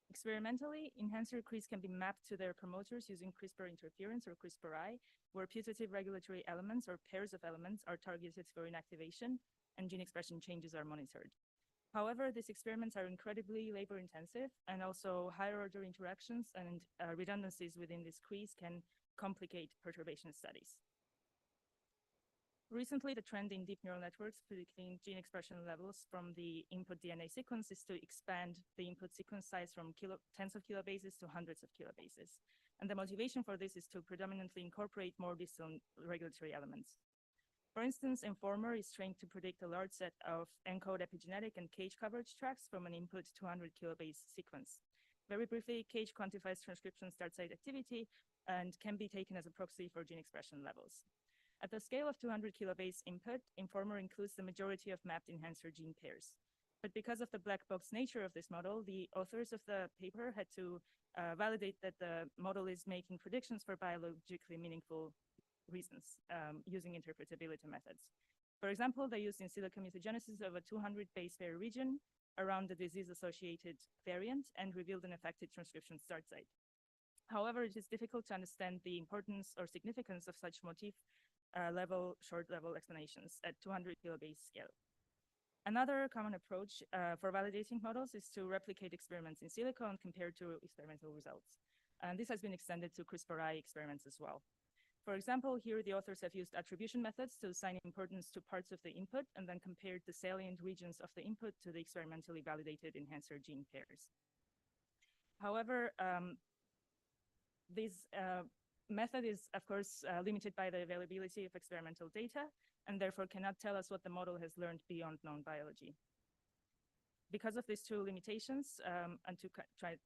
Speaker 13: Experimentally, enhancer CREs can be mapped to their promoters using CRISPR interference or CRISPR-I, where putative regulatory elements or pairs of elements are targeted for inactivation and gene expression changes are monitored. However, these experiments are incredibly labor intensive, and also higher order interactions and redundancies within these trees can complicate perturbation studies. Recently, the trend in deep neural networks predicting gene expression levels from the input DNA sequence is to expand the input sequence size from tens of kilobases to hundreds of kilobases. And the motivation for this is to predominantly incorporate more distal regulatory elements. For instance, Informer is trained to predict a large set of encode epigenetic and cage coverage tracks from an input 200 kilobase sequence. Very briefly, cage quantifies transcription start site activity and can be taken as a proxy for gene expression levels. At the scale of 200 kilobase input, Informer includes the majority of mapped enhancer gene pairs. But because of the black box nature of this model, the authors of the paper had to validate that the model is making predictions for biologically meaningful reasons using interpretability methods. For example, they used in silico mutagenesis of a 200 base pair region around the disease-associated variant and revealed an affected transcription start site. However, it is difficult to understand the importance or significance of such motif short level explanations at 200 kilobase scale. Another common approach for validating models is to replicate experiments in silico and compare to experimental results. And this has been extended to CRISPR-I experiments as well. For example, here the authors have used attribution methods to assign importance to parts of the input and then compared the salient regions of the input to the experimentally validated enhancer gene pairs. However, this method is, of course, limited by the availability of experimental data and therefore cannot tell us what the model has learned beyond known biology. Because of these two limitations, and to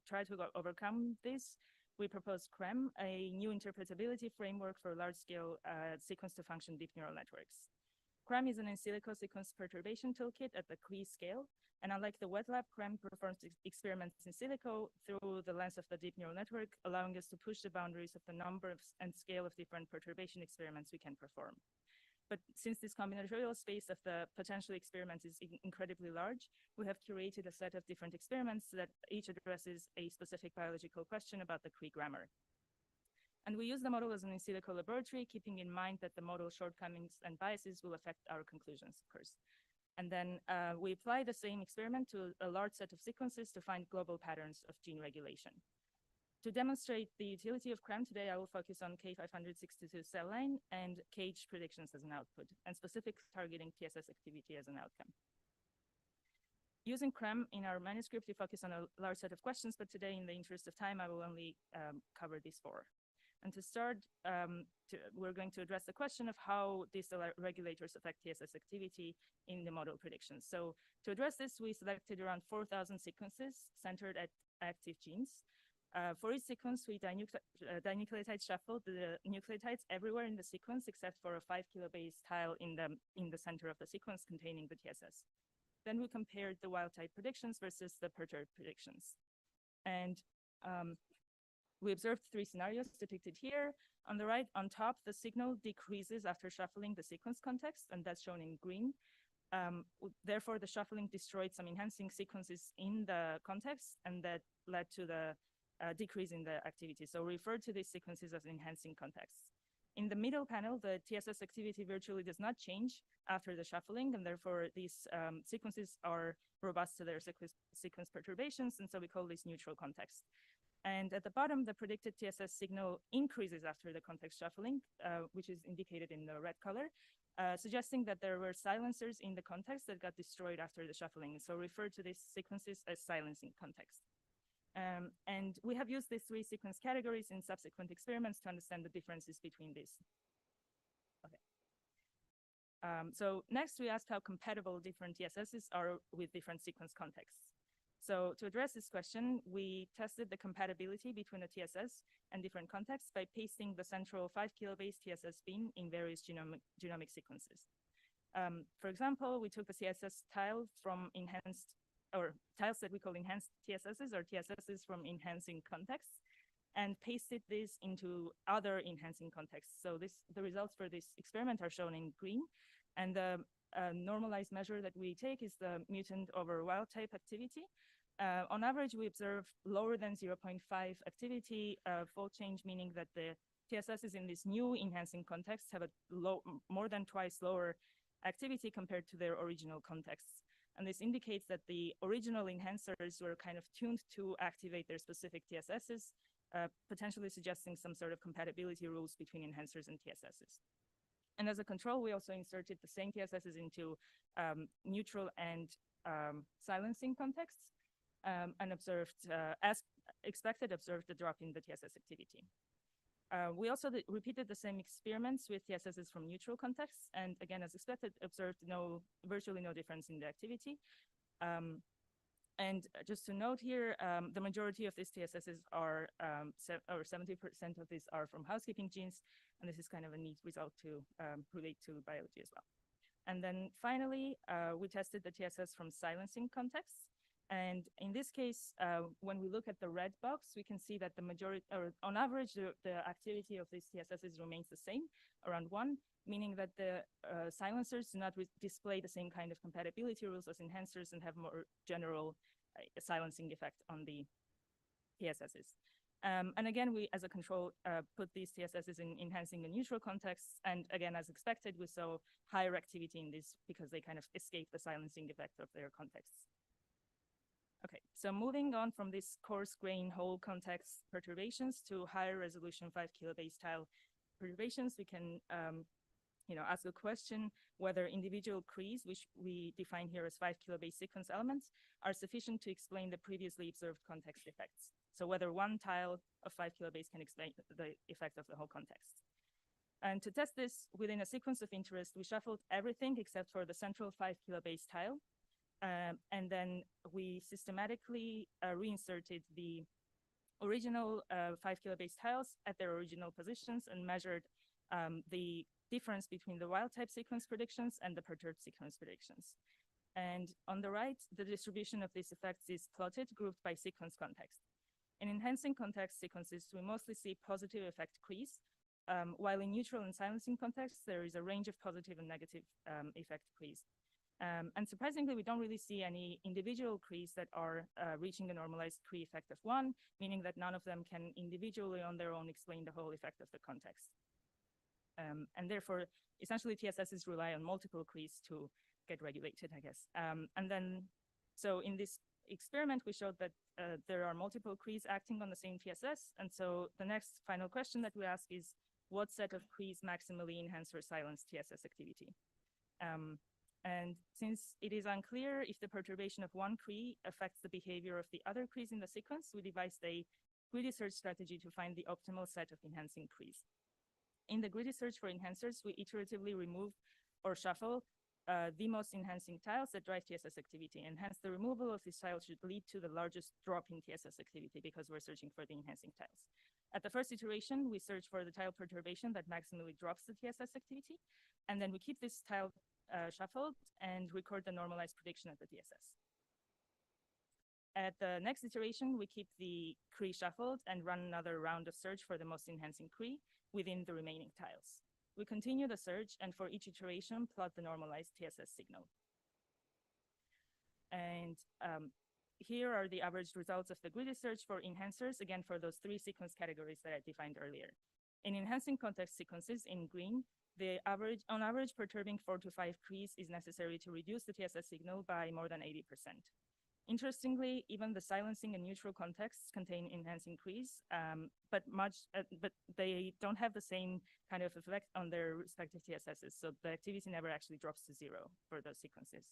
Speaker 13: try to overcome this, we propose CREM, a new interpretability framework for large-scale sequence-to-function deep neural networks. CREM is an in silico sequence perturbation toolkit at the Cree scale, and unlike the wet lab, CREM performs experiments in silico through the lens of the deep neural network, allowing us to push the boundaries of the number and scale of different perturbation experiments we can perform. But since this combinatorial space of the potential experiments is incredibly large, we have curated a set of different experiments that each addresses a specific biological question about the Cree grammar. And we use the model as an in silico laboratory, keeping in mind that the model shortcomings and biases will affect our conclusions, of course. And then we apply the same experiment to a large set of sequences to find global patterns of gene regulation. To demonstrate the utility of CREM today, I will focus on K562 cell line and cage predictions as an output, and specific targeting TSS activity as an outcome. Using CREM in our manuscript, we focus on a large set of questions, but today, in the interest of time, I will only cover these four. And to start, we're going to address the question of how these regulators affect TSS activity in the model predictions. So to address this, we selected around 4,000 sequences centered at active genes. For each sequence, we dinucleotide shuffled the nucleotides everywhere in the sequence except for a 5 kilobase tile in the center of the sequence containing the TSS. Then we compared the wild type predictions versus the perturbed predictions. And we observed three scenarios depicted here. On the right, on top, the signal decreases after shuffling the sequence context, and that's shown in green. Therefore, the shuffling destroyed some enhancing sequences in the context, and that led to the decrease in the activity. So we refer to these sequences as enhancing contexts. In the middle panel, the TSS activity virtually does not change after the shuffling, and therefore these sequences are robust to their sequence perturbations, and so we call this neutral context. And at the bottom, the predicted TSS signal increases after the context shuffling, which is indicated in the red color, suggesting that there were silencers in the context that got destroyed after the shuffling. So refer to these sequences as silencing context. And we have used these three sequence categories in subsequent experiments to understand the differences between these. Okay. So next, we asked how compatible different TSSs are with different sequence contexts. So to address this question, we tested the compatibility between a TSS and different contexts by pasting the central 5 kilobase TSS bin in various genomic sequences. For example, we took the TSS tile from enhanced, or tiles that we call enhanced TSSs or TSSs from enhancing contexts, and pasted this into other enhancing contexts. So the results for this experiment are shown in green, and the normalized measure that we take is the mutant over wild type activity. On average, we observe lower than 0.5 activity fold change, meaning that the TSSs in this new enhancing context have a more than twice lower activity compared to their original contexts. And this indicates that the original enhancers were kind of tuned to activate their specific TSSs, potentially suggesting some sort of compatibility rules between enhancers and TSSs. And as a control, we also inserted the same TSSs into neutral and silencing contexts, and observed, as expected, observed the drop in the TSS activity. We also repeated the same experiments with TSSs from neutral contexts, and again, as expected, observed virtually no difference in the activity. And just to note here, the majority of these TSSs are, or 70% of these are from housekeeping genes, and this is kind of a neat result to relate to biology as well. And then finally, we tested the TSS from silencing contexts. And in this case, when we look at the red box, we can see that the majority, or on average, the activity of these TSSs remains the same, around 1, meaning that the silencers do not display the same kind of compatibility rules as enhancers and have more general silencing effect on the TSSs. And again, we, as a control, put these TSSs in enhancing and neutral contexts. And again, as expected, we saw higher activity in this because they kind of escape the silencing effect of their contexts. Okay, so moving on from this coarse grain whole context perturbations to higher resolution 5 kilobase tile perturbations, we can ask a question whether individual crees, which we define here as 5 kilobase sequence elements, are sufficient to explain the previously observed context effects. So whether one tile of 5 kilobase can explain the effect of the whole context. And to test this within a sequence of interest, we shuffled everything except for the central 5 kilobase tile. And then we systematically reinserted the original 5 kilobase tiles at their original positions and measured the difference between the wild type sequence predictions and the perturbed sequence predictions. And on the right, the distribution of these effects is plotted, grouped by sequence context. In enhancing context sequences, we mostly see positive effect crees, while in neutral and silencing contexts, there is a range of positive and negative effect crees. And surprisingly, we don't really see any individual crees that are reaching a normalized cree effect of 1, meaning that none of them can individually on their own explain the whole effect of the context. And therefore, essentially, TSSs rely on multiple crees to get regulated, I guess. And then, so in this experiment, we showed that there are multiple crees acting on the same TSS. And so the next final question that we ask is, what set of crees maximally enhance or silence TSS activity? And since it is unclear if the perturbation of one cree affects the behavior of the other crees in the sequence, we devised a greedy search strategy to find the optimal set of enhancing crees. In the greedy search for enhancers, we iteratively remove or shuffle the most enhancing tiles that drive TSS activity, and hence the removal of these tiles should lead to the largest drop in TSS activity because we're searching for the enhancing tiles. At the first iteration, we search for the tile perturbation that maximally drops the TSS activity, and then we keep this tile shuffled and record the normalized prediction at the TSS. At the next iteration, we keep the cree shuffled and run another round of search for the most enhancing cree within the remaining tiles. We continue the search, and for each iteration, plot the normalized TSS signal. And here are the average results of the greedy search for enhancers, again, for those 3 sequence categories that I defined earlier. In enhancing context sequences in green, on average, perturbing 4 to 5 crees is necessary to reduce the TSS signal by more than 80%. Interestingly, even the silencing and neutral contexts contain enhancing crees, but they don't have the same kind of effect on their respective TSSs, so the activity never actually drops to 0 for those sequences.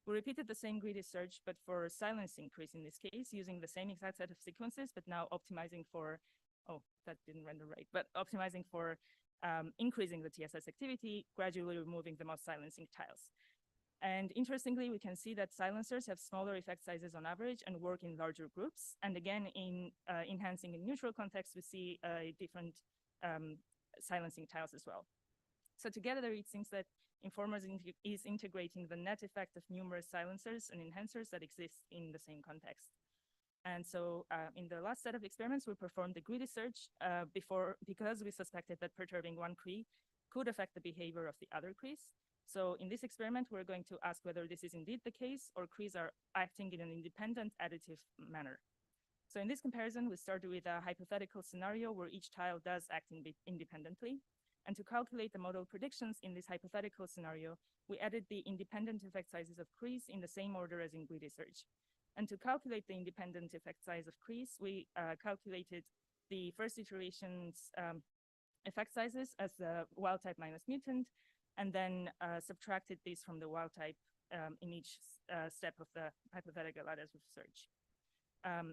Speaker 13: We repeated the same greedy search, but for silencing crees in this case, using the same exact set of sequences, but now optimizing for, oh, that didn't render right, but optimizing for increasing the TSS activity, gradually removing the most silencing tiles. And interestingly, we can see that silencers have smaller effect sizes on average and work in larger groups. And again, in enhancing in neutral context, we see different silencing tiles as well. So together, it seems that Informers is integrating the net effect of numerous silencers and enhancers that exist in the same context. And so in the last set of experiments, we performed the greedy search because we suspected that perturbing one cree could affect the behavior of the other crees. So in this experiment, we're going to ask whether this is indeed the case or crees are acting in an independent additive manner. So in this comparison, we started with a hypothetical scenario where each tile does act independently. And to calculate the model predictions in this hypothetical scenario, we added the independent effect sizes of crease in the same order as in greedy search. And to calculate the independent effect size of crease, we calculated the first iteration's effect sizes as the wild type minus mutant, and then subtracted these from the wild type in each step of the hypothetical additive search.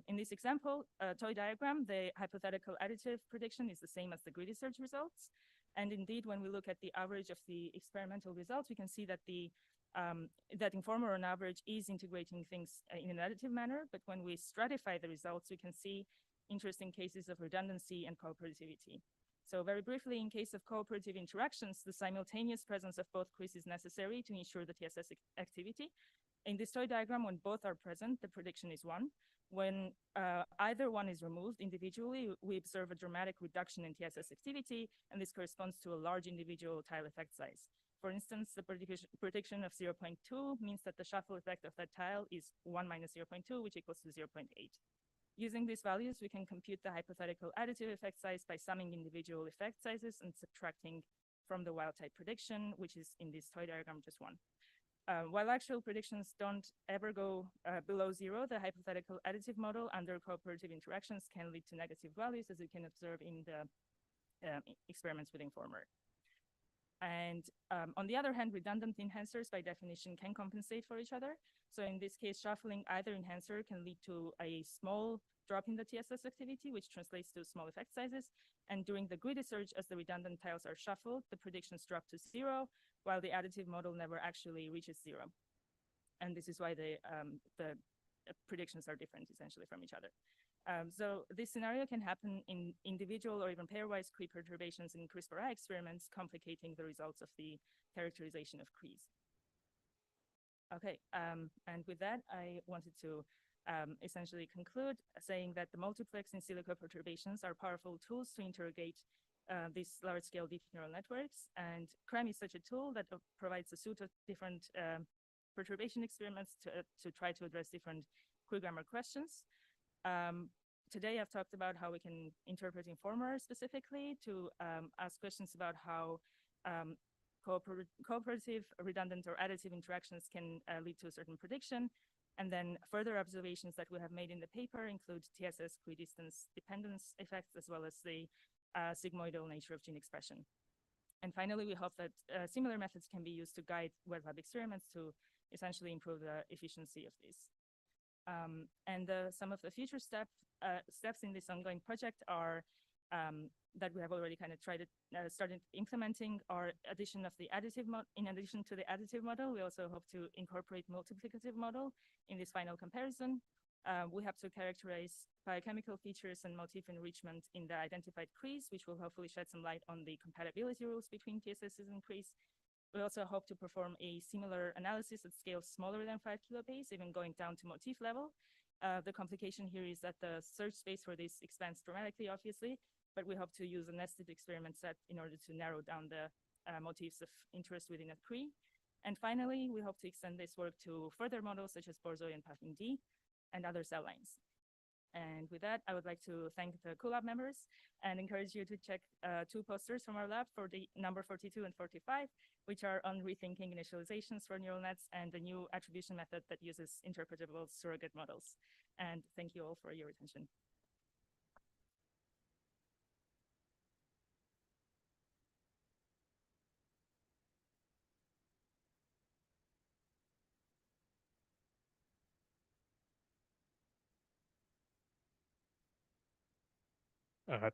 Speaker 13: In this example, toy diagram, the hypothetical additive prediction is the same as the greedy search results. And indeed, when we look at the average of the experimental results, we can see that that Informer on average is integrating things in an additive manner. But when we stratify the results, we can see interesting cases of redundancy and cooperativity. So very briefly, in case of cooperative interactions, the simultaneous presence of both crease is necessary to ensure the TSS activity. In this toy diagram, when both are present, the prediction is 1. When either one is removed individually, we observe a dramatic reduction in TSS activity, and this corresponds to a large individual tile effect size. For instance, the prediction of 0.2 means that the shuffle effect of that tile is 1 minus 0.2, which equals to 0.8. Using these values, we can compute the hypothetical additive effect size by summing individual effect sizes and subtracting from the wild type prediction, which is in this toy diagram just 1. While actual predictions don't ever go below 0, the hypothetical additive model under cooperative interactions can lead to negative values, as we can observe in the experiments with Informer. And on the other hand, redundant enhancers by definition can compensate for each other. So in this case, shuffling either enhancer can lead to a small drop in the TSS activity, which translates to small effect sizes. And during the greedy search, as the redundant tiles are shuffled, the predictions drop to 0, while the additive model never actually reaches 0. And this is why the predictions are different essentially from each other. So this scenario can happen in individual or even pairwise Cree perturbations in CRISPR-I experiments, complicating the results of the characterization of Crees. Okay, and with that, I wanted to essentially conclude saying that the multiplex in silico perturbations are powerful tools to interrogate these large-scale deep neural networks. And CREM is such a tool that provides a suite of different perturbation experiments to try to address different Cree grammar questions. Today, I've talked about how we can interpret Informer specifically to ask questions about how cooperative, redundant, or additive interactions can lead to a certain prediction. And then further observations that we have made in the paper include TSS equidistance dependence effects, as well as the sigmoidal nature of gene expression. And finally, we hope that similar methods can be used to guide wet lab experiments to essentially improve the efficiency of these. And some of the future steps in this ongoing project are that we have already kind of started implementing our addition of the additive model. In addition to the additive model, we also hope to incorporate multiplicative model in this final comparison. We have to characterize biochemical features and motif enrichment in the identified Crees, which will hopefully shed some light on the compatibility rules between TSSs and Crees. We also hope to perform a similar analysis at scales smaller than 5 kilobase, even going down to motif level. The complication here is that the search space for this expands dramatically, obviously, but we hope to use a nested experiment set in order to narrow down the motifs of interest within a Cree. And finally, we hope to extend this work to further models such as Borzoi and Puffin D and other cell lines. And with that, I would like to thank the CoolLab members and encourage you to check 2 posters from our lab for the number 42 and 45, which are on rethinking initializations for neural nets and the new attribution method that uses interpretable surrogate models. And thank you all for your attention.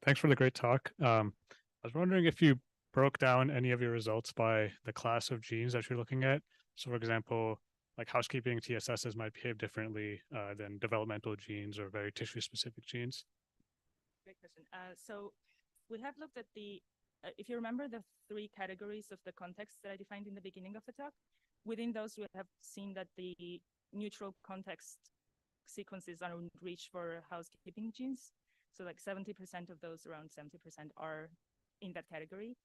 Speaker 16: Thanks for the great talk. I was wondering if you broke down any of your results by the class of genes that you're looking at. So for example, like housekeeping TSSs might behave differently than developmental genes or very tissue-specific genes.
Speaker 13: Great question. So we have looked at if you remember the 3 categories of the context that I defined in the beginning of the talk, within those we have seen that the neutral context sequences are enriched for housekeeping genes. So like 70% of those, around 70% are in that category,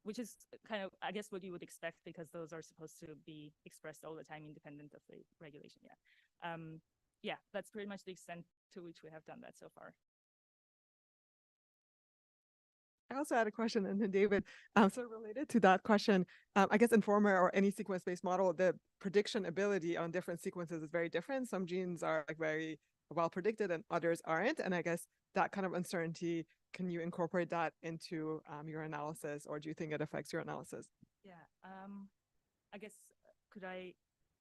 Speaker 13: which is kind of, I guess, what you would expect because those are supposed to be expressed all the time independent of the regulation. Yeah. Yeah, that's pretty much the extent to which we have done that so far.
Speaker 1: I also had a question, and then David, so related to that question, I guess Informer or any sequence-based model, the prediction ability on different sequences is very different. Some genes are like very well predicted and others aren't. And I guess that kind of uncertainty, can you incorporate that into your analysis, or do you think it affects your analysis?
Speaker 13: Yeah, I guess could I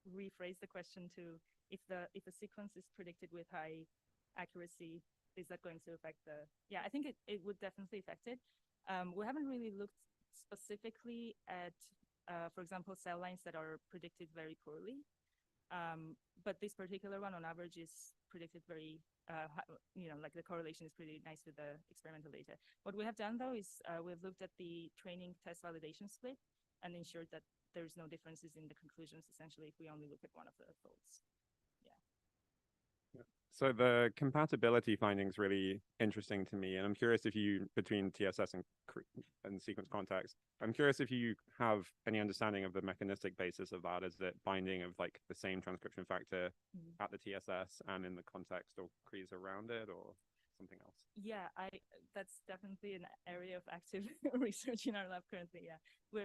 Speaker 13: rephrase the question to if a sequence is predicted with high accuracy, is that going to affect the? Yeah, I think it would definitely affect it. We haven't really looked specifically at, for example, cell lines that are predicted very poorly. But this particular one on average is predicted very, like the correlation is pretty nice with the experimental data. What we have done though is we've looked at the training test validation split and ensured that there's no differences in the conclusions essentially if we only look at one of the folds.
Speaker 3: So the compatibility findings really interesting to me, and I'm curious if you, between TSS and sequence context, I'm curious if you have any understanding of the mechanistic basis of that. Is it binding of like the same transcription factor at the TSS and in the context or crease around it, or something else?
Speaker 13: Yeah, that's definitely an area of active research in our lab currently. Yeah,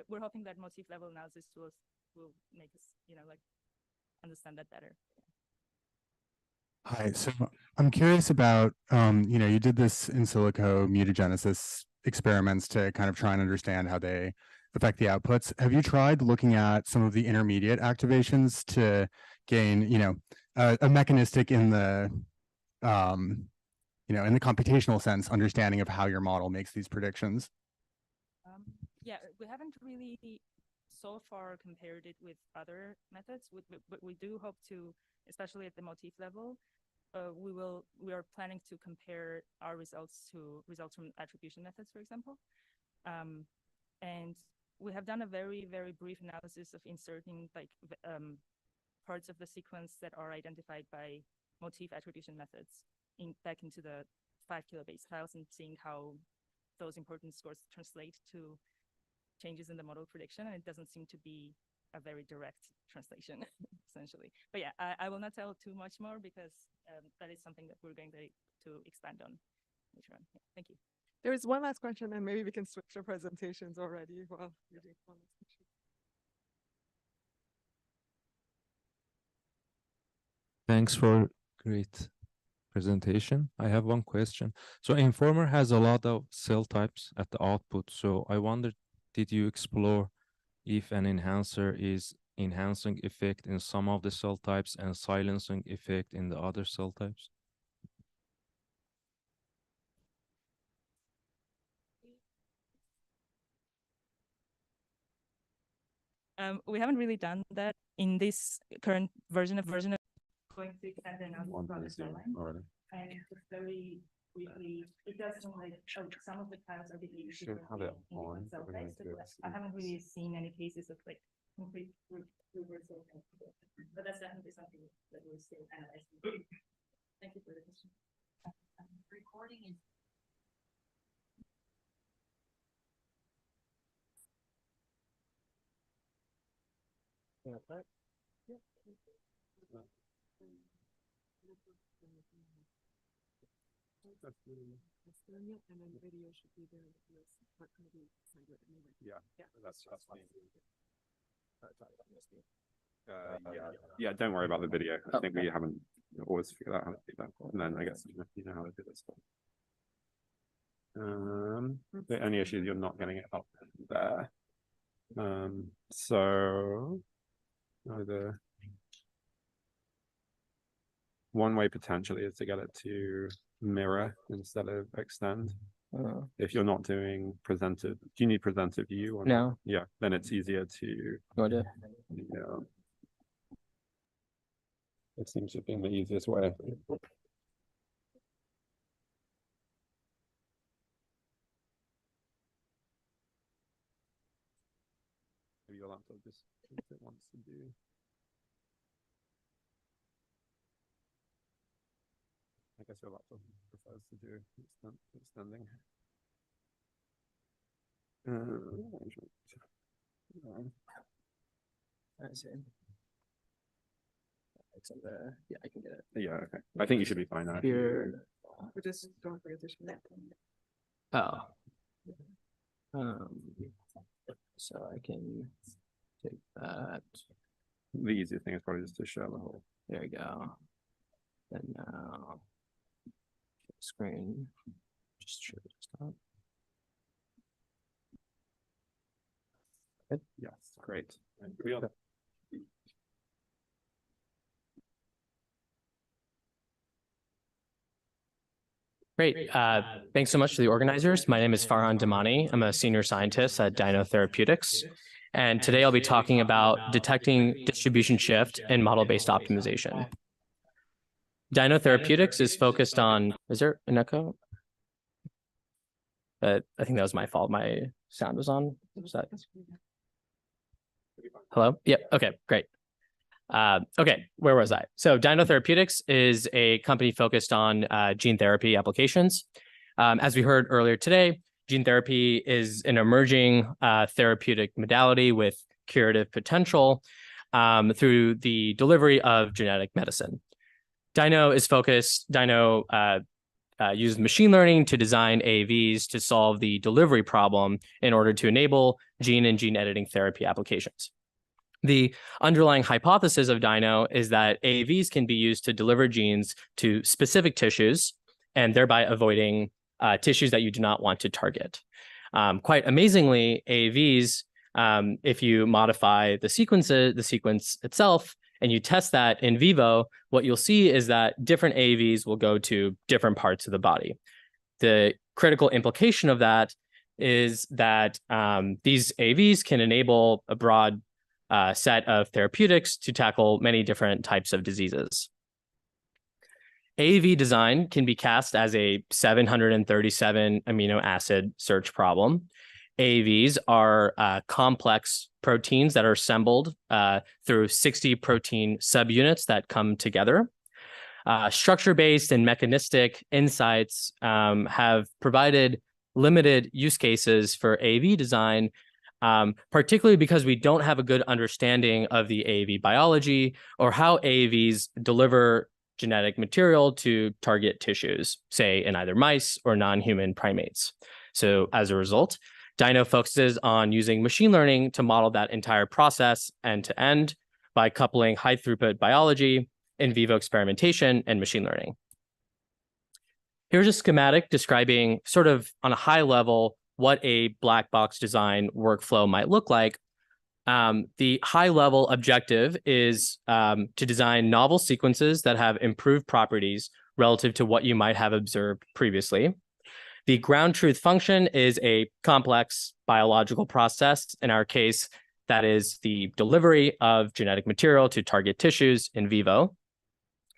Speaker 13: we're hoping that motif level analysis tools will make us, like understand that better.
Speaker 17: Hi, so I'm curious about, you did this in silico mutagenesis experiments to kind of try and understand how they affect the outputs. Have you tried looking at some of the intermediate activations to gain, a mechanistic in the, in the computational sense, understanding of how your model makes these predictions?
Speaker 13: Yeah, we haven't really so far compared it with other methods, but we do hope to, especially at the motif level, we are planning to compare our results to results from attribution methods, for example. And we have done a very, very brief analysis of inserting like parts of the sequence that are identified by motif attribution methods back into the 5 kilobase files and seeing how those importance scores translate to changes in the model prediction. And it doesn't seem to be a very direct translation, essentially. But yeah, I will not tell too much more because that is something that we're going to expand on later on. Yeah, thank you.
Speaker 1: There is one last question, and maybe we can switch to presentations already while you're doing one last question.
Speaker 19: Thanks for great presentation. I have one question. So Informer has a lot of cell types at the output. So I wondered, did you explore if an enhancer is enhancing effect in some of the cell types and silencing effect in the other cell types?
Speaker 13: We haven't really done that in this current version of going to extend the analysis from the cell line. And just very briefly, it does seem like some of the tiles are being
Speaker 3: Should have it on.
Speaker 13: cell types, but I haven't really seen any cases of like complete reversal. But that's definitely something that we're still analyzing. Thank you for the question.
Speaker 23: Recording is.
Speaker 1: And then video should be there.
Speaker 3: Yeah, that's fine. Yeah, don't worry about the video. I think we haven't always figured out how to do that. And then I guess you know how to do this stuff. The only issue is you're not getting it up there. So either one way potentially is to get it to mirror instead of extend. If you're not doing presented, do you need presented view? Or
Speaker 24: No.
Speaker 3: not? Yeah, then it's easier to.
Speaker 24: Got it.
Speaker 3: Yeah. It seems to be the easiest way. Maybe your laptop just if it wants to do. I guess your laptop prefers to do extending.
Speaker 24: That's it. It's on the, yeah, I can get it.
Speaker 3: Yeah, okay. I think you should be fine now.
Speaker 24: Here.
Speaker 1: But just don't forget to share that.
Speaker 24: Oh.
Speaker 6: So I can take that.
Speaker 3: The easiest thing is probably just to show the whole.
Speaker 6: There you go. And now screen. Just share the desktop.
Speaker 3: Good. Yes, great. And we all
Speaker 7: Great. Thanks so much to the organizers. My name is Farhan Damani. I'm a senior scientist at Dino Therapeutics. And today I'll be talking about detecting distribution shift in model-based optimization. Dino Therapeutics is focused on, is there an echo? I think that was my fault. My sound was on. Was that? Hello? Yep. Okay, great. Okay, where was I? So Dino Therapeutics is a company focused on gene therapy applications. As we heard earlier today, gene therapy is an emerging therapeutic modality with curative potential through the delivery of genetic medicine. Dino uses machine learning to design AAVs to solve the delivery problem in order to enable gene and gene editing therapy applications. The underlying hypothesis of Dino is that AAVs can be used to deliver genes to specific tissues and thereby avoiding tissues that you do not want to target. Quite amazingly, AAVs, if you modify the sequence itself, and you test that in vivo, what you'll see is that different AAVs will go to different parts of the body. The critical implication of that is that these AAVs can enable a broad set of therapeutics to tackle many different types of diseases. AAV design can be cast as a 737 amino acid search problem. AAVs are complex proteins that are assembled through 60 protein subunits that come together. Structure-based and mechanistic insights have provided limited use cases for AAV design, particularly because we don't have a good understanding of the AAV biology or how AAVs deliver genetic material to target tissues, say in either mice or non-human primates. So as a result, Dino focuses on using machine learning to model that entire process end to end by coupling high throughput biology, in vivo experimentation, and machine learning. Here's a schematic describing sort of on a high level what a black box design workflow might look like. The high level objective is to design novel sequences that have improved properties relative to what you might have observed previously. The ground truth function is a complex biological process. In our case, that is the delivery of genetic material to target tissues in vivo.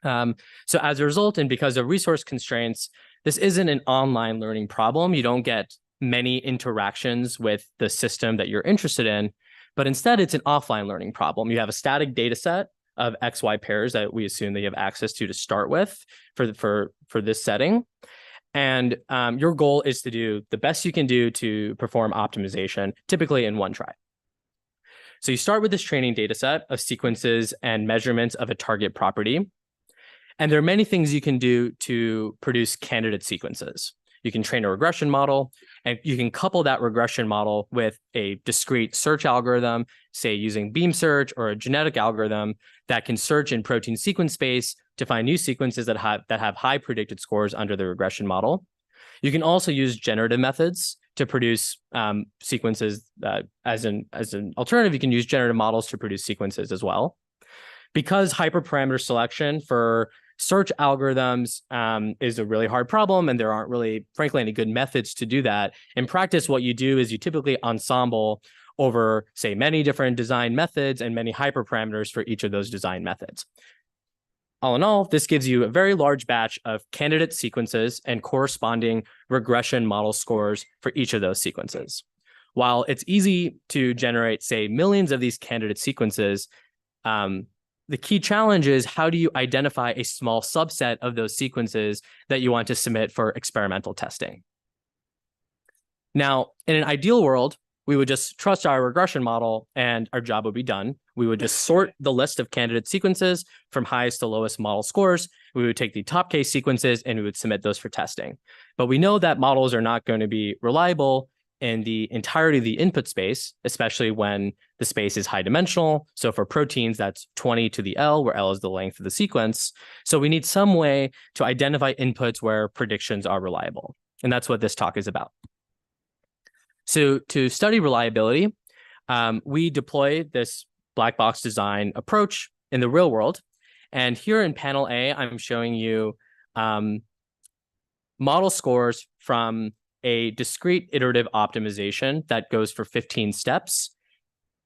Speaker 7: So as a result, and because of resource constraints, this isn't an online learning problem. You don't get many interactions with the system that you're interested in, but instead it's an offline learning problem. You have a static data set of XY pairs that we assume that you have access to start with for this setting. And your goal is to do the best you can do to perform optimization, typically in one try. So you start with this training data set of sequences and measurements of a target property. And there are many things you can do to produce candidate sequences. You can train a regression model, and you can couple that regression model with a discrete search algorithm, say using beam search or a genetic algorithm that can search in protein sequence space to find new sequences that have high predicted scores under the regression model. You can also use generative methods to produce sequences. As an alternative, you can use generative models to produce sequences as well. Because hyperparameter selection for search algorithms is a really hard problem, and there aren't really, frankly, any good methods to do that. In practice, what you do is you typically ensemble over, say, many different design methods and many hyperparameters for each of those design methods. All in all, this gives you a very large batch of candidate sequences and corresponding regression model scores for each of those sequences. While it's easy to generate, say, millions of these candidate sequences, the key challenge is how do you identify a small subset of those sequences that you want to submit for experimental testing? Now, in an ideal world, we would just trust our regression model and our job would be done. We would just sort the list of candidate sequences from highest to lowest model scores. We would take the top case sequences and we would submit those for testing. But we know that models are not going to be reliable
Speaker 4: in the entirety of the input space, especially when the space is high dimensional. So for proteins, that's 20 to the L, where L is the length of the sequence. So we need some way to identify inputs where predictions are reliable. And that's what this talk is about. So to study reliability, we deploy this black box design approach in the real world. And here in panel A, I'm showing you model scores from a discrete iterative optimization that goes for 15 steps.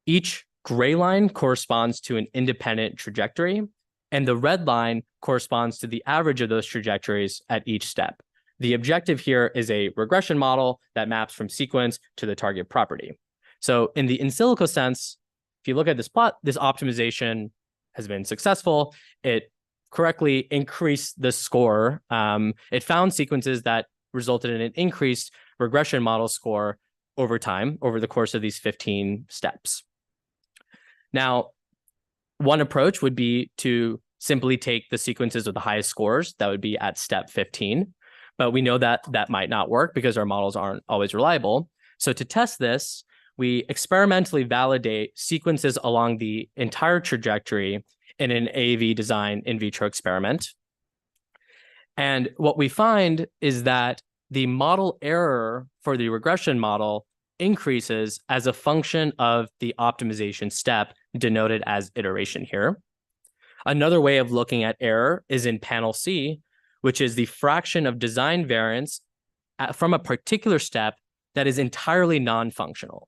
Speaker 4: Each gray line corresponds to an independent trajectory, and the red line corresponds to the average of those trajectories at each step. The objective here is a regression model that maps from sequence to the target property. So in the in silico sense, if you look at this plot, this optimization has been successful. It correctly increased the score. It found sequences that resulted in an increased regression model score over time, over the course of these 15 steps. Now, one approach would be to simply take the sequences with the highest scores. That would be at step 15. But we know that that might not work because our models aren't always reliable. So to test this, we experimentally validate sequences along the entire trajectory in an AAV design in vitro experiment. And what we find is that the model error for the regression model increases as a function of the optimization step, denoted as iteration here. Another way of looking at error is in panel C, which is the fraction of design variance from a particular step that is entirely non-functional.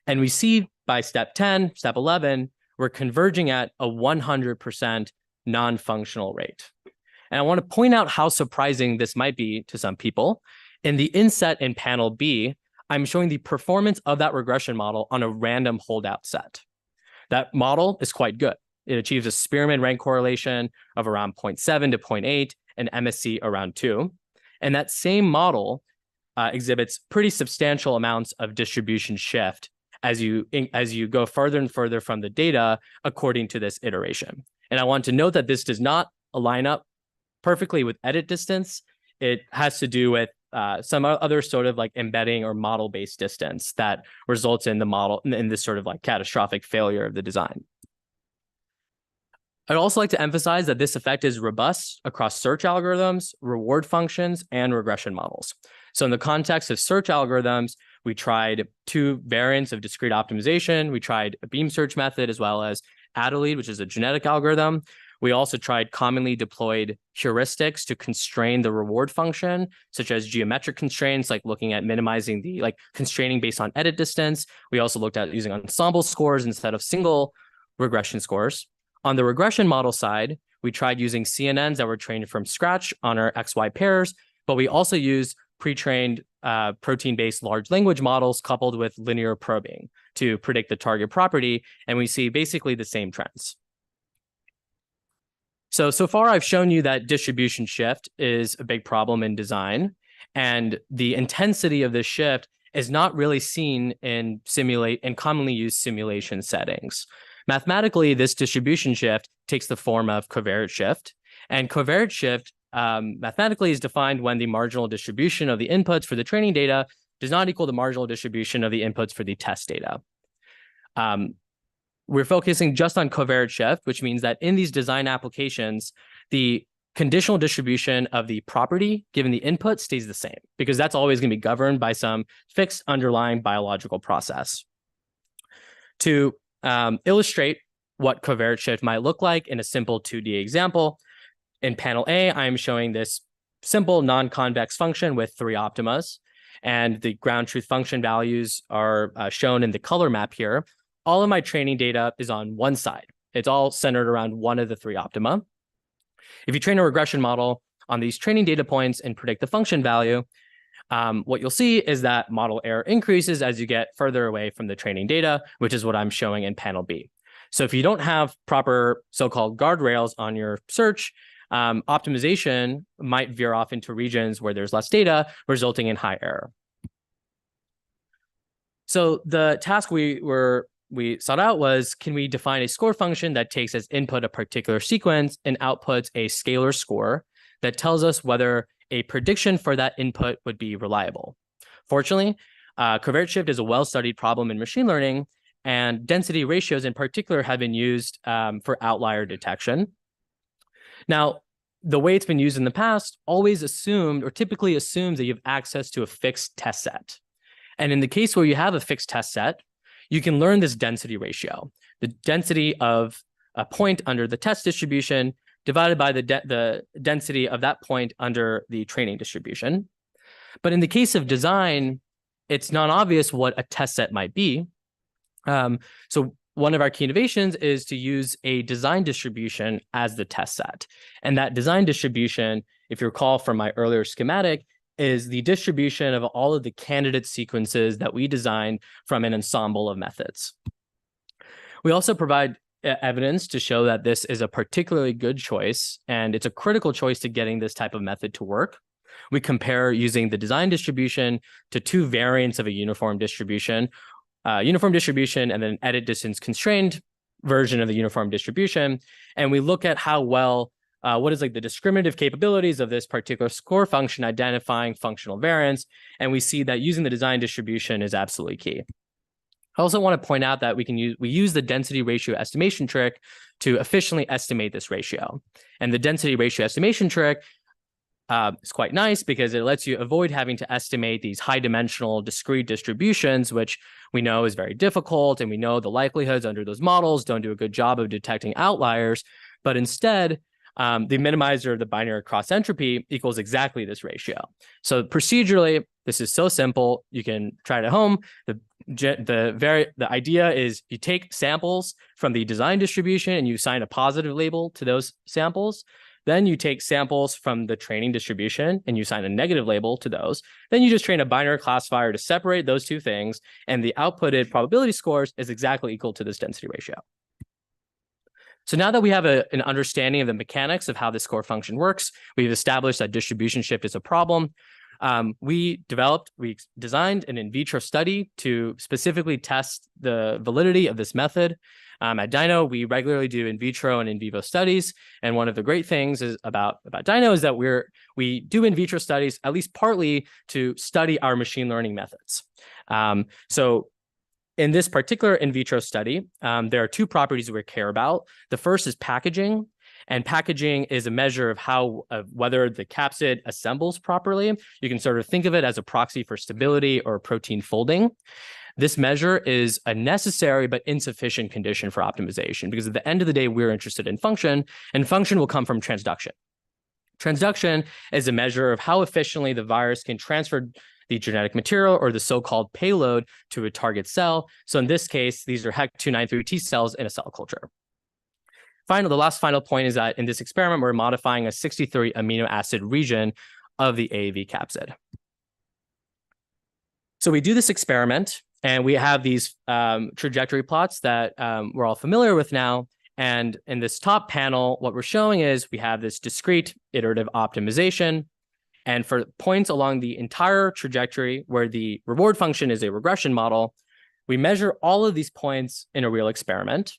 Speaker 4: And we see by step 10, step 11, we're converging at a 100% non-functional rate. And I want to point out how surprising this might be to some people. In the inset in panel B, I'm showing the performance of that regression model on a random holdout set. That model is quite good. It achieves a Spearman rank correlation of around 0.7 to 0.8 and MSC around 2. And that same model exhibits pretty substantial amounts of distribution shift as you go further and further from the data according to this iteration. And I want to note that this does not align up perfectly with edit distance. It has to do with some other sort of like embedding or model-based distance that results in the model in this sort of like catastrophic failure of the design. I'd also like to emphasize that this effect is robust across search algorithms, reward functions, and regression models. So in the context of search algorithms, we tried 2 variants of discrete optimization. We tried a beam search method as well as Adelaide, which is a genetic algorithm. We also tried commonly deployed heuristics to constrain the reward function, such as geometric constraints, like looking at minimizing the constraining based on edit distance. We also looked at using ensemble scores instead of single regression scores. On the regression model side, we tried using CNNs that were trained from scratch on our XY pairs, but we also used pre-trained protein-based large language models coupled with linear probing to predict the target property, and we see basically the same trends. So far I've shown you that distribution shift is a big problem in design, and the intensity of this shift is not really seen in commonly used simulation settings. Mathematically, this distribution shift takes the form of covariate shift, and covariate shift mathematically is defined when the marginal distribution of the inputs for the training data does not equal the marginal distribution of the inputs for the test data. We're focusing just on covariate shift, which means that in these design applications, the conditional distribution of the property given the input stays the same, because that's always going to be governed by some fixed underlying biological process. To illustrate what covariate shift might look like in a simple 2D example, in panel A, I'm showing this simple non-convex function with 3 optimas, and the ground truth function values are shown in the color map here. All of my training data is on one side. It's all centered around one of the 3 optima. If you train a regression model on these training data points and predict the function value, what you'll see is that model error increases as you get further away from the training data, which is what I'm showing in panel B. So if you don't have proper so-called guardrails on your search, optimization might veer off into regions where there's less data, resulting in high error. So the task we sought out was, can we define a score function that takes as input a particular sequence and outputs a scalar score that tells us whether a prediction for that input would be reliable? Fortunately, Covariance shift is a well-studied problem in machine learning, and density ratios in particular have been used for outlier detection. Now, the way it's been used in the past always assumed or typically assumes that you have access to a fixed test set. And in the case where you have a fixed test set, you can learn this density ratio, the density of a point under the test distribution divided by the density of that point under the training distribution. But in the case of design, it's not obvious what a test set might be. So one of our key innovations is to use a design distribution as the test set. And that design distribution, if you recall from my earlier schematic, is the distribution of all of the candidate sequences that we designed from an ensemble of methods. We also provide evidence to show that this is a particularly good choice, and it's a critical choice to getting this type of method to work. We compare using the design distribution to two variants of a uniform distribution, and then edit distance constrained version of the uniform distribution. And we look at how well, what is like the discriminative capabilities of this particular score function identifying functional variance. And we see that using the design distribution is absolutely key. I also want to point out that we use the density ratio estimation trick to efficiently estimate this ratio. And the density ratio estimation trick is quite nice because it lets you avoid having to estimate these high dimensional discrete distributions, which we know is very difficult. And we know the likelihoods under those models don't do a good job of detecting outliers. But instead, the minimizer of the binary cross entropy equals exactly this ratio. So procedurally, this is so simple. You can try it at home. The idea is you take samples from the design distribution and you assign a positive label to those samples. Then you take samples from the training distribution and you assign a negative label to those. Then you just train a binary classifier to separate those two things. And the outputted probability scores is exactly equal to this density ratio. So now that we have an understanding of the mechanics of how the score function works, we've established that distribution shift is a problem. We designed an in vitro study to specifically test the validity of this method. At Dino, we regularly do in vitro and in vivo studies. And one of the great things about Dino is that we do in vitro studies, at least partly to study our machine learning methods. So in this particular in vitro study, there are two properties we care about. The first is packaging. And packaging is a measure of whether the capsid assembles properly. You can sort of think of it as a proxy for stability or protein folding. This measure is a necessary but insufficient condition for optimization because at the end of the day, we're interested in function, and function will come from transduction. Transduction is a measure of how efficiently the virus can transfer the genetic material or the so-called payload to a target cell. So in this case, these are HEC293 T cells in a cell culture. The last final point is that in this experiment, we're modifying a 63 amino acid region of the AAV capsid. So we do this experiment, and we have these trajectory plots that we're all familiar with now. And in this top panel, what we're showing is we have this discrete iterative optimization. And for points along the entire trajectory where the reward function is a regression model, we measure all of these points in a real experiment.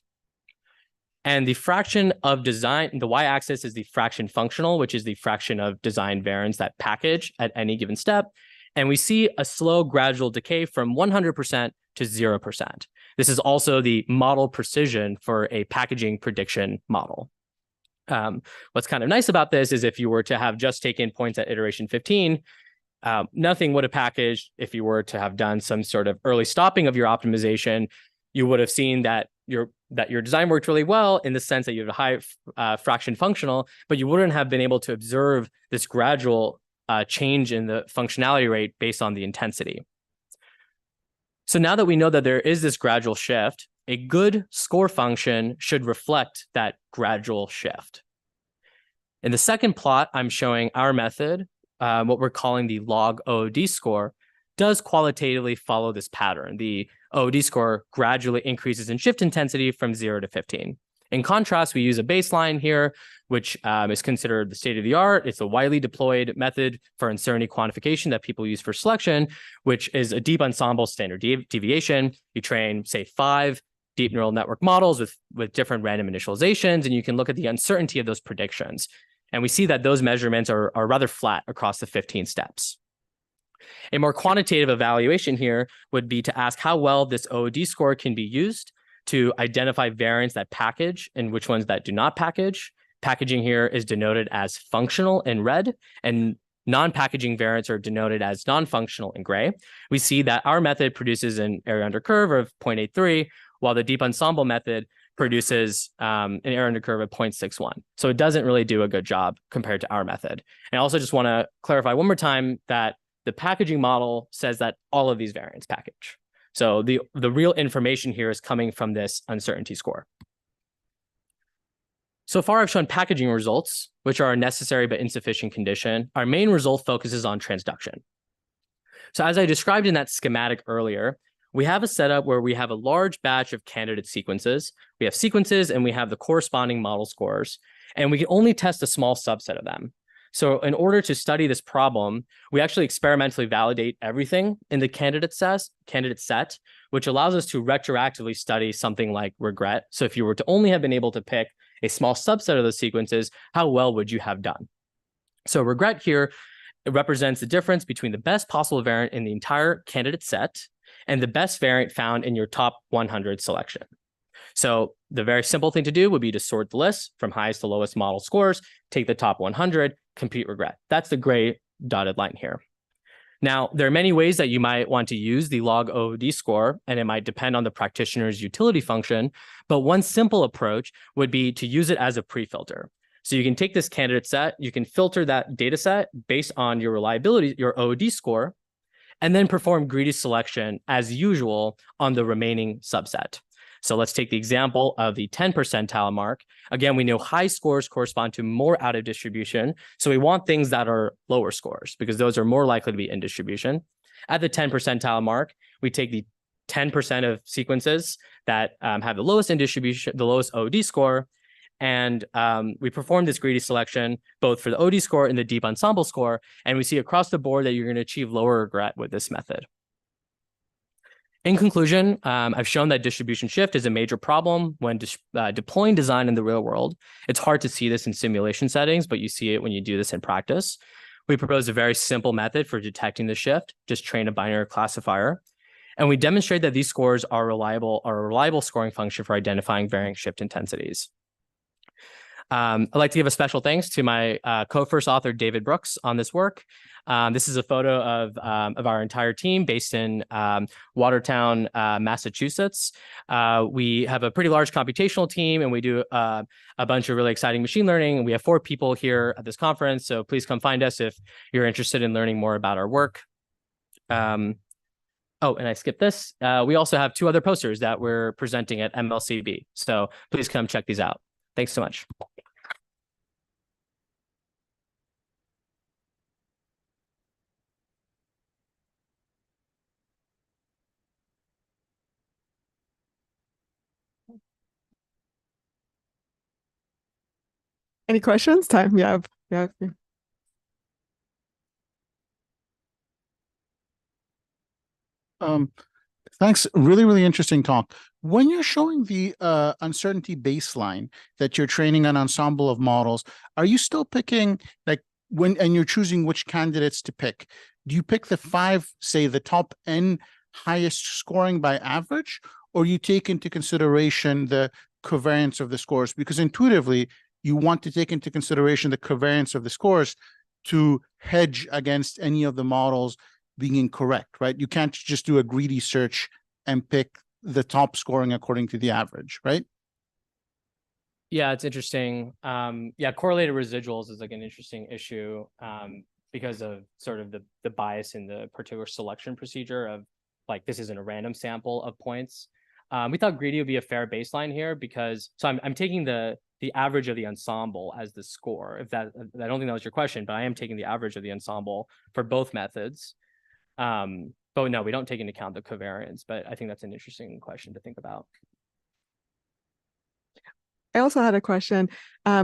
Speaker 4: And the fraction of design, the y-axis is the fraction functional, which is the fraction of design variance, that package at any given step. And we see a slow gradual decay from 100% to 0%. This is also the model precision for a packaging prediction model. What's kind of nice about this is if you were to have just taken points at iteration 15, nothing would have packaged. If you were to have done some sort of early stopping of your optimization, you would have seen that your design worked really well in the sense that you have a high fraction functional, but you wouldn't have been able to observe this gradual change in the functionality rate based on the intensity. So now that we know that there is this gradual shift, a good score function should reflect that gradual shift. In the second plot, I'm showing our method, what we're calling the log OOD score, does qualitatively follow this pattern. The OOD score gradually increases in shift intensity from 0 to 15. In contrast, we use a baseline here, which is considered the state of the art. It's a widely deployed method for uncertainty quantification that people use for selection, which is a deep ensemble standard deviation. You train, say, 5 deep neural network models with different random initializations, and you can look at the uncertainty of those predictions. And we see that those measurements are rather flat across the 15 steps. A more quantitative evaluation here would be to ask how well this OOD score can be used to identify variants that package and which ones that do not package. Packaging here is denoted as functional in red, and non-packaging variants are denoted as non-functional in gray. We see that our method produces an area under curve of 0.83, while the deep ensemble method produces an area under curve of 0.61. So it doesn't really do a good job compared to our method. And I also just want to clarify one more time that the packaging model says that all of these variants package. So the real information here is coming from this uncertainty score. So far, I've shown packaging results, which are a necessary but insufficient condition. Our main result focuses on transduction. So as I described in that schematic earlier, we have a setup where we have a large batch of candidate sequences. We have sequences and we have the corresponding model scores, and we can only test a small subset of them. So in order to study this problem, we actually experimentally validate everything in the candidate set, which allows us to retroactively study something like regret. So if you were to only have been able to pick a small subset of those sequences, how well would you have done? So regret here, it represents the difference between the best possible variant in the entire candidate set and the best variant found in your top 100 selection. So the very simple thing to do would be to sort the list from highest to lowest model scores, take the top 100, compute regret. That's the gray dotted line here. Now, there are many ways that you might want to use the log OOD score, and it might depend on the practitioner's utility function, but one simple approach would be to use it as a pre-filter. So you can take this candidate set, you can filter that data set based on your reliability, your OOD score, and then perform greedy selection as usual on the remaining subset. So let's take the example of the 10 percentile mark. Again, we know high scores correspond to more out of distribution. So we want things that are lower scores because those are more likely to be in distribution. At the 10 percentile mark, we take the 10% of sequences that have the lowest in distribution, the lowest OOD score, and we perform this greedy selection both for the OOD score and the deep ensemble score. And we see across the board that you're going to achieve lower regret with this method. In conclusion, I've shown that distribution shift is a major problem when deploying design in the real world. It's hard to see this in simulation settings, but you see it when you do this in practice. We propose a very simple method for detecting the shift, just train a binary classifier. And we demonstrate that these scores are a reliable scoring function for identifying varying shift intensities. I'd like to give a special thanks to my co-first author, David Brooks, on this work. This is a photo of our entire team based in Watertown, Massachusetts. We have a pretty large computational team, and we do a bunch of really exciting machine learning. We have 4 people here at this conference, so please come find us if you're interested in learning more about our work. Oh, and I skipped this. We also have 2 other posters that we're presenting at MLCB, so please come check these out. Thanks so much.
Speaker 5: Any questions? Time? Yeah.
Speaker 15: Thanks. Really, really interesting talk. When you're showing the uncertainty baseline that you're training an ensemble of models, are you still picking and you're choosing which candidates to pick? Do you pick the 5, say the top N highest scoring by average, or you take into consideration the covariance of the scores? Because intuitively, you want to take into consideration the covariance of the scores to hedge against any of the models being incorrect, right? You can't just do a greedy search and pick the top scoring according to the average, right?
Speaker 4: Yeah, it's interesting. Yeah, correlated residuals is like an interesting issue because of sort of the bias in the particular selection procedure of like, this isn't a random sample of points. We thought greedy would be a fair baseline here because, so I'm taking the average of the ensemble as the score. If that, I don't think that was your question, but I am taking the average of the ensemble for both methods. But no, we don't take into account the covariance, but I think that's an interesting question to think about.
Speaker 5: I also had a question.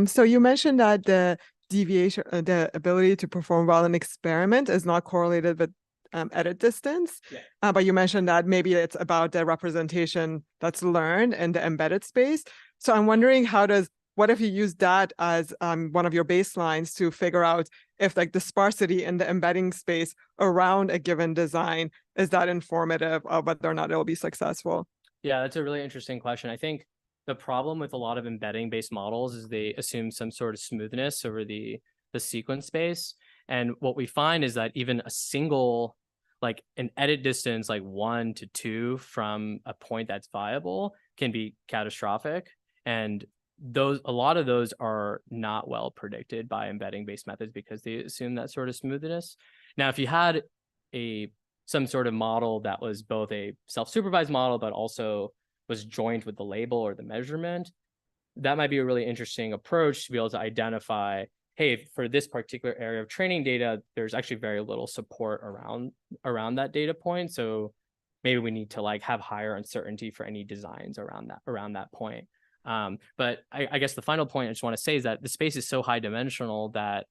Speaker 5: So you mentioned that the deviation, the ability to perform well in experiment is not correlated with edit distance. Yeah. But you mentioned that maybe it's about the representation that's learned in the embedded space. So I'm wondering, how does what if you use that as one of your baselines to figure out if like the sparsity in the embedding space around a given design, is that informative of whether or not it'll be successful?
Speaker 4: Yeah, that's a really interesting question. I think the problem with a lot of embedding based models is they assume some sort of smoothness over the sequence space. And what we find is that even a single, like an edit distance, like 1 to 2 from a point that's viable can be catastrophic. And a lot of those are not well predicted by embedding based methods because they assume that sort of smoothness. Now, if you had some sort of model that was both a self-supervised model, but also was joined with the label or the measurement, that might be a really interesting approach to be able to identify, hey, for this particular area of training data, there's actually very little support around that data point. So maybe we need to like have higher uncertainty for any designs around that point. But I guess the final point I just want to say is that the space is so high dimensional that,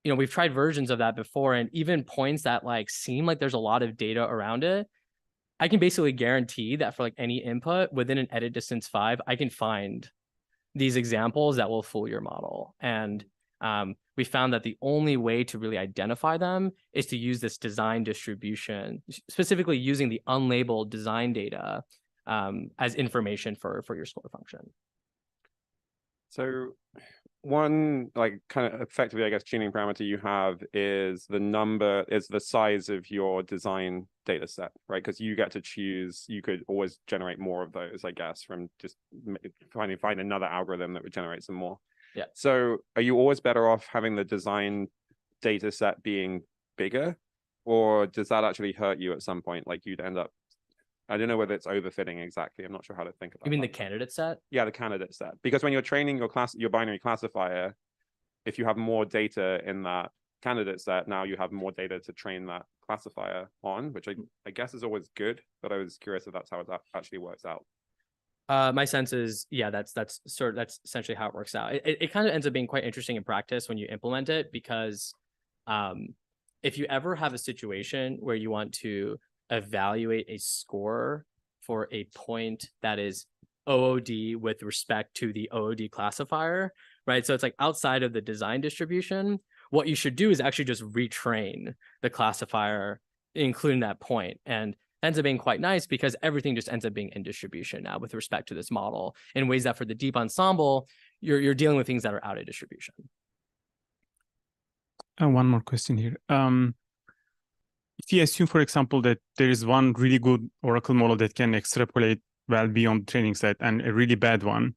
Speaker 4: you know, we've tried versions of that before, and even points that like seem like there's a lot of data around it, I can basically guarantee that for like any input within an edit distance 5, I can find these examples that will fool your model. And we found that the only way to really identify them is to use this design distribution, specifically using the unlabeled design data as information for your score function.
Speaker 3: So one like kind of effectively, I guess, tuning parameter you have is the size of your design data set, right? Because you get to choose, you could always generate more of those, I guess, from just find another algorithm that would generate some more.
Speaker 4: Yeah.
Speaker 3: So are you always better off having the design data set being bigger, or does that actually hurt you at some point? Like you'd end up, I don't know whether it's overfitting exactly. I'm not sure how to think about it.
Speaker 4: You mean the candidate set?
Speaker 3: Yeah, the candidate set. Because when you're training your binary classifier, if you have more data in that candidate set, now you have more data to train that classifier on, which I guess is always good, but I was curious if that's how it actually works out.
Speaker 4: My sense is, yeah, that's essentially how it works out. It kind of ends up being quite interesting in practice when you implement it, because if you ever have a situation where you want to evaluate a score for a point that is OOD with respect to the OOD classifier, right? So it's like outside of the design distribution, what you should do is actually just retrain the classifier, including that point. And ends up being quite nice because everything just ends up being in distribution now with respect to this model in ways that for the deep ensemble, you're dealing with things that are out of distribution.
Speaker 16: One more question here. If you assume, for example, that there is one really good Oracle model that can extrapolate well beyond the training set and a really bad one,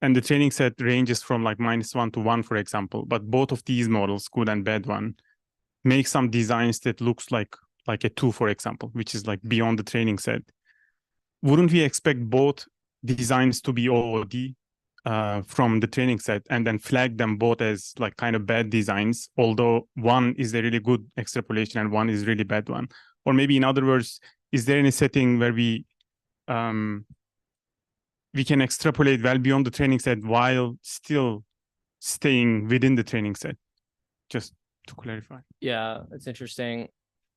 Speaker 16: and the training set ranges from like -1 to 1, for example, but both of these models, good and bad one, make some designs that looks like a 2, for example, which is like beyond the training set. Wouldn't we expect both designs to be OOD from the training set and then flag them both as like kind of bad designs, although one is a really good extrapolation and one is really bad one? Or maybe in other words, is there any setting where we can extrapolate well beyond the training set while still staying within the training set? Just to clarify.
Speaker 4: Yeah, that's interesting.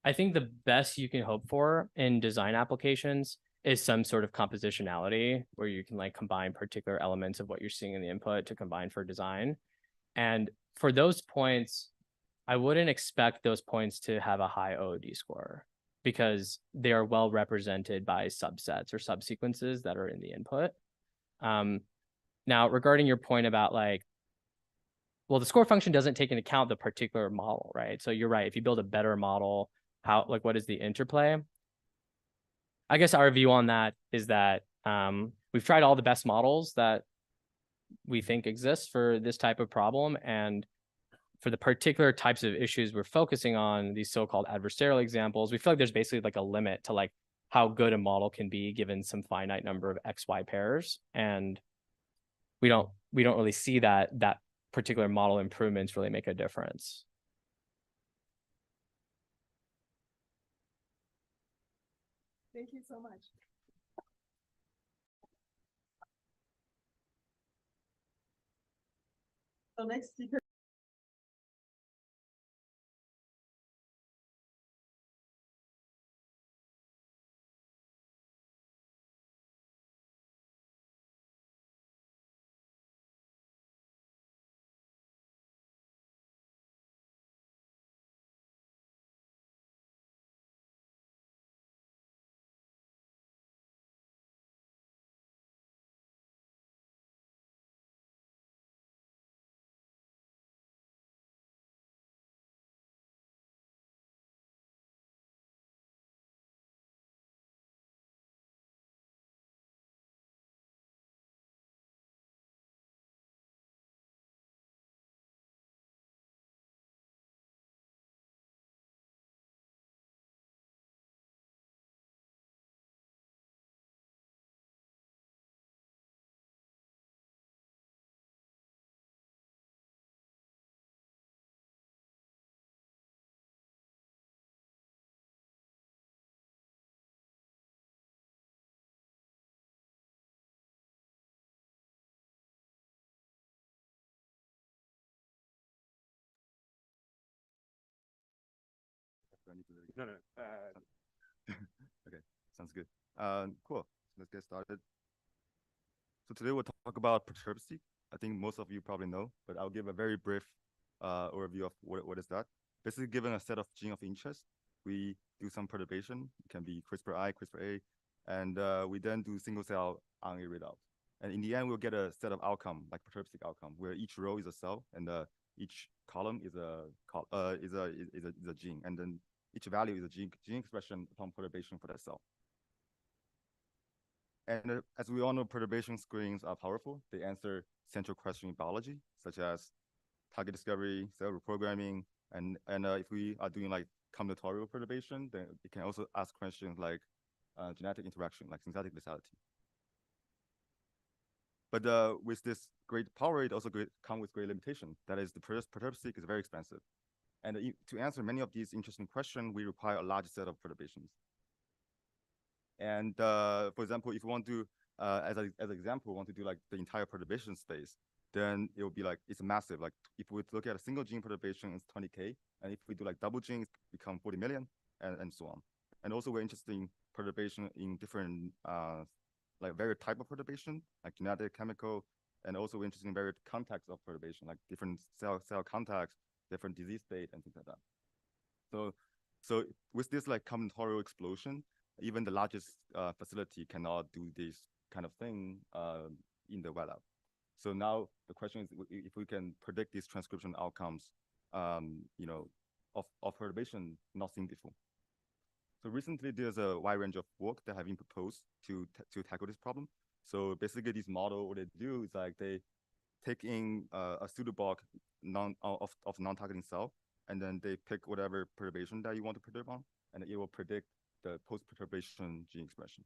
Speaker 4: I think the best you can hope for in design applications is some sort of compositionality where you can like combine particular elements of what you're seeing in the input to combine for design. And for those points, I wouldn't expect those points to have a high OOD score because they are well represented by subsets or subsequences that are in the input. Now, regarding your point about like, well, the score function doesn't take into account the particular model, right? So you're right. If you build a better model, what is the interplay? I guess our view on that is that we've tried all the best models that we think exist for this type of problem. And for the particular types of issues we're focusing on, these so-called adversarial examples, we feel like there's basically like a limit to like how good a model can be given some finite number of XY pairs. And we don't really see that particular model improvements really make a difference.
Speaker 1: Thank you so much. So next speaker.
Speaker 10: Do I need to do it
Speaker 3: No,
Speaker 10: again?
Speaker 3: no.
Speaker 10: Okay, sounds good. Cool. Let's get started. So today we'll talk about perturbacy. I think most of you probably know, but I'll give a very brief overview of what is that. Basically, given a set of gene of interest, we do some perturbation. It can be CRISPR-I, CRISPR-A, and we then do single cell RNA readout. And in the end, we'll get a set of outcome, like perturbative outcome, where each row is a cell and each column is a gene, and then each value is a gene expression upon perturbation for that cell. And as we all know, perturbation screens are powerful. They answer central questions in biology, such as target discovery, cell reprogramming, and if we are doing like combinatorial perturbation, then it can also ask questions like genetic interaction, like synthetic lethality. But with this great power, it also comes with great limitation. That is, the perturb-seq is very expensive. And to answer many of these interesting questions, we require a large set of perturbations. And for example, if you want to, as an example, want to do like the entire perturbation space, then it will be like, it's massive. Like if we look at a single gene perturbation, it's 20K. And if we do like double genes, become 40 million and so on. And also we're interested in perturbation in different, like various type of perturbation, like genetic, chemical, and also we're interested in various contexts of perturbation, like different cell contacts, different disease state, and things like that. So with this like combinatorial explosion, even the largest facility cannot do this kind of thing in the wet lab. So now the question is if we can predict these transcription outcomes, you know, of perturbation not seen before. So recently there's a wide range of work that have been proposed to tackle this problem. So basically this model, what they do is like they take in a pseudobulk of non-targeting cell, and then they pick whatever perturbation that you want to perturb on, and it will predict the post-perturbation gene expression.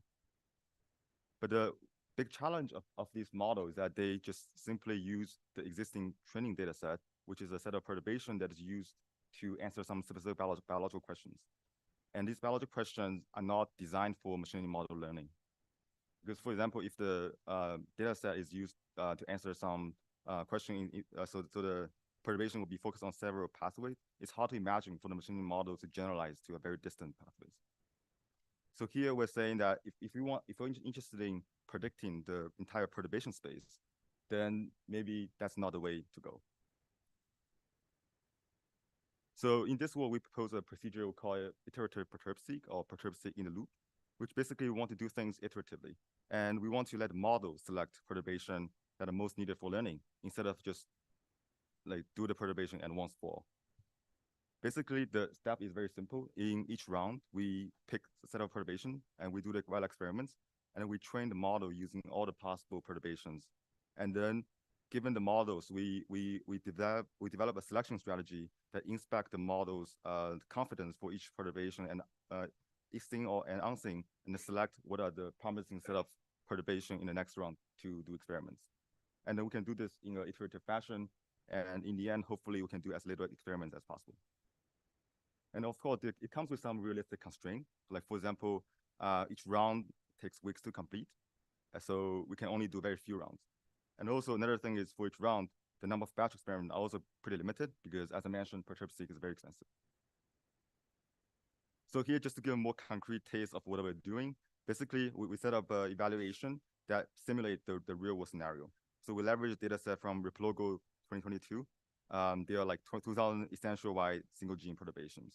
Speaker 10: But the big challenge of this model is that they just simply use the existing training data set, which is a set of perturbation that is used to answer some specific biological questions. And these biological questions are not designed for machine learning model learning. Because for example, if the data set is used to answer some question, so the perturbation will be focused on several pathways, it's hard to imagine for the machine learning model to generalize to a very distant pathways. So here we're saying that if we're interested in predicting the entire perturbation space, then maybe that's not the way to go. So in this work, we propose a procedure we call it iterative perturb-seq or perturb-seq in the loop, which basically we want to do things iteratively. And we want to let the model select perturbation that are most needed for learning instead of just like do the perturbation and once for all. Basically, the step is very simple. In each round, we pick a set of perturbation and we do the wild experiments, and then we train the model using all the possible perturbations. And then given the models, we develop a selection strategy that inspect the model's confidence for each perturbation and seen or and unseen, and select what are the promising set of perturbation in the next round to do experiments. And then we can do this in an iterative fashion. And in the end, hopefully we can do as little experiments as possible. And of course, it comes with some realistic constraint. Like for example, each round takes weeks to complete. So we can only do very few rounds. And also another thing is for each round, the number of batch experiments are also pretty limited because as I mentioned, perturb-seq is very expensive. So here, just to give a more concrete taste of what we're doing, basically we set up an evaluation that simulate the real world scenario. So we leverage data set from Replogo 2022. There are like 2,000 essential-wide single gene perturbations.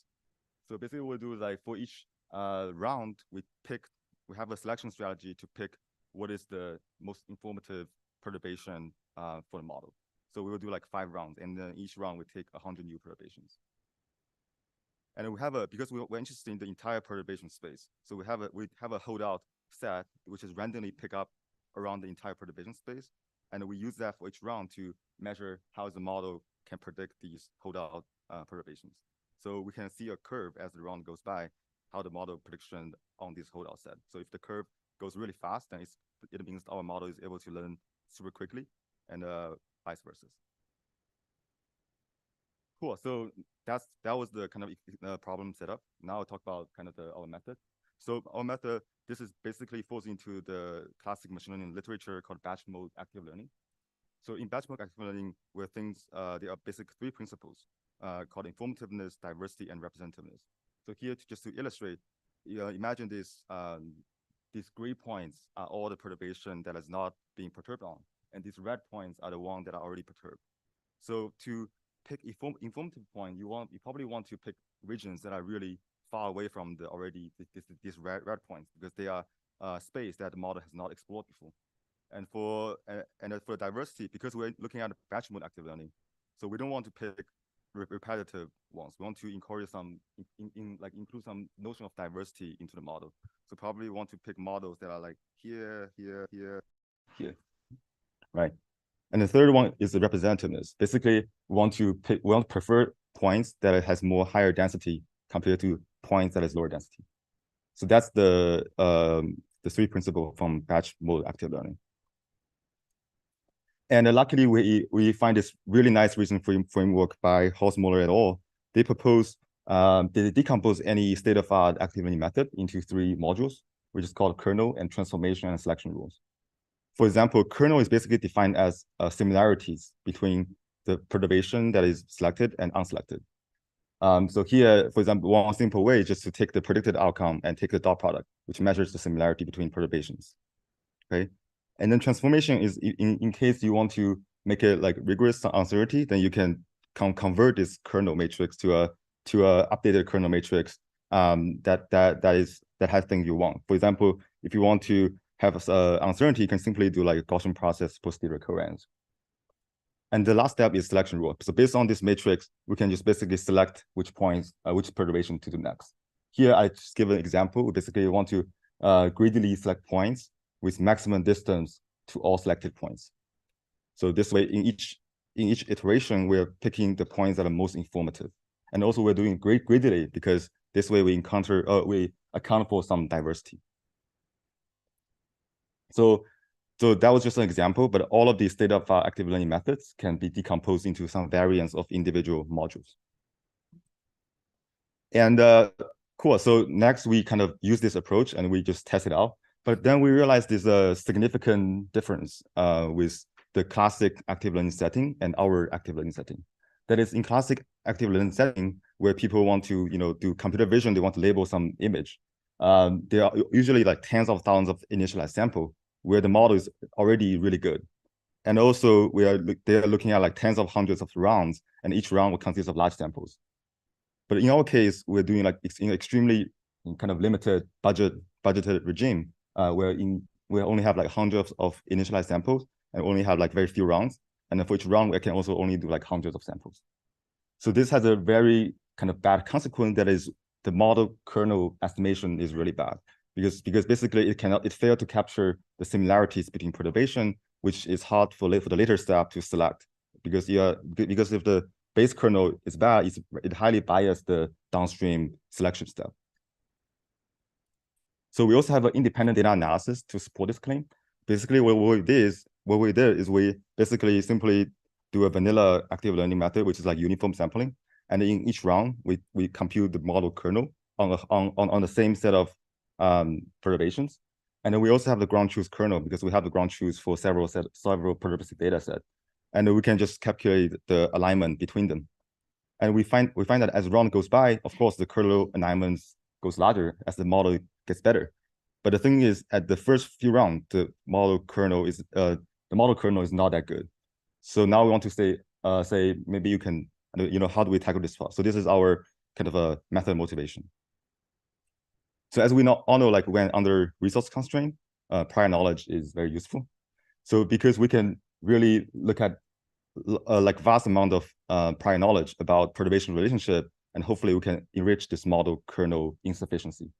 Speaker 10: So basically what we do is like for each round, we have a selection strategy to pick what is the most informative perturbation for the model. So we will do like 5 rounds, and then each round we take 100 new perturbations. And we have because we're interested in the entire perturbation space. So we have a holdout set, which is randomly pick up around the entire perturbation space. And we use that for each round to measure how the model can predict these holdout perturbations. So we can see a curve as the round goes by, how the model prediction on this holdout set. So if the curve goes really fast, then it means our model is able to learn super quickly, and vice versa. Cool. So that was the kind of problem setup. Now I'll talk about kind of our method. So our method, this is basically falls into the classic machine learning literature called batch mode active learning. So in batch mode active learning, where things there are basic 3 principles called informativeness, diversity, and representativeness. So here, just to illustrate, imagine these gray points are all the perturbation that is not being perturbed on, and these red points are the ones that are already perturbed. So to pick informative point, you probably want to pick regions that are really far away from these red points, because they are space that the model has not explored before. And for diversity, because we're looking at batch mode active learning, so we don't want to pick repetitive ones. We want to encourage some include some notion of diversity into the model. So probably want to pick models that are like here, right? And the third one is the representativeness. Basically, we want to prefer points that has more higher density compared to points that is lower density. So that's the three principles from batch mode active learning. And luckily, we find this really nice reasoning framework by Hausmuller et al. They propose they decompose any state-of-art active learning method into 3 modules, which is called kernel and transformation and selection rules. For example, kernel is basically defined as similarities between the perturbation that is selected and unselected. So here, for example, one simple way is just to take the predicted outcome and take the dot product, which measures the similarity between perturbations. Okay, and then transformation is in case you want to make it like rigorous uncertainty, then you can convert this kernel matrix to a updated kernel matrix that has things you want. For example, if you want to have uncertainty, you can simply do like a Gaussian process posterior covariance. And the last step is selection rule. So based on this matrix, we can just basically select which points, which perturbation to do next. Here, I just give an example. We basically want to greedily select points with maximum distance to all selected points. So this way, in each iteration, we're picking the points that are most informative. And also, we're doing greedily because this way we account for some diversity. So that was just an example, but all of these state-of-art active learning methods can be decomposed into some variants of individual modules. And cool, so next we kind of use this approach and we just test it out. But then we realized there's a significant difference with the classic active learning setting and our active learning setting. That is, in classic active learning setting, where people want to do computer vision, they want to label some image. There are usually like tens of thousands of initialized sample where the model is already really good. And also they're looking at like tens of hundreds of rounds, and each round will consist of large samples. But in our case, we're doing like in extremely kind of limited budgeted regime, where we only have like hundreds of initialized samples and only have like very few rounds. And then for each round, we can also only do like hundreds of samples. So this has a very kind of bad consequence, that is the model kernel estimation is really bad because basically it failed to capture the similarities between perturbation, which is hard for the later step to select because if the base kernel is bad, it highly biases the downstream selection step. So we also have an independent data analysis to support this claim. Basically, what we did is we basically simply do a vanilla active learning method, which is like uniform sampling. And in each round, we compute the model kernel on the same set of perturbations. And then we also have the ground truth kernel because we have the ground truth for several perturbative data set. And then we can just calculate the alignment between them. And we find that as round goes by, of course, the kernel alignment goes larger as the model gets better. But the thing is, at the first few rounds, the model kernel is not that good. So now we want to say maybe you can, how do we tackle this far? So this is our kind of a method motivation. So as we all know, like when under resource constraint, prior knowledge is very useful. So because we can really look at like vast amount of prior knowledge about perturbation relationship, and hopefully we can enrich this model kernel insufficiency.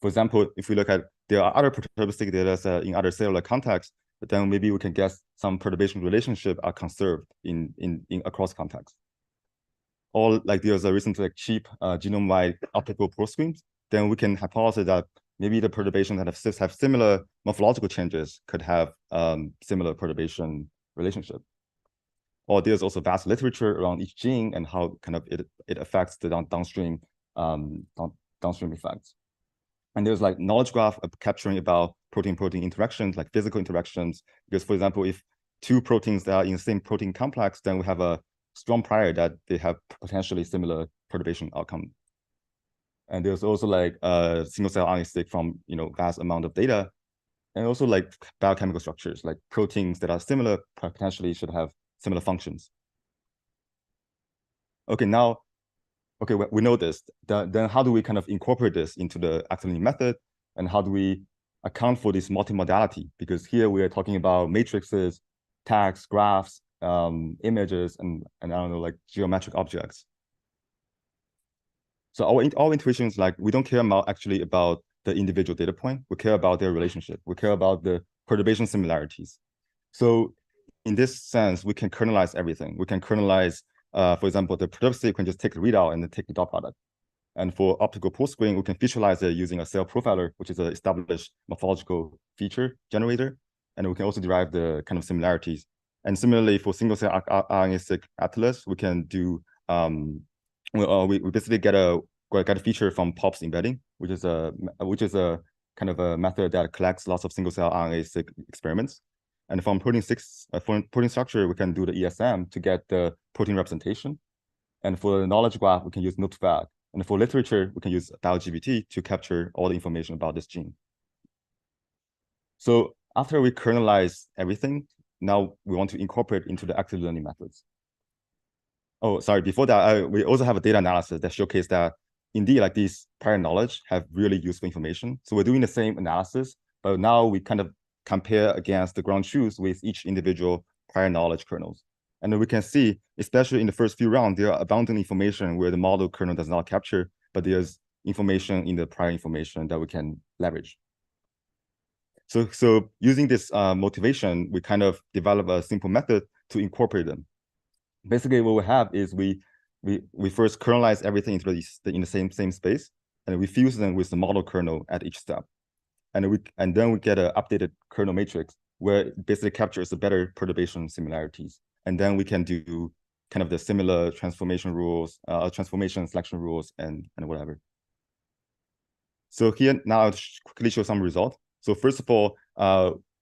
Speaker 10: For example, if we look at there are other perturbative data set in other cellular contexts, but then maybe we can guess some perturbation relationship are conserved in across contexts. Or like there's a recent like cheap genome-wide optical probe screens, then we can hypothesize that maybe the perturbations that have similar morphological changes could have similar perturbation relationship. Or there's also vast literature around each gene and how kind of it affects the downstream effects. And there's like knowledge graph of capturing about protein-protein interactions, like physical interactions. Because for example, if two proteins that are in the same protein complex, then we have a strong prior that they have potentially similar perturbation outcome. And there's also like single cell RNA-seq from vast amount of data, and also like biochemical structures, like proteins that are similar potentially should have similar functions. Okay, now, okay, we know this. Then how do we kind of incorporate this into the active learning method, and how do we account for this multimodality? Because here we are talking about matrices, tags, graphs, images, and I don't know, like geometric objects. So our intuition is like, we don't care actually about the individual data point. We care about their relationship. We care about the perturbation similarities. So in this sense, we can kernelize everything. We can kernelize, for example, the perturb you can just take the readout and then take the dot product. And for optical post-screen, we can visualize it using a cell profiler, which is an established morphological feature generator. And we can also derive the kind of similarities. And similarly, for single-cell RNA-seq atlas, we can do we basically get a feature from POPs embedding, which is a kind of a method that collects lots of single-cell RNA-seq experiments. And from protein structure, we can do the ESM to get the protein representation. And for the knowledge graph, we can use NoteFag. And for literature, we can use DialGPT to capture all the information about this gene. So after we kernelize everything, now we want to incorporate into the active learning methods. Oh, sorry, before that, we also have a data analysis that showcases that indeed, like these prior knowledge have really useful information. So we're doing the same analysis, but now we kind of compare against the ground truths with each individual prior knowledge kernels. And then we can see, especially in the first few rounds, there are abundant information where the model kernel does not capture, but there's information in the prior information that we can leverage. So using this motivation, we kind of develop a simple method to incorporate them. Basically, what we have is we first kernelize everything in the same space, and we fuse them with the model kernel at each step. And then we get an updated kernel matrix where it basically captures the better perturbation similarities. And then we can do kind of the similar transformation rules, transformation selection rules, and whatever. So here now I'll quickly show some results. So first of all,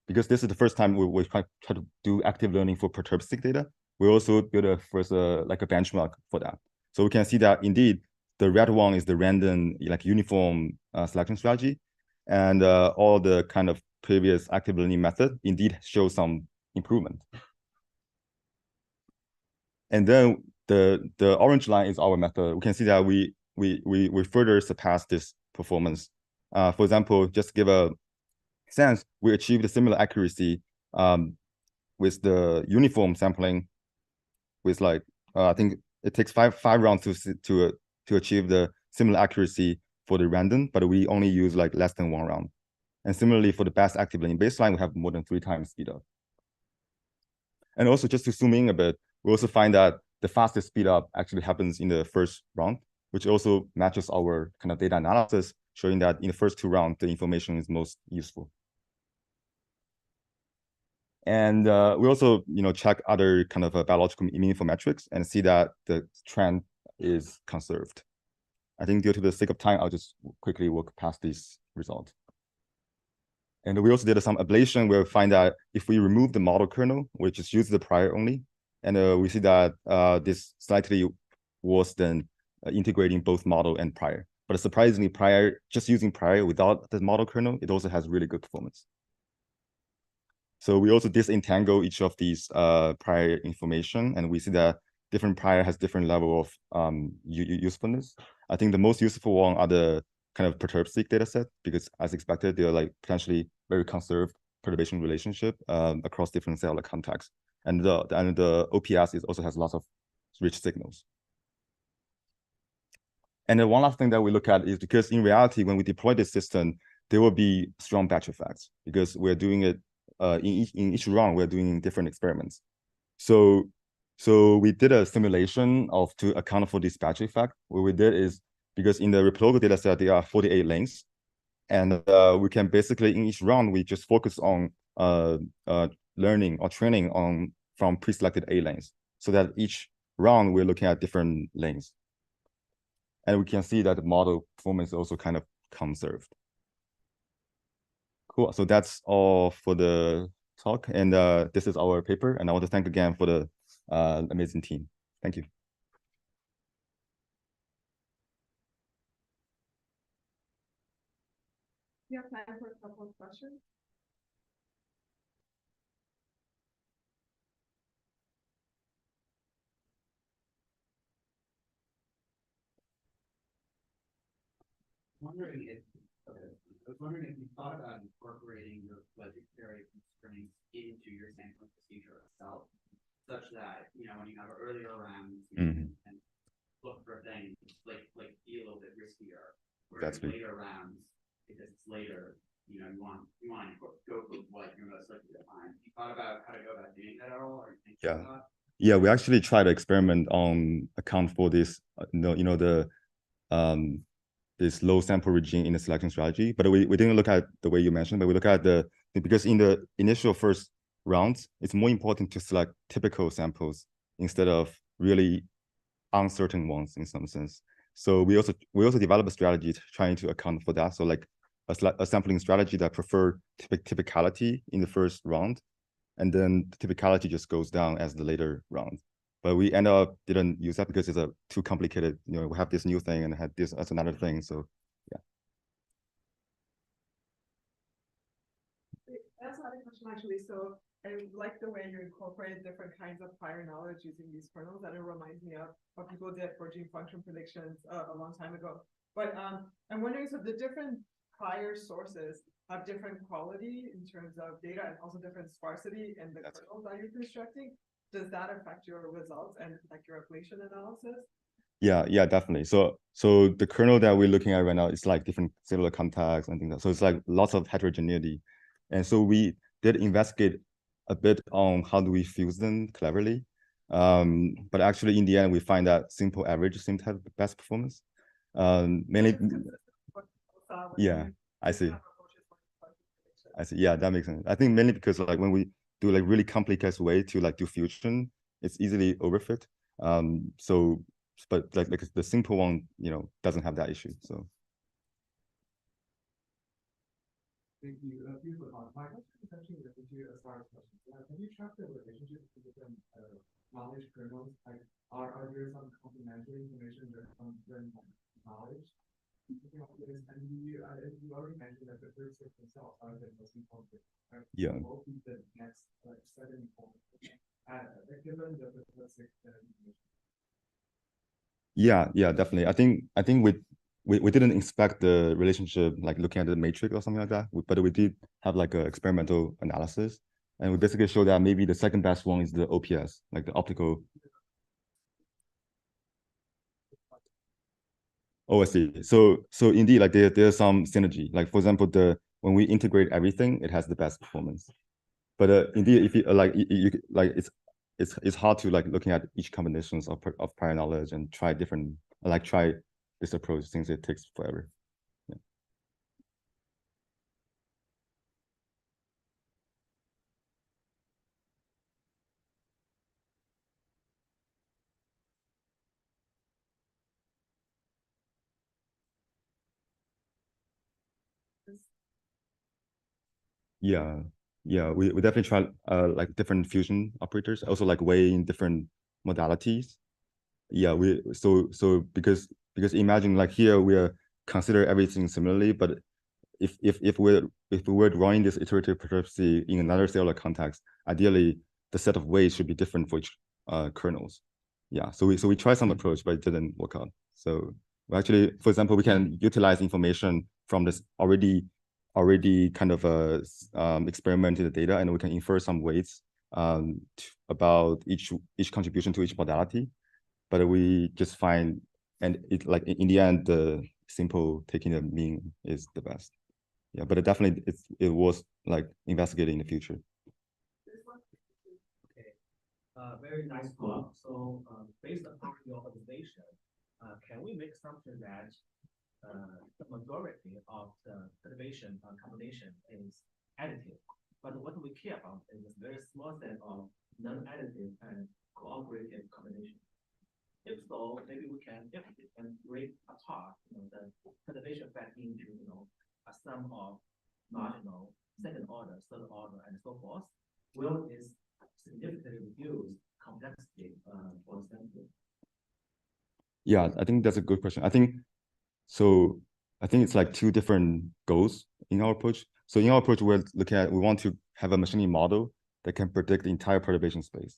Speaker 10: because this is the first time we try to do active learning for perturb-seq data, we also build a benchmark for that. So we can see that indeed the red one is the random uniform selection strategy, and all the kind of previous active learning method indeed show some improvement. And then the orange line is our method. We can see that we further surpass this performance. For example, just to give a sense, we achieved a similar accuracy with the uniform sampling. With I think it takes five rounds to achieve the similar accuracy for the random, but we only use less than 1 round. And similarly, for the best active learning baseline, we have more than 3 times speed up. And also, just to zoom in a bit, we also find that the fastest speed up actually happens in the first round, which also matches our kind of data analysis, showing that in the first 2 rounds, the information is most useful. And we also, check other kind of biological meaningful metrics and see that the trend is conserved. I think due to the sake of time, I'll just quickly walk past these results. And we also did some ablation where we find that if we remove the model kernel, which is used the prior only, and we see that this slightly worse than integrating both model and prior. But surprisingly, just using prior without the model kernel, it also has really good performance. So we also disentangle each of these prior information, and we see that different prior has different level of usefulness. I think the most useful one are the kind of perturb-seq data set, because as expected, they're potentially very conserved perturbation relationship across different cellular contexts. And the OPS also has lots of rich signals. And then one last thing that we look at is because in reality, when we deploy this system, there will be strong batch effects because we're doing it in each round, we're doing different experiments. So we did a simulation to account for this batch effect. What we did is, because in the reproducible data set, there are 48 lanes. And we can basically, in each round, we just focus on learning or training from pre-selected A lanes, so that each round we're looking at different lanes. And we can see that the model performance is also kind of conserved. Cool. So that's all for the talk. And this is our paper. And I want to thank again for the amazing team. Thank you.
Speaker 1: You have time for a couple of questions?
Speaker 9: Wondering if, okay, I was wondering if you thought about incorporating your budgetary constraints into your sampling procedure itself, such that, you know, when you have earlier rounds, you can look for things like be a little bit riskier. Whereas later rounds, because it's later, you know, you want to go for what you're most likely to find. You thought about how to go about doing that at all, or you think about?
Speaker 10: Yeah, we actually try to experiment on account for this, this low sample regime in the selection strategy, but we didn't look at the way you mentioned, but we look at because in the initial first rounds, it's more important to select typical samples instead of really uncertain ones in some sense. So we also develop a strategy trying to account for that. So like a sampling strategy that prefer typicality in the first round, and then the typicality just goes down as the later round. But we didn't use that because it's too complicated. You know, we have this new thing and had this as another thing. So yeah.
Speaker 1: That's another question actually. So I like the way you incorporate different kinds of prior knowledge using these kernels, and it reminds me of what people did for gene function predictions a long time ago. But I'm wondering, so the different prior sources have different quality in terms of data and also different sparsity in the kernels that you're constructing. Does that affect your results and like your ablation analysis?
Speaker 10: Yeah, definitely. So the kernel that we're looking at right now is like different cellular contacts and things like that. So it's like lots of heterogeneity. And so we did investigate a bit on how do we fuse them cleverly. But actually in the end, we find that simple average seems to have the best performance. Mainly, yeah, I see. Yeah, that makes sense. I think mainly because like when we do like really complicated way to like do fusion, it's easily overfit. But like the simple one, you know, doesn't have that issue. So.
Speaker 12: Thank you. My question is actually related to a start question. Have you tracked the relationship between knowledge kernels? Like, are there some complementary information that comes from knowledge? And you already mentioned that the first six themselves are the most important. Right?
Speaker 10: Yeah.
Speaker 12: Will be the next like 7 points. Given the first six information.
Speaker 10: Yeah, definitely. I think we didn't expect the relationship like looking at the matrix or something like that, but we did have like an experimental analysis, and we basically showed that maybe the second best one is the OPS, like the optical. Oh, I see. So indeed, like there's some synergy. Like for example, when we integrate everything, it has the best performance. But indeed, if you like it's hard to like looking at each combinations of prior knowledge and try this approach since it takes forever. Yeah. We definitely try like different fusion operators, also like weighing different modalities. Yeah, because imagine like here we are consider everything similarly, but if we were drawing this iterative perturbacy in another cellular context, ideally the set of weights should be different for each kernels. Yeah, so we tried some approach, but it didn't work out. So we actually, for example, we can utilize information from this already kind of experimented data, and we can infer some weights about each contribution to each modality. But we just find, and it like in the end, the simple taking the mean is the best. Yeah, but it definitely it was like investigating in the future.
Speaker 9: Okay, very nice talk. So based upon your observation, can we make assumption that the majority of the perturbation combination is additive, but what we care about is a very small set of non-additive and cooperative combinations? If so, maybe we can break apart, the perturbation effect into, a sum of marginal, second order, third order, and so forth. Will this significantly reduce complexity for example?
Speaker 10: Yeah, I think that's a good question. I think it's like two different goals in our approach. So in our approach, we want to have a machine learning model that can predict the entire perturbation space.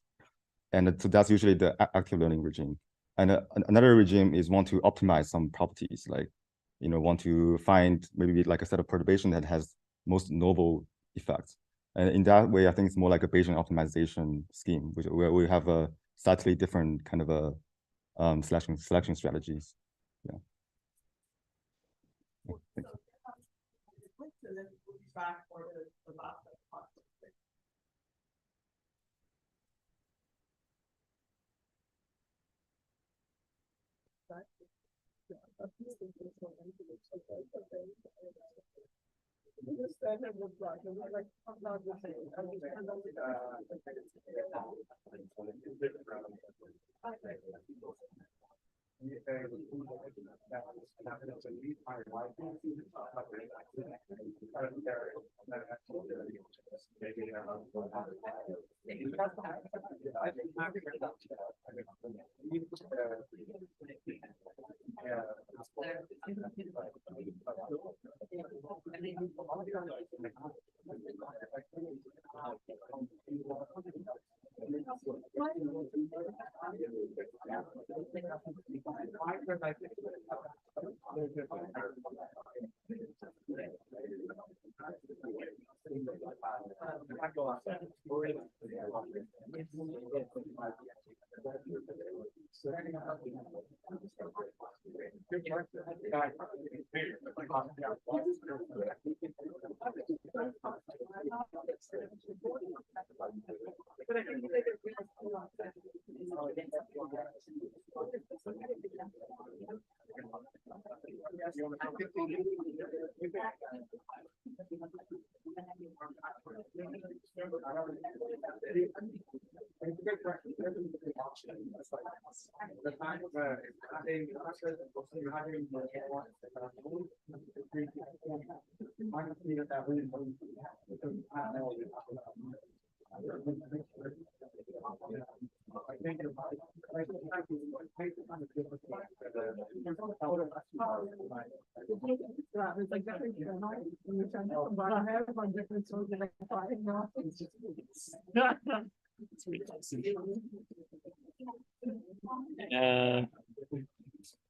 Speaker 10: And so that's usually the active learning regime. And another regime is want to optimize some properties, like, want to find maybe like a set of perturbation that has most novel effects. And in that way, I think it's more like a Bayesian optimization scheme, where we have a slightly different kind of a selection strategies. Yeah. Thank you.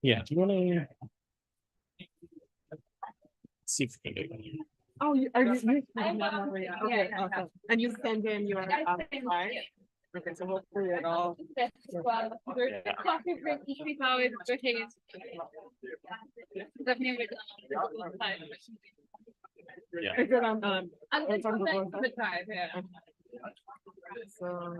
Speaker 7: Yeah, do you want to see if we can do it?
Speaker 5: Oh, okay, awesome. And you send in your file? Okay, so hopefully it all.
Speaker 14: Coffee break usually how it's working.
Speaker 7: Yeah.
Speaker 5: Is it on,
Speaker 14: I'm
Speaker 5: it's on
Speaker 14: the drive, yeah.
Speaker 5: So.